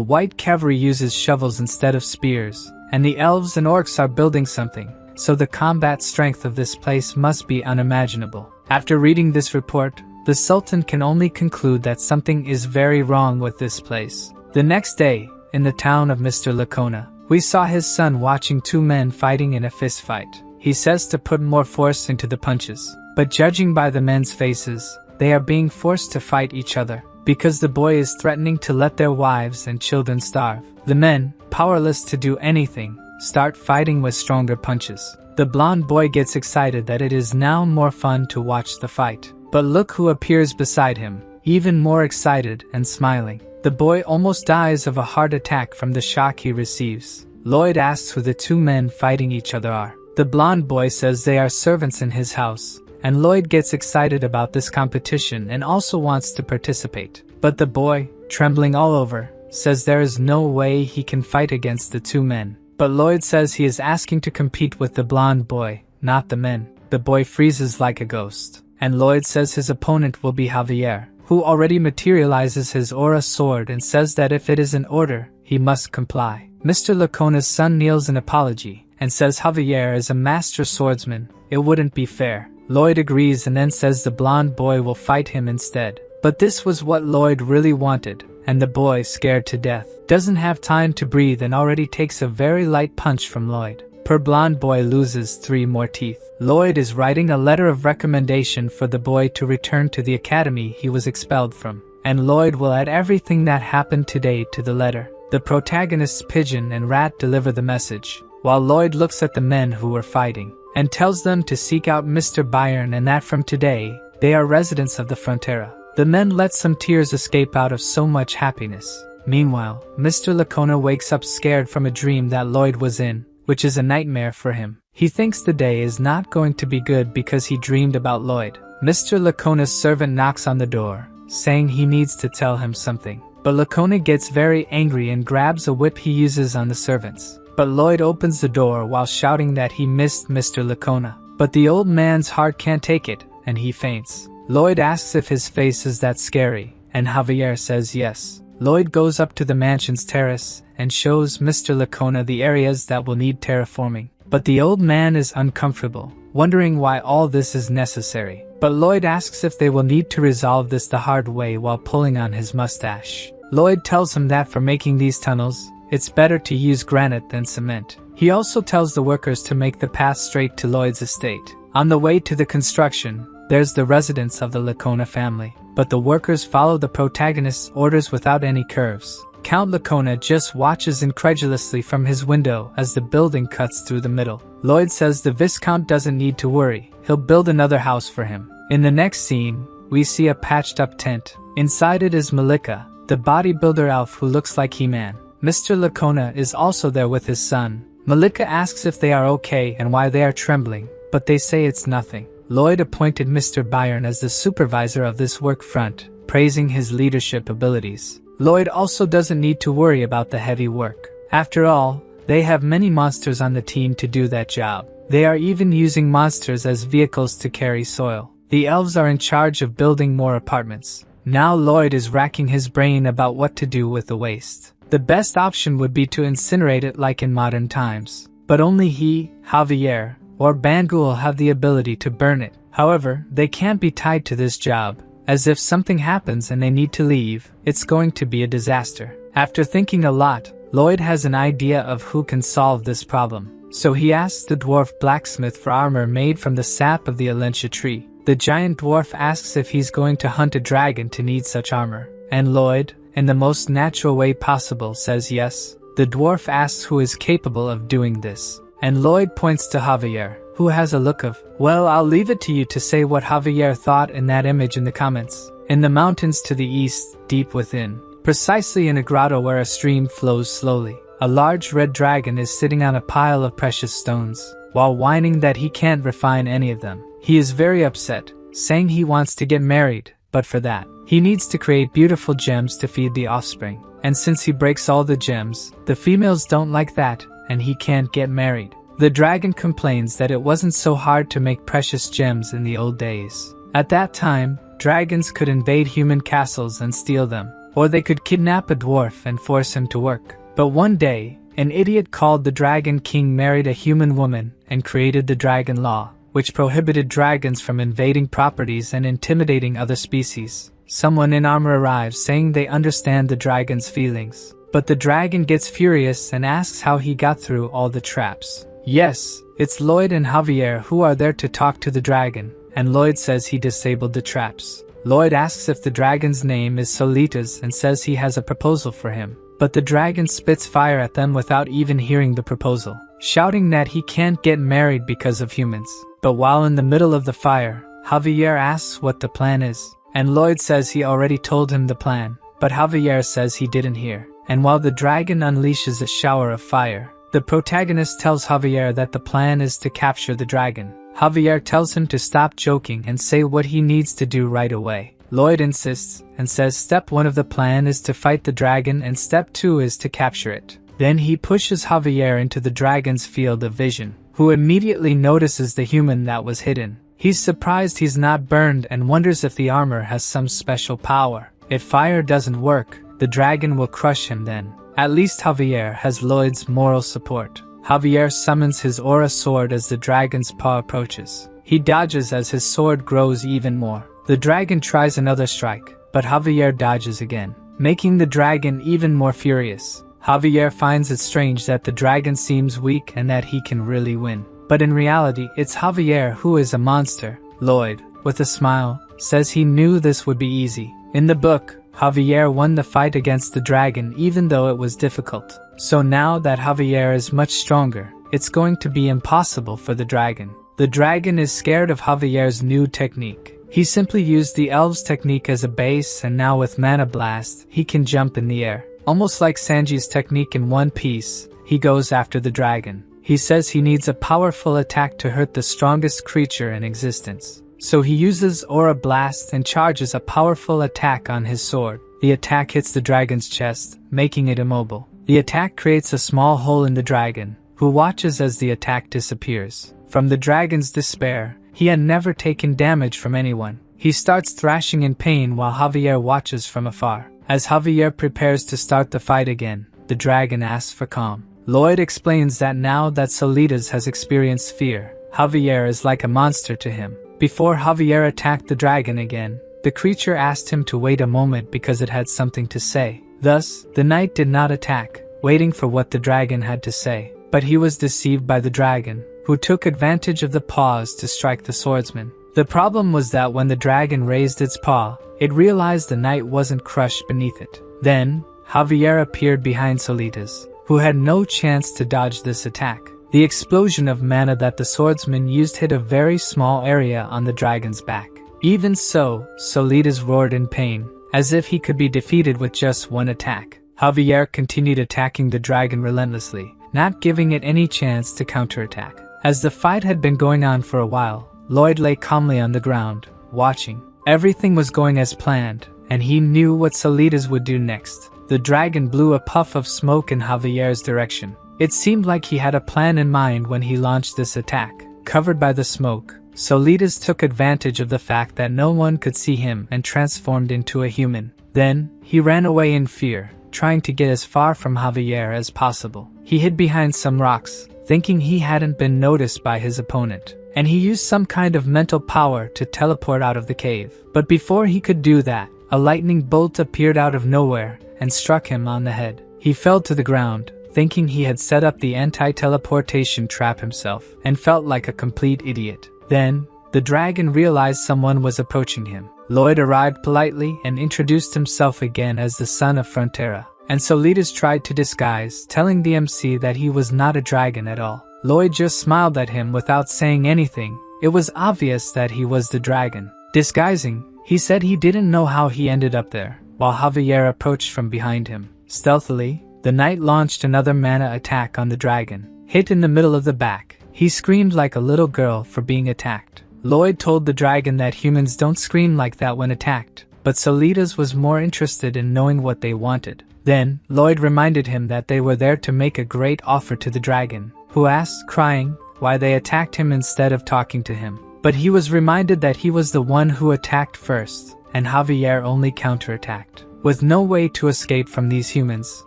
white cavalry uses shovels instead of spears, and the elves and orcs are building something, so the combat strength of this place must be unimaginable. After reading this report, the Sultan can only conclude that something is very wrong with this place. The next day, in the town of Mr. Lacona, we saw his son watching two men fighting in a fist fight. He says to put more force into the punches, but judging by the men's faces, they are being forced to fight each other, because the boy is threatening to let their wives and children starve. The men, powerless to do anything, start fighting with stronger punches. The blonde boy gets excited that it is now more fun to watch the fight. But look who appears beside him, even more excited and smiling. The boy almost dies of a heart attack from the shock he receives. Lloyd asks who the two men fighting each other are. The blonde boy says they are servants in his house, and Lloyd gets excited about this competition and also wants to participate. But the boy, trembling all over, says there is no way he can fight against the two men. But Lloyd says he is asking to compete with the blonde boy, not the men. The boy freezes like a ghost, and Lloyd says his opponent will be Javier, who already materializes his aura sword and says that if it is an order, he must comply. Mr. Lacona's son kneels in apology, and says Javier is a master swordsman. It wouldn't be fair. Lloyd agrees and then says the blonde boy will fight him instead. But this was what Lloyd really wanted, and the boy, scared to death, doesn't have time to breathe and already takes a very light punch from Lloyd. Per blonde boy loses 3 more teeth. Lloyd is writing a letter of recommendation for the boy to return to the academy he was expelled from, and Lloyd will add everything that happened today to the letter. The protagonist's pigeon and rat deliver the message, while Lloyd looks at the men who were fighting, and tells them to seek out Mr. Byron and that from today, they are residents of the Frontera. The men let some tears escape out of so much happiness. Meanwhile, Mr. Lacona wakes up scared from a dream that Lloyd was in, which is a nightmare for him. He thinks the day is not going to be good because he dreamed about Lloyd. Mr. Lacona's servant knocks on the door, saying he needs to tell him something. But Lacona gets very angry and grabs a whip he uses on the servants. But Lloyd opens the door while shouting that he missed Mr. Lacona. But the old man's heart can't take it, and he faints. Lloyd asks if his face is that scary, and Javier says yes. Lloyd goes up to the mansion's terrace and shows Mr. Lacona the areas that will need terraforming. But the old man is uncomfortable, wondering why all this is necessary. But Lloyd asks if they will need to resolve this the hard way while pulling on his mustache. Lloyd tells him that for making these tunnels, it's better to use granite than cement. He also tells the workers to make the path straight to Lloyd's estate. On the way to the construction, there's the residence of the Lacona family, but the workers follow the protagonist's orders without any curves. Count Lacona just watches incredulously from his window as the building cuts through the middle. Lloyd says the Viscount doesn't need to worry, he'll build another house for him. In the next scene, we see a patched up tent. Inside it is Malika, the bodybuilder elf who looks like He-Man. Mr. Lacona is also there with his son. Malika asks if they are okay and why they are trembling, but they say it's nothing. Lloyd appointed Mr. Byron as the supervisor of this work front, praising his leadership abilities. Lloyd also doesn't need to worry about the heavy work. After all, they have many monsters on the team to do that job. They are even using monsters as vehicles to carry soil. The elves are in charge of building more apartments. Now Lloyd is racking his brain about what to do with the waste. The best option would be to incinerate it like in modern times. But only he, Javier, or Bangul have the ability to burn it. However, they can't be tied to this job, as if something happens and they need to leave, it's going to be a disaster. After thinking a lot, Lloyd has an idea of who can solve this problem. So he asks the dwarf blacksmith for armor made from the sap of the Alentia tree. The giant dwarf asks if he's going to hunt a dragon to need such armor. And Lloyd, in the most natural way possible, says yes. The dwarf asks who is capable of doing this. And Lloyd points to Javier, who has a look of, well, I'll leave it to you to say what Javier thought in that image in the comments. In the mountains to the east, deep within, precisely in a grotto where a stream flows slowly, a large red dragon is sitting on a pile of precious stones, while whining that he can't refine any of them. He is very upset, saying he wants to get married, but for that, he needs to create beautiful gems to feed the offspring. And since he breaks all the gems, the females don't like that, and he can't get married. The dragon complains that it wasn't so hard to make precious gems in the old days. At that time, dragons could invade human castles and steal them, or they could kidnap a dwarf and force him to work. But one day, an idiot called the Dragon King married a human woman and created the Dragon Law, which prohibited dragons from invading properties and intimidating other species. Someone in armor arrives saying they understand the dragon's feelings. But the dragon gets furious and asks how he got through all the traps. Yes, it's Lloyd and Javier who are there to talk to the dragon, and Lloyd says he disabled the traps. Lloyd asks if the dragon's name is Solitas and says he has a proposal for him. But the dragon spits fire at them without even hearing the proposal, shouting that he can't get married because of humans. But while in the middle of the fire, Javier asks what the plan is, and Lloyd says he already told him the plan, but Javier says he didn't hear. And while the dragon unleashes a shower of fire, the protagonist tells Javier that the plan is to capture the dragon. Javier tells him to stop joking and say what he needs to do right away. Lloyd insists and says step 1 of the plan is to fight the dragon and step 2 is to capture it. Then he pushes Javier into the dragon's field of vision, who immediately notices the human that was hidden. He's surprised he's not burned and wonders if the armor has some special power. If fire doesn't work, the dragon will crush him then. At least Javier has Lloyd's moral support. Javier summons his aura sword as the dragon's paw approaches. He dodges as his sword grows even more. The dragon tries another strike, but Javier dodges again, making the dragon even more furious. Javier finds it strange that the dragon seems weak and that he can really win. But in reality, it's Javier who is a monster. Lloyd, with a smile, says he knew this would be easy. In the book, Javier won the fight against the dragon even though it was difficult. So now that Javier is much stronger, it's going to be impossible for the dragon. The dragon is scared of Javier's new technique. He simply used the elves' technique as a base, and now with Mana Blast, he can jump in the air. Almost like Sanji's technique in One Piece, he goes after the dragon. He says he needs a powerful attack to hurt the strongest creature in existence. So he uses Aura Blast and charges a powerful attack on his sword. The attack hits the dragon's chest, making it immobile. The attack creates a small hole in the dragon, who watches as the attack disappears. From the dragon's despair, he had never taken damage from anyone. He starts thrashing in pain while Javier watches from afar. As Javier prepares to start the fight again, the dragon asks for calm. Lloyd explains that now that Solitas has experienced fear, Javier is like a monster to him. Before Javier attacked the dragon again, the creature asked him to wait a moment because it had something to say. Thus, the knight did not attack, waiting for what the dragon had to say. But he was deceived by the dragon, who took advantage of the pause to strike the swordsman. The problem was that when the dragon raised its paw, it realized the knight wasn't crushed beneath it. Then, Javier appeared behind Solitas, who had no chance to dodge this attack. The explosion of mana that the swordsman used hit a very small area on the dragon's back. Even so, Solitas roared in pain, as if he could be defeated with just one attack. Javier continued attacking the dragon relentlessly, not giving it any chance to counterattack. As the fight had been going on for a while, Lloyd lay calmly on the ground, watching. Everything was going as planned, and he knew what Solitas would do next. The dragon blew a puff of smoke in Javier's direction. It seemed like he had a plan in mind when he launched this attack. Covered by the smoke, Solitas took advantage of the fact that no one could see him and transformed into a human. Then, he ran away in fear, trying to get as far from Javier as possible. He hid behind some rocks, thinking he hadn't been noticed by his opponent, and he used some kind of mental power to teleport out of the cave. But before he could do that, a lightning bolt appeared out of nowhere and struck him on the head. He fell to the ground, thinking he had set up the anti-teleportation trap himself, and felt like a complete idiot. Then, the dragon realized someone was approaching him. Lloyd arrived politely and introduced himself again as the son of Frontera, and Solitas tried to disguise, telling the MC that he was not a dragon at all. Lloyd just smiled at him without saying anything. It was obvious that he was the dragon. Disguising, he said he didn't know how he ended up there, while Javier approached from behind him. Stealthily, the knight launched another mana attack on the dragon. Hit in the middle of the back, he screamed like a little girl for being attacked. Lloyd told the dragon that humans don't scream like that when attacked, but Solitas was more interested in knowing what they wanted. Then, Lloyd reminded him that they were there to make a great offer to the dragon, who asked, crying, why they attacked him instead of talking to him. But he was reminded that he was the one who attacked first, and Javier only counterattacked. With no way to escape from these humans,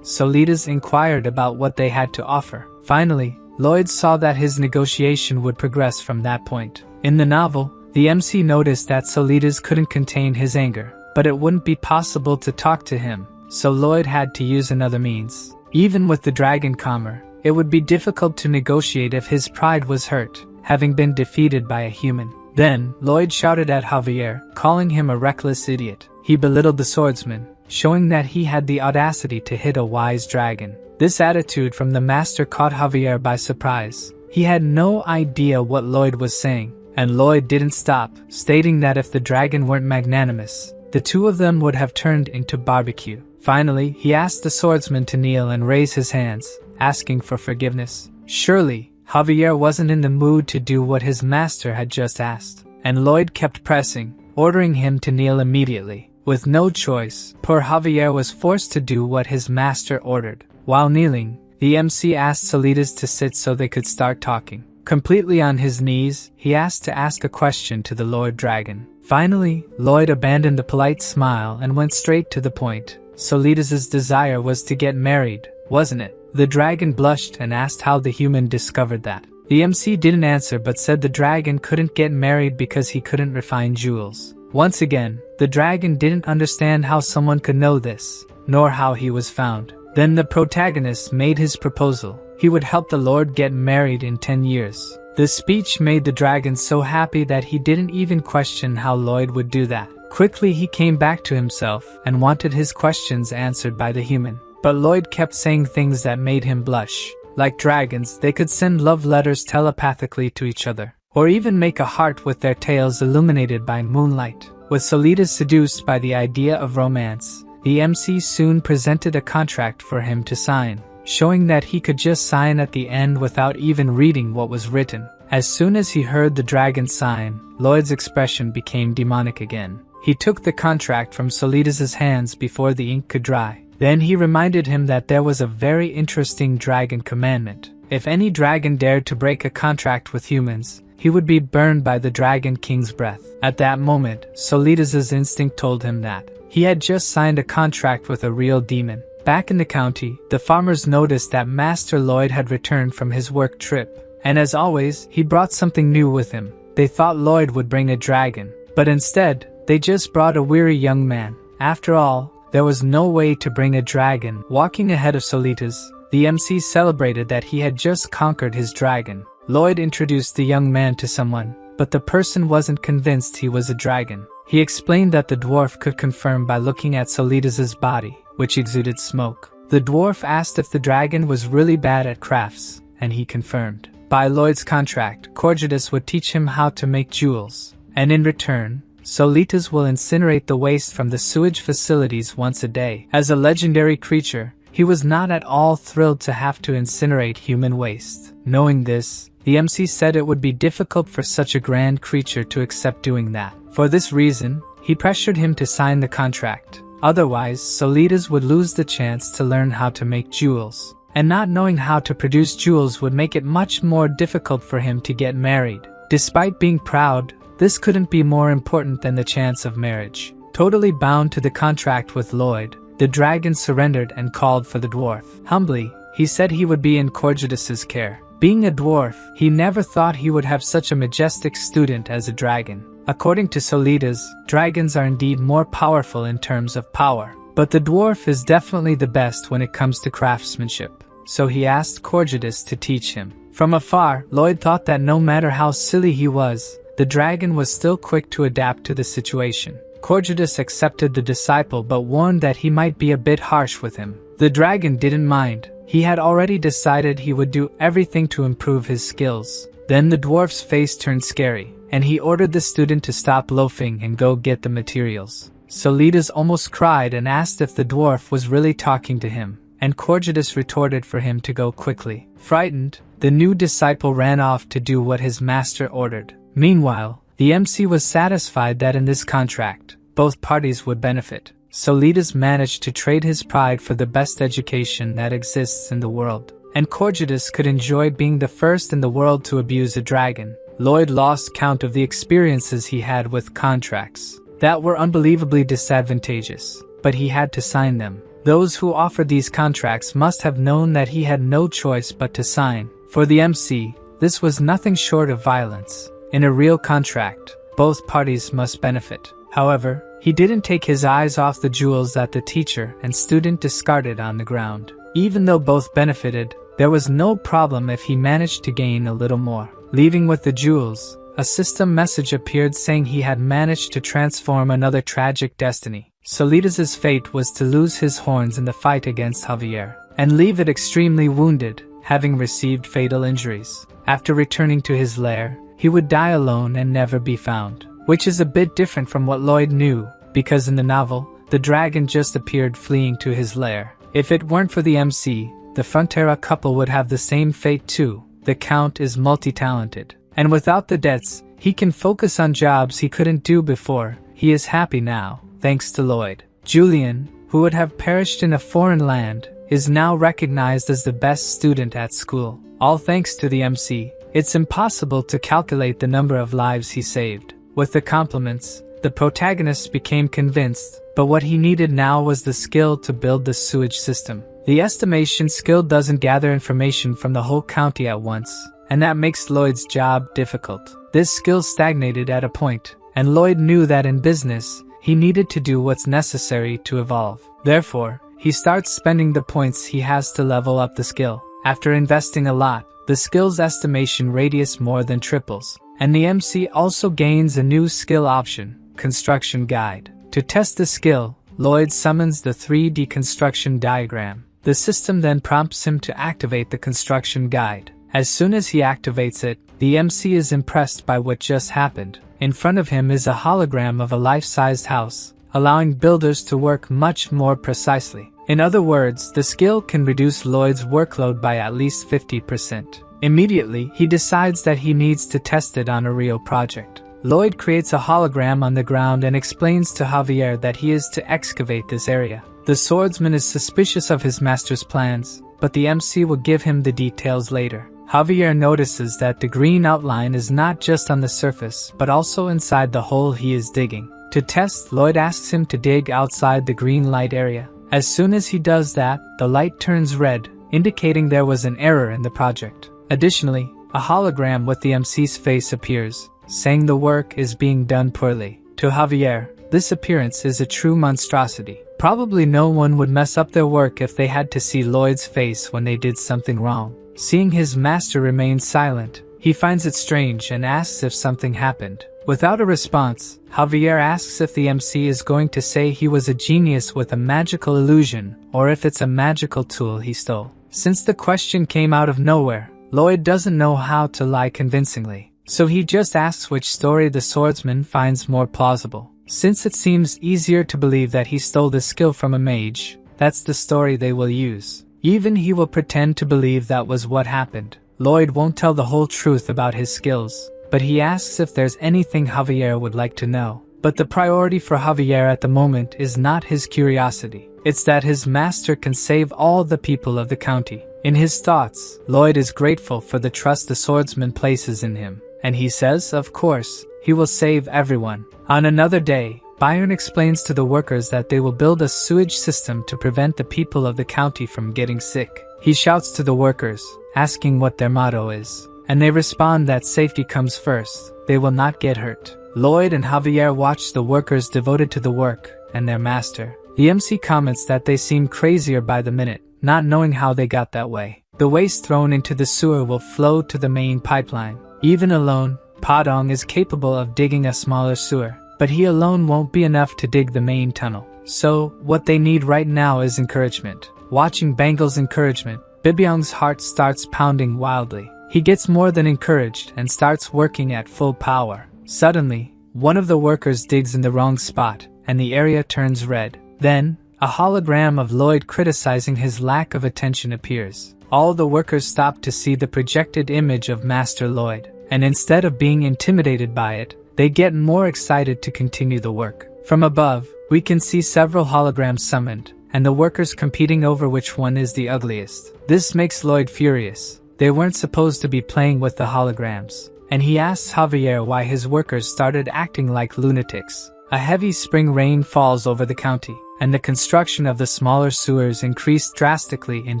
Solitas inquired about what they had to offer. Finally, Lloyd saw that his negotiation would progress from that point. In the novel, the MC noticed that Solitas couldn't contain his anger, but it wouldn't be possible to talk to him, so Lloyd had to use another means. Even with the dragon calmer, it would be difficult to negotiate if his pride was hurt, having been defeated by a human. Then, Lloyd shouted at Javier, calling him a reckless idiot. He belittled the swordsman, showing that he had the audacity to hit a wise dragon. This attitude from the master caught Javier by surprise. He had no idea what Lloyd was saying, and Lloyd didn't stop, stating that if the dragon weren't magnanimous, the two of them would have turned into barbecue. Finally, he asked the swordsman to kneel and raise his hands, asking for forgiveness. Surely, Javier wasn't in the mood to do what his master had just asked, and Lloyd kept pressing, ordering him to kneel immediately. With no choice, poor Javier was forced to do what his master ordered. While kneeling, the MC asked Solitas to sit so they could start talking. Completely on his knees, he asked to ask a question to the Lord Dragon. Finally, Lloyd abandoned the polite smile and went straight to the point. Solitas' desire was to get married, wasn't it? The dragon blushed and asked how the human discovered that. The MC didn't answer but said the dragon couldn't get married because he couldn't refine jewels. Once again, the dragon didn't understand how someone could know this, nor how he was found. Then the protagonist made his proposal. He would help the Lord get married in 10 years. This speech made the dragon so happy that he didn't even question how Lloyd would do that. Quickly he came back to himself and wanted his questions answered by the human. But Lloyd kept saying things that made him blush. Like dragons, they could send love letters telepathically to each other, or even make a heart with their tails illuminated by moonlight. With Solitas seduced by the idea of romance, the MC soon presented a contract for him to sign, showing that he could just sign at the end without even reading what was written. As soon as he heard the dragon sign, Lloyd's expression became demonic again. He took the contract from Solitas' hands before the ink could dry. Then he reminded him that there was a very interesting dragon commandment. If any dragon dared to break a contract with humans, he would be burned by the Dragon King's breath. At that moment, Solitas' instinct told him that he had just signed a contract with a real demon. Back in the county, the farmers noticed that Master Lloyd had returned from his work trip, and as always, he brought something new with him. They thought Lloyd would bring a dragon, but instead, they just brought a weary young man. After all, there was no way to bring a dragon. Walking ahead of Solitas, the MC celebrated that he had just conquered his dragon. Lloyd introduced the young man to someone, but the person wasn't convinced he was a dragon. He explained that the dwarf could confirm by looking at Solitas' body, which exuded smoke. The dwarf asked if the dragon was really bad at crafts, and he confirmed. By Lloyd's contract, Corjadus would teach him how to make jewels, and in return, Solitas will incinerate the waste from the sewage facilities once a day. As a legendary creature, he was not at all thrilled to have to incinerate human waste. Knowing this, the MC said it would be difficult for such a grand creature to accept doing that. For this reason, he pressured him to sign the contract. Otherwise, Solitas would lose the chance to learn how to make jewels. And not knowing how to produce jewels would make it much more difficult for him to get married. Despite being proud, this couldn't be more important than the chance of marriage. Totally bound to the contract with Lloyd, the dragon surrendered and called for the dwarf. Humbly, he said he would be in Corjadus's care. Being a dwarf, he never thought he would have such a majestic student as a dragon. According to Solitas, dragons are indeed more powerful in terms of power. But the dwarf is definitely the best when it comes to craftsmanship. So he asked Corjadus to teach him. From afar, Lloyd thought that no matter how silly he was, the dragon was still quick to adapt to the situation. Corjadus accepted the disciple but warned that he might be a bit harsh with him. The dragon didn't mind. He had already decided he would do everything to improve his skills. Then the dwarf's face turned scary, and he ordered the student to stop loafing and go get the materials. Solitas almost cried and asked if the dwarf was really talking to him, and Corjadus retorted for him to go quickly. Frightened, the new disciple ran off to do what his master ordered. Meanwhile, the MC was satisfied that in this contract, both parties would benefit. Solitas managed to trade his pride for the best education that exists in the world, and Corjadus could enjoy being the first in the world to abuse a dragon. Lloyd lost count of the experiences he had with contracts that were unbelievably disadvantageous, but he had to sign them. Those who offered these contracts must have known that he had no choice but to sign. For the MC, this was nothing short of violence. In a real contract, both parties must benefit. However, he didn't take his eyes off the jewels that the teacher and student discarded on the ground. Even though both benefited, there was no problem if he managed to gain a little more. Leaving with the jewels, a system message appeared saying he had managed to transform another tragic destiny. Solitas's fate was to lose his horns in the fight against Javier, and leave it extremely wounded, having received fatal injuries. After returning to his lair, he would die alone and never be found. Which is a bit different from what Lloyd knew, because in the novel, the dragon just appeared fleeing to his lair. If it weren't for the MC, the Frontera couple would have the same fate too. The Count is multi-talented, and without the debts, he can focus on jobs he couldn't do before. He is happy now, thanks to Lloyd. Julian, who would have perished in a foreign land, is now recognized as the best student at school. All thanks to the MC. It's impossible to calculate the number of lives he saved. With the compliments, the protagonist became convinced, but what he needed now was the skill to build the sewage system. The estimation skill doesn't gather information from the whole county at once, and that makes Lloyd's job difficult. This skill stagnated at a point, and Lloyd knew that in business, he needed to do what's necessary to evolve. Therefore, he starts spending the points he has to level up the skill. After investing a lot, the skill's estimation radius more than triples. And the MC also gains a new skill option, Construction Guide. To test the skill, Lloyd summons the 3D construction diagram. The system then prompts him to activate the construction guide. As soon as he activates it, the MC is impressed by what just happened. In front of him is a hologram of a life-sized house, allowing builders to work much more precisely. In other words, the skill can reduce Lloyd's workload by at least 50%. Immediately, he decides that he needs to test it on a real project. Lloyd creates a hologram on the ground and explains to Javier that he is to excavate this area. The swordsman is suspicious of his master's plans, but the MC will give him the details later. Javier notices that the green outline is not just on the surface, but also inside the hole he is digging. To test, Lloyd asks him to dig outside the green light area. As soon as he does that, the light turns red, indicating there was an error in the project. Additionally, a hologram with the MC's face appears, saying the work is being done poorly. To Javier, this appearance is a true monstrosity. Probably no one would mess up their work if they had to see Lloyd's face when they did something wrong. Seeing his master remain silent, he finds it strange and asks if something happened. Without a response, Javier asks if the MC is going to say he was a genius with a magical illusion, or if it's a magical tool he stole. Since the question came out of nowhere, Lloyd doesn't know how to lie convincingly, so he just asks which story the swordsman finds more plausible. Since it seems easier to believe that he stole the skill from a mage, that's the story they will use. Even he will pretend to believe that was what happened. Lloyd won't tell the whole truth about his skills, but he asks if there's anything Javier would like to know. But the priority for Javier at the moment is not his curiosity. It's that his master can save all the people of the county. In his thoughts, Lloyd is grateful for the trust the swordsman places in him, and he says, of course, he will save everyone. On another day, Byron explains to the workers that they will build a sewage system to prevent the people of the county from getting sick. He shouts to the workers, asking what their motto is, and they respond that safety comes first. They will not get hurt. Lloyd and Javier watch the workers devoted to the work and their master. The MC comments that they seem crazier by the minute, not knowing how they got that way. The waste thrown into the sewer will flow to the main pipeline. Even alone, Padong is capable of digging a smaller sewer, but he alone won't be enough to dig the main tunnel. So, what they need right now is encouragement. Watching Bangle's encouragement, Bibyong's heart starts pounding wildly. He gets more than encouraged and starts working at full power. Suddenly, one of the workers digs in the wrong spot, and the area turns red. Then, a hologram of Lloyd criticizing his lack of attention appears. All the workers stop to see the projected image of Master Lloyd, and instead of being intimidated by it, they get more excited to continue the work. From above, we can see several holograms summoned, and the workers competing over which one is the ugliest. This makes Lloyd furious. They weren't supposed to be playing with the holograms, and he asks Javier why his workers started acting like lunatics. A heavy spring rain falls over the county, and the construction of the smaller sewers increased drastically in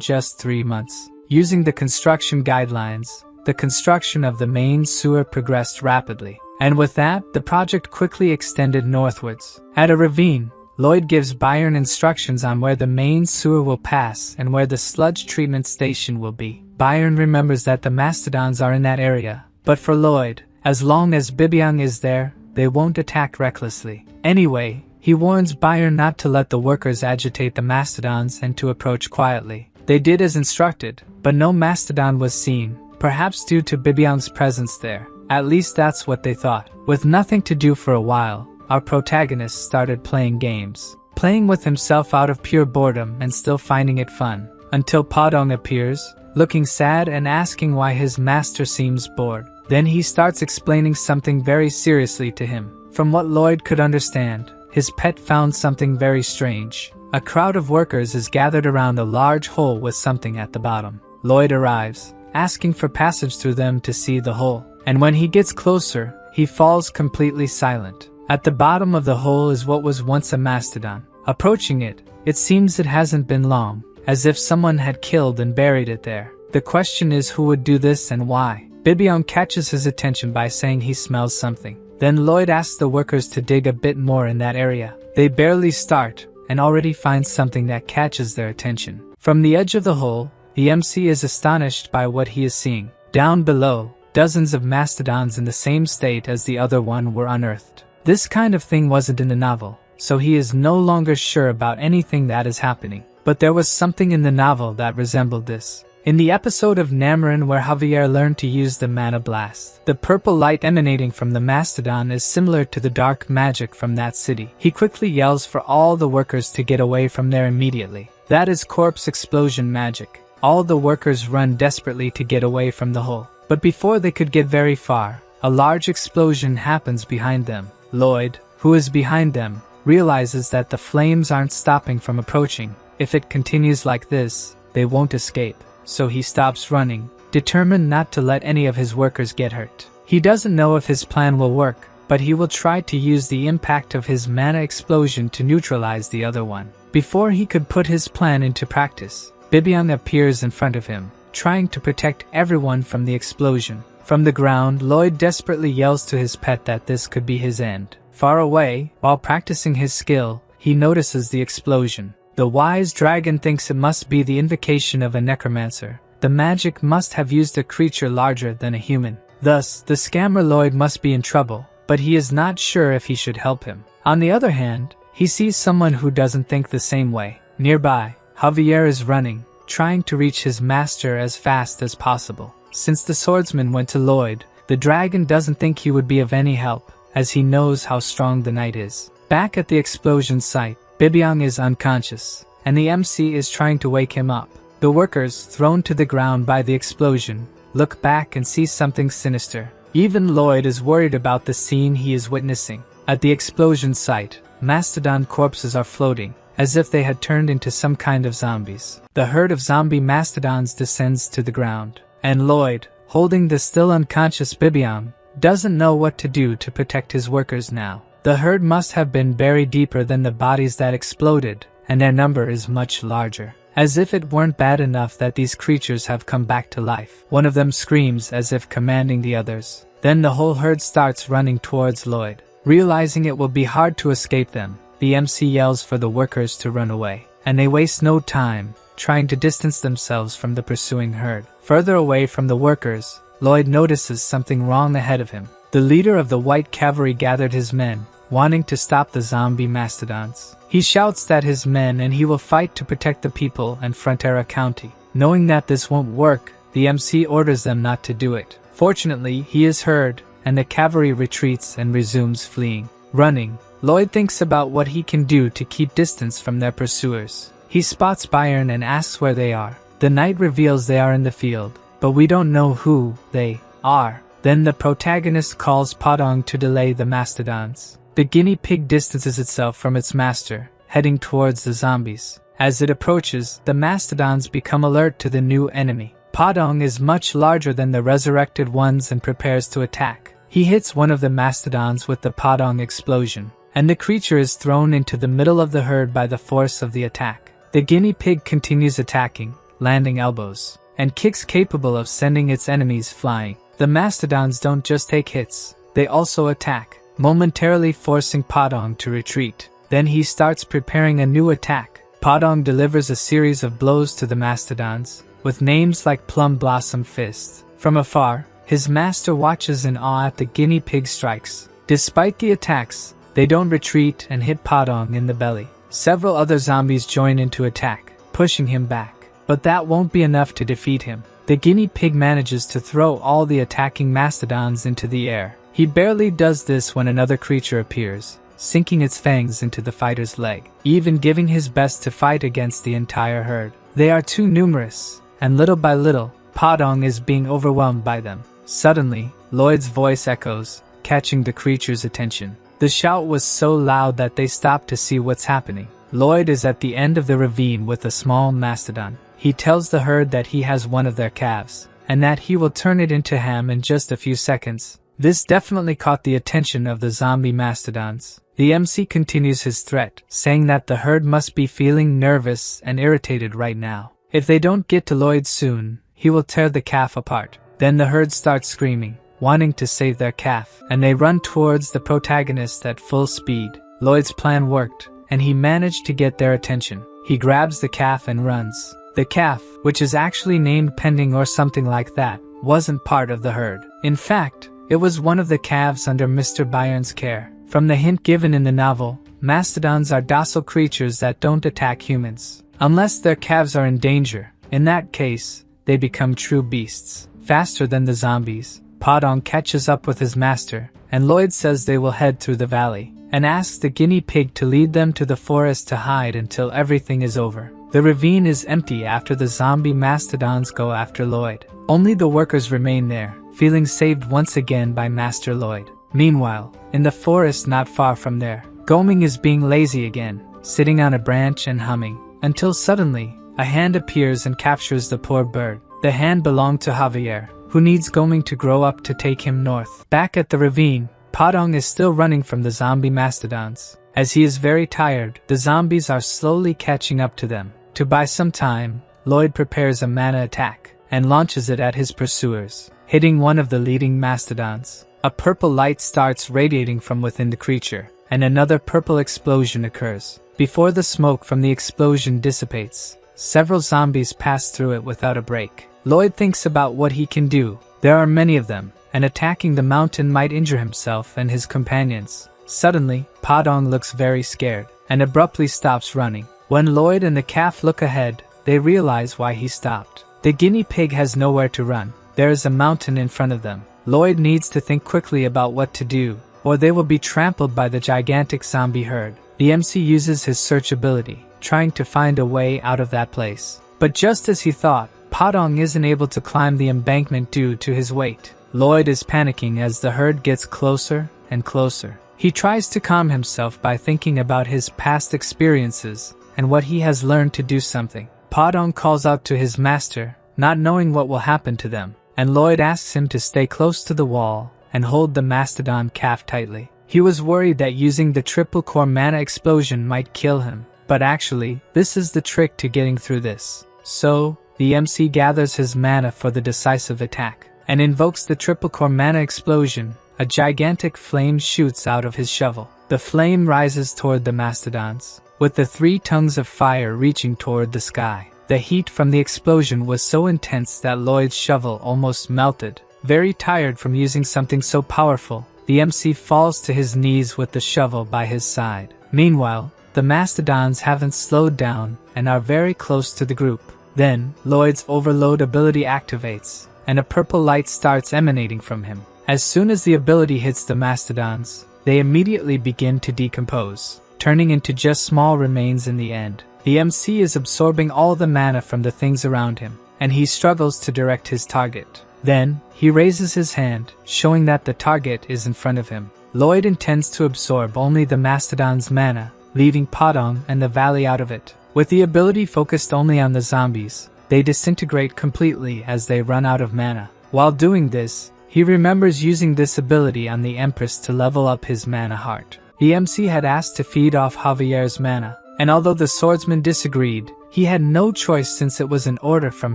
just 3 months. Using the construction guidelines, the construction of the main sewer progressed rapidly, and with that, the project quickly extended northwards. At a ravine, Lloyd gives Byron instructions on where the main sewer will pass and where the sludge treatment station will be. Byron remembers that the mastodons are in that area, but for Lloyd, as long as Bibyong is there, they won't attack recklessly. Anyway, he warns Byron not to let the workers agitate the mastodons and to approach quietly. They did as instructed, but no mastodon was seen, perhaps due to Bibyong's presence there. At least that's what they thought. With nothing to do for a while, our protagonist started playing games. Playing with himself out of pure boredom and still finding it fun. Until Padong appears, looking sad and asking why his master seems bored. Then he starts explaining something very seriously to him. From what Lloyd could understand, his pet found something very strange. A crowd of workers is gathered around a large hole with something at the bottom. Lloyd arrives, asking for passage through them to see the hole. And when he gets closer, he falls completely silent. At the bottom of the hole is what was once a mastodon. Approaching it, it seems it hasn't been long, as if someone had killed and buried it there. The question is who would do this and why. Bibyong catches his attention by saying he smells something. Then Lloyd asks the workers to dig a bit more in that area. They barely start, and already find something that catches their attention. From the edge of the hole, the MC is astonished by what he is seeing. Down below, dozens of mastodons in the same state as the other one were unearthed. This kind of thing wasn't in the novel, so he is no longer sure about anything that is happening. But there was something in the novel that resembled this. In the episode of Namarin where Javier learned to use the mana blast, the purple light emanating from the mastodon is similar to the dark magic from that city. He quickly yells for all the workers to get away from there immediately. That is corpse explosion magic. All the workers run desperately to get away from the hole. But before they could get very far, a large explosion happens behind them. Lloyd, who is behind them, realizes that the flames aren't stopping from approaching. If it continues like this, they won't escape. So he stops running, determined not to let any of his workers get hurt. He doesn't know if his plan will work, but he will try to use the impact of his mana explosion to neutralize the other one. Before he could put his plan into practice, Bibyong appears in front of him, trying to protect everyone from the explosion. From the ground, Lloyd desperately yells to his pet that this could be his end. Far away, while practicing his skill, he notices the explosion. The wise dragon thinks it must be the invocation of a necromancer. The magic must have used a creature larger than a human. Thus, the scammer Lloyd must be in trouble, but he is not sure if he should help him. On the other hand, he sees someone who doesn't think the same way. Nearby, Javier is running, trying to reach his master as fast as possible. Since the swordsman went to Lloyd, the dragon doesn't think he would be of any help, as he knows how strong the knight is. Back at the explosion site, Bibyong is unconscious, and the MC is trying to wake him up. The workers, thrown to the ground by the explosion, look back and see something sinister. Even Lloyd is worried about the scene he is witnessing. At the explosion site, mastodon corpses are floating, as if they had turned into some kind of zombies. The herd of zombie mastodons descends to the ground, and Lloyd, holding the still unconscious Bibyong, doesn't know what to do to protect his workers now. The herd must have been buried deeper than the bodies that exploded, and their number is much larger. As if it weren't bad enough that these creatures have come back to life. One of them screams as if commanding the others. Then the whole herd starts running towards Lloyd. Realizing it will be hard to escape them, the MC yells for the workers to run away, and they waste no time trying to distance themselves from the pursuing herd. Further away from the workers, Lloyd notices something wrong ahead of him. The leader of the white cavalry gathered his men, wanting to stop the zombie mastodons. He shouts at his men and he will fight to protect the people and Frontera County. Knowing that this won't work, the MC orders them not to do it. Fortunately, he is heard, and the cavalry retreats and resumes fleeing. Running, Lloyd thinks about what he can do to keep distance from their pursuers. He spots Byron and asks where they are. The knight reveals they are in the field, but we don't know who they are. Then the protagonist calls Podong to delay the mastodons. The guinea pig distances itself from its master, heading towards the zombies. As it approaches, the mastodons become alert to the new enemy. Podong is much larger than the resurrected ones and prepares to attack. He hits one of the mastodons with the Podong explosion, and the creature is thrown into the middle of the herd by the force of the attack. The guinea pig continues attacking, landing elbows, and kicks capable of sending its enemies flying. The mastodons don't just take hits, they also attack, momentarily forcing Podong to retreat. Then he starts preparing a new attack. Podong delivers a series of blows to the mastodons, with names like Plum Blossom Fist. From afar, his master watches in awe at the guinea pig strikes. Despite the attacks, they don't retreat and hit Podong in the belly. Several other zombies join into attack, pushing him back. But that won't be enough to defeat him. The guinea pig manages to throw all the attacking mastodons into the air. He barely does this when another creature appears, sinking its fangs into the fighter's leg, even giving his best to fight against the entire herd. They are too numerous, and little by little, Podong is being overwhelmed by them. Suddenly, Lloyd's voice echoes, catching the creature's attention. The shout was so loud that they stop to see what's happening. Lloyd is at the end of the ravine with a small mastodon. He tells the herd that he has one of their calves, and that he will turn it into ham in just a few seconds. This definitely caught the attention of the zombie mastodons. The MC continues his threat, saying that the herd must be feeling nervous and irritated right now. If they don't get to Lloyd soon, he will tear the calf apart. Then the herd starts screaming, wanting to save their calf, and they run towards the protagonist at full speed. Lloyd's plan worked, and he managed to get their attention. He grabs the calf and runs. The calf, which is actually named Pending or something like that, wasn't part of the herd. In fact, it was one of the calves under Mr. Byron's care. From the hint given in the novel, mastodons are docile creatures that don't attack humans, unless their calves are in danger. In that case, they become true beasts. Faster than the zombies, Podong catches up with his master, and Lloyd says they will head through the valley, and asks the guinea pig to lead them to the forest to hide until everything is over. The ravine is empty after the zombie mastodons go after Lloyd. Only the workers remain there, feeling saved once again by Master Lloyd. Meanwhile, in the forest not far from there, Goming is being lazy again, sitting on a branch and humming, until suddenly, a hand appears and captures the poor bird. The hand belonged to Javier, who needs Goming to grow up to take him north. Back at the ravine, Podong is still running from the zombie mastodons. As he is very tired, the zombies are slowly catching up to them. To buy some time, Lloyd prepares a mana attack, and launches it at his pursuers, hitting one of the leading mastodons. A purple light starts radiating from within the creature, and another purple explosion occurs. Before the smoke from the explosion dissipates, several zombies pass through it without a break. Lloyd thinks about what he can do. There are many of them, and attacking the mountain might injure himself and his companions. Suddenly, Podong looks very scared, and abruptly stops running. When Lloyd and the calf look ahead, they realize why he stopped. The guinea pig has nowhere to run. there is a mountain in front of them. Lloyd needs to think quickly about what to do, or they will be trampled by the gigantic zombie herd. The MC uses his search ability, trying to find a way out of that place. But just as he thought, Padong isn't able to climb the embankment due to his weight. Lloyd is panicking as the herd gets closer and closer. He tries to calm himself by thinking about his past experiences and what he has learned to do something. Padong calls out to his master, not knowing what will happen to them, and Lloyd asks him to stay close to the wall and hold the mastodon calf tightly. He was worried that using the triple core mana explosion might kill him, but actually, this is the trick to getting through this. So, the MC gathers his mana for the decisive attack, and invokes the triple core mana explosion. A gigantic flame shoots out of his shovel. The flame rises toward the mastodons, with the 3 tongues of fire reaching toward the sky. The heat from the explosion was so intense that Lloyd's shovel almost melted. Very tired from using something so powerful, the MC falls to his knees with the shovel by his side. Meanwhile, the mastodons haven't slowed down and are very close to the group. Then, Lloyd's overload ability activates, and a purple light starts emanating from him. As soon as the ability hits the mastodons, they immediately begin to decompose, turning into just small remains in the end. The MC is absorbing all the mana from the things around him, and he struggles to direct his target. Then, he raises his hand, showing that the target is in front of him. Lloyd intends to absorb only the mastodon's mana, leaving Padong and the valley out of it. With the ability focused only on the zombies, they disintegrate completely as they run out of mana. While doing this, he remembers using this ability on the Empress to level up his mana heart. The MC had asked to feed off Javier's mana, and although the swordsman disagreed, he had no choice since it was an order from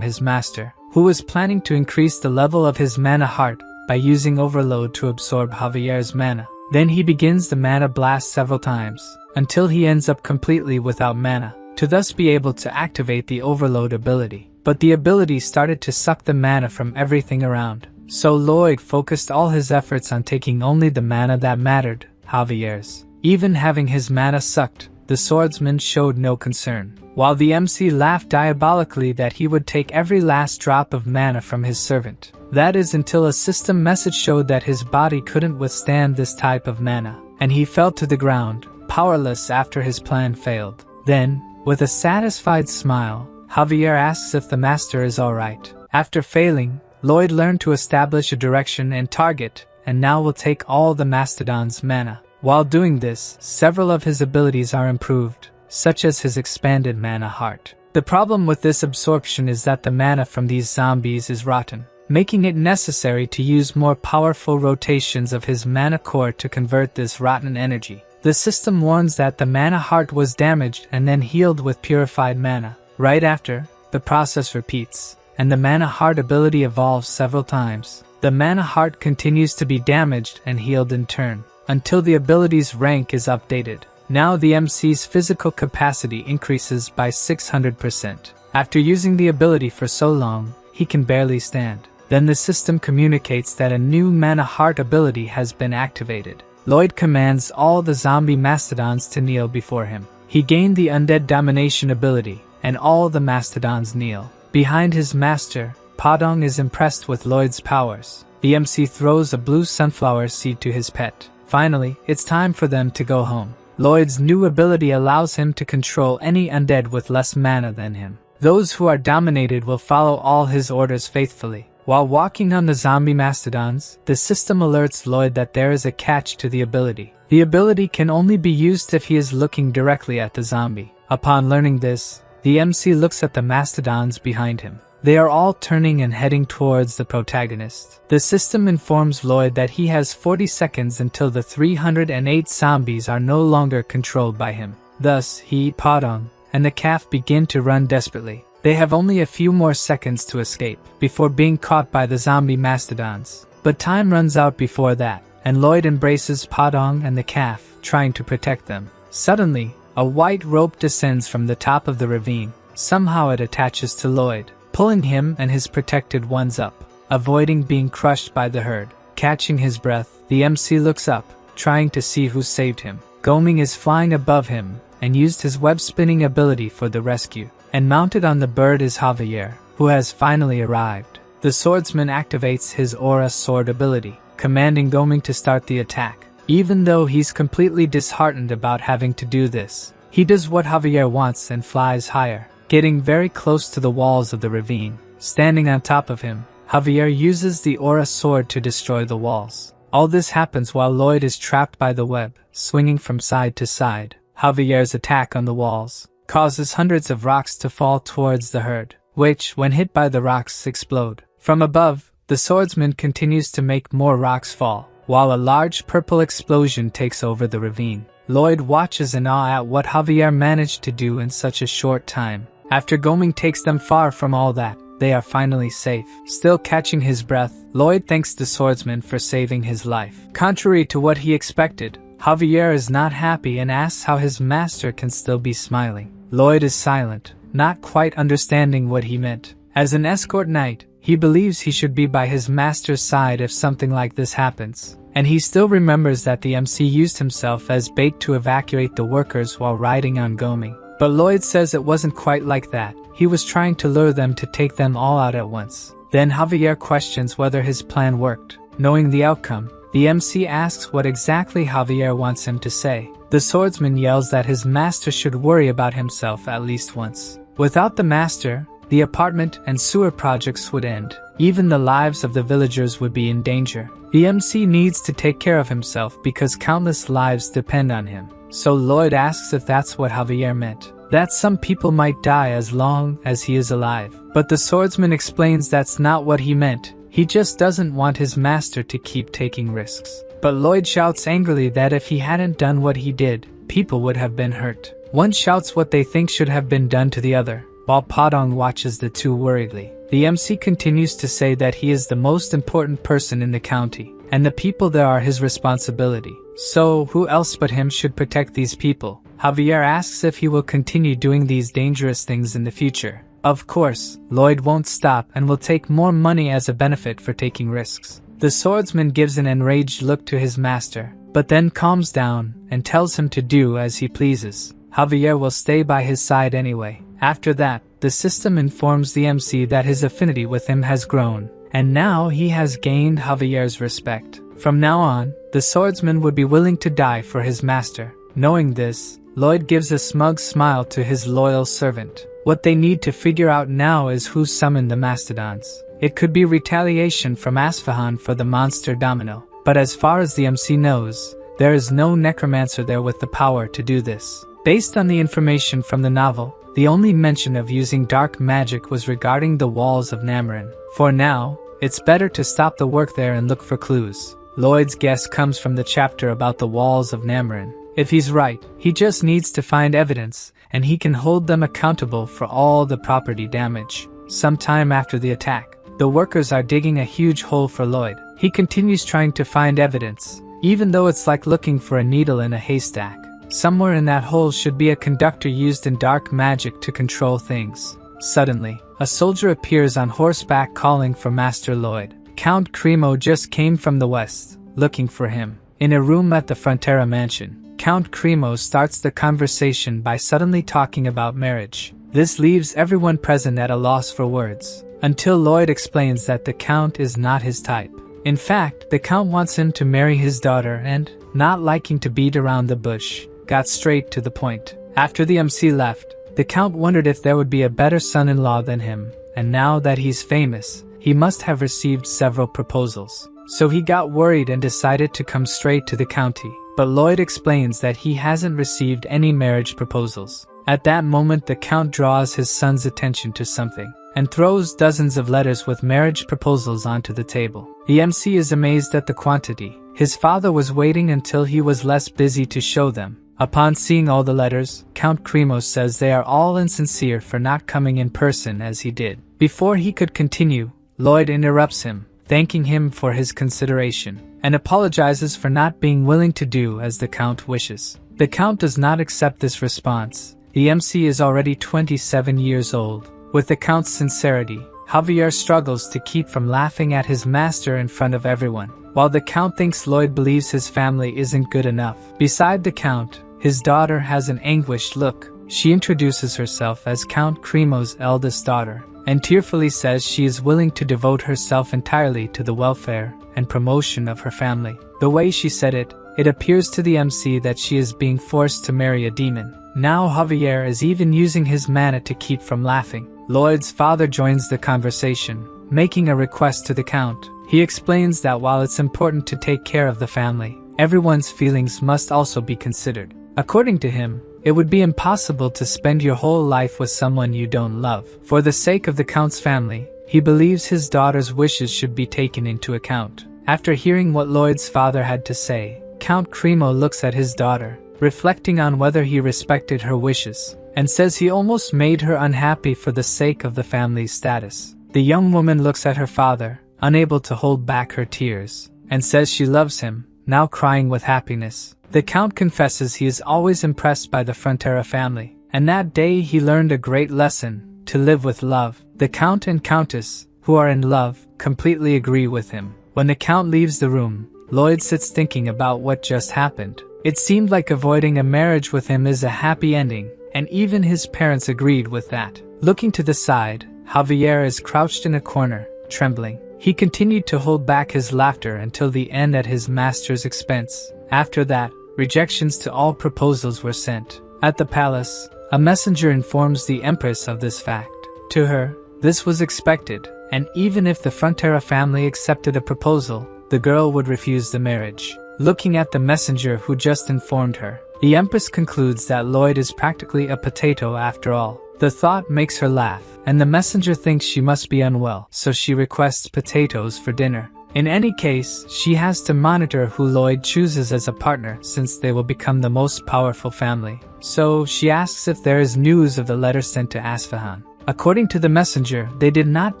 his master, who was planning to increase the level of his mana heart by using overload to absorb Javier's mana. Then he begins the mana blast several times, until he ends up completely without mana, to thus be able to activate the overload ability. But the ability started to suck the mana from everything around. So Lloyd focused all his efforts on taking only the mana that mattered, Javier's. Even having his mana sucked, the swordsman showed no concern, while the MC laughed diabolically that he would take every last drop of mana from his servant. That is until a system message showed that his body couldn't withstand this type of mana, and he fell to the ground, powerless after his plan failed. Then, with a satisfied smile, Javier asks if the master is alright. After failing, Lloyd learned to establish a direction and target, and now will take all the mastodon's mana. While doing this, several of his abilities are improved, such as his expanded mana heart. The problem with this absorption is that the mana from these zombies is rotten, making it necessary to use more powerful rotations of his mana core to convert this rotten energy. The system warns that the mana heart was damaged and then healed with purified mana. Right after, the process repeats, and the mana heart ability evolves several times. The mana heart continues to be damaged and healed in turn, until the ability's rank is updated. Now the MC's physical capacity increases by 600%. After using the ability for so long, he can barely stand. Then the system communicates that a new mana heart ability has been activated. Lloyd commands all the zombie mastodons to kneel before him. He gained the undead domination ability, and all the mastodons kneel. Behind his master, Padong is impressed with Lloyd's powers. The MC throws a blue sunflower seed to his pet. Finally, it's time for them to go home. Lloyd's new ability allows him to control any undead with less mana than him. Those who are dominated will follow all his orders faithfully. While walking on the zombie mastodons, the system alerts Lloyd that there is a catch to the ability. The ability can only be used if he is looking directly at the zombie. Upon learning this, the MC looks at the mastodons behind him. They are all turning and heading towards the protagonist. The system informs Lloyd that he has 40 seconds until the 308 zombies are no longer controlled by him. Thus, he, Padong, and the calf begin to run desperately. They have only a few more seconds to escape, before being caught by the zombie mastodons. But time runs out before that, and Lloyd embraces Padong and the calf, trying to protect them. Suddenly, a white rope descends from the top of the ravine. Somehow it attaches to Lloyd, pulling him and his protected ones up, avoiding being crushed by the herd. Catching his breath, the MC looks up, trying to see who saved him. Goming is flying above him, and used his web-spinning ability for the rescue. And mounted on the bird is Javier, who has finally arrived. the swordsman activates his aura sword ability, commanding Goming to start the attack. Even though he's completely disheartened about having to do this, he does what Javier wants and flies higher, getting very close to the walls of the ravine. Standing on top of him, Javier uses the aura sword to destroy the walls. All this happens while Lloyd is trapped by the web, swinging from side to side. Javier's attack on the walls causes hundreds of rocks to fall towards the herd, which, when hit by the rocks, explode. From above, the swordsman continues to make more rocks fall, while a large purple explosion takes over the ravine. Lloyd watches in awe at what Javier managed to do in such a short time. After Goming takes them far from all that, they are finally safe. Still catching his breath, Lloyd thanks the swordsman for saving his life. Contrary to what he expected, Javier is not happy and asks how his master can still be smiling. Lloyd is silent, not quite understanding what he meant. As an escort knight, he believes he should be by his master's side if something like this happens. And he still remembers that the MC used himself as bait to evacuate the workers while riding on Goming. But Lloyd says it wasn't quite like that. He was trying to lure them to take them all out at once. Then Javier questions whether his plan worked. Knowing the outcome, the MC asks what exactly Javier wants him to say. The swordsman yells that his master should worry about himself at least once. Without the master, the apartment and sewer projects would end. Even the lives of the villagers would be in danger. The MC needs to take care of himself because countless lives depend on him. So Lloyd asks if that's what Javier meant. That some people might die as long as he is alive. But the swordsman explains that's not what he meant. He just doesn't want his master to keep taking risks. But Lloyd shouts angrily that if he hadn't done what he did, people would have been hurt. One shouts what they think should have been done to the other, while Padong watches the two worriedly. The MC continues to say that he is the most important person in the county, and the people there are his responsibility. So, who else but him should protect these people? Javier asks if he will continue doing these dangerous things in the future. Of course, Lloyd won't stop and will take more money as a benefit for taking risks. The swordsman gives an enraged look to his master, but then calms down and tells him to do as he pleases. Javier will stay by his side anyway. After that, the system informs the MC that his affinity with him has grown, and now he has gained Javier's respect. From now on, the swordsman would be willing to die for his master. Knowing this, Lloyd gives a smug smile to his loyal servant. What they need to figure out now is who summoned the mastodons. It could be retaliation from Asfahan for the monster Domino, but as far as the MC knows, there is no necromancer there with the power to do this. Based on the information from the novel, the only mention of using dark magic was regarding the walls of Namarin. For now, it's better to stop the work there and look for clues. Lloyd's guess comes from the chapter about the walls of Namarin. If he's right, he just needs to find evidence, and he can hold them accountable for all the property damage. Sometime after the attack, the workers are digging a huge hole for Lloyd. He continues trying to find evidence, even though it's like looking for a needle in a haystack. Somewhere in that hole should be a conductor used in dark magic to control things. Suddenly, a soldier appears on horseback calling for Master Lloyd. Count Cremo just came from the west, looking for him. In a room at the Frontera mansion, Count Cremo starts the conversation by suddenly talking about marriage. This leaves everyone present at a loss for words, until Lloyd explains that the Count is not his type. In fact, the Count wants him to marry his daughter and, not liking to beat around the bush, got straight to the point. After the MC left, the Count wondered if there would be a better son-in-law than him, and now that he's famous, he must have received several proposals. So he got worried and decided to come straight to the county. But Lloyd explains that he hasn't received any marriage proposals. At that moment, the Count draws his son's attention to something, and throws dozens of letters with marriage proposals onto the table. The MC is amazed at the quantity. His father was waiting until he was less busy to show them. Upon seeing all the letters, Count Cremo says they are all insincere for not coming in person as he did. Before he could continue, Lloyd interrupts him, thanking him for his consideration, and apologizes for not being willing to do as the Count wishes. The Count does not accept this response. The MC is already 27 years old. With the Count's sincerity, Javier struggles to keep from laughing at his master in front of everyone, while the Count thinks Lloyd believes his family isn't good enough. Beside the Count, his daughter has an anguished look. She introduces herself as Count Cremo's eldest daughter. and tearfully says she is willing to devote herself entirely to the welfare and promotion of her family. The way she said it, it appears to the MC that she is being forced to marry a demon. Now Javier is even using his mana to keep from laughing. Lloyd's father joins the conversation, making a request to the Count. He explains that while it's important to take care of the family, everyone's feelings must also be considered. According to him, it would be impossible to spend your whole life with someone you don't love. For the sake of the Count's family, he believes his daughter's wishes should be taken into account. After hearing what Lloyd's father had to say, Count Cremo looks at his daughter, reflecting on whether he respected her wishes, and says he almost made her unhappy for the sake of the family's status. The young woman looks at her father, unable to hold back her tears, and says she loves him, now crying with happiness. The Count confesses he is always impressed by the Frontera family, and that day he learned a great lesson, to live with love. The Count and Countess, who are in love, completely agree with him. When the Count leaves the room, Lloyd sits thinking about what just happened. It seemed like avoiding a marriage with him is a happy ending, and even his parents agreed with that. Looking to the side, Javier is crouched in a corner, trembling. He continued to hold back his laughter until the end at his master's expense. After that, rejections to all proposals were sent. At the palace, a messenger informs the Empress of this fact. To her, this was expected, and even if the Frontera family accepted a proposal, the girl would refuse the marriage. Looking at the messenger who just informed her, the Empress concludes that Lloyd is practically a potato after all. The thought makes her laugh, and the messenger thinks she must be unwell, so she requests potatoes for dinner. In any case, she has to monitor who Lloyd chooses as a partner since they will become the most powerful family. So she asks if there is news of the letter sent to Asfahan. According to the messenger, they did not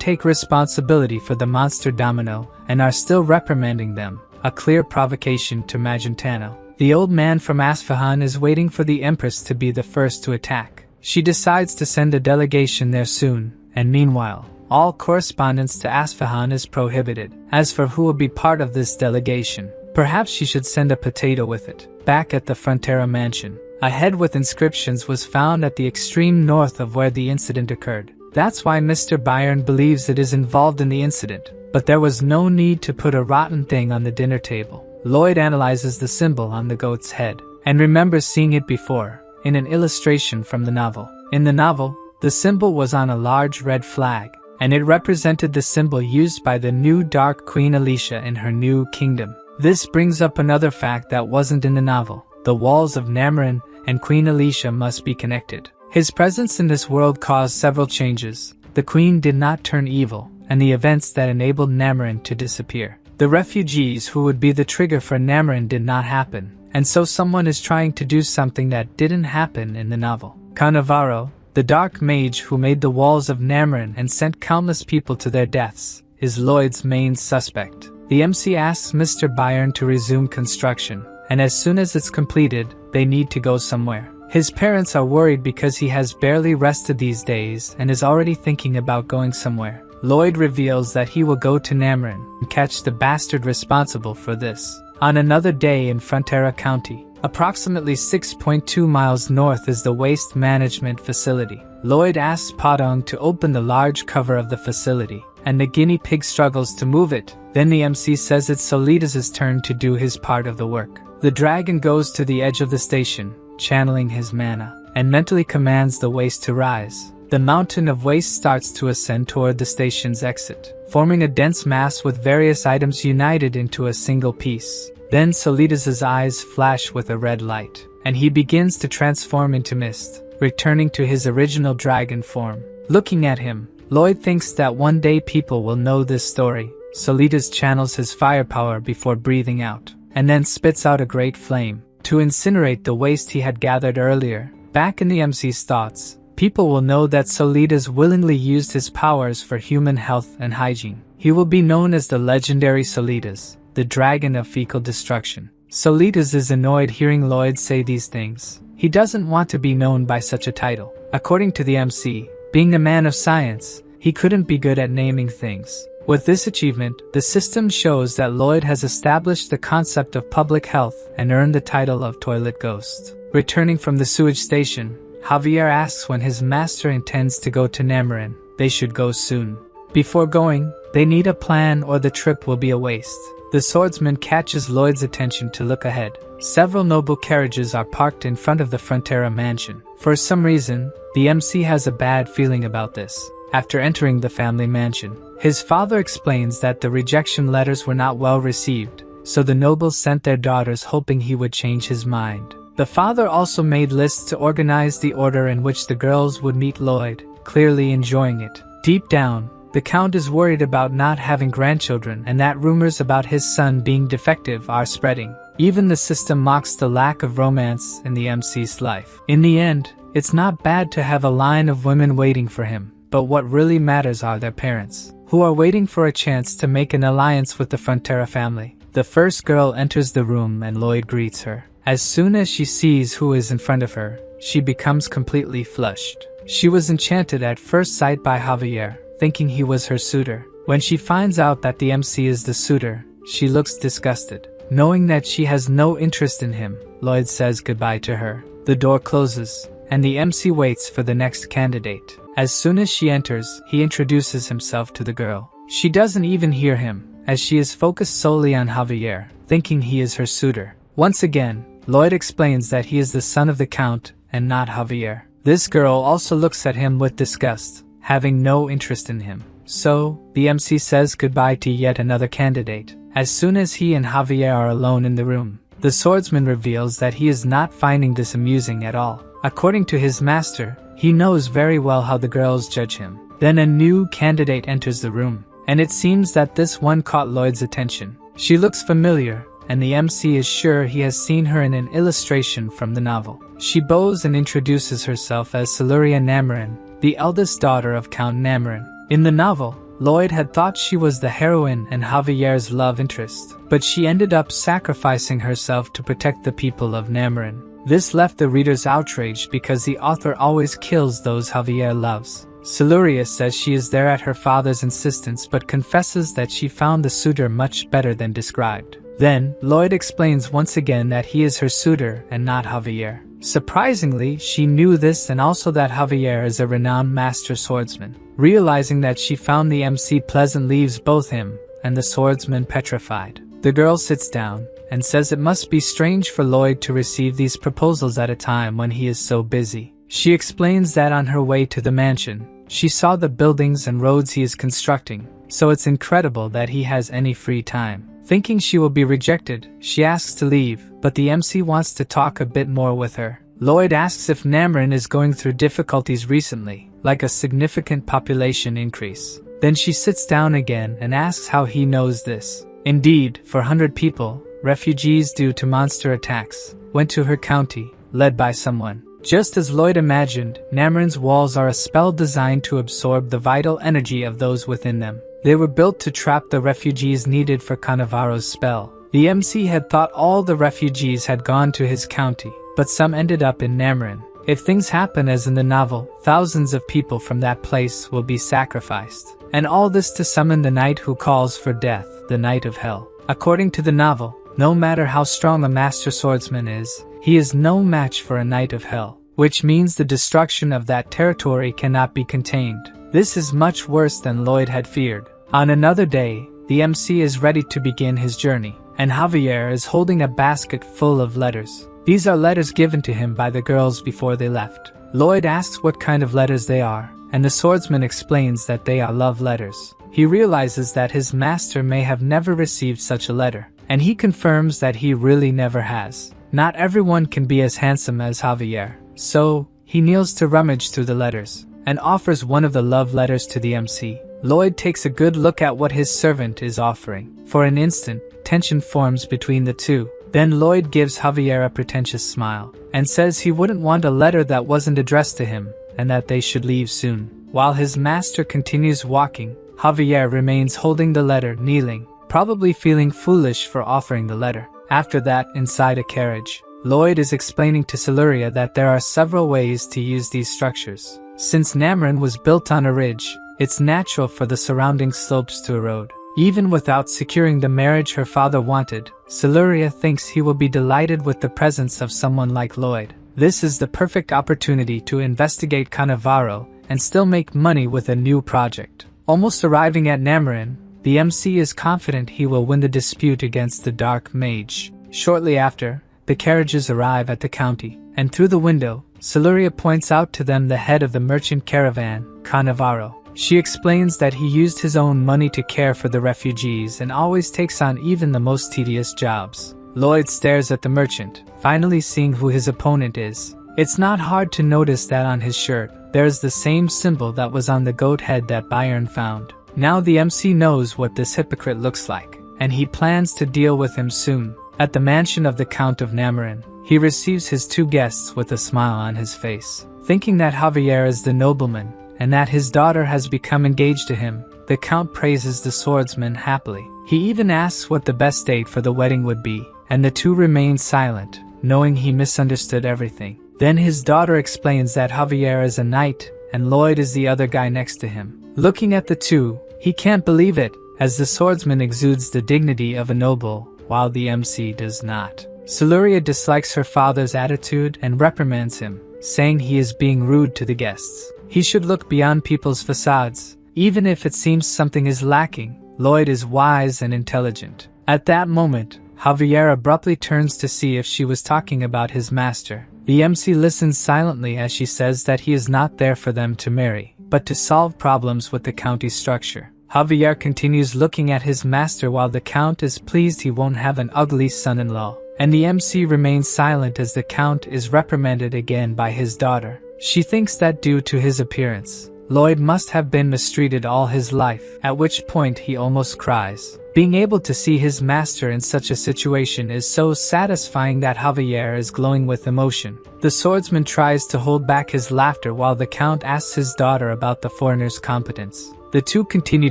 take responsibility for the monster Domino and are still reprimanding them, a clear provocation to Magentano. The old man from Asfahan is waiting for the Empress to be the first to attack. She decides to send a delegation there soon, and meanwhile, all correspondence to Asfahan is prohibited. As for who will be part of this delegation, perhaps she should send a potato with it. Back at the Frontera mansion, a head with inscriptions was found at the extreme north of where the incident occurred. That's why Mr. Byron believes it is involved in the incident, but there was no need to put a rotten thing on the dinner table. Lloyd analyzes the symbol on the goat's head, and remembers seeing it before, in an illustration from the novel. In the novel, the symbol was on a large red flag, and it represented the symbol used by the new Dark Queen Alicia in her new kingdom. This brings up another fact that wasn't in the novel. The walls of Namarin and Queen Alicia must be connected. His presence in this world caused several changes. The queen did not turn evil, and the events that enabled Namarin to disappear. The refugees who would be the trigger for Namarin did not happen, and so someone is trying to do something that didn't happen in the novel. Cannavaro, the dark mage who made the walls of Namarin and sent countless people to their deaths, is Lloyd's main suspect. The MC asks Mr. Byron to resume construction, and as soon as it's completed, they need to go somewhere. His parents are worried because he has barely rested these days and is already thinking about going somewhere. Lloyd reveals that he will go to Namarin and catch the bastard responsible for this. On another day in Frontera County, approximately 6.2 miles north is the waste management facility. Lloyd asks Padong to open the large cover of the facility, and the guinea pig struggles to move it. Then the MC says it's Solidas' turn to do his part of the work. The dragon goes to the edge of the station, channeling his mana, and mentally commands the waste to rise. The mountain of waste starts to ascend toward the station's exit, forming a dense mass with various items united into a single piece. Then Solidas' eyes flash with a red light, and he begins to transform into mist, returning to his original dragon form. Looking at him, Lloyd thinks that one day people will know this story. Solidas channels his firepower before breathing out, and then spits out a great flame to incinerate the waste he had gathered earlier. Back in the MC's thoughts, people will know that Solidas willingly used his powers for human health and hygiene. He will be known as the legendary Solidas, the dragon of fecal destruction. Solidas is annoyed hearing Lloyd say these things. He doesn't want to be known by such a title. According to the MC, being a man of science, he couldn't be good at naming things. With this achievement, the system shows that Lloyd has established the concept of public health and earned the title of Toilet Ghost. Returning from the sewage station, Javier asks when his master intends to go to Namarin. they should go soon. Before going, they need a plan or the trip will be a waste. The swordsman catches Lloyd's attention to look ahead. Several noble carriages are parked in front of the Frontera mansion. For some reason, the MC has a bad feeling about this. After entering the family mansion, his father explains that the rejection letters were not well received, so the nobles sent their daughters hoping he would change his mind. The father also made lists to organize the order in which the girls would meet Lloyd, clearly enjoying it. Deep down, the Count is worried about not having grandchildren and that rumors about his son being defective are spreading. Even the system mocks the lack of romance in the MC's life. In the end, it's not bad to have a line of women waiting for him, but what really matters are their parents, who are waiting for a chance to make an alliance with the Frontera family. The first girl enters the room and Lloyd greets her. As soon as she sees who is in front of her, she becomes completely flushed. She was enchanted at first sight by Javier, thinking he was her suitor. When she finds out that the MC is the suitor, she looks disgusted. Knowing that she has no interest in him, Lloyd says goodbye to her. The door closes, and the MC waits for the next candidate. As soon as she enters, he introduces himself to the girl. She doesn't even hear him, as she is focused solely on Javier, thinking he is her suitor. Once again, Lloyd explains that he is the son of the Count and not Javier. This girl also looks at him with disgust, having no interest in him. So, the MC says goodbye to yet another candidate. As soon as he and Javier are alone in the room, the swordsman reveals that he is not finding this amusing at all. According to his master, he knows very well how the girls judge him. Then a new candidate enters the room, and it seems that this one caught Lloyd's attention. She looks familiar, and the MC is sure he has seen her in an illustration from the novel. She bows and introduces herself as Siluria Namarin, the eldest daughter of Count Namarin. In the novel, Lloyd had thought she was the heroine and Javier's love interest, but she ended up sacrificing herself to protect the people of Namarin. This left the readers outraged because the author always kills those Javier loves. Siluria says she is there at her father's insistence but confesses that she found the suitor much better than described. Then, Lloyd explains once again that he is her suitor and not Javier. Surprisingly, she knew this and also that Javier is a renowned master swordsman. Realizing that she found the MC pleasant leaves both him and the swordsman petrified. The girl sits down and says it must be strange for Lloyd to receive these proposals at a time when he is so busy. She explains that on her way to the mansion, she saw the buildings and roads he is constructing, so it's incredible that he has any free time. Thinking she will be rejected, she asks to leave, but the MC wants to talk a bit more with her. Lloyd asks if Namarin is going through difficulties recently, like a significant population increase. Then she sits down again and asks how he knows this. Indeed, 400 people, refugees due to monster attacks, went to her county, led by someone. Just as Lloyd imagined, Namarin's walls are a spell designed to absorb the vital energy of those within them. They were built to trap the refugees needed for Cannavaro's spell. The MC had thought all the refugees had gone to his county, but some ended up in Namarin. If things happen as in the novel, thousands of people from that place will be sacrificed. And all this to summon the knight who calls for death, the Knight of Hell. According to the novel, no matter how strong a master swordsman is, he is no match for a Knight of Hell, which means the destruction of that territory cannot be contained. This is much worse than Lloyd had feared. On another day, the MC is ready to begin his journey, and Javier is holding a basket full of letters. These are letters given to him by the girls before they left. Lloyd asks what kind of letters they are, and the swordsman explains that they are love letters. He realizes that his master may have never received such a letter, and he confirms that he really never has. Not everyone can be as handsome as Javier, so he kneels to rummage through the letters, and offers one of the love letters to the MC. Lloyd takes a good look at what his servant is offering. For an instant, tension forms between the two. Then Lloyd gives Javier a pretentious smile, and says he wouldn't want a letter that wasn't addressed to him, and that they should leave soon. While his master continues walking, Javier remains holding the letter, kneeling, probably feeling foolish for offering the letter. After that, inside a carriage, Lloyd is explaining to Siluria that there are several ways to use these structures. Since Namarin was built on a ridge, it's natural for the surrounding slopes to erode. Even without securing the marriage her father wanted, Siluria thinks he will be delighted with the presence of someone like Lloyd. This is the perfect opportunity to investigate Cannavaro and still make money with a new project. Almost arriving at Namarin, the MC is confident he will win the dispute against the Dark Mage. Shortly after, the carriages arrive at the county, and through the window, Siluria points out to them the head of the merchant caravan, Cannavaro. She explains that he used his own money to care for the refugees and always takes on even the most tedious jobs. Lloyd stares at the merchant, finally seeing who his opponent is. It's not hard to notice that on his shirt, there is the same symbol that was on the goat head that Byron found. Now the MC knows what this hypocrite looks like, and he plans to deal with him soon. At the mansion of the Count of Namarin, he receives his two guests with a smile on his face. Thinking that Javier is the nobleman, and that his daughter has become engaged to him, the Count praises the swordsman happily. He even asks what the best date for the wedding would be, and the two remain silent, knowing he misunderstood everything. Then his daughter explains that Javier is a knight, and Lloyd is the other guy next to him. Looking at the two, he can't believe it, as the swordsman exudes the dignity of a noble, while the MC does not. Siluria dislikes her father's attitude and reprimands him, saying he is being rude to the guests. He should look beyond people's facades, even if it seems something is lacking. Lloyd is wise and intelligent. At that moment, Javier abruptly turns to see if she was talking about his master. The MC listens silently as she says that he is not there for them to marry, but to solve problems with the county structure. Javier continues looking at his master while the Count is pleased he won't have an ugly son-in-law. And the MC remains silent as the Count is reprimanded again by his daughter. She thinks that due to his appearance, Lloyd must have been mistreated all his life, at which point he almost cries. Being able to see his master in such a situation is so satisfying that Javier is glowing with emotion. The swordsman tries to hold back his laughter while the Count asks his daughter about the foreigner's competence. The two continue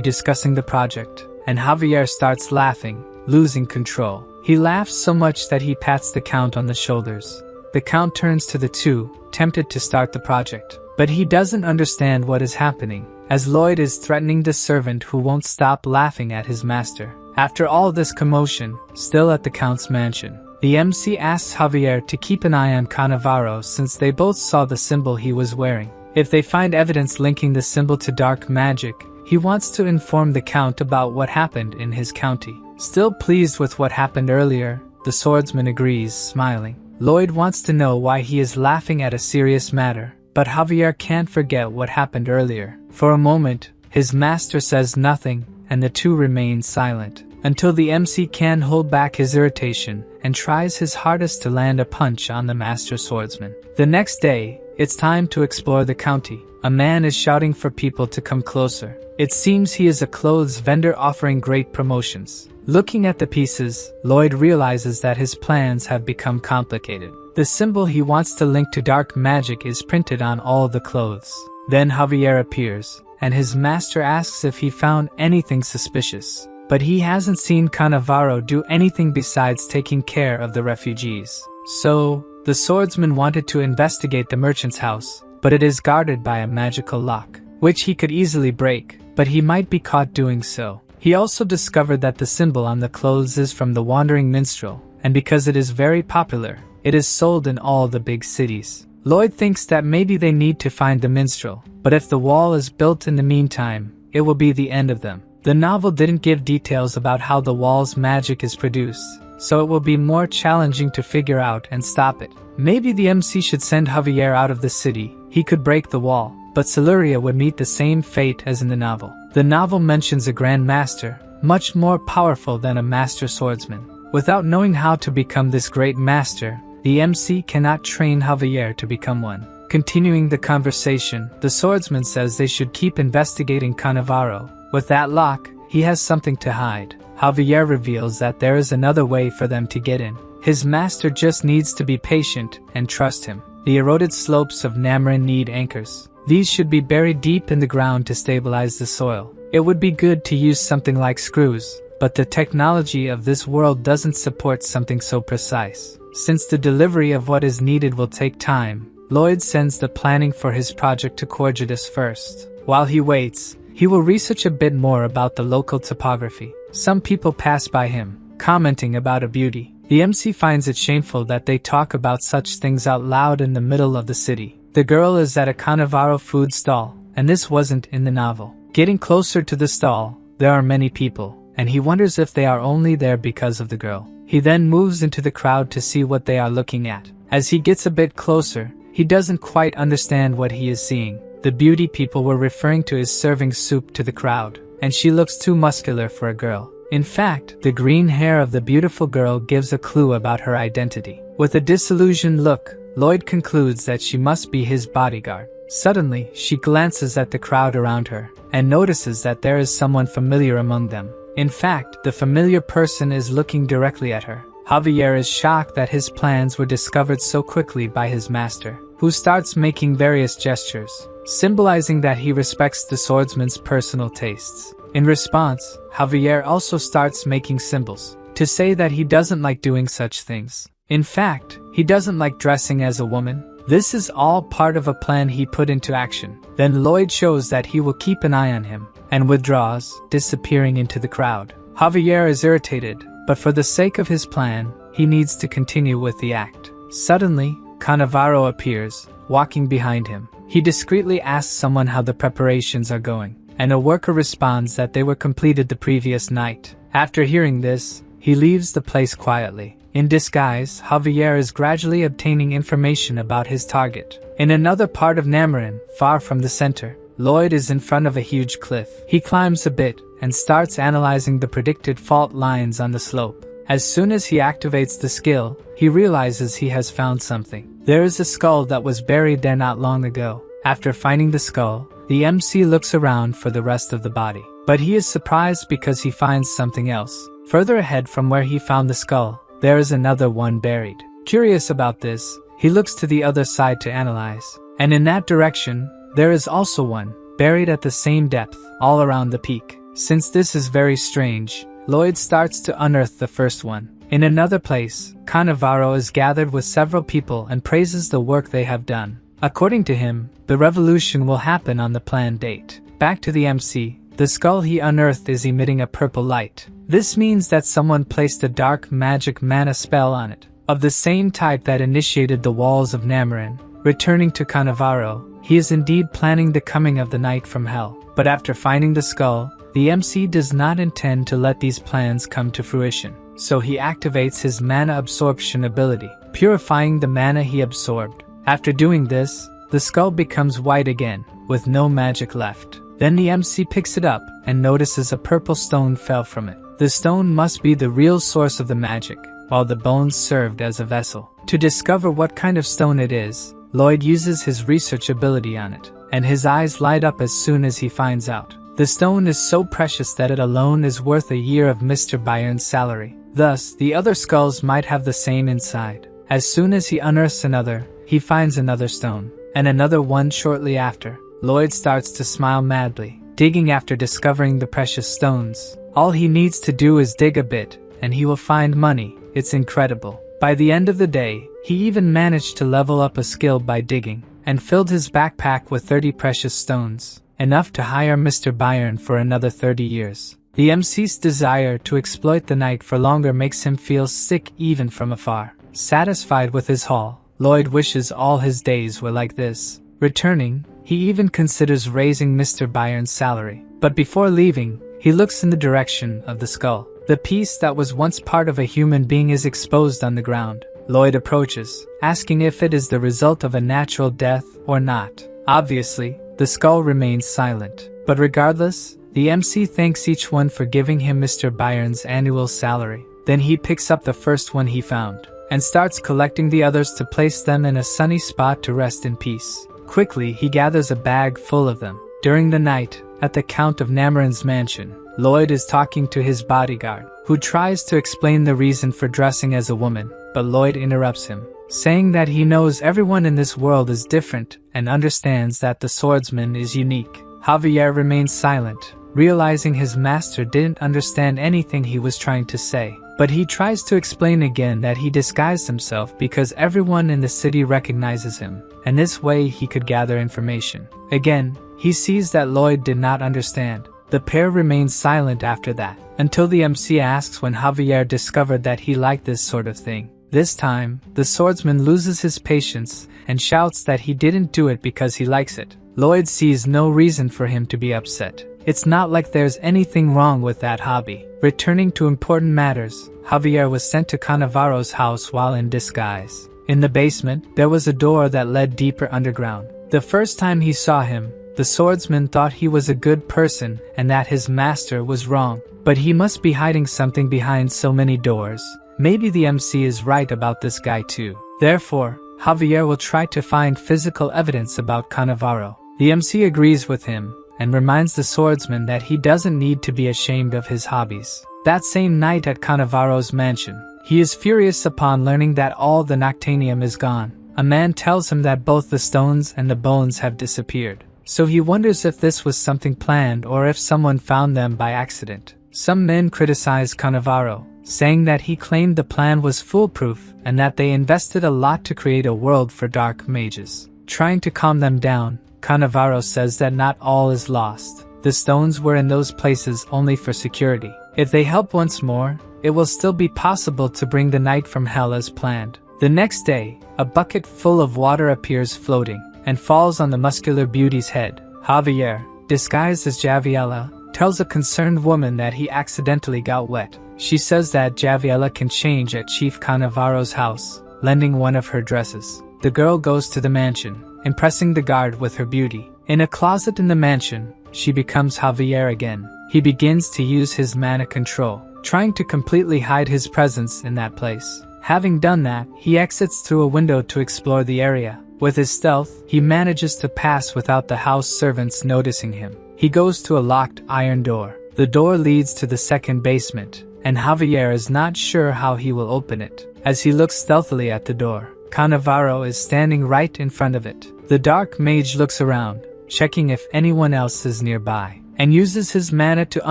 discussing the project, and Javier starts laughing, losing control. He laughs so much that he pats the Count on the shoulders. The Count turns to the two, tempted to start the project. But he doesn't understand what is happening, as Lloyd is threatening the servant who won't stop laughing at his master. After all this commotion, still at the Count's mansion, the MC asks Javier to keep an eye on Cannavaro since they both saw the symbol he was wearing. If they find evidence linking the symbol to dark magic, he wants to inform the Count about what happened in his county. Still pleased with what happened earlier, the swordsman agrees, smiling. Lloyd wants to know why he is laughing at a serious matter, but Javier can't forget what happened earlier. For a moment, his master says nothing, and the two remain silent, until the MC can hold back his irritation and tries his hardest to land a punch on the master swordsman. The next day, it's time to explore the county. A man is shouting for people to come closer. It seems he is a clothes vendor offering great promotions. Looking at the pieces, Lloyd realizes that his plans have become complicated. The symbol he wants to link to dark magic is printed on all the clothes. Then Javier appears, and his master asks if he found anything suspicious. But he hasn't seen Cannavaro do anything besides taking care of the refugees. So, the swordsman wanted to investigate the merchant's house, but it is guarded by a magical lock, which he could easily break, but he might be caught doing so. He also discovered that the symbol on the clothes is from the wandering minstrel, and because it is very popular, it is sold in all the big cities. Lloyd thinks that maybe they need to find the minstrel, but if the wall is built in the meantime, it will be the end of them. The novel didn't give details about how the wall's magic is produced, so it will be more challenging to figure out and stop it. Maybe the MC should send Javier out of the city. He could break the wall, but Siluria would meet the same fate as in the novel. The novel mentions a Grand Master, much more powerful than a Master Swordsman. Without knowing how to become this great master, the MC cannot train Javier to become one. Continuing the conversation, the swordsman says they should keep investigating Cannavaro. With that lock, he has something to hide. Javier reveals that there is another way for them to get in. His master just needs to be patient and trust him. The eroded slopes of Namarin need anchors. These should be buried deep in the ground to stabilize the soil. It would be good to use something like screws, but the technology of this world doesn't support something so precise. Since the delivery of what is needed will take time, Lloyd sends the planning for his project to Corgidus first. While he waits, he will research a bit more about the local topography. Some people pass by him, commenting about a beauty. The MC finds it shameful that they talk about such things out loud in the middle of the city. The girl is at a Cannavaro food stall, and this wasn't in the novel. Getting closer to the stall, there are many people, and he wonders if they are only there because of the girl. He then moves into the crowd to see what they are looking at. As he gets a bit closer, he doesn't quite understand what he is seeing. The beauty people were referring to his serving soup to the crowd, and she looks too muscular for a girl. In fact, the green hair of the beautiful girl gives a clue about her identity. With a disillusioned look, Lloyd concludes that she must be his bodyguard. Suddenly, she glances at the crowd around her, and notices that there is someone familiar among them. In fact, the familiar person is looking directly at her. Javier is shocked that his plans were discovered so quickly by his master, who starts making various gestures, symbolizing that he respects the swordsman's personal tastes. In response, Javier also starts making symbols, to say that he doesn't like doing such things. In fact, he doesn't like dressing as a woman. This is all part of a plan he put into action. Then Lloyd shows that he will keep an eye on him, and withdraws, disappearing into the crowd. Javier is irritated, but for the sake of his plan, he needs to continue with the act. Suddenly, Cannavaro appears, walking behind him. He discreetly asks someone how the preparations are going, and a worker responds that they were completed the previous night. After hearing this, he leaves the place quietly. In disguise, Javier is gradually obtaining information about his target. In another part of Namarin, far from the center, Lloyd is in front of a huge cliff. He climbs a bit and starts analyzing the predicted fault lines on the slope. As soon as he activates the skill, he realizes he has found something. There is a skull that was buried there not long ago. After finding the skull, the MC looks around for the rest of the body. But he is surprised because he finds something else. Further ahead from where he found the skull, there is another one buried. Curious about this, he looks to the other side to analyze. And in that direction, there is also one, buried at the same depth, all around the peak. Since this is very strange, Lloyd starts to unearth the first one. In another place, Cannavaro is gathered with several people and praises the work they have done. According to him, the revolution will happen on the planned date. Back to the MC, the skull he unearthed is emitting a purple light. This means that someone placed a dark magic mana spell on it, of the same type that initiated the walls of Namarin. Returning to Cannavaro, he is indeed planning the coming of the night from hell. But after finding the skull, the MC does not intend to let these plans come to fruition. So he activates his mana absorption ability, purifying the mana he absorbed. After doing this, the skull becomes white again, with no magic left. Then the MC picks it up and notices a purple stone fell from it. The stone must be the real source of the magic, while the bones served as a vessel. To discover what kind of stone it is, Lloyd uses his research ability on it, and his eyes light up as soon as he finds out. The stone is so precious that it alone is worth a year of Mr. Byron's salary. Thus, the other skulls might have the same inside. As soon as he unearths another, he finds another stone, and another one shortly after. Lloyd starts to smile madly, digging after discovering the precious stones. All he needs to do is dig a bit, and he will find money. It's incredible. By the end of the day, he even managed to level up a skill by digging, and filled his backpack with 30 precious stones, enough to hire Mr. Byron for another 30 years. The MC's desire to exploit the night for longer makes him feel sick even from afar. Satisfied with his haul, Lloyd wishes all his days were like this. Returning, he even considers raising Mr. Byron's salary. But before leaving, he looks in the direction of the skull. The piece that was once part of a human being is exposed on the ground. Lloyd approaches, asking if it is the result of a natural death or not. Obviously, the skull remains silent. But regardless, the MC thanks each one for giving him Mr. Byron's annual salary. Then he picks up the first one he found, and starts collecting the others to place them in a sunny spot to rest in peace. Quickly, he gathers a bag full of them. During the night, at the Count of Namarin's mansion, Lloyd is talking to his bodyguard, who tries to explain the reason for dressing as a woman, but Lloyd interrupts him, saying that he knows everyone in this world is different and understands that the swordsman is unique. Javier remains silent, realizing his master didn't understand anything he was trying to say. But he tries to explain again that he disguised himself because everyone in the city recognizes him, and this way he could gather information. Again, he sees that Lloyd did not understand. The pair remains silent after that, until the MC asks when Javier discovered that he liked this sort of thing. This time, the swordsman loses his patience and shouts that he didn't do it because he likes it. Lloyd sees no reason for him to be upset. It's not like there's anything wrong with that hobby. Returning to important matters, Javier was sent to Cannavaro's house while in disguise. In the basement, there was a door that led deeper underground. The first time he saw him, the swordsman thought he was a good person and that his master was wrong. But he must be hiding something behind so many doors. Maybe the MC is right about this guy too. Therefore, Javier will try to find physical evidence about Cannavaro. The MC agrees with him and reminds the swordsman that he doesn't need to be ashamed of his hobbies. That same night at Cannavaro's mansion, he is furious upon learning that all the Noctanium is gone. A man tells him that both the stones and the bones have disappeared. So he wonders if this was something planned or if someone found them by accident. Some men criticize Cannavaro, saying that he claimed the plan was foolproof and that they invested a lot to create a world for dark mages. Trying to calm them down, Cannavaro says that not all is lost. The stones were in those places only for security. If they help once more, it will still be possible to bring the knight from hell as planned. The next day, a bucket full of water appears floating and falls on the muscular beauty's head. Javier, disguised as Javiella, tells a concerned woman that he accidentally got wet. She says that Javiella can change at Chief Cannavaro's house, lending one of her dresses. The girl goes to the mansion, impressing the guard with her beauty. In a closet in the mansion, she becomes Javier again. He begins to use his mana control, trying to completely hide his presence in that place. Having done that, he exits through a window to explore the area. With his stealth, he manages to pass without the house servants noticing him. He goes to a locked iron door. The door leads to the second basement, and Javier is not sure how he will open it. As he looks stealthily at the door, Cannavaro is standing right in front of it. The dark mage looks around, checking if anyone else is nearby, and uses his mana to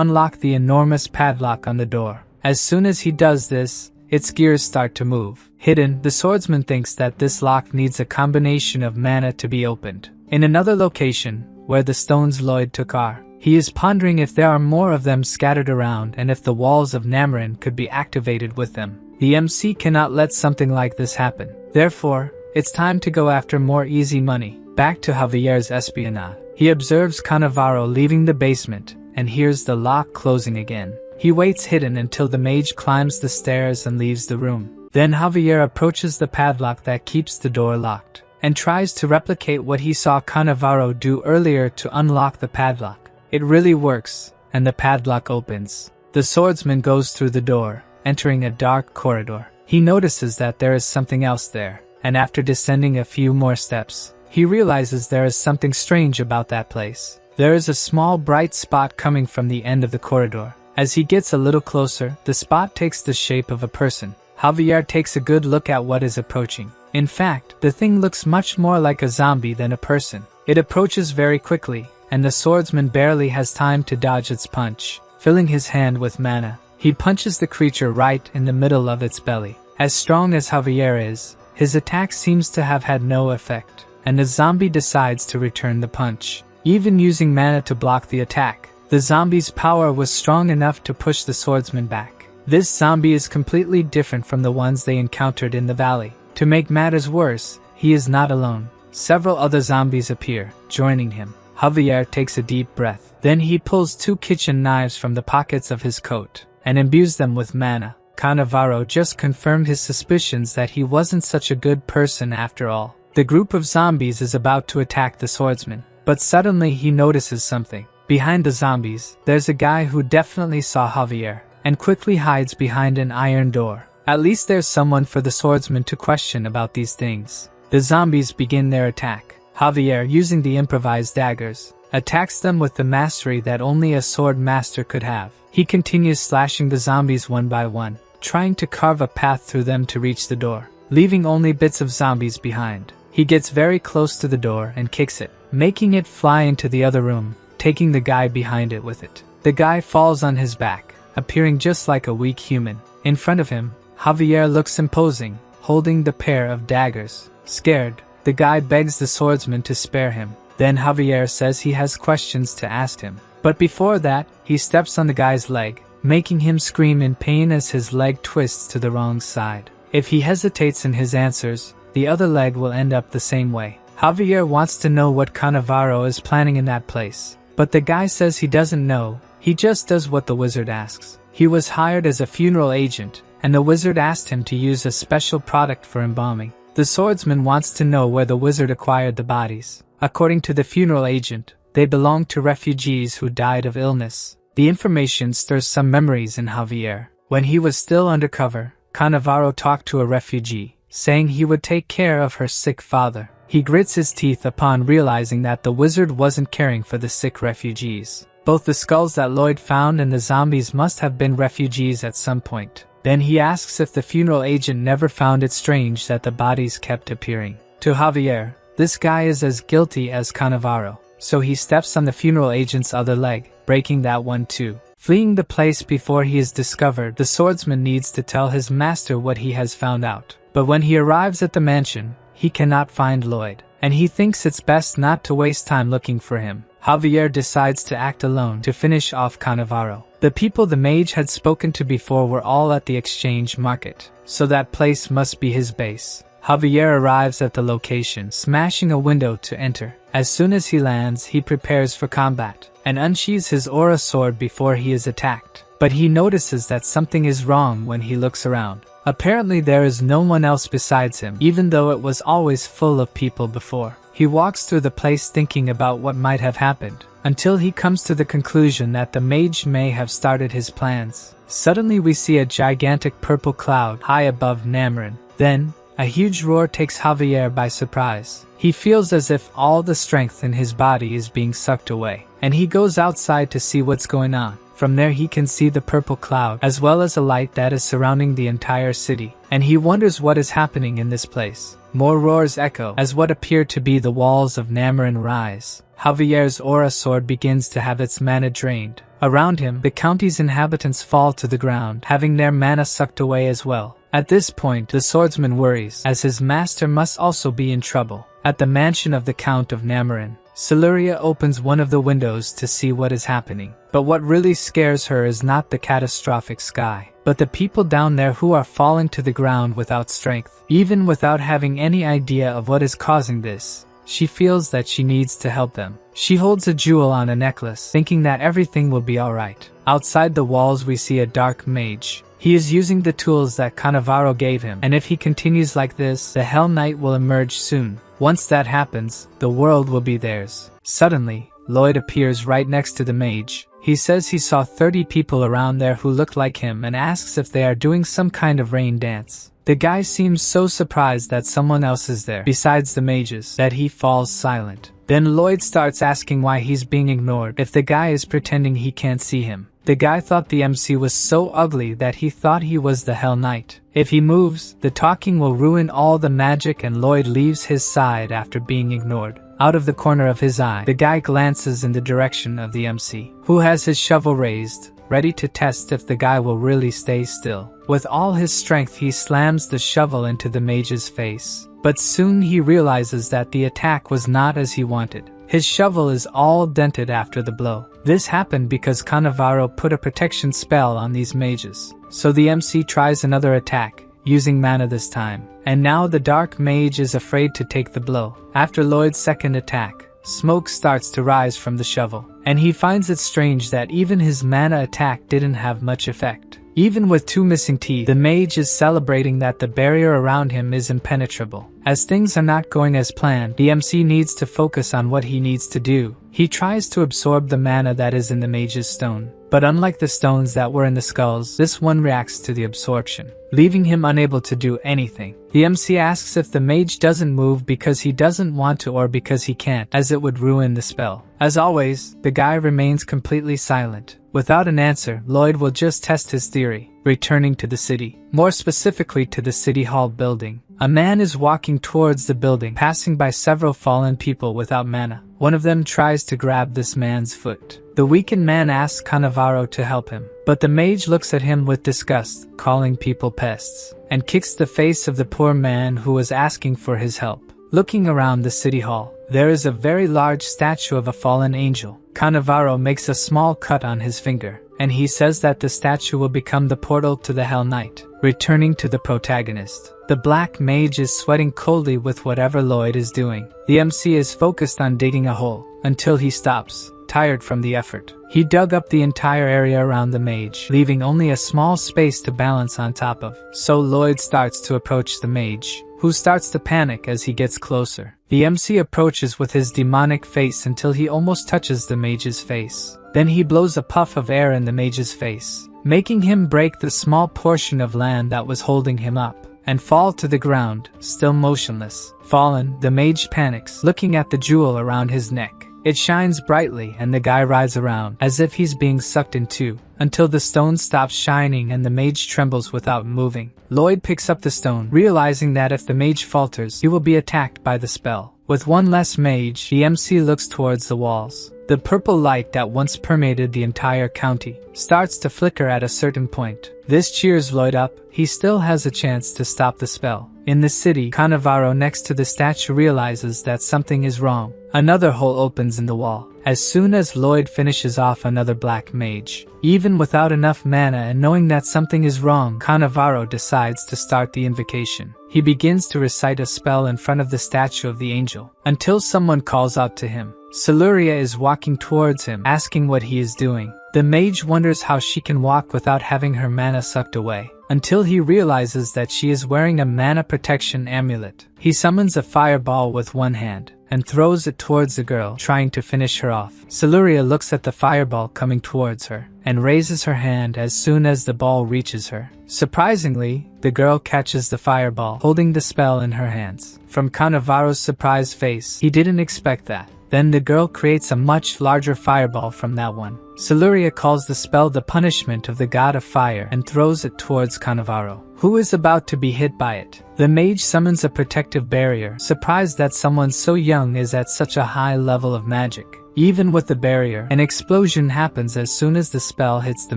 unlock the enormous padlock on the door. As soon as he does this, its gears start to move. Hidden, the swordsman thinks that this lock needs a combination of mana to be opened. In another location, where the stones Lloyd took are, he is pondering if there are more of them scattered around and if the walls of Namarin could be activated with them. The MC cannot let something like this happen. Therefore, it's time to go after more easy money. Back to Javier's espionage. He observes Cannavaro leaving the basement and hears the lock closing again. He waits hidden until the mage climbs the stairs and leaves the room. Then Javier approaches the padlock that keeps the door locked, and tries to replicate what he saw Cannavaro do earlier to unlock the padlock. It really works, and the padlock opens. The swordsman goes through the door, entering a dark corridor. He notices that there is something else there, and after descending a few more steps, he realizes there is something strange about that place. There is a small bright spot coming from the end of the corridor. As he gets a little closer, the spot takes the shape of a person. Javier takes a good look at what is approaching. In fact, the thing looks much more like a zombie than a person. It approaches very quickly, and the swordsman barely has time to dodge its punch. Filling his hand with mana, he punches the creature right in the middle of its belly. As strong as Javier is, his attack seems to have had no effect, and the zombie decides to return the punch, even using mana to block the attack. The zombie's power was strong enough to push the swordsman back. This zombie is completely different from the ones they encountered in the valley. To make matters worse, he is not alone. Several other zombies appear, joining him. Javier takes a deep breath. Then he pulls 2 kitchen knives from the pockets of his coat, and imbues them with mana. Cannavaro just confirmed his suspicions that he wasn't such a good person after all. The group of zombies is about to attack the swordsman, but suddenly he notices something. Behind the zombies, there's a guy who definitely saw Javier, and quickly hides behind an iron door. At least there's someone for the swordsman to question about these things. The zombies begin their attack. Javier, using the improvised daggers, attacks them with the mastery that only a sword master could have. He continues slashing the zombies one by one, trying to carve a path through them to reach the door, leaving only bits of zombies behind. He gets very close to the door and kicks it, making it fly into the other room, taking the guy behind it with it. The guy falls on his back, appearing just like a weak human. In front of him, Javier looks imposing, holding the pair of daggers. Scared, the guy begs the swordsman to spare him. Then Javier says he has questions to ask him. But before that, he steps on the guy's leg, making him scream in pain as his leg twists to the wrong side. If he hesitates in his answers, the other leg will end up the same way. Javier wants to know what Cannavaro is planning in that place, but the guy says he doesn't know, he just does what the wizard asks. He was hired as a funeral agent, and the wizard asked him to use a special product for embalming. The swordsman wants to know where the wizard acquired the bodies. According to the funeral agent, they belonged to refugees who died of illness. The information stirs some memories in Javier. When he was still undercover, Cannavaro talked to a refugee, saying he would take care of her sick father. He grits his teeth upon realizing that the wizard wasn't caring for the sick refugees. Both the skulls that Lloyd found and the zombies must have been refugees at some point. Then he asks if the funeral agent never found it strange that the bodies kept appearing. To Javier, this guy is as guilty as Cannavaro, so he steps on the funeral agent's other leg, breaking that one too. Fleeing the place before he is discovered, the swordsman needs to tell his master what he has found out. But when he arrives at the mansion, he cannot find Lloyd, and he thinks it's best not to waste time looking for him. Javier decides to act alone to finish off Cannavaro. The people the mage had spoken to before were all at the exchange market, so that place must be his base. Javier arrives at the location, smashing a window to enter. As soon as he lands, he prepares for combat, and unsheathes his aura sword before he is attacked. But he notices that something is wrong when he looks around. Apparently there is no one else besides him, even though it was always full of people before. He walks through the place thinking about what might have happened, until he comes to the conclusion that the mage may have started his plans. Suddenly we see a gigantic purple cloud high above Nameron. Then, a huge roar takes Javier by surprise. He feels as if all the strength in his body is being sucked away, and he goes outside to see what's going on. From there he can see the purple cloud, as well as a light that is surrounding the entire city, and he wonders what is happening in this place. More roars echo as what appear to be the walls of Nameron rise. Javier's aura sword begins to have its mana drained. Around him, the county's inhabitants fall to the ground, having their mana sucked away as well. At this point, the swordsman worries, as his master must also be in trouble. At the mansion of the Count of Nameron, Siluria opens one of the windows to see what is happening. But what really scares her is not the catastrophic sky, but the people down there who are falling to the ground without strength. Even without having any idea of what is causing this, she feels that she needs to help them. She holds a jewel on a necklace, thinking that everything will be alright. Outside the walls we see a dark mage. He is using the tools that Cannavaro gave him, and if he continues like this, the Hell Knight will emerge soon. Once that happens, the world will be theirs. Suddenly, Lloyd appears right next to the mage. He says he saw 30 people around there who look like him and asks if they are doing some kind of rain dance. The guy seems so surprised that someone else is there, besides the mages, that he falls silent. Then Lloyd starts asking why he's being ignored if the guy is pretending he can't see him. The guy thought the MC was so ugly that he thought he was the Hell Knight. If he moves, the talking will ruin all the magic, and Lloyd leaves his side after being ignored. Out of the corner of his eye, the guy glances in the direction of the MC, who has his shovel raised, ready to test if the guy will really stay still. With all his strength he slams the shovel into the mage's face. But soon he realizes that the attack was not as he wanted. His shovel is all dented after the blow. This happened because Cannavaro put a protection spell on these mages. So the MC tries another attack, using mana this time. And now the dark mage is afraid to take the blow. After Lloyd's second attack, smoke starts to rise from the shovel, and he finds it strange that even his mana attack didn't have much effect. Even with 2 missing teeth, the mage is celebrating that the barrier around him is impenetrable. As things are not going as planned, the MC needs to focus on what he needs to do. He tries to absorb the mana that is in the mage's stone. But unlike the stones that were in the skulls, this one reacts to the absorption, leaving him unable to do anything. The MC asks if the mage doesn't move because he doesn't want to or because he can't, as it would ruin the spell. As always, the guy remains completely silent. Without an answer, Lloyd will just test his theory, returning to the city. More specifically to the City Hall building. A man is walking towards the building, passing by several fallen people without mana. One of them tries to grab this man's foot. The weakened man asks Cannavaro to help him, but the mage looks at him with disgust, calling people pests, and kicks the face of the poor man who was asking for his help. Looking around the city hall, there is a very large statue of a fallen angel. Cannavaro makes a small cut on his finger, and he says that the statue will become the portal to the Hell Knight, returning to the protagonist. The black mage is sweating coldly with whatever Lloyd is doing. The MC is focused on digging a hole, until he stops, tired from the effort. He dug up the entire area around the mage, leaving only a small space to balance on top of. So Lloyd starts to approach the mage, who starts to panic as he gets closer. The MC approaches with his demonic face until he almost touches the mage's face. Then he blows a puff of air in the mage's face, making him break the small portion of land that was holding him up, and fall to the ground, still motionless. Fallen, the mage panics, looking at the jewel around his neck. It shines brightly and the guy rides around, as if he's being sucked into, until the stone stops shining and the mage trembles without moving. Lloyd picks up the stone, realizing that if the mage falters, he will be attacked by the spell. With one less mage, the MC looks towards the walls. The purple light that once permeated the entire county starts to flicker at a certain point. This cheers Lloyd up. He still has a chance to stop the spell. In the city, Cannavaro next to the statue realizes that something is wrong. Another hole opens in the wall. As soon as Lloyd finishes off another black mage, even without enough mana and knowing that something is wrong, Cannavaro decides to start the invocation. He begins to recite a spell in front of the statue of the angel, until someone calls out to him. Siluria is walking towards him, asking what he is doing. The mage wonders how she can walk without having her mana sucked away, until he realizes that she is wearing a mana protection amulet. He summons a fireball with one hand, and throws it towards the girl, trying to finish her off. Siluria looks at the fireball coming towards her, and raises her hand as soon as the ball reaches her. Surprisingly, the girl catches the fireball, holding the spell in her hands. From Cannavaro's surprised face, he didn't expect that. Then the girl creates a much larger fireball from that one. Siluria calls the spell the punishment of the god of fire and throws it towards Cannavaro, who is about to be hit by it. The mage summons a protective barrier, surprised that someone so young is at such a high level of magic. Even with the barrier, an explosion happens as soon as the spell hits the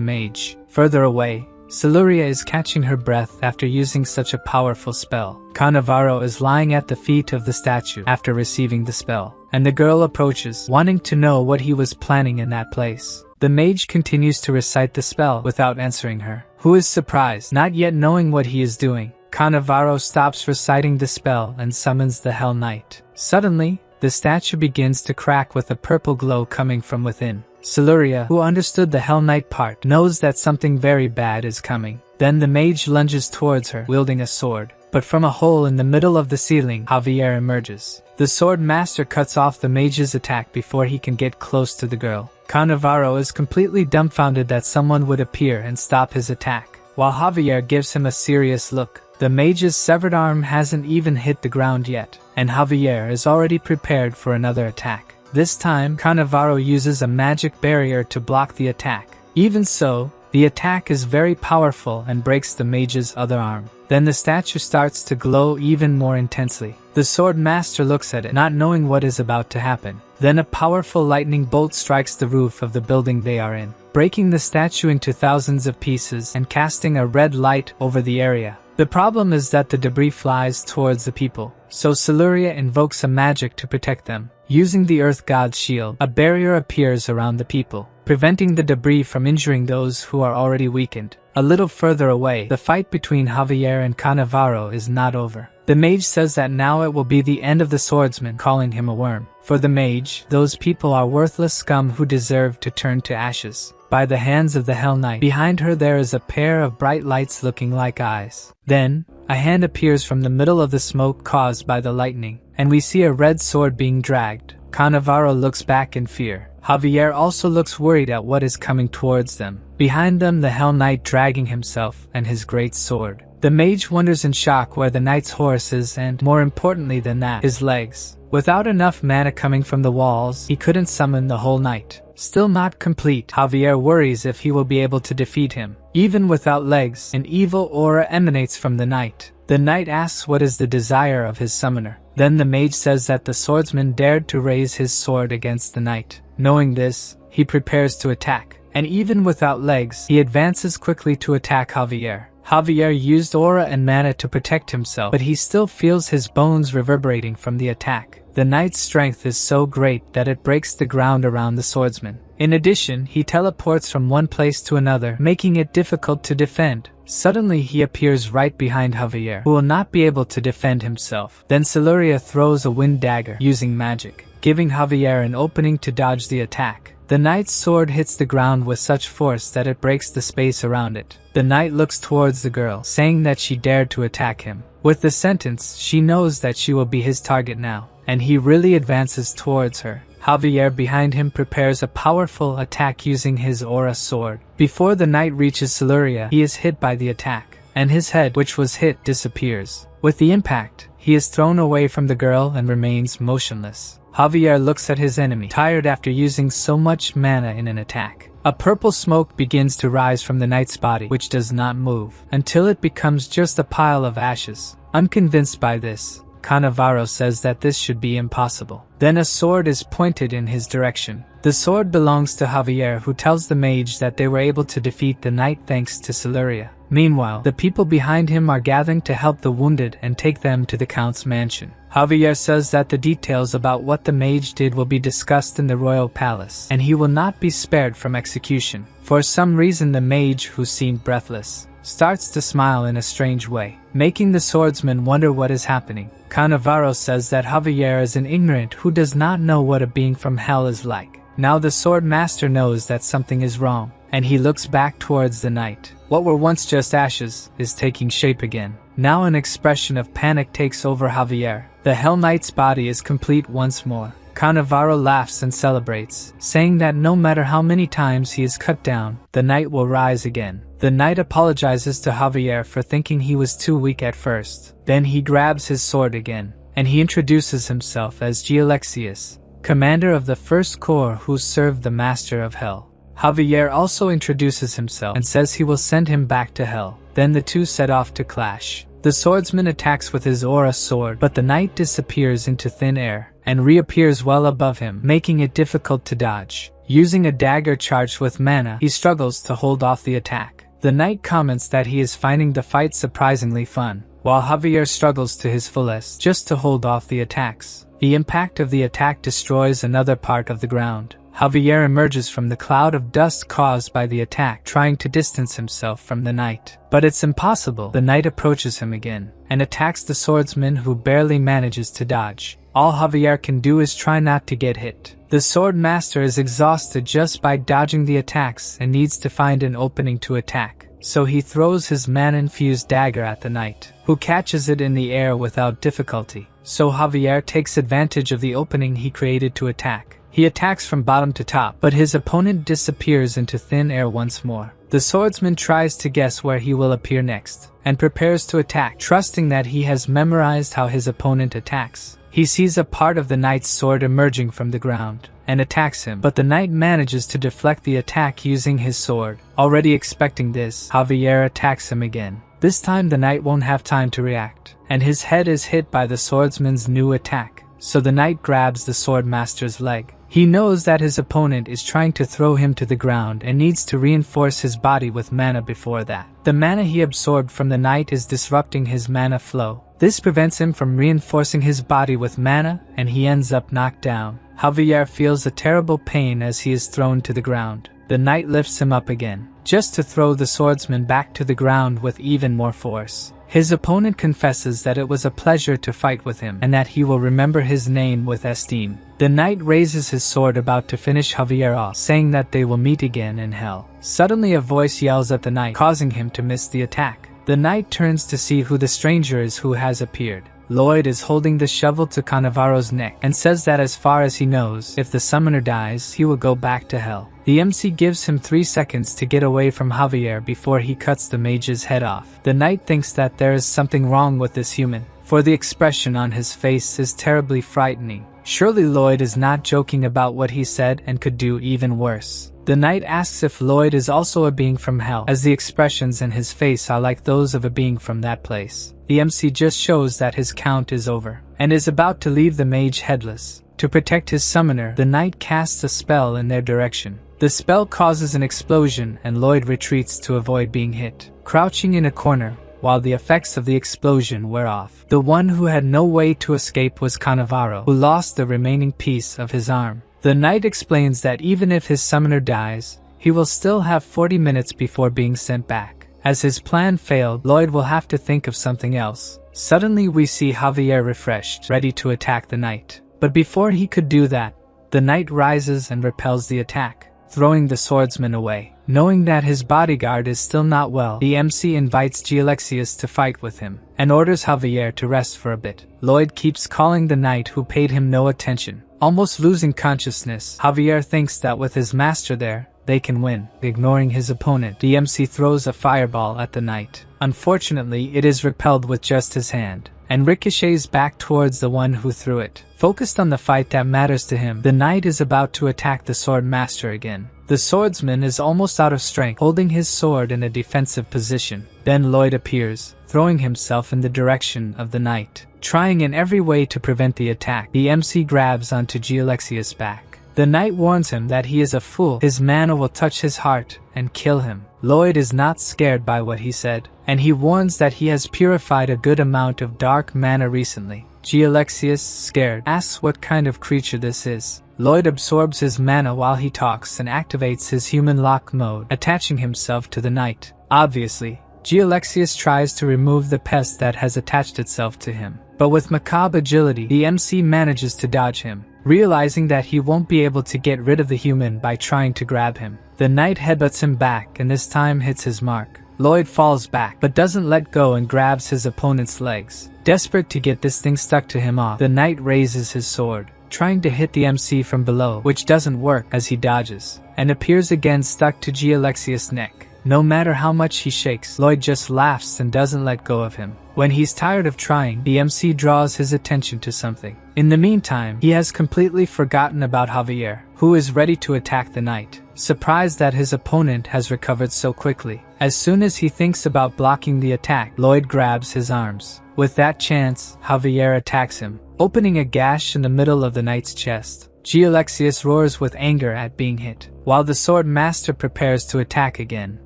mage. Further away, Siluria is catching her breath after using such a powerful spell. Cannavaro is lying at the feet of the statue after receiving the spell, and the girl approaches, wanting to know what he was planning in that place. The mage continues to recite the spell without answering her, who is surprised, not yet knowing what he is doing. Cannavaro stops reciting the spell and summons the Hell Knight. Suddenly, the statue begins to crack with a purple glow coming from within. Siluria, who understood the Hell Knight part, knows that something very bad is coming. Then the mage lunges towards her, wielding a sword. But from a hole in the middle of the ceiling, Javier emerges. The sword master cuts off the mage's attack before he can get close to the girl. Cannavaro is completely dumbfounded that someone would appear and stop his attack, while Javier gives him a serious look. The mage's severed arm hasn't even hit the ground yet, and Javier is already prepared for another attack. This time, Cannavaro uses a magic barrier to block the attack. Even so, the attack is very powerful and breaks the mage's other arm. Then the statue starts to glow even more intensely. The sword master looks at it, not knowing what is about to happen. Then a powerful lightning bolt strikes the roof of the building they are in, breaking the statue into thousands of pieces and casting a red light over the area. The problem is that the debris flies towards the people, so Siluria invokes a magic to protect them. Using the Earth God's shield, a barrier appears around the people, preventing the debris from injuring those who are already weakened. A little further away, the fight between Javier and Cannavaro is not over. The mage says that now it will be the end of the swordsman, calling him a worm. For the mage, those people are worthless scum who deserve to turn to ashes by the hands of the Hell Knight. Behind her there is a pair of bright lights looking like eyes. Then, a hand appears from the middle of the smoke caused by the lightning, and we see a red sword being dragged. Cannavaro looks back in fear. Javier also looks worried at what is coming towards them. Behind them, the Hell Knight dragging himself and his great sword. The mage wonders in shock where the knight's horse is and, more importantly than that, his legs. Without enough mana coming from the walls, he couldn't summon the whole knight. Still not complete, Javier worries if he will be able to defeat him. Even without legs, an evil aura emanates from the knight. The knight asks what is the desire of his summoner. Then the mage says that the swordsman dared to raise his sword against the knight. Knowing this, he prepares to attack, and even without legs, he advances quickly to attack Javier. Javier used aura and mana to protect himself, but he still feels his bones reverberating from the attack. The knight's strength is so great that it breaks the ground around the swordsman. In addition, he teleports from one place to another, making it difficult to defend. Suddenly he appears right behind Javier, who will not be able to defend himself. Then Siluria throws a wind dagger using magic, giving Javier an opening to dodge the attack. The knight's sword hits the ground with such force that it breaks the space around it. The knight looks towards the girl, saying that she dared to attack him. With the sentence, she knows that she will be his target now, and he really advances towards her. Javier behind him prepares a powerful attack using his aura sword. Before the knight reaches Siluria, he is hit by the attack, and his head, which was hit, disappears. With the impact, he is thrown away from the girl and remains motionless. Javier looks at his enemy, tired after using so much mana in an attack. A purple smoke begins to rise from the knight's body, which does not move, until it becomes just a pile of ashes. Unconvinced by this, Cannavaro says that this should be impossible. Then a sword is pointed in his direction. The sword belongs to Javier, who tells the mage that they were able to defeat the knight thanks to Siluria. Meanwhile, the people behind him are gathering to help the wounded and take them to the count's mansion. Javier says that the details about what the mage did will be discussed in the royal palace, and he will not be spared from execution. For some reason, the mage, who seemed breathless, starts to smile in a strange way, making the swordsman wonder what is happening. Cannavaro says that Javier is an ignorant who does not know what a being from hell is like. Now the sword master knows that something is wrong, and he looks back towards the knight. What were once just ashes is taking shape again. Now an expression of panic takes over Javier. The Hell Knight's body is complete once more. Cannavaro laughs and celebrates, saying that no matter how many times he is cut down, the knight will rise again. The knight apologizes to Javier for thinking he was too weak at first. Then he grabs his sword again, and he introduces himself as Gialexius, commander of the First Corps who served the Master of Hell. Javier also introduces himself and says he will send him back to hell. Then the two set off to clash. The swordsman attacks with his aura sword, but the knight disappears into thin air and reappears well above him, making it difficult to dodge. Using a dagger charged with mana, he struggles to hold off the attack. The knight comments that he is finding the fight surprisingly fun, while Javier struggles to his fullest just to hold off the attacks. The impact of the attack destroys another part of the ground. Javier emerges from the cloud of dust caused by the attack, trying to distance himself from the knight. But it's impossible. The knight approaches him again and attacks the swordsman, who barely manages to dodge. All Javier can do is try not to get hit. The sword master is exhausted just by dodging the attacks and needs to find an opening to attack. So he throws his mana-infused dagger at the knight, who catches it in the air without difficulty. So Javier takes advantage of the opening he created to attack. He attacks from bottom to top, but his opponent disappears into thin air once more. The swordsman tries to guess where he will appear next, and prepares to attack, trusting that he has memorized how his opponent attacks. He sees a part of the knight's sword emerging from the ground, and attacks him, but the knight manages to deflect the attack using his sword. Already expecting this, Javier attacks him again. This time the knight won't have time to react, and his head is hit by the swordsman's new attack. So the knight grabs the swordmaster's leg. He knows that his opponent is trying to throw him to the ground and needs to reinforce his body with mana before that. The mana he absorbed from the knight is disrupting his mana flow. This prevents him from reinforcing his body with mana, and he ends up knocked down. Javier feels a terrible pain as he is thrown to the ground. The knight lifts him up again, just to throw the swordsman back to the ground with even more force. His opponent confesses that it was a pleasure to fight with him, and that he will remember his name with esteem. The knight raises his sword about to finish Javier off, saying that they will meet again in hell. Suddenly a voice yells at the knight, causing him to miss the attack. The knight turns to see who the stranger is who has appeared. Lloyd is holding the shovel to Cannavaro's neck and says that as far as he knows, if the summoner dies, he will go back to hell. The MC gives him 3 seconds to get away from Javier before he cuts the mage's head off. The knight thinks that there is something wrong with this human, for the expression on his face is terribly frightening. Surely Lloyd is not joking about what he said and could do even worse. The knight asks if Lloyd is also a being from hell, as the expressions in his face are like those of a being from that place. The MC just shows that his count is over, and is about to leave the mage headless. To protect his summoner, the knight casts a spell in their direction. The spell causes an explosion, and Lloyd retreats to avoid being hit, crouching in a corner, while the effects of the explosion wear off. The one who had no way to escape was Cannavaro, who lost the remaining piece of his arm. The knight explains that even if his summoner dies, he will still have 40 minutes before being sent back. As his plan failed, Lloyd will have to think of something else. Suddenly we see Javier refreshed, ready to attack the knight. But before he could do that, the knight rises and repels the attack, throwing the swordsman away. Knowing that his bodyguard is still not well, the MC invites Gialexius to fight with him, and orders Javier to rest for a bit. Lloyd keeps calling the knight who paid him no attention. Almost losing consciousness, Javier thinks that with his master there, they can win. Ignoring his opponent, the MC throws a fireball at the knight. Unfortunately, it is repelled with just his hand, and ricochets back towards the one who threw it. Focused on the fight that matters to him, the knight is about to attack the sword master again. The swordsman is almost out of strength, holding his sword in a defensive position. Then Lloyd appears, throwing himself in the direction of the knight. Trying in every way to prevent the attack, the MC grabs onto Gialexius' back. The knight warns him that he is a fool, his mana will touch his heart and kill him. Lloyd is not scared by what he said, and he warns that he has purified a good amount of dark mana recently. Gialexius, scared, asks what kind of creature this is. Lloyd absorbs his mana while he talks and activates his human lock mode, attaching himself to the knight. Obviously, Gialexius tries to remove the pest that has attached itself to him, but with macabre agility, the MC manages to dodge him. Realizing that he won't be able to get rid of the human by trying to grab him, the knight headbutts him back and this time hits his mark. Lloyd falls back but doesn't let go and grabs his opponent's legs. Desperate to get this thing stuck to him off, the knight raises his sword, trying to hit the MC from below, which doesn't work as he dodges, and appears again stuck to Gialexius' neck. No matter how much he shakes, Lloyd just laughs and doesn't let go of him. When he's tired of trying, the MC draws his attention to something. In the meantime, he has completely forgotten about Javier, who is ready to attack the knight, surprised that his opponent has recovered so quickly. As soon as he thinks about blocking the attack, Lloyd grabs his arms. With that chance, Javier attacks him, opening a gash in the middle of the knight's chest. Gialexius roars with anger at being hit, while the sword master prepares to attack again.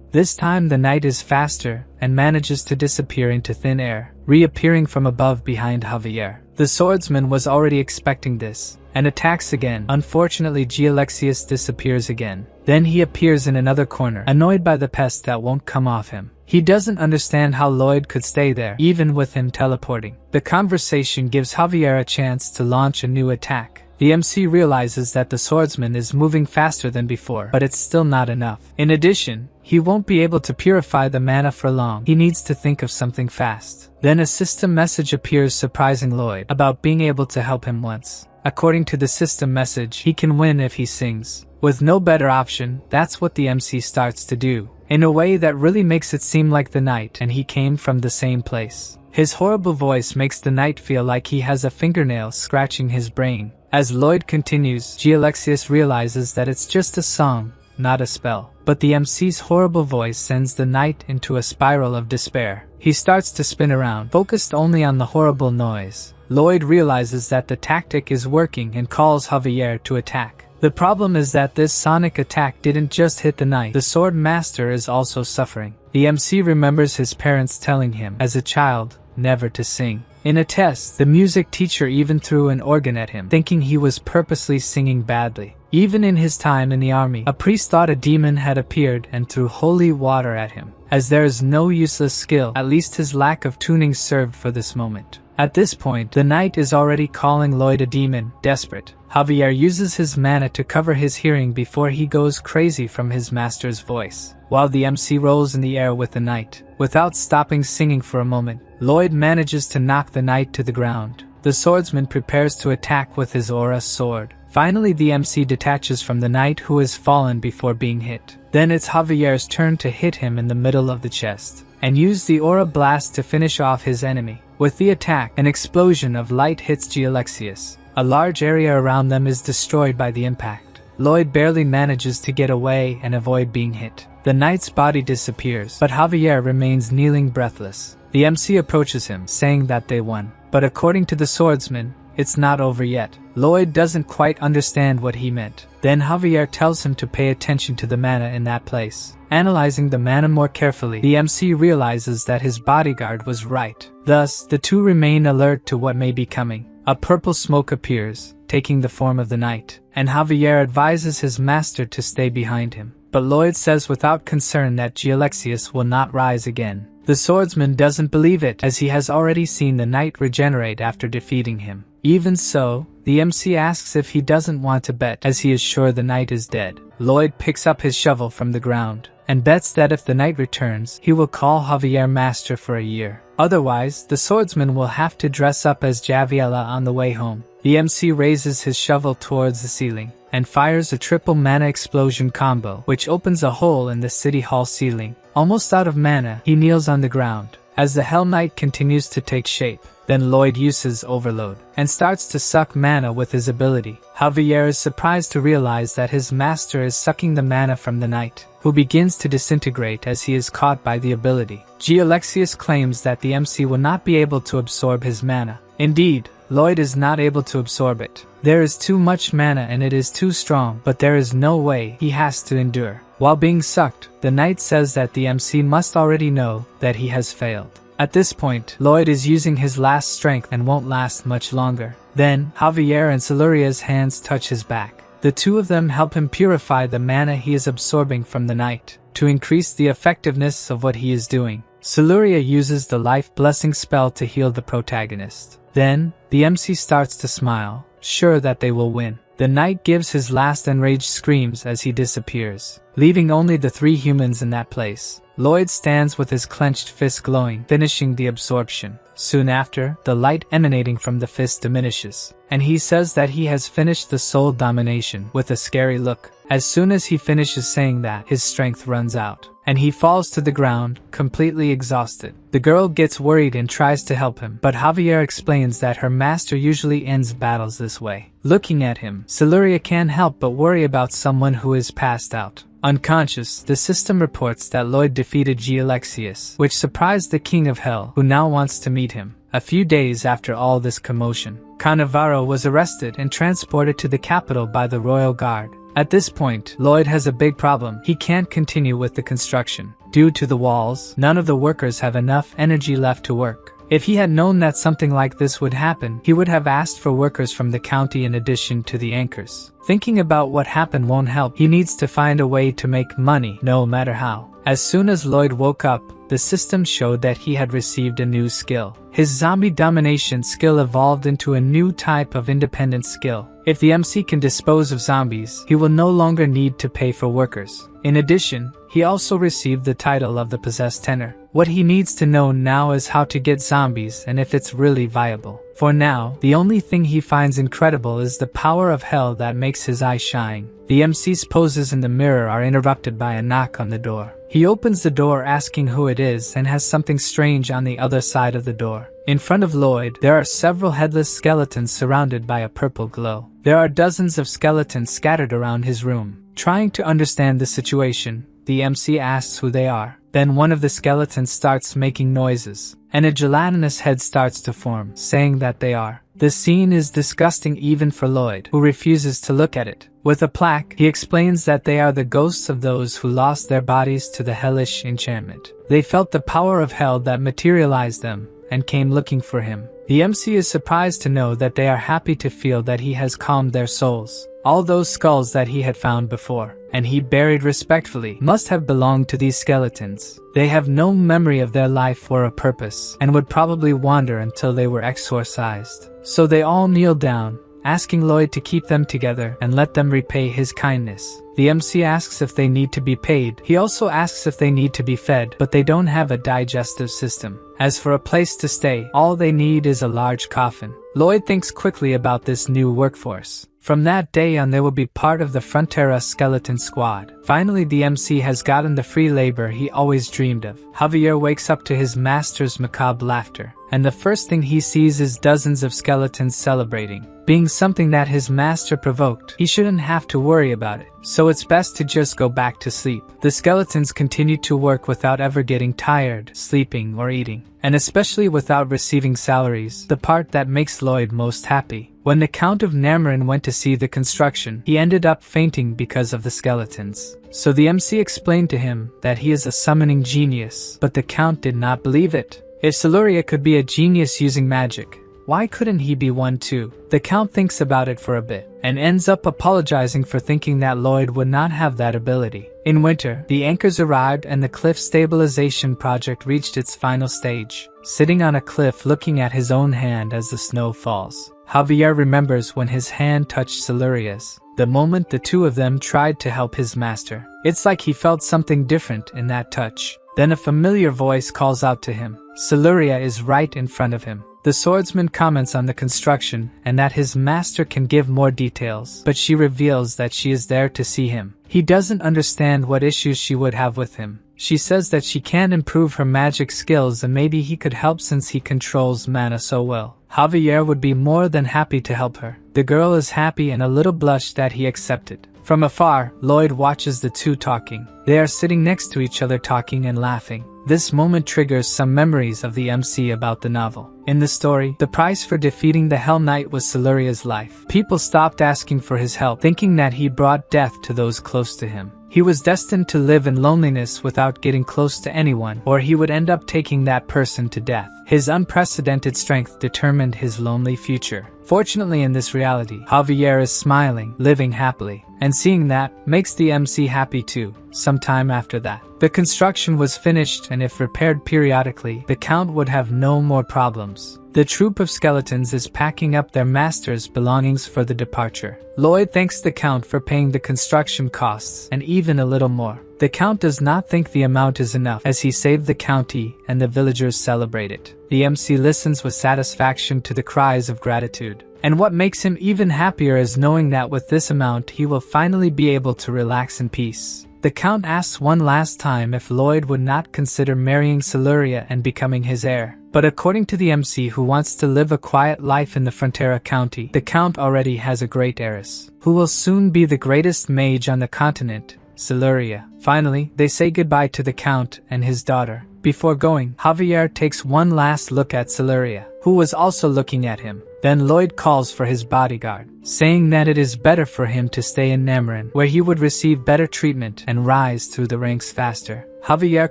This time the knight is faster and manages to disappear into thin air, reappearing from above behind Javier. The swordsman was already expecting this, and attacks again. Unfortunately, Gialexius disappears again. Then he appears in another corner, annoyed by the pest that won't come off him. He doesn't understand how Lloyd could stay there, even with him teleporting. The conversation gives Javier a chance to launch a new attack. The MC realizes that the swordsman is moving faster than before, but it's still not enough. In addition, he won't be able to purify the mana for long. He needs to think of something fast. Then a system message appears surprising Lloyd about being able to help him once. According to the system message, he can win if he sings. With no better option, that's what the MC starts to do, in a way that really makes it seem like the knight and he came from the same place. His horrible voice makes the knight feel like he has a fingernail scratching his brain. As Lloyd continues, Gialexius realizes that it's just a song, not a spell. But the MC's horrible voice sends the knight into a spiral of despair. He starts to spin around, focused only on the horrible noise. Lloyd realizes that the tactic is working and calls Javier to attack. The problem is that this sonic attack didn't just hit the knight, the sword master is also suffering. The MC remembers his parents telling him, as a child, never to sing. In a test, the music teacher even threw an organ at him, thinking he was purposely singing badly. Even in his time in the army, a priest thought a demon had appeared and threw holy water at him. As there is no useless skill, at least his lack of tuning served for this moment. At this point, the knight is already calling Lloyd a demon, desperate. Javier uses his mana to cover his hearing before he goes crazy from his master's voice, while the MC rolls in the air with the knight. Without stopping singing for a moment, Lloyd manages to knock the knight to the ground. The swordsman prepares to attack with his aura sword. Finally, the MC detaches from the knight who has fallen before being hit. Then it's Javier's turn to hit him in the middle of the chest, and use the aura blast to finish off his enemy. With the attack, an explosion of light hits Gialexius. A large area around them is destroyed by the impact. Lloyd barely manages to get away and avoid being hit. The knight's body disappears, but Javier remains kneeling breathless. The MC approaches him, saying that they won. But according to the swordsman, it's not over yet. Lloyd doesn't quite understand what he meant. Then Javier tells him to pay attention to the mana in that place. Analyzing the mana more carefully, the MC realizes that his bodyguard was right. Thus, the two remain alert to what may be coming. A purple smoke appears, taking the form of the knight. and Javier advises his master to stay behind him. But Lloyd says without concern that Gialexius will not rise again. The swordsman doesn't believe it, as he has already seen the knight regenerate after defeating him. Even so, the MC asks if he doesn't want to bet, as he is sure the knight is dead. Lloyd picks up his shovel from the ground, and bets that if the knight returns, he will call Javier master for a year. Otherwise, the swordsman will have to dress up as Javiella on the way home. The MC raises his shovel towards the ceiling, and fires a triple mana explosion combo, which opens a hole in the city hall ceiling. Almost out of mana, he kneels on the ground, as the Hell Knight continues to take shape. Then Lloyd uses Overload, and starts to suck mana with his ability. Javier is surprised to realize that his master is sucking the mana from the knight, who begins to disintegrate as he is caught by the ability. Gialexius claims that the MC will not be able to absorb his mana. Indeed, Lloyd is not able to absorb it. There is too much mana and it is too strong, but there is no way, he has to endure. While being sucked, the knight says that the MC must already know that he has failed. At this point, Lloyd is using his last strength and won't last much longer. Then, Javier and Siluria's hands touch his back. The two of them help him purify the mana he is absorbing from the knight, to increase the effectiveness of what he is doing. Siluria uses the Life Blessing spell to heal the protagonist. Then, the MC starts to smile, sure that they will win. The knight gives his last enraged screams as he disappears, leaving only the three humans in that place. Lloyd stands with his clenched fist glowing, finishing the absorption. Soon after, the light emanating from the fist diminishes, and he says that he has finished the soul domination with a scary look. As soon as he finishes saying that, his strength runs out, and he falls to the ground, completely exhausted. The girl gets worried and tries to help him, but Javier explains that her master usually ends battles this way. Looking at him, Siluria can't help but worry about someone who is passed out. Unconscious, the system reports that Lloyd defeated Gialexius, which surprised the King of Hell, who now wants to meet him. A few days after all this commotion, Cannavaro was arrested and transported to the capital by the royal guard. At this point, Lloyd has a big problem. He can't continue with the construction. Due to the walls, none of the workers have enough energy left to work. If he had known that something like this would happen, he would have asked for workers from the county in addition to the anchors. Thinking about what happened won't help. He needs to find a way to make money, no matter how. As soon as Lloyd woke up, the system showed that he had received a new skill. His zombie domination skill evolved into a new type of independent skill. If the MC can dispose of zombies, he will no longer need to pay for workers. In addition, he also received the title of the Possessed Tenor. What he needs to know now is how to get zombies and if it's really viable. For now, the only thing he finds incredible is the power of hell that makes his eyes shine. The MC's poses in the mirror are interrupted by a knock on the door. He opens the door asking who it is and has something strange on the other side of the door. In front of Lloyd, there are several headless skeletons surrounded by a purple glow. There are dozens of skeletons scattered around his room. Trying to understand the situation, the MC asks who they are. Then one of the skeletons starts making noises, and a gelatinous head starts to form, saying that they are. The scene is disgusting even for Lloyd, who refuses to look at it. With a plaque, he explains that they are the ghosts of those who lost their bodies to the hellish enchantment. They felt the power of hell that materialized them, and came looking for him. The MC is surprised to know that they are happy to feel that he has calmed their souls. All those skulls that he had found before, and he buried respectfully, must have belonged to these skeletons. They have no memory of their life or a purpose, and would probably wander until they were exorcised. So they all kneel down, asking Lloyd to keep them together and let them repay his kindness. The MC asks if they need to be paid. He also asks if they need to be fed, but they don't have a digestive system. As for a place to stay, all they need is a large coffin. Lloyd thinks quickly about this new workforce. From that day on, they will be part of the Frontera skeleton squad. Finally, the MC has gotten the free labor he always dreamed of. Javier wakes up to his master's macabre laughter, and the first thing he sees is dozens of skeletons celebrating. Being something that his master provoked, he shouldn't have to worry about it, so it's best to just go back to sleep. The skeletons continue to work without ever getting tired, sleeping, or eating, and especially without receiving salaries, the part that makes Lloyd most happy. When the Count of Namarin went to see the construction, he ended up fainting because of the skeletons. So the MC explained to him that he is a summoning genius, but the Count did not believe it. If Siluria could be a genius using magic, Why couldn't he be one too? The Count thinks about it for a bit, and ends up apologizing for thinking that Lloyd would not have that ability. In winter, the anchors arrived and the cliff stabilization project reached its final stage. Sitting on a cliff looking at his own hand as the snow falls, Javier remembers when his hand touched Siluria's, the moment the two of them tried to help his master. It's like he felt something different in that touch. Then a familiar voice calls out to him. Siluria is right in front of him. The swordsman comments on the construction and that his master can give more details, but she reveals that she is there to see him. He doesn't understand what issues she would have with him. She says that she can improve her magic skills and maybe he could help since he controls mana so well. Javier would be more than happy to help her. The girl is happy and a little blushed that he accepted. From afar, Lloyd watches the two talking. They are sitting next to each other talking and laughing. This moment triggers some memories of the MC about the novel. In the story, the price for defeating the Hell Knight was Siluria's life. People stopped asking for his help, thinking that he brought death to those close to him. He was destined to live in loneliness without getting close to anyone, or he would end up taking that person to death. His unprecedented strength determined his lonely future. Fortunately, in this reality, Javier is smiling, living happily, and seeing that makes the MC happy too. Sometime after that, the construction was finished, and if repaired periodically, the Count would have no more problems. The troop of skeletons is packing up their master's belongings for the departure. Lloyd thanks the Count for paying the construction costs, and even a little more. The Count does not think the amount is enough, as he saved the county and the villagers celebrate it. The MC listens with satisfaction to the cries of gratitude. And what makes him even happier is knowing that with this amount he will finally be able to relax in peace. The Count asks one last time if Lloyd would not consider marrying Siluria and becoming his heir. But according to the MC, who wants to live a quiet life in the Frontera County, the Count already has a great heiress, who will soon be the greatest mage on the continent, Siluria. Finally, they say goodbye to the Count and his daughter. Before going, Javier takes one last look at Siluria, who was also looking at him. Then Lloyd calls for his bodyguard, saying that it is better for him to stay in Namarin, where he would receive better treatment and rise through the ranks faster. Javier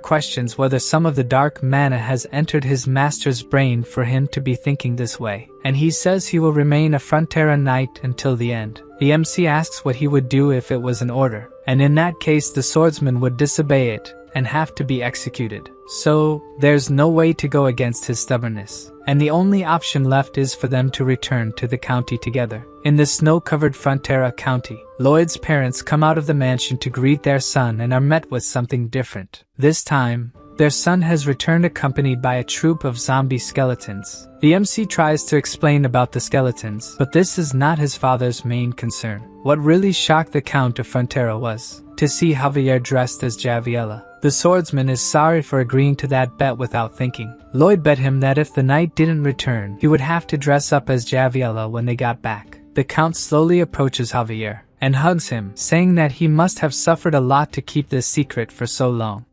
questions whether some of the dark mana has entered his master's brain for him to be thinking this way, and he says he will remain a Frontera knight until the end. The MC asks what he would do if it was an order, and in that case the swordsman would disobey it and have to be executed. So, there's no way to go against his stubbornness, and the only option left is for them to return to the county together. In the snow-covered Frontera County, Lloyd's parents come out of the mansion to greet their son and are met with something different. This time, their son has returned accompanied by a troop of zombie skeletons. The MC tries to explain about the skeletons, but this is not his father's main concern. What really shocked the Count of Frontera was to see Javier dressed as Javiella. The swordsman is sorry for agreeing to that bet without thinking. Lloyd bet him that if the knight didn't return, he would have to dress up as Javiella when they got back. The Count slowly approaches Javier and hugs him, saying that he must have suffered a lot to keep this secret for so long.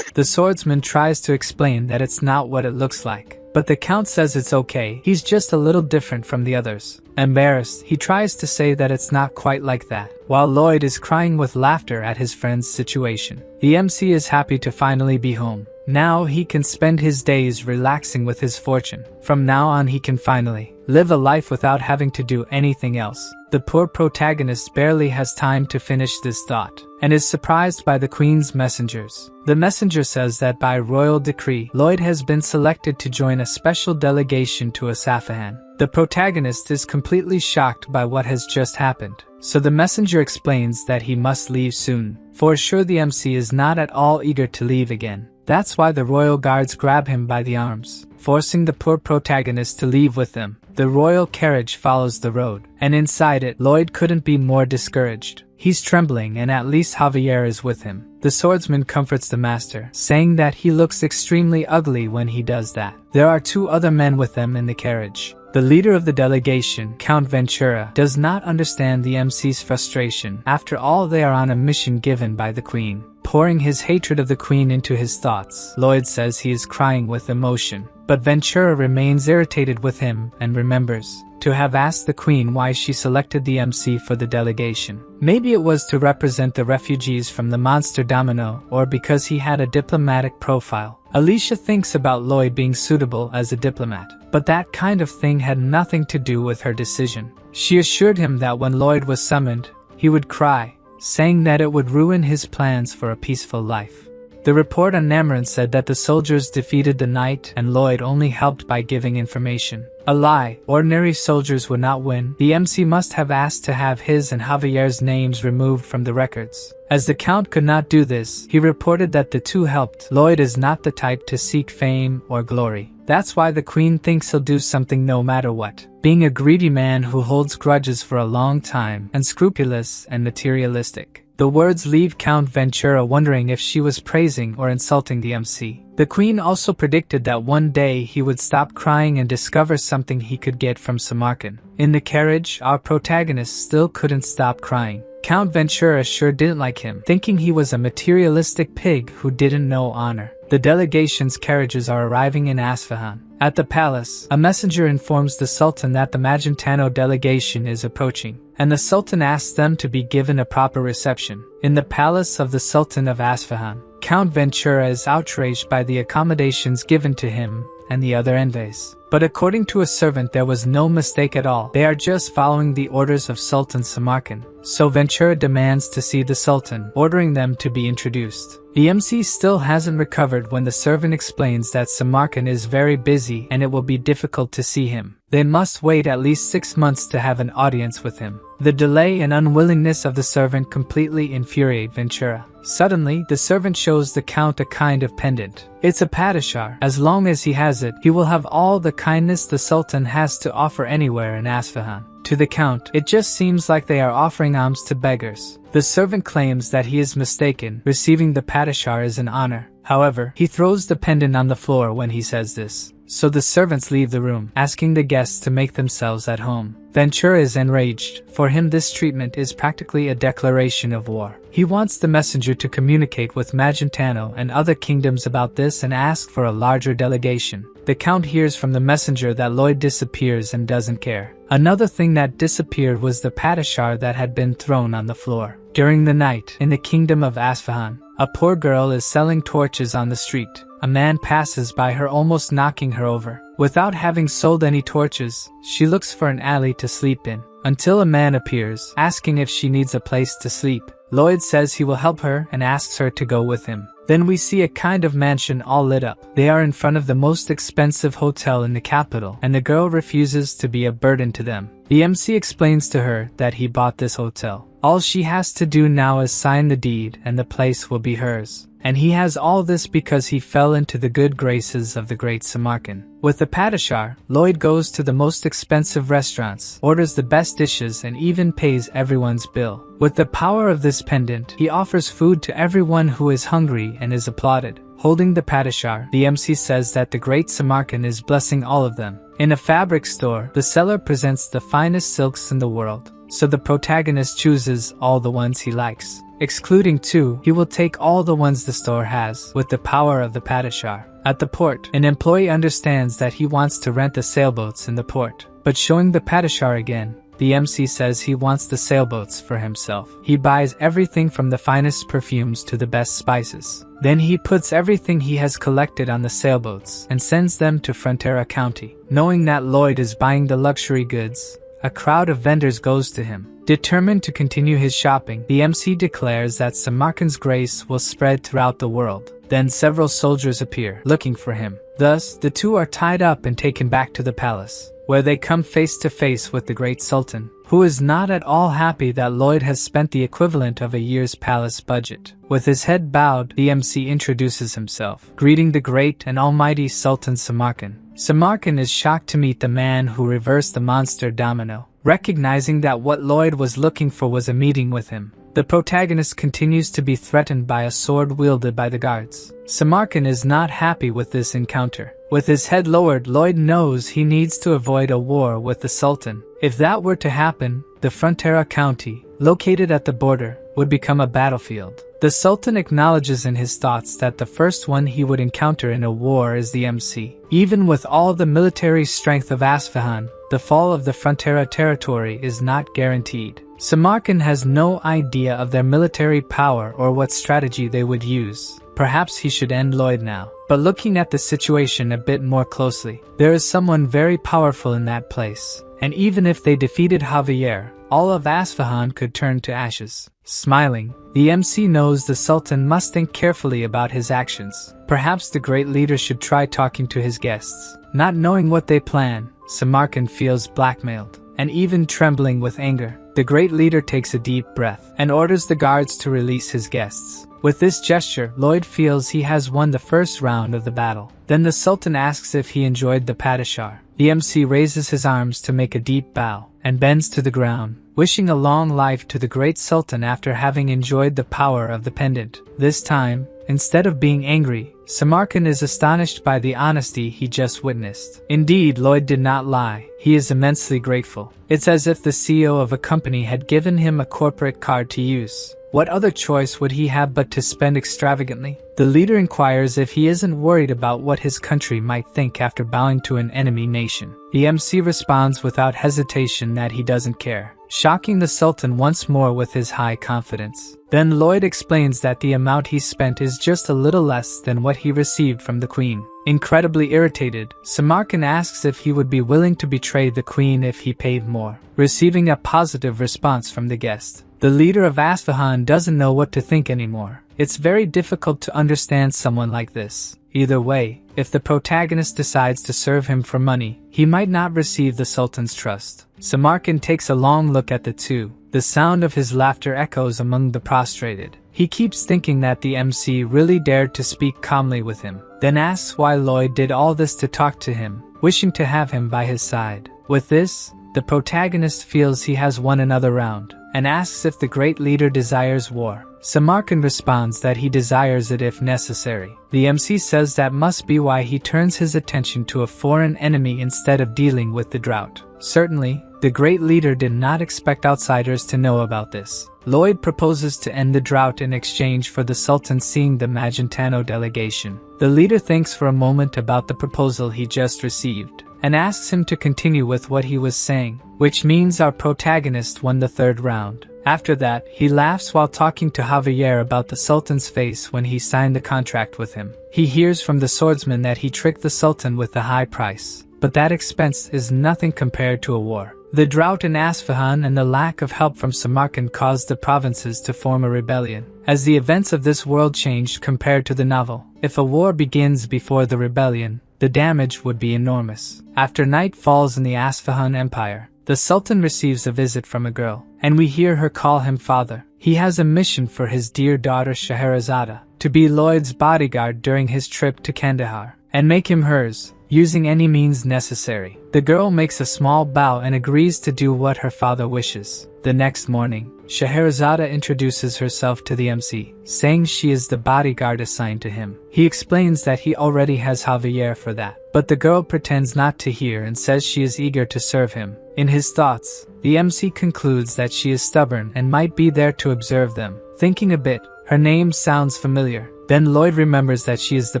The swordsman tries to explain that it's not what it looks like, but the Count says it's okay, he's just a little different from the others. Embarrassed, he tries to say that it's not quite like that, while Lloyd is crying with laughter at his friend's situation. The MC is happy to finally be home. Now he can spend his days relaxing with his fortune. From now on he can finally live a life without having to do anything else. The poor protagonist barely has time to finish this thought, and is surprised by the Queen's messengers. The messenger says that by royal decree, Lloyd has been selected to join a special delegation to Asafahan. The protagonist is completely shocked by what has just happened, so the messenger explains that he must leave soon. For sure the MC is not at all eager to leave again. That's why the royal guards grab him by the arms, forcing the poor protagonist to leave with them. The royal carriage follows the road, and inside it, Lloyd couldn't be more discouraged. He's trembling, and at least Javier is with him. The swordsman comforts the master, saying that he looks extremely ugly when he does that. There are two other men with them in the carriage. The leader of the delegation, Count Ventura, does not understand the MC's frustration. After all, they are on a mission given by the Queen. Pouring his hatred of the Queen into his thoughts, Lloyd says he is crying with emotion. But Ventura remains irritated with him and remembers to have asked the queen why she selected the MC for the delegation. Maybe it was to represent the refugees from the monster domino, or because he had a diplomatic profile. Alicia thinks about Lloyd being suitable as a diplomat, but that kind of thing had nothing to do with her decision. She assured him that when Lloyd was summoned, he would cry, saying that it would ruin his plans for a peaceful life. The report on Nameron said that the soldiers defeated the knight and Lloyd only helped by giving information. A lie. Ordinary soldiers would not win. The MC must have asked to have his and Javier's names removed from the records. As the Count could not do this, he reported that the two helped. Lloyd is not the type to seek fame or glory. That's why the Queen thinks he'll do something no matter what. Being a greedy man who holds grudges for a long time, unscrupulous and materialistic. The words leave Count Ventura wondering if she was praising or insulting the MC. The Queen also predicted that one day he would stop crying and discover something he could get from Samarkand. In the carriage, our protagonist still couldn't stop crying. Count Ventura sure didn't like him, thinking he was a materialistic pig who didn't know honor. The delegation's carriages are arriving in Isfahan. At the palace, a messenger informs the Sultan that the Magentano delegation is approaching, and the Sultan asks them to be given a proper reception. In the palace of the Sultan of Isfahan, Count Ventura is outraged by the accommodations given to him and the other envoys. But according to a servant, there was no mistake at all. They are just following the orders of Sultan Samarkand. So Ventura demands to see the Sultan, ordering them to be introduced. The MC still hasn't recovered when the servant explains that Samarkand is very busy and it will be difficult to see him. They must wait at least 6 months to have an audience with him. The delay and unwillingness of the servant completely infuriate Ventura. Suddenly, the servant shows the Count a kind of pendant. It's a padishar. As long as he has it, he will have all the kindness the Sultan has to offer anywhere in Isfahan. To the Count, it just seems like they are offering alms to beggars. The servant claims that he is mistaken. Receiving the padishar is an honor. However, he throws the pendant on the floor when he says this. So the servants leave the room, asking the guests to make themselves at home. Ventura is enraged. For him, this treatment is practically a declaration of war. He wants the messenger to communicate with Magentano and other kingdoms about this and ask for a larger delegation. The Count hears from the messenger that Lloyd disappears and doesn't care. Another thing that disappeared was the padishar that had been thrown on the floor. During the night, in the kingdom of Isfahan, a poor girl is selling torches on the street. A man passes by her, almost knocking her over. Without having sold any torches, she looks for an alley to sleep in, until a man appears, asking if she needs a place to sleep. Lloyd says he will help her and asks her to go with him. Then we see a kind of mansion all lit up. They are in front of the most expensive hotel in the capital, and the girl refuses to be a burden to them. The MC explains to her that he bought this hotel. All she has to do now is sign the deed and the place will be hers. And he has all this because he fell into the good graces of the great Samarkand. With the padishar, Lloyd goes to the most expensive restaurants, orders the best dishes, and even pays everyone's bill. With the power of this pendant, he offers food to everyone who is hungry and is applauded. Holding the padishar, the MC says that the great Samarkand is blessing all of them. In a fabric store, the seller presents the finest silks in the world. So the protagonist chooses all the ones he likes. Excluding 2, he will take all the ones the store has, with the power of the padishar. At the port, an employee understands that he wants to rent the sailboats in the port. But showing the padishar again, the MC says he wants the sailboats for himself. He buys everything from the finest perfumes to the best spices. Then he puts everything he has collected on the sailboats and sends them to Frontera County. Knowing that Lloyd is buying the luxury goods, a crowd of vendors goes to him. Determined to continue his shopping, the MC declares that Samarkand's grace will spread throughout the world. Then several soldiers appear, looking for him. Thus, the two are tied up and taken back to the palace, where they come face to face with the great Sultan, who is not at all happy that Lloyd has spent the equivalent of a year's palace budget. With his head bowed, the MC introduces himself, greeting the great and almighty Sultan Samarkand. Samarkand is shocked to meet the man who reversed the monster domino, recognizing that what Lloyd was looking for was a meeting with him. The protagonist continues to be threatened by a sword wielded by the guards. Samarkand is not happy with this encounter. With his head lowered, Lloyd knows he needs to avoid a war with the Sultan. If that were to happen, the Frontera County, located at the border, would become a battlefield. The Sultan acknowledges in his thoughts that the first one he would encounter in a war is the MC. Even with all the military strength of Isfahan, the fall of the Frontera territory is not guaranteed. Samarkand has no idea of their military power or what strategy they would use. Perhaps he should end Lloyd now. But looking at the situation a bit more closely, there is someone very powerful in that place. And even if they defeated Javier, all of Isfahan could turn to ashes. Smiling, the MC knows the Sultan must think carefully about his actions. Perhaps the great leader should try talking to his guests. Not knowing what they plan, Samarkand feels blackmailed. And even trembling with anger, the great leader takes a deep breath and orders the guards to release his guests. With this gesture, Lloyd feels he has won the first round of the battle. Then the Sultan asks if he enjoyed the Padishar. The MC raises his arms to make a deep bow and bends to the ground, wishing a long life to the great Sultan after having enjoyed the power of the pendant. This time, instead of being angry, Samarkand is astonished by the honesty he just witnessed. Indeed, Lloyd did not lie. He is immensely grateful. It's as if the CEO of a company had given him a corporate card to use. What other choice would he have but to spend extravagantly? The leader inquires if he isn't worried about what his country might think after bowing to an enemy nation. The MC responds without hesitation that he doesn't care, shocking the Sultan once more with his high confidence. Then Lloyd explains that the amount he spent is just a little less than what he received from the Queen. Incredibly irritated, Samarkand asks if he would be willing to betray the Queen if he paid more, receiving a positive response from the guest. The leader of Isfahan doesn't know what to think anymore. It's very difficult to understand someone like this. Either way, if the protagonist decides to serve him for money, he might not receive the Sultan's trust. Samarkand takes a long look at the two. The sound of his laughter echoes among the prostrated. He keeps thinking that the MC really dared to speak calmly with him, then asks why Lloyd did all this to talk to him, wishing to have him by his side. With this, the protagonist feels he has won another round, and asks if the great leader desires war. Samarkand responds that he desires it if necessary. The MC says that must be why he turns his attention to a foreign enemy instead of dealing with the drought. Certainly, the great leader did not expect outsiders to know about this. Lloyd proposes to end the drought in exchange for the Sultan seeing the Magentano delegation. The leader thinks for a moment about the proposal he just received, and asks him to continue with what he was saying, which means our protagonist won the third round. After that, he laughs while talking to Javier about the Sultan's face when he signed the contract with him. He hears from the swordsman that he tricked the Sultan with a high price, but that expense is nothing compared to a war. The drought in Isfahan and the lack of help from Samarkand caused the provinces to form a rebellion. As the events of this world changed compared to the novel, if a war begins before the rebellion, the damage would be enormous. After night falls in the Isfahan Empire, the Sultan receives a visit from a girl, and we hear her call him father. He has a mission for his dear daughter Scheherazade, to be Lloyd's bodyguard during his trip to Kandahar, and make him hers, using any means necessary. The girl makes a small bow and agrees to do what her father wishes. The next morning, Scheherazade introduces herself to the MC, saying she is the bodyguard assigned to him. He explains that he already has Javier for that, but the girl pretends not to hear and says she is eager to serve him. In his thoughts, the MC concludes that she is stubborn and might be there to observe them. Thinking a bit, her name sounds familiar. Then Lloyd remembers that she is the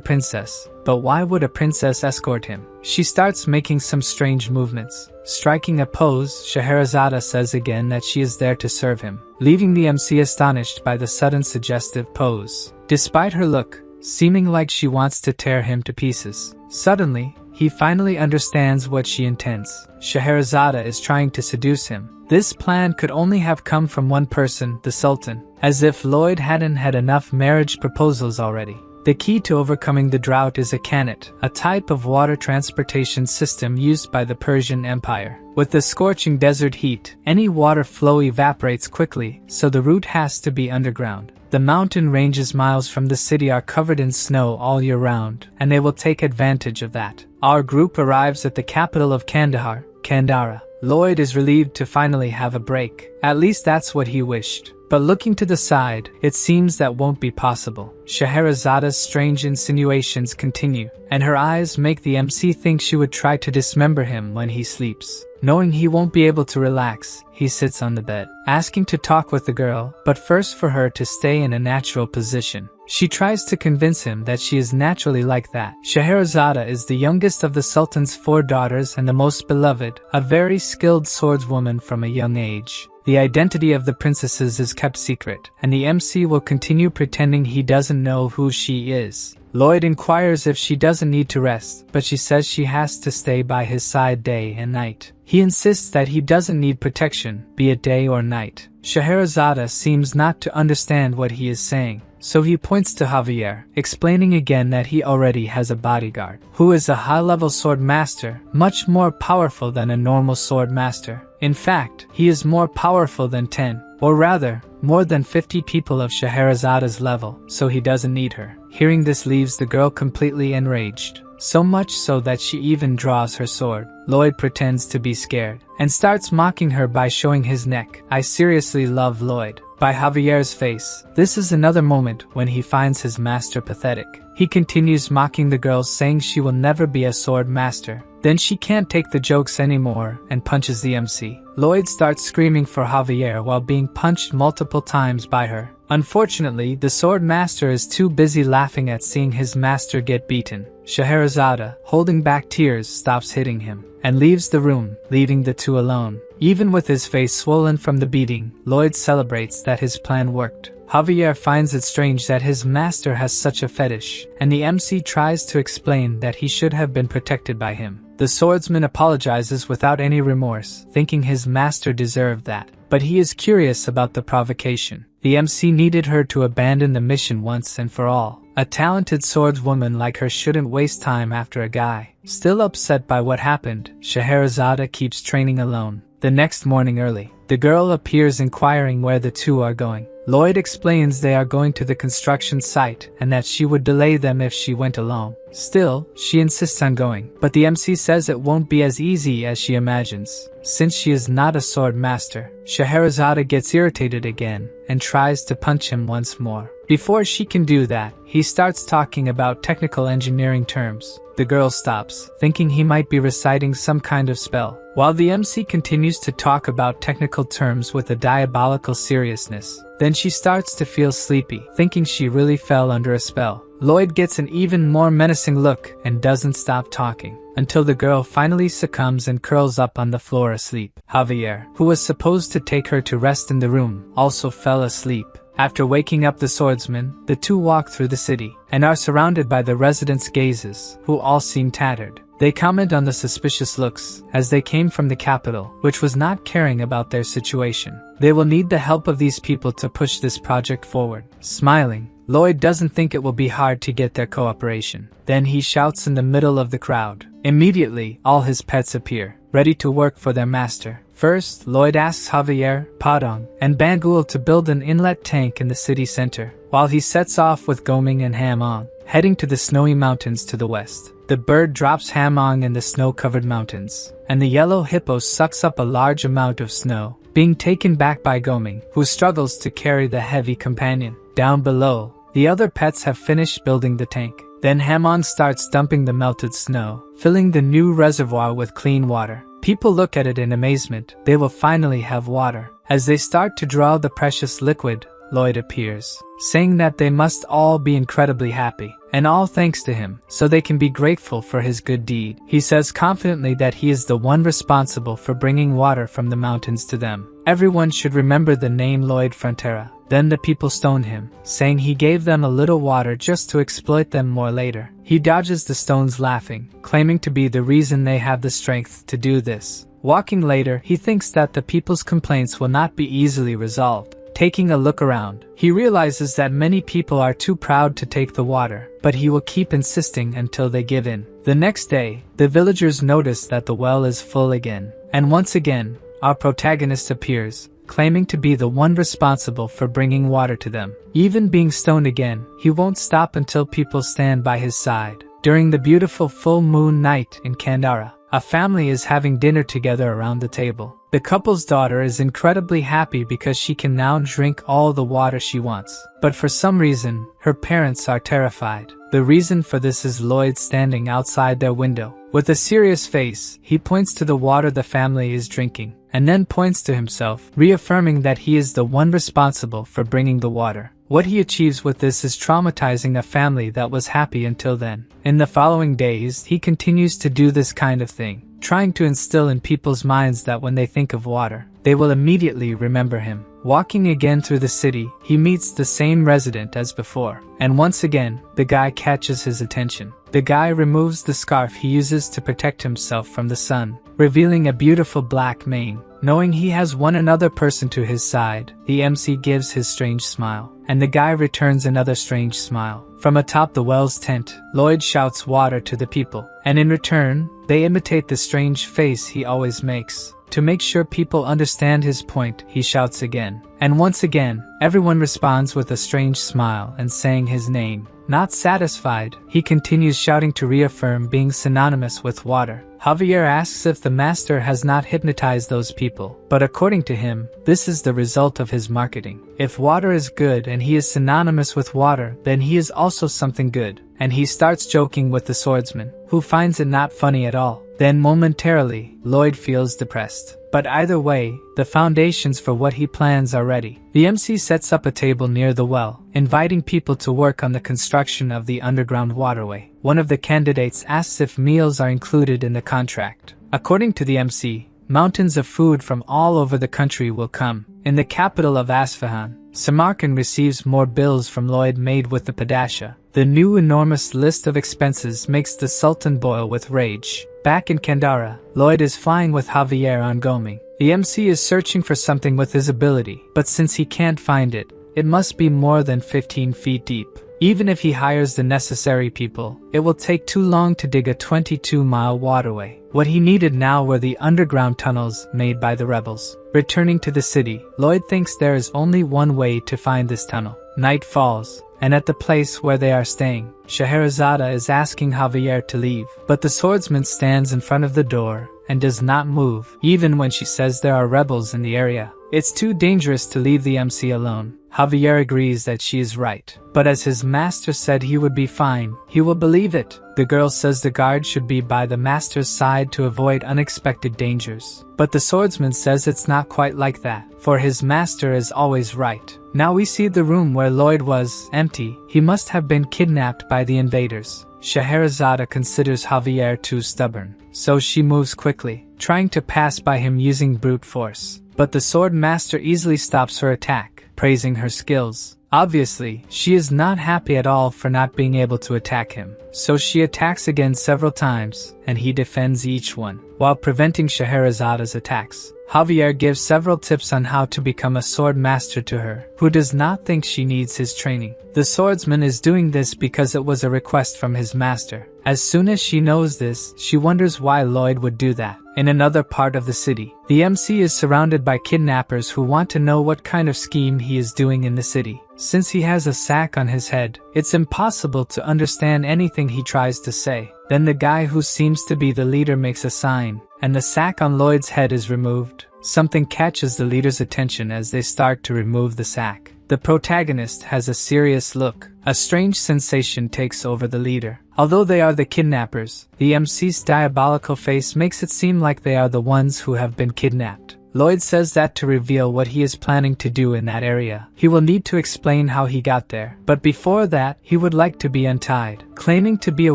princess. But why would a princess escort him? She starts making some strange movements. Striking a pose, Scheherazade says again that she is there to serve him, leaving the MC astonished by the sudden suggestive pose. Despite her look, seeming like she wants to tear him to pieces. Suddenly, he finally understands what she intends. Scheherazade is trying to seduce him. This plan could only have come from one person, the Sultan, as if Lloyd hadn't had enough marriage proposals already. The key to overcoming the drought is a kanat, a type of water transportation system used by the Persian Empire. With the scorching desert heat, any water flow evaporates quickly, so the route has to be underground. The mountain ranges miles from the city are covered in snow all year round, and they will take advantage of that. Our group arrives at the capital of Kandahar, Kandara. Lloyd is relieved to finally have a break. At least that's what he wished. But looking to the side, it seems that won't be possible. Scheherazada's strange insinuations continue, and her eyes make the MC think she would try to dismember him when he sleeps. Knowing he won't be able to relax, he sits on the bed, asking to talk with the girl, but first for her to stay in a natural position. She tries to convince him that she is naturally like that. Scheherazada is the youngest of the Sultan's 4 daughters and the most beloved, a very skilled swordswoman from a young age. The identity of the princesses is kept secret, and the MC will continue pretending he doesn't know who she is. Lloyd inquires if she doesn't need to rest, but she says she has to stay by his side day and night. He insists that he doesn't need protection, be it day or night. Scheherazada seems not to understand what he is saying, so he points to Javier, explaining again that he already has a bodyguard, who is a high-level sword master, much more powerful than a normal sword master. In fact, he is more powerful than 10, or rather, more than 50 people of Scheherazada's level, so he doesn't need her. Hearing this leaves the girl completely enraged, so much so that she even draws her sword. Lloyd pretends to be scared, and starts mocking her by showing his neck. I seriously love Lloyd. By Javier's face. This is another moment when he finds his master pathetic. He continues mocking the girl, saying she will never be a sword master. Then she can't take the jokes anymore and punches the MC. Lloyd starts screaming for Javier while being punched multiple times by her. Unfortunately, the sword master is too busy laughing at seeing his master get beaten. Scheherazada, holding back tears, stops hitting him and leaves the room, leaving the two alone. Even with his face swollen from the beating, Lloyd celebrates that his plan worked. Javier finds it strange that his master has such a fetish, and the MC tries to explain that he should have been protected by him. The swordsman apologizes without any remorse, thinking his master deserved that, but he is curious about the provocation. The MC needed her to abandon the mission once and for all. A talented swordswoman like her shouldn't waste time after a guy. Still upset by what happened, Scheherazada keeps training alone. The next morning early, the girl appears inquiring where the two are going. Lloyd explains they are going to the construction site and that she would delay them if she went alone. Still, she insists on going, but the MC says it won't be as easy as she imagines, since she is not a sword master. Scheherazada gets irritated again and tries to punch him once more. Before she can do that, he starts talking about technical engineering terms. The girl stops, thinking he might be reciting some kind of spell, while the MC continues to talk about technical terms with a diabolical seriousness. Then she starts to feel sleepy, thinking she really fell under a spell. Lloyd gets an even more menacing look and doesn't stop talking, until the girl finally succumbs and curls up on the floor asleep. Javier, who was supposed to take her to rest in the room, also fell asleep. After waking up the swordsman, the two walk through the city, and are surrounded by the residents' gazes, who all seem tattered. They comment on the suspicious looks, as they came from the capital, which was not caring about their situation. They will need the help of these people to push this project forward. Smiling, Lloyd doesn't think it will be hard to get their cooperation. Then he shouts in the middle of the crowd. Immediately, all his pets appear, ready to work for their master. First, Lloyd asks Javier, Padong, and Bangul to build an inlet tank in the city center, while he sets off with Goming and Hamong, heading to the snowy mountains to the west. The bird drops Hamong in the snow-covered mountains, and the yellow hippo sucks up a large amount of snow, being taken back by Goming, who struggles to carry the heavy companion. Down below, the other pets have finished building the tank. Then Hamon starts dumping the melted snow, filling the new reservoir with clean water. People look at it in amazement. They will finally have water. As they start to draw the precious liquid, Lloyd appears, saying that they must all be incredibly happy, and all thanks to him, so they can be grateful for his good deed. He says confidently that he is the one responsible for bringing water from the mountains to them. Everyone should remember the name Lloyd Frontera. Then the people stone him, saying he gave them a little water just to exploit them more later. He dodges the stones laughing, claiming to be the reason they have the strength to do this. Walking later, he thinks that the people's complaints will not be easily resolved. Taking a look around, he realizes that many people are too proud to take the water, but he will keep insisting until they give in. The next day, the villagers notice that the well is full again, and once again, our protagonist appears, claiming to be the one responsible for bringing water to them. Even being stoned again, he won't stop until people stand by his side. During the beautiful full moon night in Kandara, A family is having dinner together around the table. The couple's daughter is incredibly happy because she can now drink all the water she wants. But for some reason, her parents are terrified. The reason for this is Lloyd standing outside their window. With a serious face, he points to the water the family is drinking, and then points to himself, reaffirming that he is the one responsible for bringing the water. What he achieves with this is traumatizing a family that was happy until then. In the following days, he continues to do this kind of thing, trying to instill in people's minds that when they think of water, they will immediately remember him. Walking again through the city, he meets the same resident as before, and once again, the guy catches his attention. The guy removes the scarf he uses to protect himself from the sun, revealing a beautiful black mane. Knowing he has one another person to his side, the MC gives his strange smile, and the guy returns another strange smile. From atop the well's tent, Lloyd shouts water to the people, and in return, they imitate the strange face he always makes. To make sure people understand his point, he shouts again. And once again, everyone responds with a strange smile and saying his name. Not satisfied, he continues shouting to reaffirm being synonymous with water. Javier asks if the master has not hypnotized those people, but according to him, this is the result of his marketing. If water is good and he is synonymous with water, then he is also something good. And he starts joking with the swordsman, who finds it not funny at all. Then momentarily, Lloyd feels depressed. But either way, the foundations for what he plans are ready. The MC sets up a table near the well, inviting people to work on the construction of the underground waterway. One of the candidates asks if meals are included in the contract. According to the MC, mountains of food from all over the country will come. In the capital of Isfahan, Samarkand receives more bills from Lloyd made with the Padasha. The new enormous list of expenses makes the Sultan boil with rage. Back in Kandahar, Lloyd is flying with Javier on Goming. The MC is searching for something with his ability, but since he can't find it, it must be more than 15 feet deep. Even if he hires the necessary people, it will take too long to dig a 22-mile waterway. What he needed now were the underground tunnels made by the rebels. Returning to the city, Lloyd thinks there is only one way to find this tunnel. Night falls, and at the place where they are staying, Scheherazade is asking Javier to leave, but the swordsman stands in front of the door and does not move, even when she says there are rebels in the area. It's too dangerous to leave the MC alone. Javier agrees that she is right, but as his master said he would be fine, he will believe it. The girl says the guard should be by the master's side to avoid unexpected dangers. But the swordsman says it's not quite like that, for his master is always right. Now we see the room where Lloyd was empty. He must have been kidnapped by the invaders. Scheherazade considers Javier too stubborn, so she moves quickly, trying to pass by him using brute force. But the sword master easily stops her attack, praising her skills. Obviously, she is not happy at all for not being able to attack him, so she attacks again several times, and he defends each one, while preventing Scheherazade's attacks. Javier gives several tips on how to become a sword master to her, who does not think she needs his training. The swordsman is doing this because it was a request from his master. As soon as she knows this, she wonders why Lloyd would do that. In another part of the city, the MC is surrounded by kidnappers who want to know what kind of scheme he is doing in the city. Since he has a sack on his head, it's impossible to understand anything he tries to say. Then the guy who seems to be the leader makes a sign, and the sack on Lloyd's head is removed. Something catches the leader's attention as they start to remove the sack. The protagonist has a serious look. A strange sensation takes over the leader. Although they are the kidnappers, the MC's diabolical face makes it seem like they are the ones who have been kidnapped. Lloyd says that to reveal what he is planning to do in that area, he will need to explain how he got there. But before that, he would like to be untied. Claiming to be a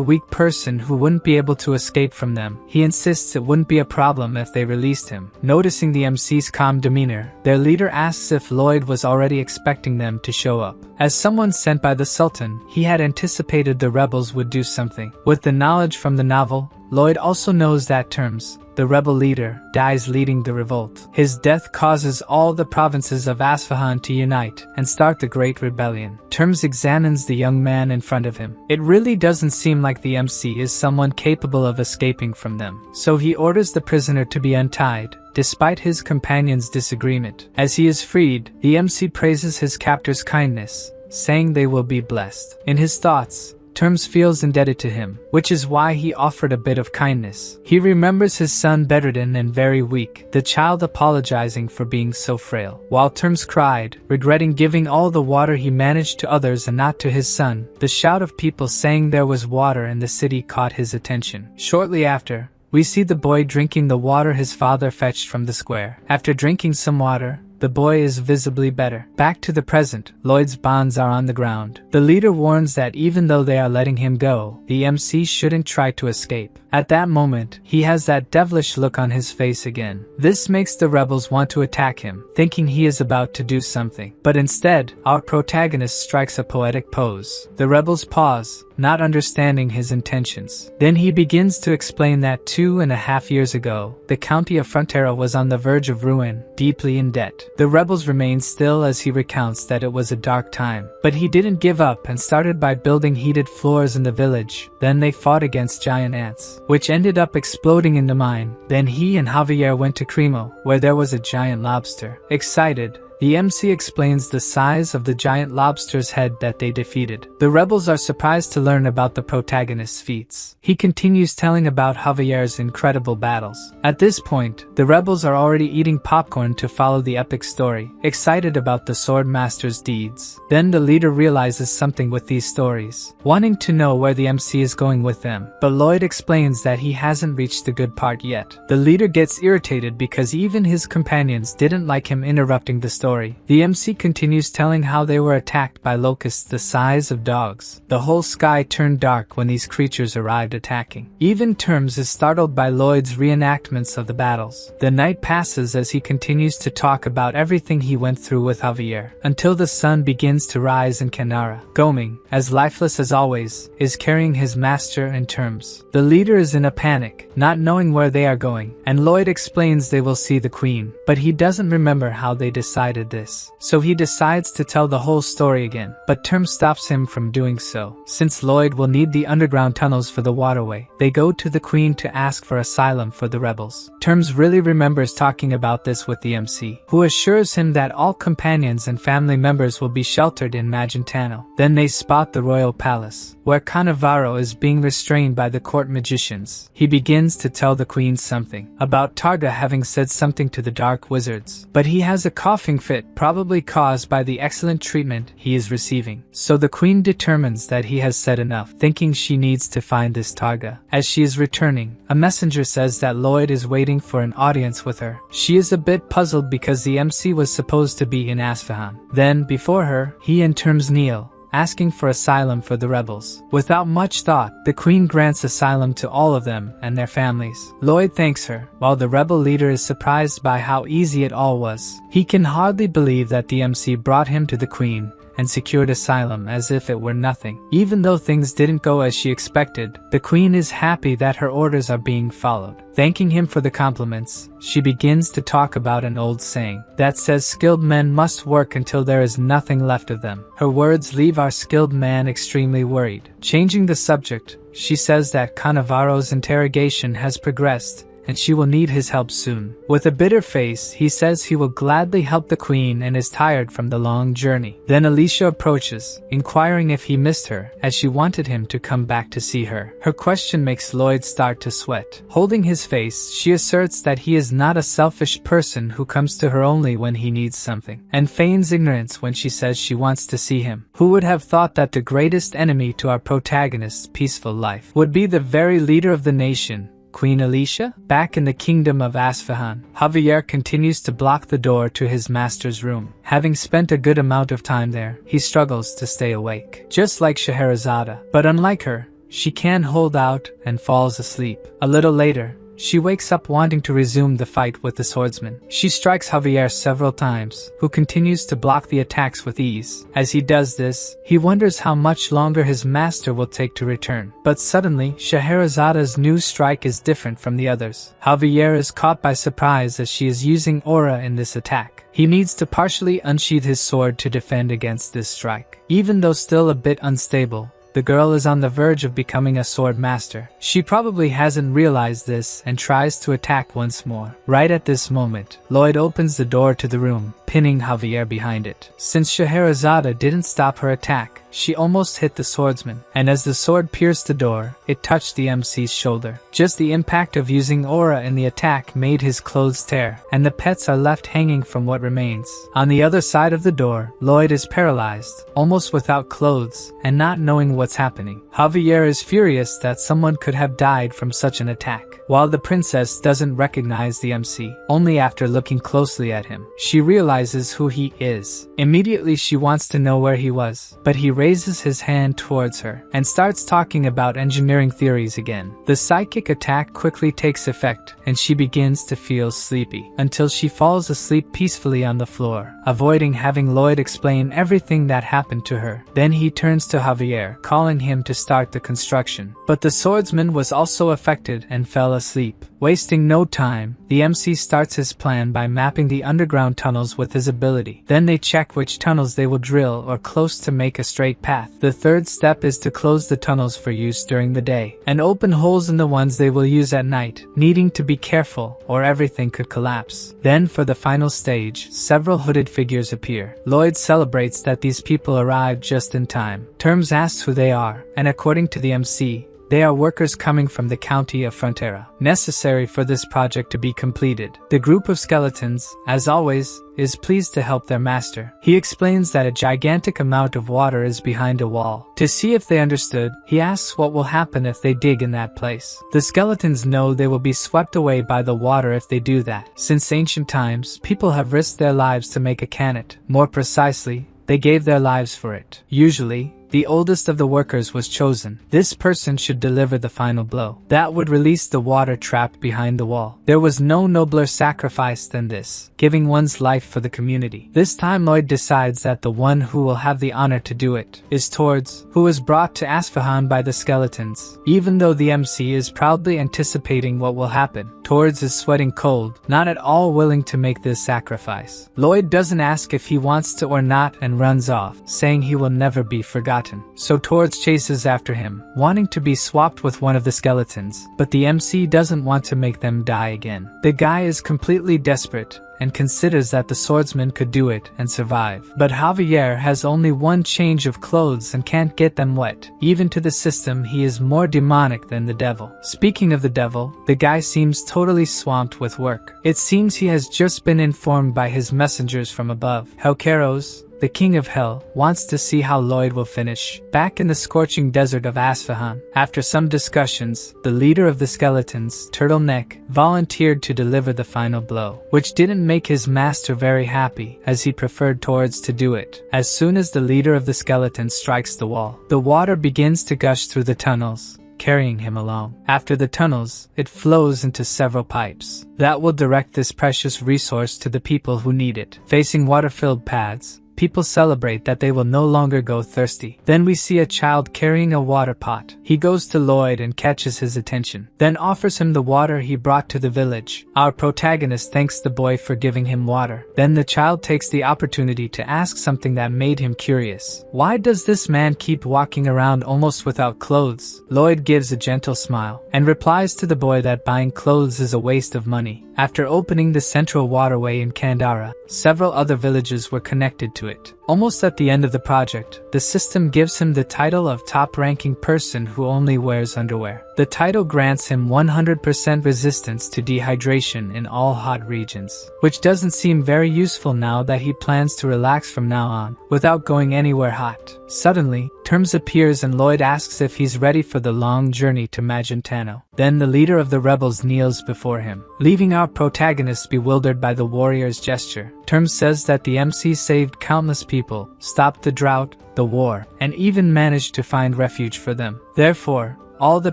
weak person who wouldn't be able to escape from them, he insists it wouldn't be a problem if they released him. Noticing the MC's calm demeanor, their leader asks if Lloyd was already expecting them to show up. As someone sent by the Sultan, he had anticipated the rebels would do something. With the knowledge from the novel, Lloyd also knows that Terms, the rebel leader, dies leading the revolt. His death causes all the provinces of Isfahan to unite and start the Great Rebellion. Terms examines the young man in front of him. It really doesn't seem like the MC is someone capable of escaping from them, so he orders the prisoner to be untied, despite his companion's disagreement. As he is freed, the MC praises his captor's kindness, saying they will be blessed. In his thoughts, Terms feels indebted to him, which is why he offered a bit of kindness. He remembers his son bedridden and very weak, the child apologizing for being so frail. While Terms cried, regretting giving all the water he managed to others and not to his son, the shout of people saying there was water in the city caught his attention. Shortly after, we see the boy drinking the water his father fetched from the square. After drinking some water, the boy is visibly better. Back to the present, Lloyd's bonds are on the ground. The leader warns that even though they are letting him go, the MC shouldn't try to escape. At that moment, he has that devilish look on his face again. This makes the rebels want to attack him, thinking he is about to do something. But instead, our protagonist strikes a poetic pose. The rebels pause, not understanding his intentions. Then he begins to explain that 2.5 years ago, the county of Frontera was on the verge of ruin, deeply in debt. The rebels remain still as he recounts that it was a dark time. But he didn't give up and started by building heated floors in the village. Then they fought against giant ants, which ended up exploding in the mine. Then he and Javier went to Cremo, where there was a giant lobster. Excited, the MC explains the size of the giant lobster's head that they defeated. The rebels are surprised to learn about the protagonist's feats. He continues telling about Javier's incredible battles. At this point, the rebels are already eating popcorn to follow the epic story, excited about the sword master's deeds. Then the leader realizes something with these stories, wanting to know where the MC is going with them. But Lloyd explains that he hasn't reached the good part yet. The leader gets irritated because even his companions didn't like him interrupting the story. The MC continues telling how they were attacked by locusts the size of dogs. The whole sky turned dark when these creatures arrived attacking. Even Terms is startled by Lloyd's reenactments of the battles. The night passes as he continues to talk about everything he went through with Javier, until the sun begins to rise in Canara. Goming, as lifeless as always, is carrying his master and Terms. The leader is in a panic, not knowing where they are going, and Lloyd explains they will see the queen, but he doesn't remember how they decided this. So he decides to tell the whole story again, but Terms stops him from doing so. Since Lloyd will need the underground tunnels for the waterway, they go to the queen to ask for asylum for the rebels. Terms really remembers talking about this with the MC, who assures him that all companions and family members will be sheltered in Magentano. Then they spot the royal palace, where Cannavaro is being restrained by the court magicians. He begins to tell the queen something about Targa having said something to the dark wizards, but he has a coughing fit, probably caused by the excellent treatment he is receiving. So the queen determines that he has said enough, thinking she needs to find this Targa. As she is returning, a messenger says that Lloyd is waiting for an audience with her. She is a bit puzzled because the MC was supposed to be in Asfahan. Then, before her, he and Terms kneel, asking for asylum for the rebels. Without much thought, the queen grants asylum to all of them and their families. Lloyd thanks her, while the rebel leader is surprised by how easy it all was. He can hardly believe that the MC brought him to the queen and secured asylum as if it were nothing. Even though things didn't go as she expected, the queen is happy that her orders are being followed. Thanking him for the compliments, she begins to talk about an old saying that says skilled men must work until there is nothing left of them. Her words leave our skilled man extremely worried. Changing the subject, she says that Cannavaro's interrogation has progressed and she will need his help soon. With a bitter face, he says he will gladly help the queen and is tired from the long journey. Then Alicia approaches, inquiring if he missed her, as she wanted him to come back to see her. Her question makes Lloyd start to sweat. Holding his face, she asserts that he is not a selfish person who comes to her only when he needs something, and feigns ignorance when she says she wants to see him. Who would have thought that the greatest enemy to our protagonist's peaceful life would be the very leader of the nation, Queen Alicia? Back in the kingdom of Asfahan, Javier continues to block the door to his master's room. Having spent a good amount of time there, he struggles to stay awake. Just like Scheherazade, but unlike her, she can hold out and falls asleep. A little later, she wakes up wanting to resume the fight with the swordsman. She strikes Javier several times, who continues to block the attacks with ease. As he does this, he wonders how much longer his master will take to return. But suddenly, Scheherazade's new strike is different from the others. Javier is caught by surprise as she is using aura in this attack. He needs to partially unsheath his sword to defend against this strike. Even though still a bit unstable, the girl is on the verge of becoming a sword master. She probably hasn't realized this and tries to attack once more. Right at this moment, Lloyd opens the door to the room, pinning Javier behind it. Since Scheherazade didn't stop her attack, she almost hit the swordsman, and as the sword pierced the door, it touched the MC's shoulder. Just the impact of using aura in the attack made his clothes tear, and the pets are left hanging from what remains. On the other side of the door, Lloyd is paralyzed, almost without clothes, and not knowing what's happening. Javier is furious that someone could have died from such an attack, while the princess doesn't recognize the MC. Only after looking closely at him, she realizes who he is. Immediately she wants to know where he was, but he raises his hand towards her and starts talking about engineering theories again. The psychic attack quickly takes effect, and she begins to feel sleepy, until she falls asleep peacefully on the floor, avoiding having Lloyd explain everything that happened to her. Then he turns to Javier, calling him to start the construction. But the swordsman was also affected and fell asleep. Wasting no time, the MC starts his plan by mapping the underground tunnels with his ability. Then they check which tunnels they will drill or close to make a straight path. The third step is to close the tunnels for use during the day, and open holes in the ones they will use at night, needing to be careful or everything could collapse. Then for the final stage, several hooded figures appear. Lloyd celebrates that these people arrived just in time. Terms asks who they are, and according to the MC, they are workers coming from the county of Frontera, necessary for this project to be completed. The group of skeletons, as always, is pleased to help their master. He explains that a gigantic amount of water is behind a wall. To see if they understood, he asks what will happen if they dig in that place. The skeletons know they will be swept away by the water if they do that. Since ancient times, people have risked their lives to make a canet. More precisely, they gave their lives for it. Usually, the oldest of the workers was chosen. This person should deliver the final blow. That would release the water trapped behind the wall. There was no nobler sacrifice than this, giving one's life for the community. This time Lloyd decides that the one who will have the honor to do it is Tords, who was brought to Asfahan by the skeletons. Even though the MC is proudly anticipating what will happen, Tords is sweating cold, not at all willing to make this sacrifice. Lloyd doesn't ask if he wants to or not and runs off, saying he will never be forgotten. So Tords chases after him, wanting to be swapped with one of the skeletons, but the MC doesn't want to make them die again. The guy is completely desperate and considers that the swordsman could do it and survive. But Javier has only one change of clothes and can't get them wet. Even to the system, he is more demonic than the devil. Speaking of the devil, the guy seems totally swamped with work. It seems he has just been informed by his messengers from above. Helkeros, the king of hell, wants to see how Lloyd will finish. Back in the scorching desert of Asfahan, after some discussions, the leader of the skeletons, Turtleneck, volunteered to deliver the final blow, which didn't make his master very happy, as he preferred Tords to do it. As soon as the leader of the skeletons strikes the wall, the water begins to gush through the tunnels, carrying him along. After the tunnels, it flows into several pipes that will direct this precious resource to the people who need it. Facing water-filled paths, people celebrate that they will no longer go thirsty. Then we see a child carrying a water pot. He goes to Lloyd and catches his attention, then offers him the water he brought to the village. Our protagonist thanks the boy for giving him water. Then the child takes the opportunity to ask something that made him curious. Why does this man keep walking around almost without clothes? Lloyd gives a gentle smile and replies to the boy that buying clothes is a waste of money. After opening the central waterway in Kandara, several other villages were connected to it. Almost at the end of the project, the system gives him the title of top-ranking person who only wears underwear. The title grants him 100% resistance to dehydration in all hot regions, which doesn't seem very useful now that he plans to relax from now on, without going anywhere hot. Suddenly, Terms appears and Lloyd asks if he's ready for the long journey to Magentano. Then the leader of the rebels kneels before him, leaving our protagonist bewildered by the warrior's gesture. Terms says that the MC saved countless people, stopped the drought, the war, and even managed to find refuge for them. Therefore, all the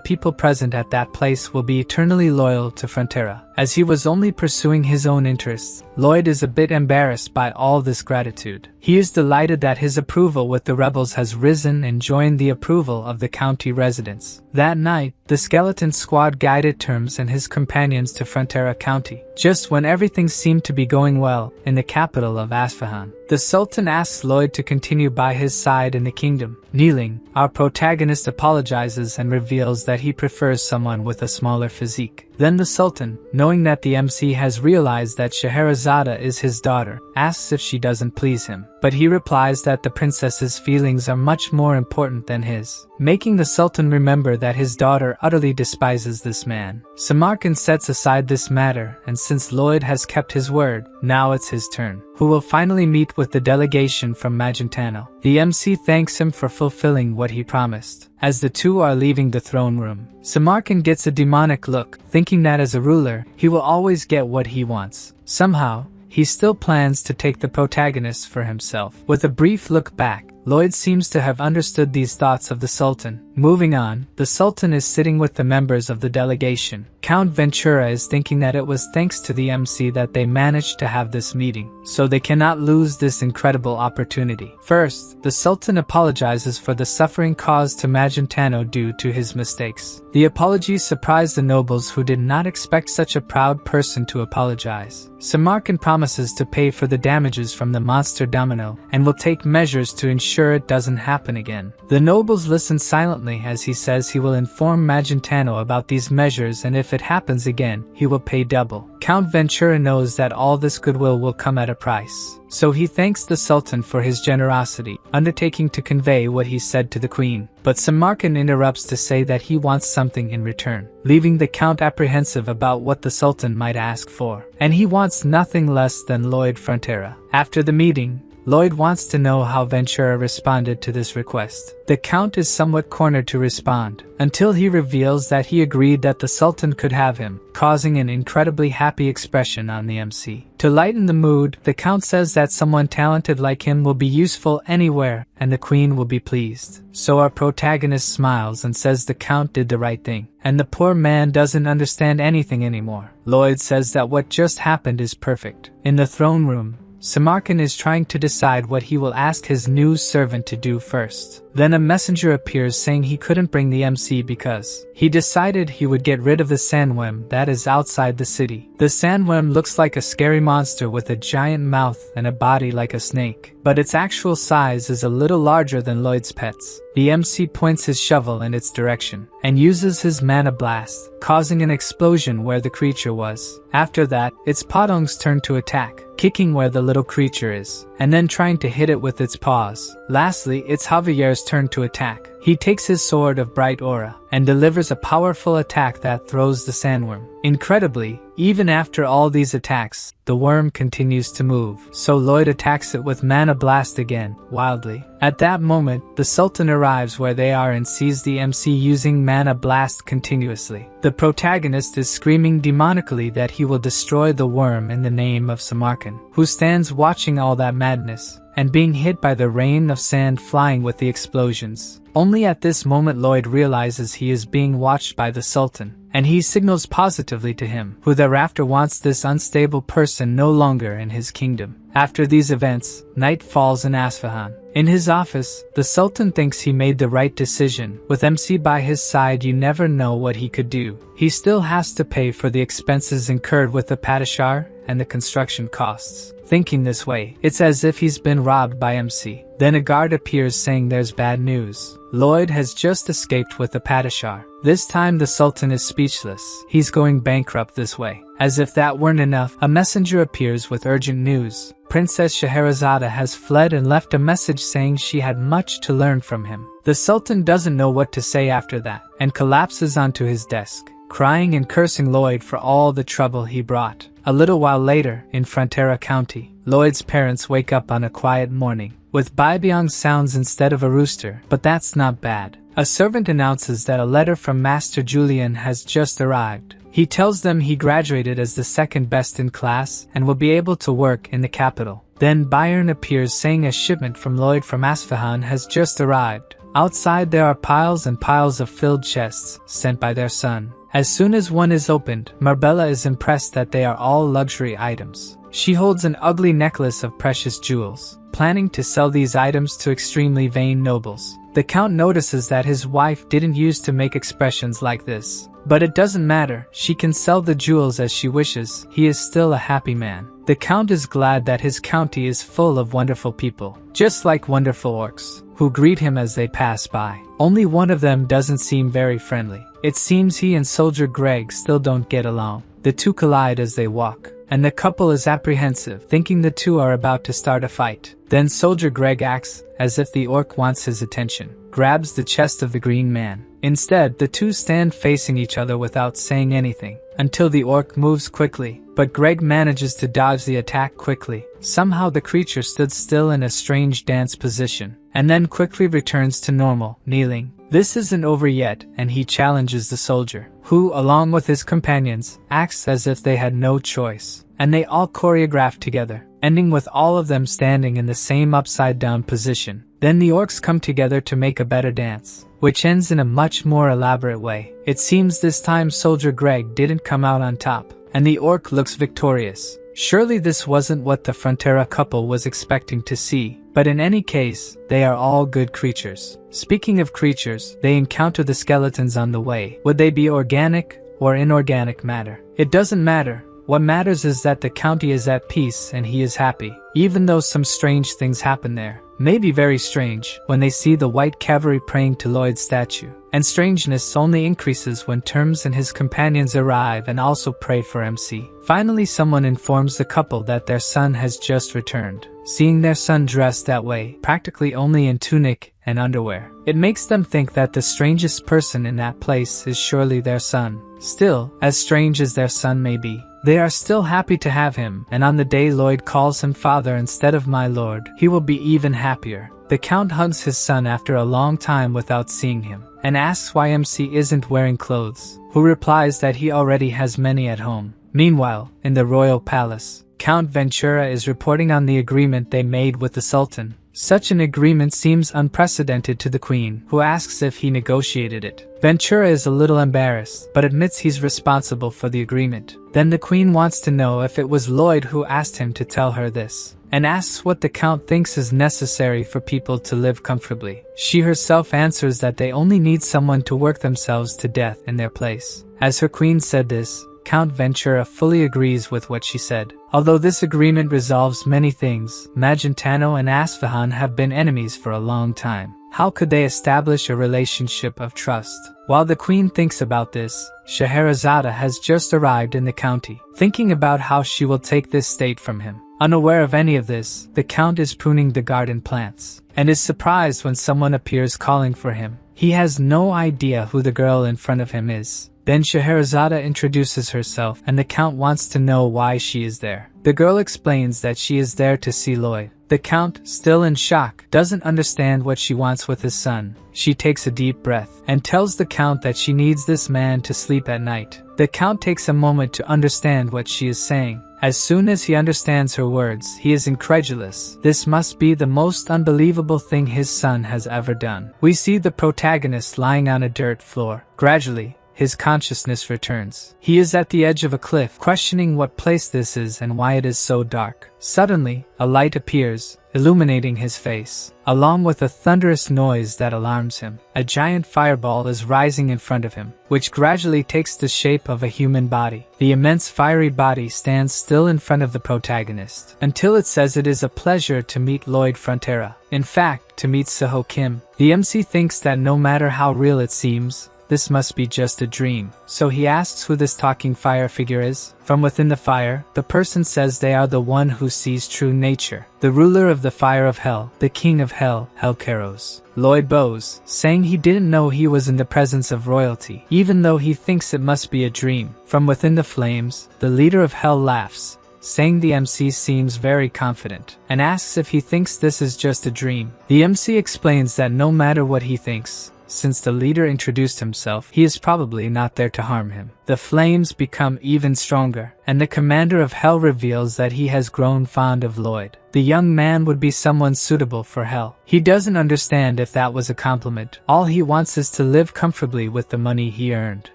people present at that place will be eternally loyal to Frontera. As he was only pursuing his own interests, Lloyd is a bit embarrassed by all this gratitude. He is delighted that his approval with the rebels has risen and joined the approval of the county residents. That night, the skeleton squad guided Terms and his companions to Frontera County, just when everything seemed to be going well in the capital of Asfahan. The Sultan asks Lloyd to continue by his side in the kingdom. Kneeling, our protagonist apologizes and reveals that he prefers someone with a smaller physique. Then the Sultan, knowing that the MC has realized that Scheherazade is his daughter, asks if she doesn't please him, but he replies that the princess's feelings are much more important than his, making the Sultan remember that his daughter utterly despises this man. Samarkand sets aside this matter, and since Lloyd has kept his word, now it's his turn, who will finally meet with the delegation from Magentano. The MC thanks him for fulfilling what he promised. As the two are leaving the throne room, Samarkand gets a demonic look, thinking that as a ruler, he will always get what he wants. Somehow, he still plans to take the protagonist for himself. With a brief look back, Lloyd seems to have understood these thoughts of the Sultan. Moving on, the Sultan is sitting with the members of the delegation. Count Ventura is thinking that it was thanks to the MC that they managed to have this meeting, so they cannot lose this incredible opportunity. First, the Sultan apologizes for the suffering caused to Magentano due to his mistakes. The apology surprised the nobles who did not expect such a proud person to apologize. Samarkand promises to pay for the damages from the monster domino and will take measures to ensure it doesn't happen again. The nobles listen silently as he says he will inform Magentano about these measures, and if it happens again, he will pay double. Count Ventura knows that all this goodwill will come at a price, so he thanks the Sultan for his generosity, undertaking to convey what he said to the Queen. But Samarkand interrupts to say that he wants something in return, leaving the Count apprehensive about what the Sultan might ask for. And he wants nothing less than Lloyd Frontera. After the meeting, Lloyd wants to know how Ventura responded to this request. The Count is somewhat cornered to respond, until he reveals that he agreed that the Sultan could have him, causing an incredibly happy expression on the MC. To lighten the mood, the Count says that someone talented like him will be useful anywhere, and the Queen will be pleased. So our protagonist smiles and says the Count did the right thing, and the poor man doesn't understand anything anymore. Lloyd says that what just happened is perfect. In the throne room, Samarkand is trying to decide what he will ask his new servant to do first. Then a messenger appears saying he couldn't bring the MC because he decided he would get rid of the sandworm that is outside the city. The sandworm looks like a scary monster with a giant mouth and a body like a snake, but its actual size is a little larger than Lloyd's pets. The MC points his shovel in its direction and uses his mana blast, causing an explosion where the creature was. After that, its podongs turn to attack, kicking where the little creature is, and then trying to hit it with its paws. Lastly, it's Javier's turn to attack. He takes his sword of bright aura and delivers a powerful attack that throws the sandworm. Incredibly, even after all these attacks, the worm continues to move, so Lloyd attacks it with Mana Blast again, wildly. At that moment, the Sultan arrives where they are and sees the MC using Mana Blast continuously. The protagonist is screaming demonically that he will destroy the worm in the name of Samarkand, who stands watching all that madness, and being hit by the rain of sand flying with the explosions. Only at this moment Lloyd realizes he is being watched by the Sultan, and he signals positively to him, who thereafter wants this unstable person no longer in his kingdom. After these events, night falls in Isfahan. In his office, the Sultan thinks he made the right decision. With MC by his side, you never know what he could do. He still has to pay for the expenses incurred with the Padishar and the construction costs. Thinking this way, it's as if he's been robbed by MC. Then a guard appears saying there's bad news. Lloyd has just escaped with the Padishar. This time the Sultan is speechless. He's going bankrupt this way. As if that weren't enough, a messenger appears with urgent news. Princess Scheherazade has fled and left a message saying she had much to learn from him. The Sultan doesn't know what to say after that, and collapses onto his desk, crying and cursing Lloyd for all the trouble he brought. A little while later, in Frontera County, Lloyd's parents wake up on a quiet morning, with Baibyong sounds instead of a rooster, but that's not bad. A servant announces that a letter from Master Julian has just arrived. He tells them he graduated as the second best in class and will be able to work in the capital. Then Bayern appears saying a shipment from Lloyd from Isfahan has just arrived. Outside there are piles and piles of filled chests sent by their son. As soon as one is opened, Marbella is impressed that they are all luxury items. She holds an ugly necklace of precious jewels, planning to sell these items to extremely vain nobles. The Count notices that his wife didn't use to make expressions like this. But it doesn't matter, she can sell the jewels as she wishes, he is still a happy man. The Count is glad that his county is full of wonderful people, just like wonderful orcs. who greet him as they pass by. Only one of them doesn't seem very friendly. It seems he and Soldier Greg still don't get along. The two collide as they walk, and the couple is apprehensive, thinking the two are about to start a fight. Then Soldier Greg acts as if the orc wants his attention, grabs the chest of the green man. Instead, the two stand facing each other without saying anything, until the orc moves quickly, but Greg manages to dodge the attack quickly. Somehow the creature stood still in a strange dance position, and then quickly returns to normal, kneeling. This isn't over yet, and he challenges the soldier, who, along with his companions, acts as if they had no choice, and they all choreograph together, ending with all of them standing in the same upside-down position. Then the orcs come together to make a better dance, which ends in a much more elaborate way. It seems this time Soldier Greg didn't come out on top, and the orc looks victorious. Surely this wasn't what the Frontera couple was expecting to see, but in any case, they are all good creatures. Speaking of creatures, they encounter the skeletons on the way. Would they be organic or inorganic matter? It doesn't matter. What matters is that the county is at peace and he is happy, even though some strange things happen there. Maybe very strange when they see the white cavalry praying to Lloyd's statue. And strangeness only increases when Terms and his companions arrive and also pray for MC. Finally, someone informs the couple that their son has just returned. Seeing their son dressed that way, practically only in tunic and underwear, it makes them think that the strangest person in that place is surely their son. Still, as strange as their son may be, they are still happy to have him, and on the day Lloyd calls him father instead of my lord, he will be even happier. The Count hugs his son after a long time without seeing him, and asks why MC isn't wearing clothes, who replies that he already has many at home. Meanwhile, in the royal palace, Count Ventura is reporting on the agreement they made with the Sultan. Such an agreement seems unprecedented to the Queen, who asks if he negotiated it. Ventura is a little embarrassed, but admits he's responsible for the agreement. Then the Queen wants to know if it was Lloyd who asked him to tell her this, and asks what the Count thinks is necessary for people to live comfortably. She herself answers that they only need someone to work themselves to death in their place. As her Queen said this, Count Ventura fully agrees with what she said. Although this agreement resolves many things, Magentano and Asfahan have been enemies for a long time. How could they establish a relationship of trust? While the Queen thinks about this, Scheherazade has just arrived in the county, thinking about how she will take this state from him. Unaware of any of this, the Count is pruning the garden plants, and is surprised when someone appears calling for him. He has no idea who the girl in front of him is. Then Scheherazade introduces herself, and the Count wants to know why she is there. The girl explains that she is there to see Lloyd. The Count, still in shock, doesn't understand what she wants with his son. She takes a deep breath, and tells the Count that she needs this man to sleep at night. The Count takes a moment to understand what she is saying. As soon as he understands her words, he is incredulous. This must be the most unbelievable thing his son has ever done. We see the protagonist lying on a dirt floor. Gradually, his consciousness returns. He is at the edge of a cliff, questioning what place this is and why it is so dark. Suddenly, a light appears, illuminating his face, along with a thunderous noise that alarms him. A giant fireball is rising in front of him, which gradually takes the shape of a human body. The immense fiery body stands still in front of the protagonist, until it says it is a pleasure to meet Lloyd Frontera. In fact, to meet Suho Kim. The MC thinks that no matter how real it seems, this must be just a dream. So he asks who this talking fire figure is. From within the fire, the person says they are the one who sees true nature, the ruler of the fire of hell, the king of hell, Helkeros. Lloyd bows, saying he didn't know he was in the presence of royalty, even though he thinks it must be a dream. From within the flames, the leader of hell laughs, saying the MC seems very confident, and asks if he thinks this is just a dream. The MC explains that no matter what he thinks, since the leader introduced himself, he is probably not there to harm him. The flames become even stronger, and the commander of hell reveals that he has grown fond of Lloyd. The young man would be someone suitable for hell. He doesn't understand if that was a compliment. All he wants is to live comfortably with the money he earned.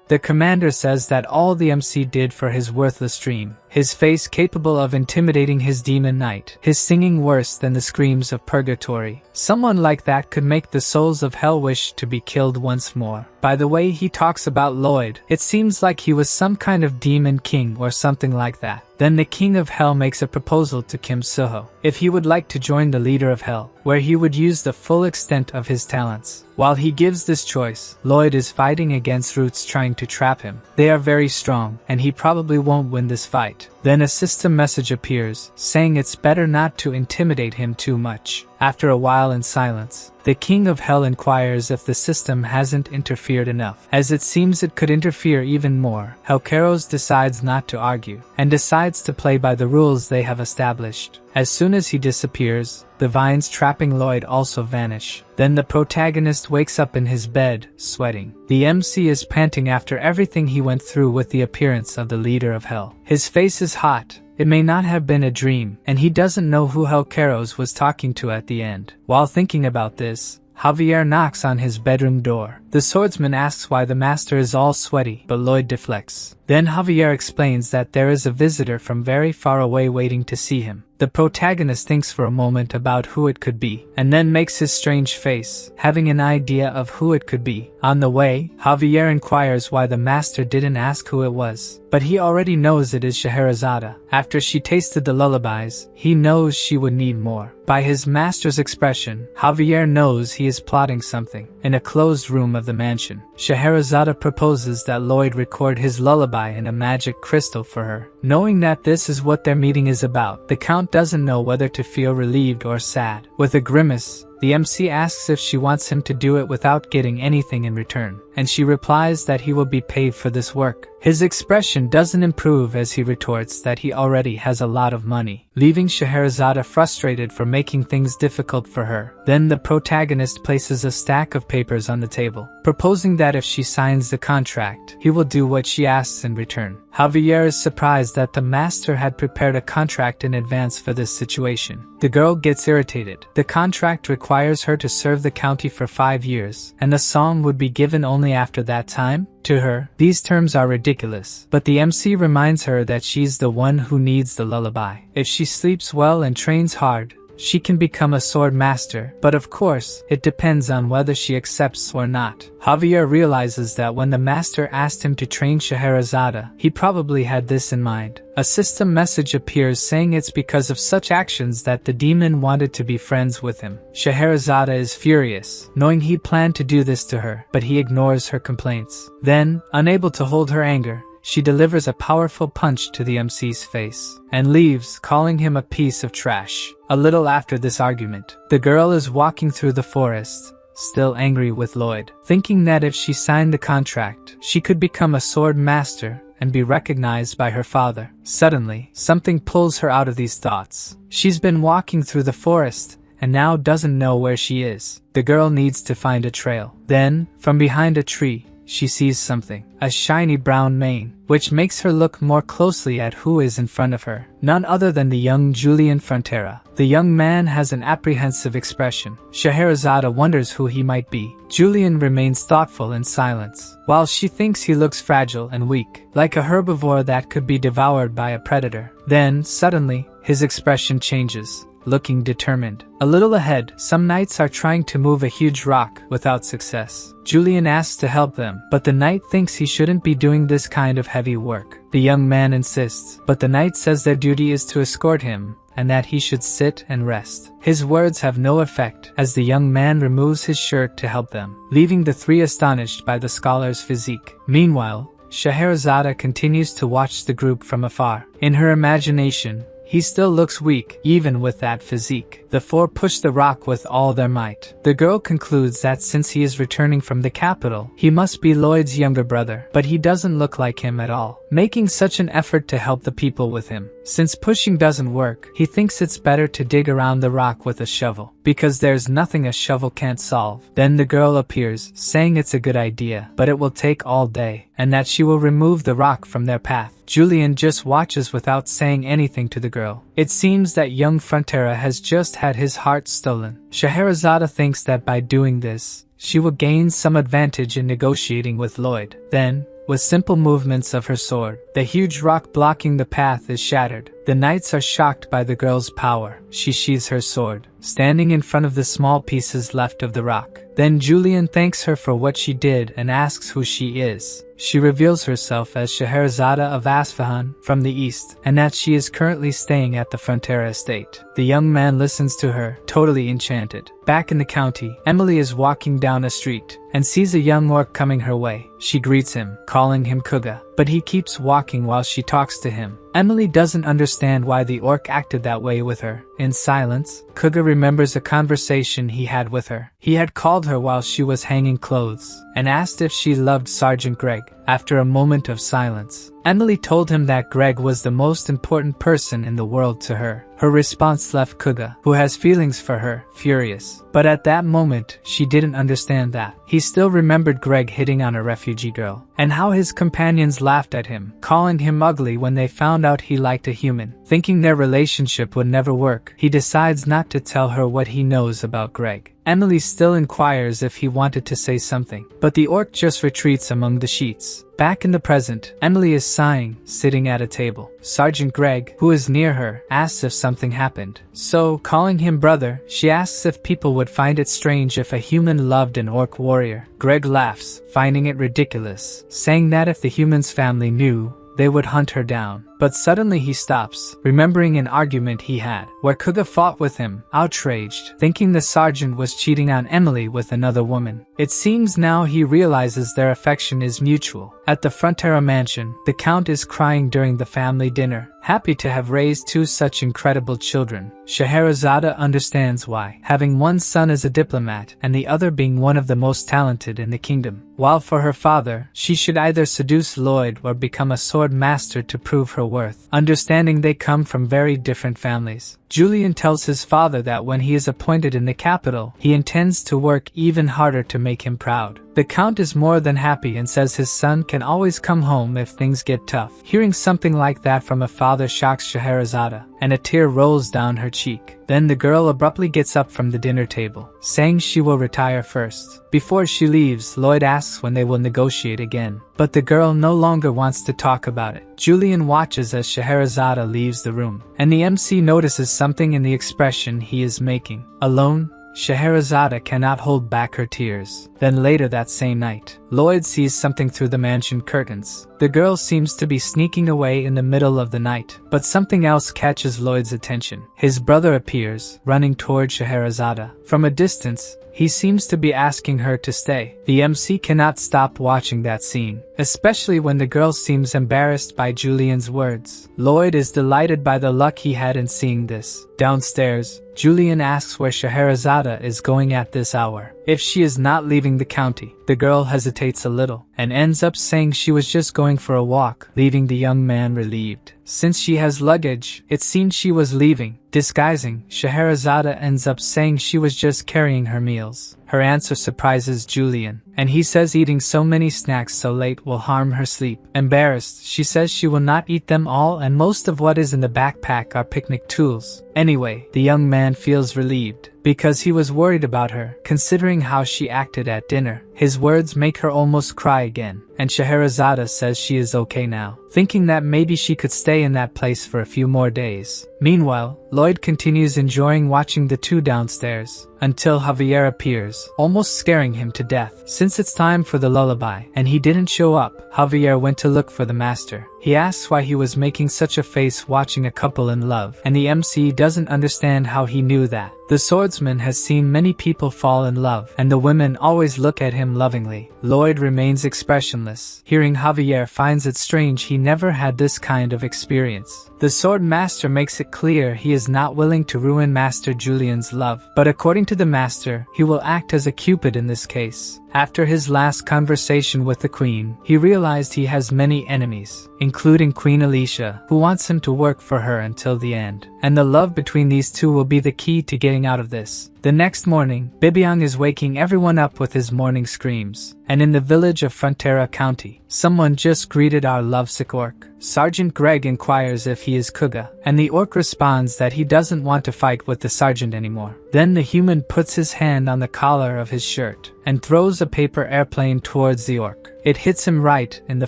The commander says that all the MC did for his worthless dream, his face capable of intimidating his demon knight, his singing worse than the screams of purgatory. Someone like that could make the souls of hell wish to be killed once more. By the way he talks about Lloyd, it seems like he was some kind of demon king or something like that. Then the king of hell makes a proposal to Kim Suho if he would like to join the leader of hell, where he would use the full extent of his talents. While he gives this choice, Lloyd is fighting against Roots trying to trap him. They are very strong, and he probably won't win this fight. Then a system message appears, saying it's better not to intimidate him too much. After a while in silence, the king of hell inquires if the system hasn't interfered enough, as it seems it could interfere even more. Hellcaros decides not to argue, and decides to play by the rules they have established. As soon as he disappears, the vines trapping Lloyd also vanish. Then the protagonist wakes up in his bed, sweating. The MC is panting after everything he went through with the appearance of the leader of hell. His face is hot. It may not have been a dream, and he doesn't know who Hellcaros was talking to at the end. While thinking about this, Javier knocks on his bedroom door. The swordsman asks why the master is all sweaty, but Lloyd deflects. Then Javier explains that there is a visitor from very far away waiting to see him. The protagonist thinks for a moment about who it could be, and then makes his strange face, having an idea of who it could be. On the way, Javier inquires why the master didn't ask who it was, but he already knows it is Scheherazade. After she tasted the lullabies, he knows she would need more. By his master's expression, Javier knows he is plotting something. In a closed room of the mansion, Scheherazade proposes that Lloyd record his lullaby in a magic crystal for her. Knowing that this is what their meeting is about, the count doesn't know whether to feel relieved or sad. With a grimace, the MC asks if she wants him to do it without getting anything in return, and she replies that he will be paid for this work. His expression doesn't improve as he retorts that he already has a lot of money, leaving Scheherazade frustrated for making things difficult for her. Then the protagonist places a stack of papers on the table, proposing that if she signs the contract, he will do what she asks in return. Javier is surprised that the master had prepared a contract in advance for this situation. The girl gets irritated. The contract requires her to serve the county for 5 years, and the song would be given only after that time. To her, these terms are ridiculous, but the MC reminds her that she's the one who needs the lullaby. If she sleeps well and trains hard, she can become a sword master, but of course, it depends on whether she accepts or not. Javier realizes that when the master asked him to train Scheherazade, he probably had this in mind. A system message appears saying it's because of such actions that the demon wanted to be friends with him. Scheherazade is furious, knowing he planned to do this to her, but he ignores her complaints. Then, unable to hold her anger, she delivers a powerful punch to the MC's face, and leaves, calling him a piece of trash. A little after this argument, the girl is walking through the forest, still angry with Lloyd, thinking that if she signed the contract, she could become a sword master and be recognized by her father. Suddenly, something pulls her out of these thoughts. She's been walking through the forest, and now doesn't know where she is. The girl needs to find a trail. Then, from behind a tree, she sees something, a shiny brown mane, which makes her look more closely at who is in front of her. None other than the young Lloyd Frontera. The young man has an apprehensive expression. Scheherazade wonders who he might be. Julian remains thoughtful in silence, while she thinks he looks fragile and weak, like a herbivore that could be devoured by a predator. Then, suddenly, his expression changes, looking determined. A little ahead, some knights are trying to move a huge rock without success. Julian asks to help them, but the knight thinks he shouldn't be doing this kind of heavy work. The young man insists, but the knight says their duty is to escort him, and that he should sit and rest. His words have no effect, as the young man removes his shirt to help them, leaving the three astonished by the scholar's physique. Meanwhile, Scheherazade continues to watch the group from afar. In her imagination, he still looks weak, even with that physique. The four push the rock with all their might. The girl concludes that since he is returning from the capital, he must be Lloyd's younger brother, but he doesn't look like him at all, making such an effort to help the people with him. Since pushing doesn't work, he thinks it's better to dig around the rock with a shovel, because there's nothing a shovel can't solve. Then the girl appears, saying it's a good idea, but it will take all day, and that she will remove the rock from their path. Julian just watches without saying anything to the girl. It seems that young Frontera has just had his heart stolen. Scheherazade thinks that by doing this, she will gain some advantage in negotiating with Lloyd. Then, with simple movements of her sword, the huge rock blocking the path is shattered. The knights are shocked by the girl's power. She sheathes her sword, standing in front of the small pieces left of the rock. Then Julian thanks her for what she did and asks who she is. She reveals herself as Scheherazade of Asfahan from the east, and that she is currently staying at the Frontera estate. The young man listens to her, totally enchanted. Back in the county, Emily is walking down a street and sees a young orc coming her way. She greets him, calling him Kuga, but he keeps walking while she talks to him. Emily doesn't understand why the orc acted that way with her. In silence, Kuga remembers a conversation he had with her. He had called her while she was hanging clothes and asked if she loved Sergeant Greg. After a moment of silence, Emily told him that Greg was the most important person in the world to her. Her response left Kuga, who has feelings for her, furious. But at that moment, she didn't understand that. He still remembered Greg hitting on a refugee girl, and how his companions laughed at him, calling him ugly when they found out he liked a human. Thinking their relationship would never work, he decides not to tell her what he knows about Greg. Emily still inquires if he wanted to say something, but the orc just retreats among the sheets. Back in the present, Emily is sighing, sitting at a table. Sergeant Greg, who is near her, asks if something happened. So, calling him brother, she asks if people would find it strange if a human loved an orc warrior. Greg laughs, finding it ridiculous, saying that if the human's family knew, they would hunt her down. But suddenly he stops, remembering an argument he had, where Kuga fought with him, outraged, thinking the sergeant was cheating on Emily with another woman. It seems now he realizes their affection is mutual. At the Frontera mansion, the count is crying during the family dinner, happy to have raised two such incredible children. Scheherazade understands why, having one son as a diplomat and the other being one of the most talented in the kingdom. While for her father, she should either seduce Lloyd or become a sword master to prove her worth, understanding they come from very different families. Julian tells his father that when he is appointed in the capital, he intends to work even harder to make him proud. The count is more than happy and says his son can always come home if things get tough. Hearing something like that from a father shocks Scheherazade, and a tear rolls down her cheek. Then the girl abruptly gets up from the dinner table, saying she will retire first. Before she leaves, Lloyd asks when they will negotiate again, but the girl no longer wants to talk about it. Julian watches as Scheherazade leaves the room, and the MC notices something in the expression he is making. Alone, Scheherazade cannot hold back her tears. Then later that same night, Lloyd sees something through the mansion curtains. The girl seems to be sneaking away in the middle of the night, but something else catches Lloyd's attention. His brother appears, running toward Scheherazade. From a distance, he seems to be asking her to stay. The MC cannot stop watching that scene, especially when the girl seems embarrassed by Julian's words. Lloyd is delighted by the luck he had in seeing this. Downstairs, Julian asks where Scheherazade is going at this hour. If she is not leaving the county, the girl hesitates a little, and ends up saying she was just going for a walk, leaving the young man relieved. Since she has luggage, it seems she was leaving. Disguising, Scheherazade ends up saying she was just carrying her meals. Her answer surprises Julian, and he says eating so many snacks so late will harm her sleep. Embarrassed, she says she will not eat them all and most of what is in the backpack are picnic tools. Anyway, the young man feels relieved, because he was worried about her, considering how she acted at dinner. His words make her almost cry again, and Scheherazade says she is okay now, thinking that maybe she could stay in that place for a few more days. Meanwhile, Lloyd continues enjoying watching the two downstairs, until Javier appears, almost scaring him to death. Since it's time for the lullaby, and he didn't show up, Javier went to look for the master. He asks why he was making such a face watching a couple in love, and the MC doesn't understand how he knew that. The swordsman has seen many people fall in love, and the women always look at him lovingly. Lloyd remains expressionless. Hearing Javier finds it strange he never had this kind of experience. The sword master makes it clear he is not willing to ruin Master Julian's love, but according to the master, he will act as a cupid in this case. After his last conversation with the queen, he realized he has many enemies, including Queen Alicia, who wants him to work for her until the end. And the love between these two will be the key to getting out of this. The next morning, Bibiang is waking everyone up with his morning screams. And in the village of Frontera County, someone just greeted our lovesick orc. Sergeant Greg inquires if he is Kuga, and the orc responds that he doesn't want to fight with the sergeant anymore. Then the human puts his hand on the collar of his shirt and throws a paper airplane towards the orc. It hits him right in the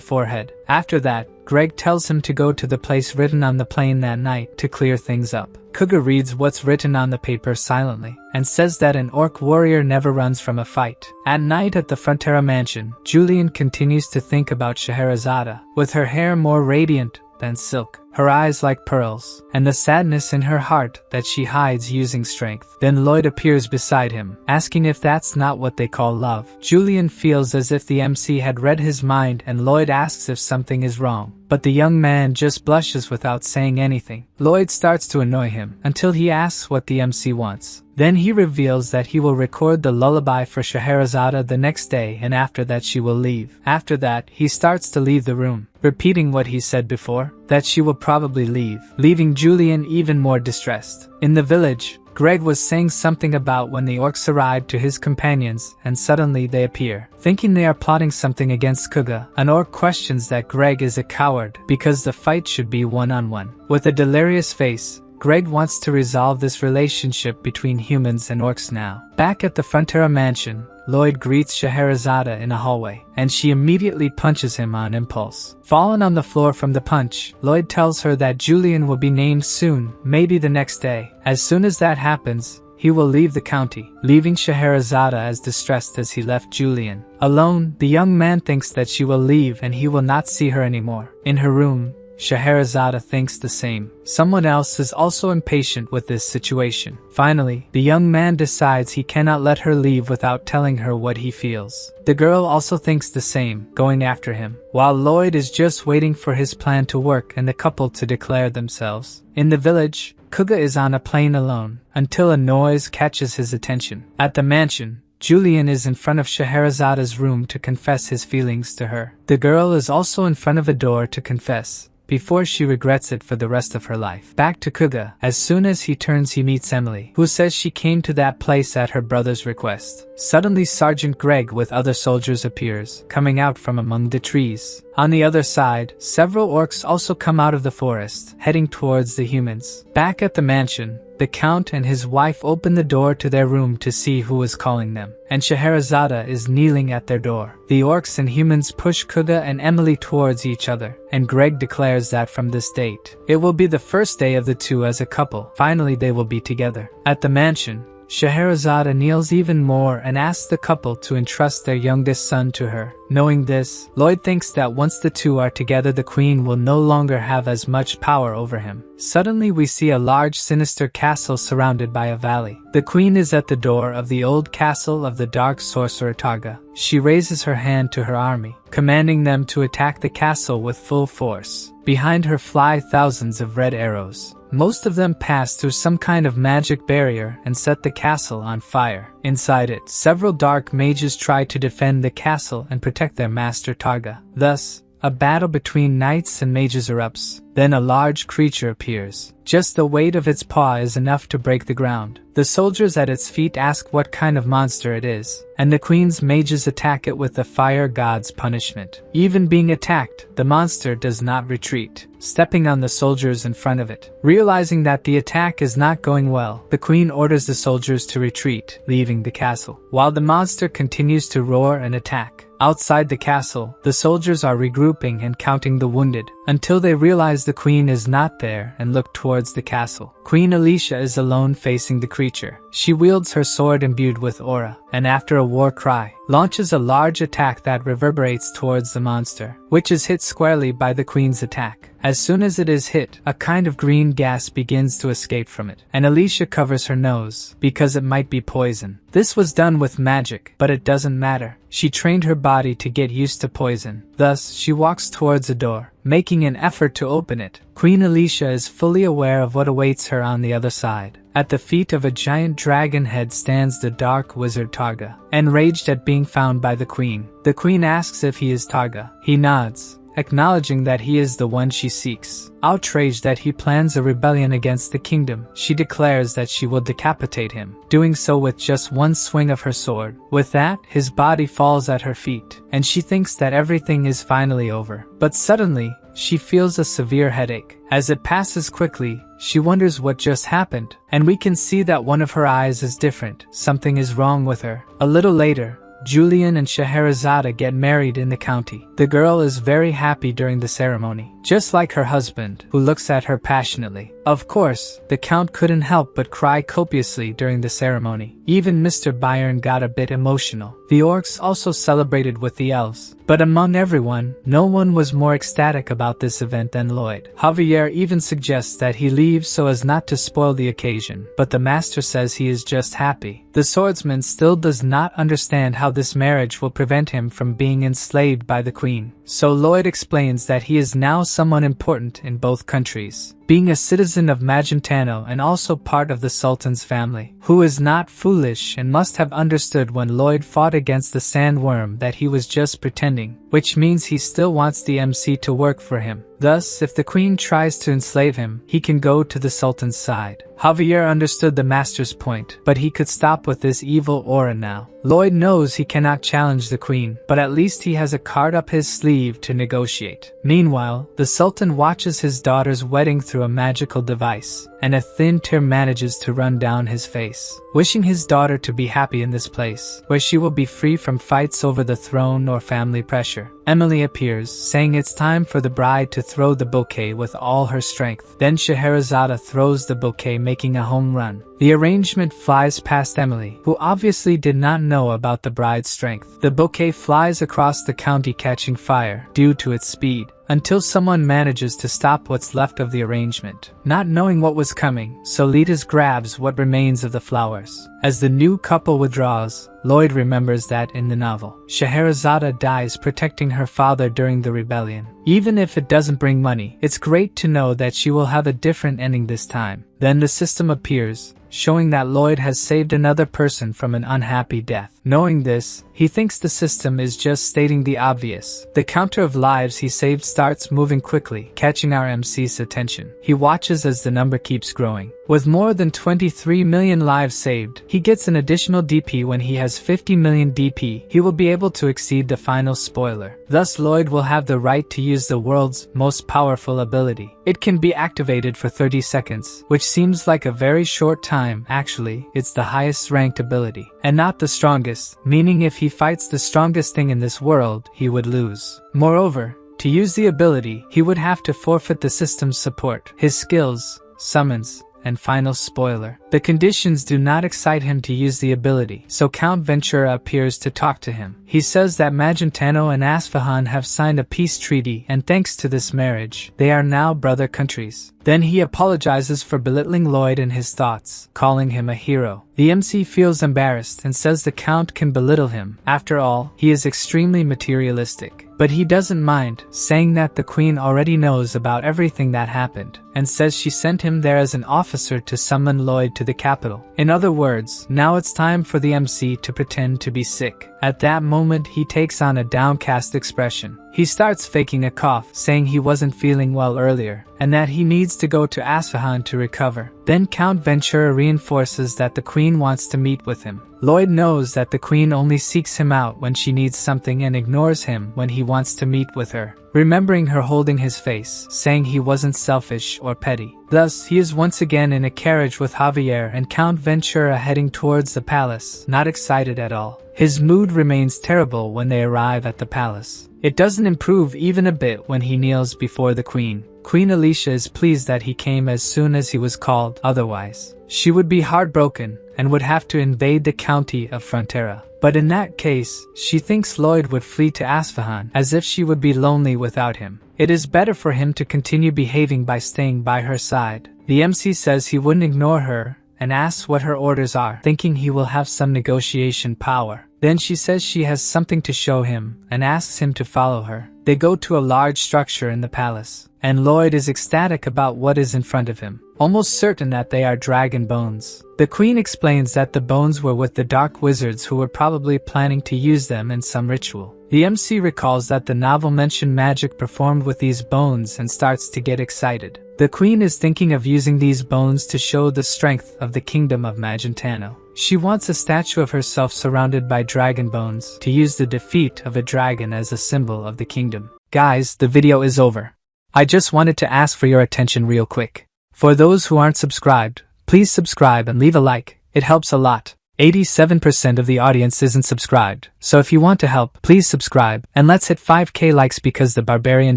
forehead. After that, Greg tells him to go to the place written on the plane that night to clear things up. Kuga reads what's written on the paper silently, and says that an orc warrior never runs from a fight. At night at the Frontera mansion, Julian continues to think about Scheherazade, with her hair more radiant than silk, her eyes like pearls, and the sadness in her heart that she hides using strength. Then Lloyd appears beside him, asking if that's not what they call love. Julian feels as if the MC had read his mind, and Lloyd asks if something is wrong, but the young man just blushes without saying anything. Lloyd starts to annoy him, until he asks what the MC wants. Then he reveals that he will record the lullaby for Scheherazade the next day, and after that she will leave. After that, he starts to leave the room, repeating what he said before, that she will probably leave, leaving Julian even more distressed. In the village, Greg was saying something about when the orcs arrived to his companions, and suddenly they appear. Thinking they are plotting something against Kuga, an orc questions that Greg is a coward because the fight should be one-on-one. With a delirious face, Greg wants to resolve this relationship between humans and orcs now. Back at the Frontera mansion, Lloyd greets Scheherazade in a hallway, and she immediately punches him on impulse. Fallen on the floor from the punch, Lloyd tells her that Julian will be named soon, maybe the next day. As soon as that happens, he will leave the county, leaving Scheherazade as distressed as he left Julian. Alone, the young man thinks that she will leave and he will not see her anymore. In her room, Scheherazade thinks the same. Someone else is also impatient with this situation. Finally, the young man decides he cannot let her leave without telling her what he feels. The girl also thinks the same, going after him, while Lloyd is just waiting for his plan to work and the couple to declare themselves. In the village, Kuga is on a plane alone, until a noise catches his attention. At the mansion, Julian is in front of Scheherazade's room to confess his feelings to her. The girl is also in front of a door to confess, before she regrets it for the rest of her life. Back to Kuga. As soon as he turns, he meets Emily, who says she came to that place at her brother's request. Suddenly Sergeant Greg with other soldiers appears, coming out from among the trees. On the other side, several orcs also come out of the forest, heading towards the humans. Back at the mansion, the Count and his wife open the door to their room to see who is calling them, and Scheherazade is kneeling at their door. The orcs and humans push Kuga and Emily towards each other, and Greg declares that from this date, it will be the first day of the two as a couple. Finally, they will be together. At the mansion, Scheherazade kneels even more and asks the couple to entrust their youngest son to her. Knowing this, Lloyd thinks that once the two are together, the queen will no longer have as much power over him. Suddenly we see a large sinister castle surrounded by a valley. The queen is at the door of the old castle of the dark sorcerer Targa. She raises her hand to her army, commanding them to attack the castle with full force. Behind her fly thousands of red arrows. Most of them pass through some kind of magic barrier and set the castle on fire. Inside it, several dark mages try to defend the castle and protect their master Targa. Thus, a battle between knights and mages erupts. Then a large creature appears. Just the weight of its paw is enough to break the ground. The soldiers at its feet ask what kind of monster it is, and the queen's mages attack it with the fire god's punishment. Even being attacked, the monster does not retreat, stepping on the soldiers in front of it. Realizing that the attack is not going well, the queen orders the soldiers to retreat, leaving the castle, while the monster continues to roar and attack. Outside the castle, the soldiers are regrouping and counting the wounded, until they realize the queen is not there and look towards the castle. Queen Alicia is alone facing the creature. She wields her sword imbued with aura, and after a war cry, launches a large attack that reverberates towards the monster, which is hit squarely by the queen's attack. As soon as it is hit, a kind of green gas begins to escape from it, and Alicia covers her nose, because it might be poison. This was done with magic, but it doesn't matter. She trained her body to get used to poison. Thus, she walks towards a door, making an effort to open it. Queen Alicia is fully aware of what awaits her on the other side. At the feet of a giant dragon head stands the dark wizard Targa, enraged at being found by the queen. The queen asks if he is Targa. He nods, acknowledging that he is the one she seeks. Outraged that he plans a rebellion against the kingdom, she declares that she will decapitate him, doing so with just one swing of her sword. With that, his body falls at her feet, and she thinks that everything is finally over. But suddenly, she feels a severe headache. As it passes quickly, she wonders what just happened, and we can see that one of her eyes is different. Something is wrong with her. A little later, Julian and Scheherazade get married in the county. The girl is very happy during the ceremony, just like her husband, who looks at her passionately. Of course, the Count couldn't help but cry copiously during the ceremony. Even Mr. Byron got a bit emotional. The orcs also celebrated with the elves. But among everyone, no one was more ecstatic about this event than Lloyd. Javier even suggests that he leaves so as not to spoil the occasion, but the master says he is just happy. The swordsman still does not understand how this marriage will prevent him from being enslaved by the queen. So Lloyd explains that he is now someone important in both countries, being a citizen of Magentano and also part of the Sultan's family, who is not foolish and must have understood when Lloyd fought against the sandworm that he was just pretending, which means he still wants the MC to work for him. Thus, if the queen tries to enslave him, he can go to the Sultan's side. Javier understood the master's point, but he could stop with this evil aura now. Lloyd knows he cannot challenge the queen, but at least he has a card up his sleeve to negotiate. Meanwhile, the Sultan watches his daughter's wedding through a magical device, and a thin tear manages to run down his face. Wishing his daughter to be happy in this place, where she will be free from fights over the throne or family pressure, Emily appears, saying it's time for the bride to throw the bouquet with all her strength. Then Scheherazade throws the bouquet, making a home run. The arrangement flies past Emily, who obviously did not know about the bride's strength. The bouquet flies across the county, catching fire due to its speed, until someone manages to stop what's left of the arrangement. Not knowing what was coming, Solitas grabs what remains of the flowers. As the new couple withdraws, Lloyd remembers that in the novel, Scheherazade dies protecting her father during the rebellion. Even if it doesn't bring money, it's great to know that she will have a different ending this time. Then the system appears, showing that Lloyd has saved another person from an unhappy death. Knowing this, he thinks the system is just stating the obvious. The counter of lives he saved starts moving quickly, catching our MC's attention. He watches as the number keeps growing. With more than 23 million lives saved, he gets an additional DP. When he has 50 million DP, he will be able to exceed the final spoiler. Thus Lloyd will have the right to use the world's most powerful ability. It can be activated for 30 seconds, which seems like a very short time. Actually, it's the highest ranked ability, and not the strongest, meaning if he fights the strongest thing in this world, he would lose. Moreover, to use the ability, he would have to forfeit the system's support, his skills, summons, and final spoiler. The conditions do not excite him to use the ability, so Count Ventura appears to talk to him. He says that Magentano and Asfahan have signed a peace treaty, and thanks to this marriage, they are now brother countries. Then he apologizes for belittling Lloyd in his thoughts, calling him a hero. The MC feels embarrassed and says the Count can belittle him. After all, he is extremely materialistic. But he doesn't mind, saying that the queen already knows about everything that happened, and says she sent him there as an officer to summon Lloyd to the capital. In other words, now it's time for the MC to pretend to be sick. At that moment, he takes on a downcast expression. He starts faking a cough, saying he wasn't feeling well earlier, and that he needs to go to Asfahan to recover. Then Count Ventura reinforces that the queen wants to meet with him. Lloyd knows that the queen only seeks him out when she needs something and ignores him when he wants to meet with her, remembering her holding his face, saying he wasn't selfish or petty. Thus, he is once again in a carriage with Javier and Count Ventura heading towards the palace, not excited at all. His mood remains terrible when they arrive at the palace. It doesn't improve even a bit when he kneels before the queen. Queen Alicia is pleased that he came as soon as he was called, otherwise she would be heartbroken and would have to invade the county of Frontera. But in that case, she thinks Lloyd would flee to Asfahan, as if she would be lonely without him. It is better for him to continue behaving by staying by her side. The MC says he wouldn't ignore her and asks what her orders are, thinking he will have some negotiation power. Then she says she has something to show him and asks him to follow her. They go to a large structure in the palace, and Lloyd is ecstatic about what is in front of him, almost certain that they are dragon bones. The queen explains that the bones were with the dark wizards who were probably planning to use them in some ritual. The MC recalls that the novel mentioned magic performed with these bones and starts to get excited. The queen is thinking of using these bones to show the strength of the kingdom of Magentano. She wants a statue of herself surrounded by dragon bones to use the defeat of a dragon as a symbol of the kingdom. Guys, the video is over. I just wanted to ask for your attention real quick. For those who aren't subscribed, please subscribe and leave a like. It helps a lot. 87% of the audience isn't subscribed, so if you want to help, please subscribe, and let's hit 5k likes because the barbarian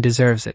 deserves it.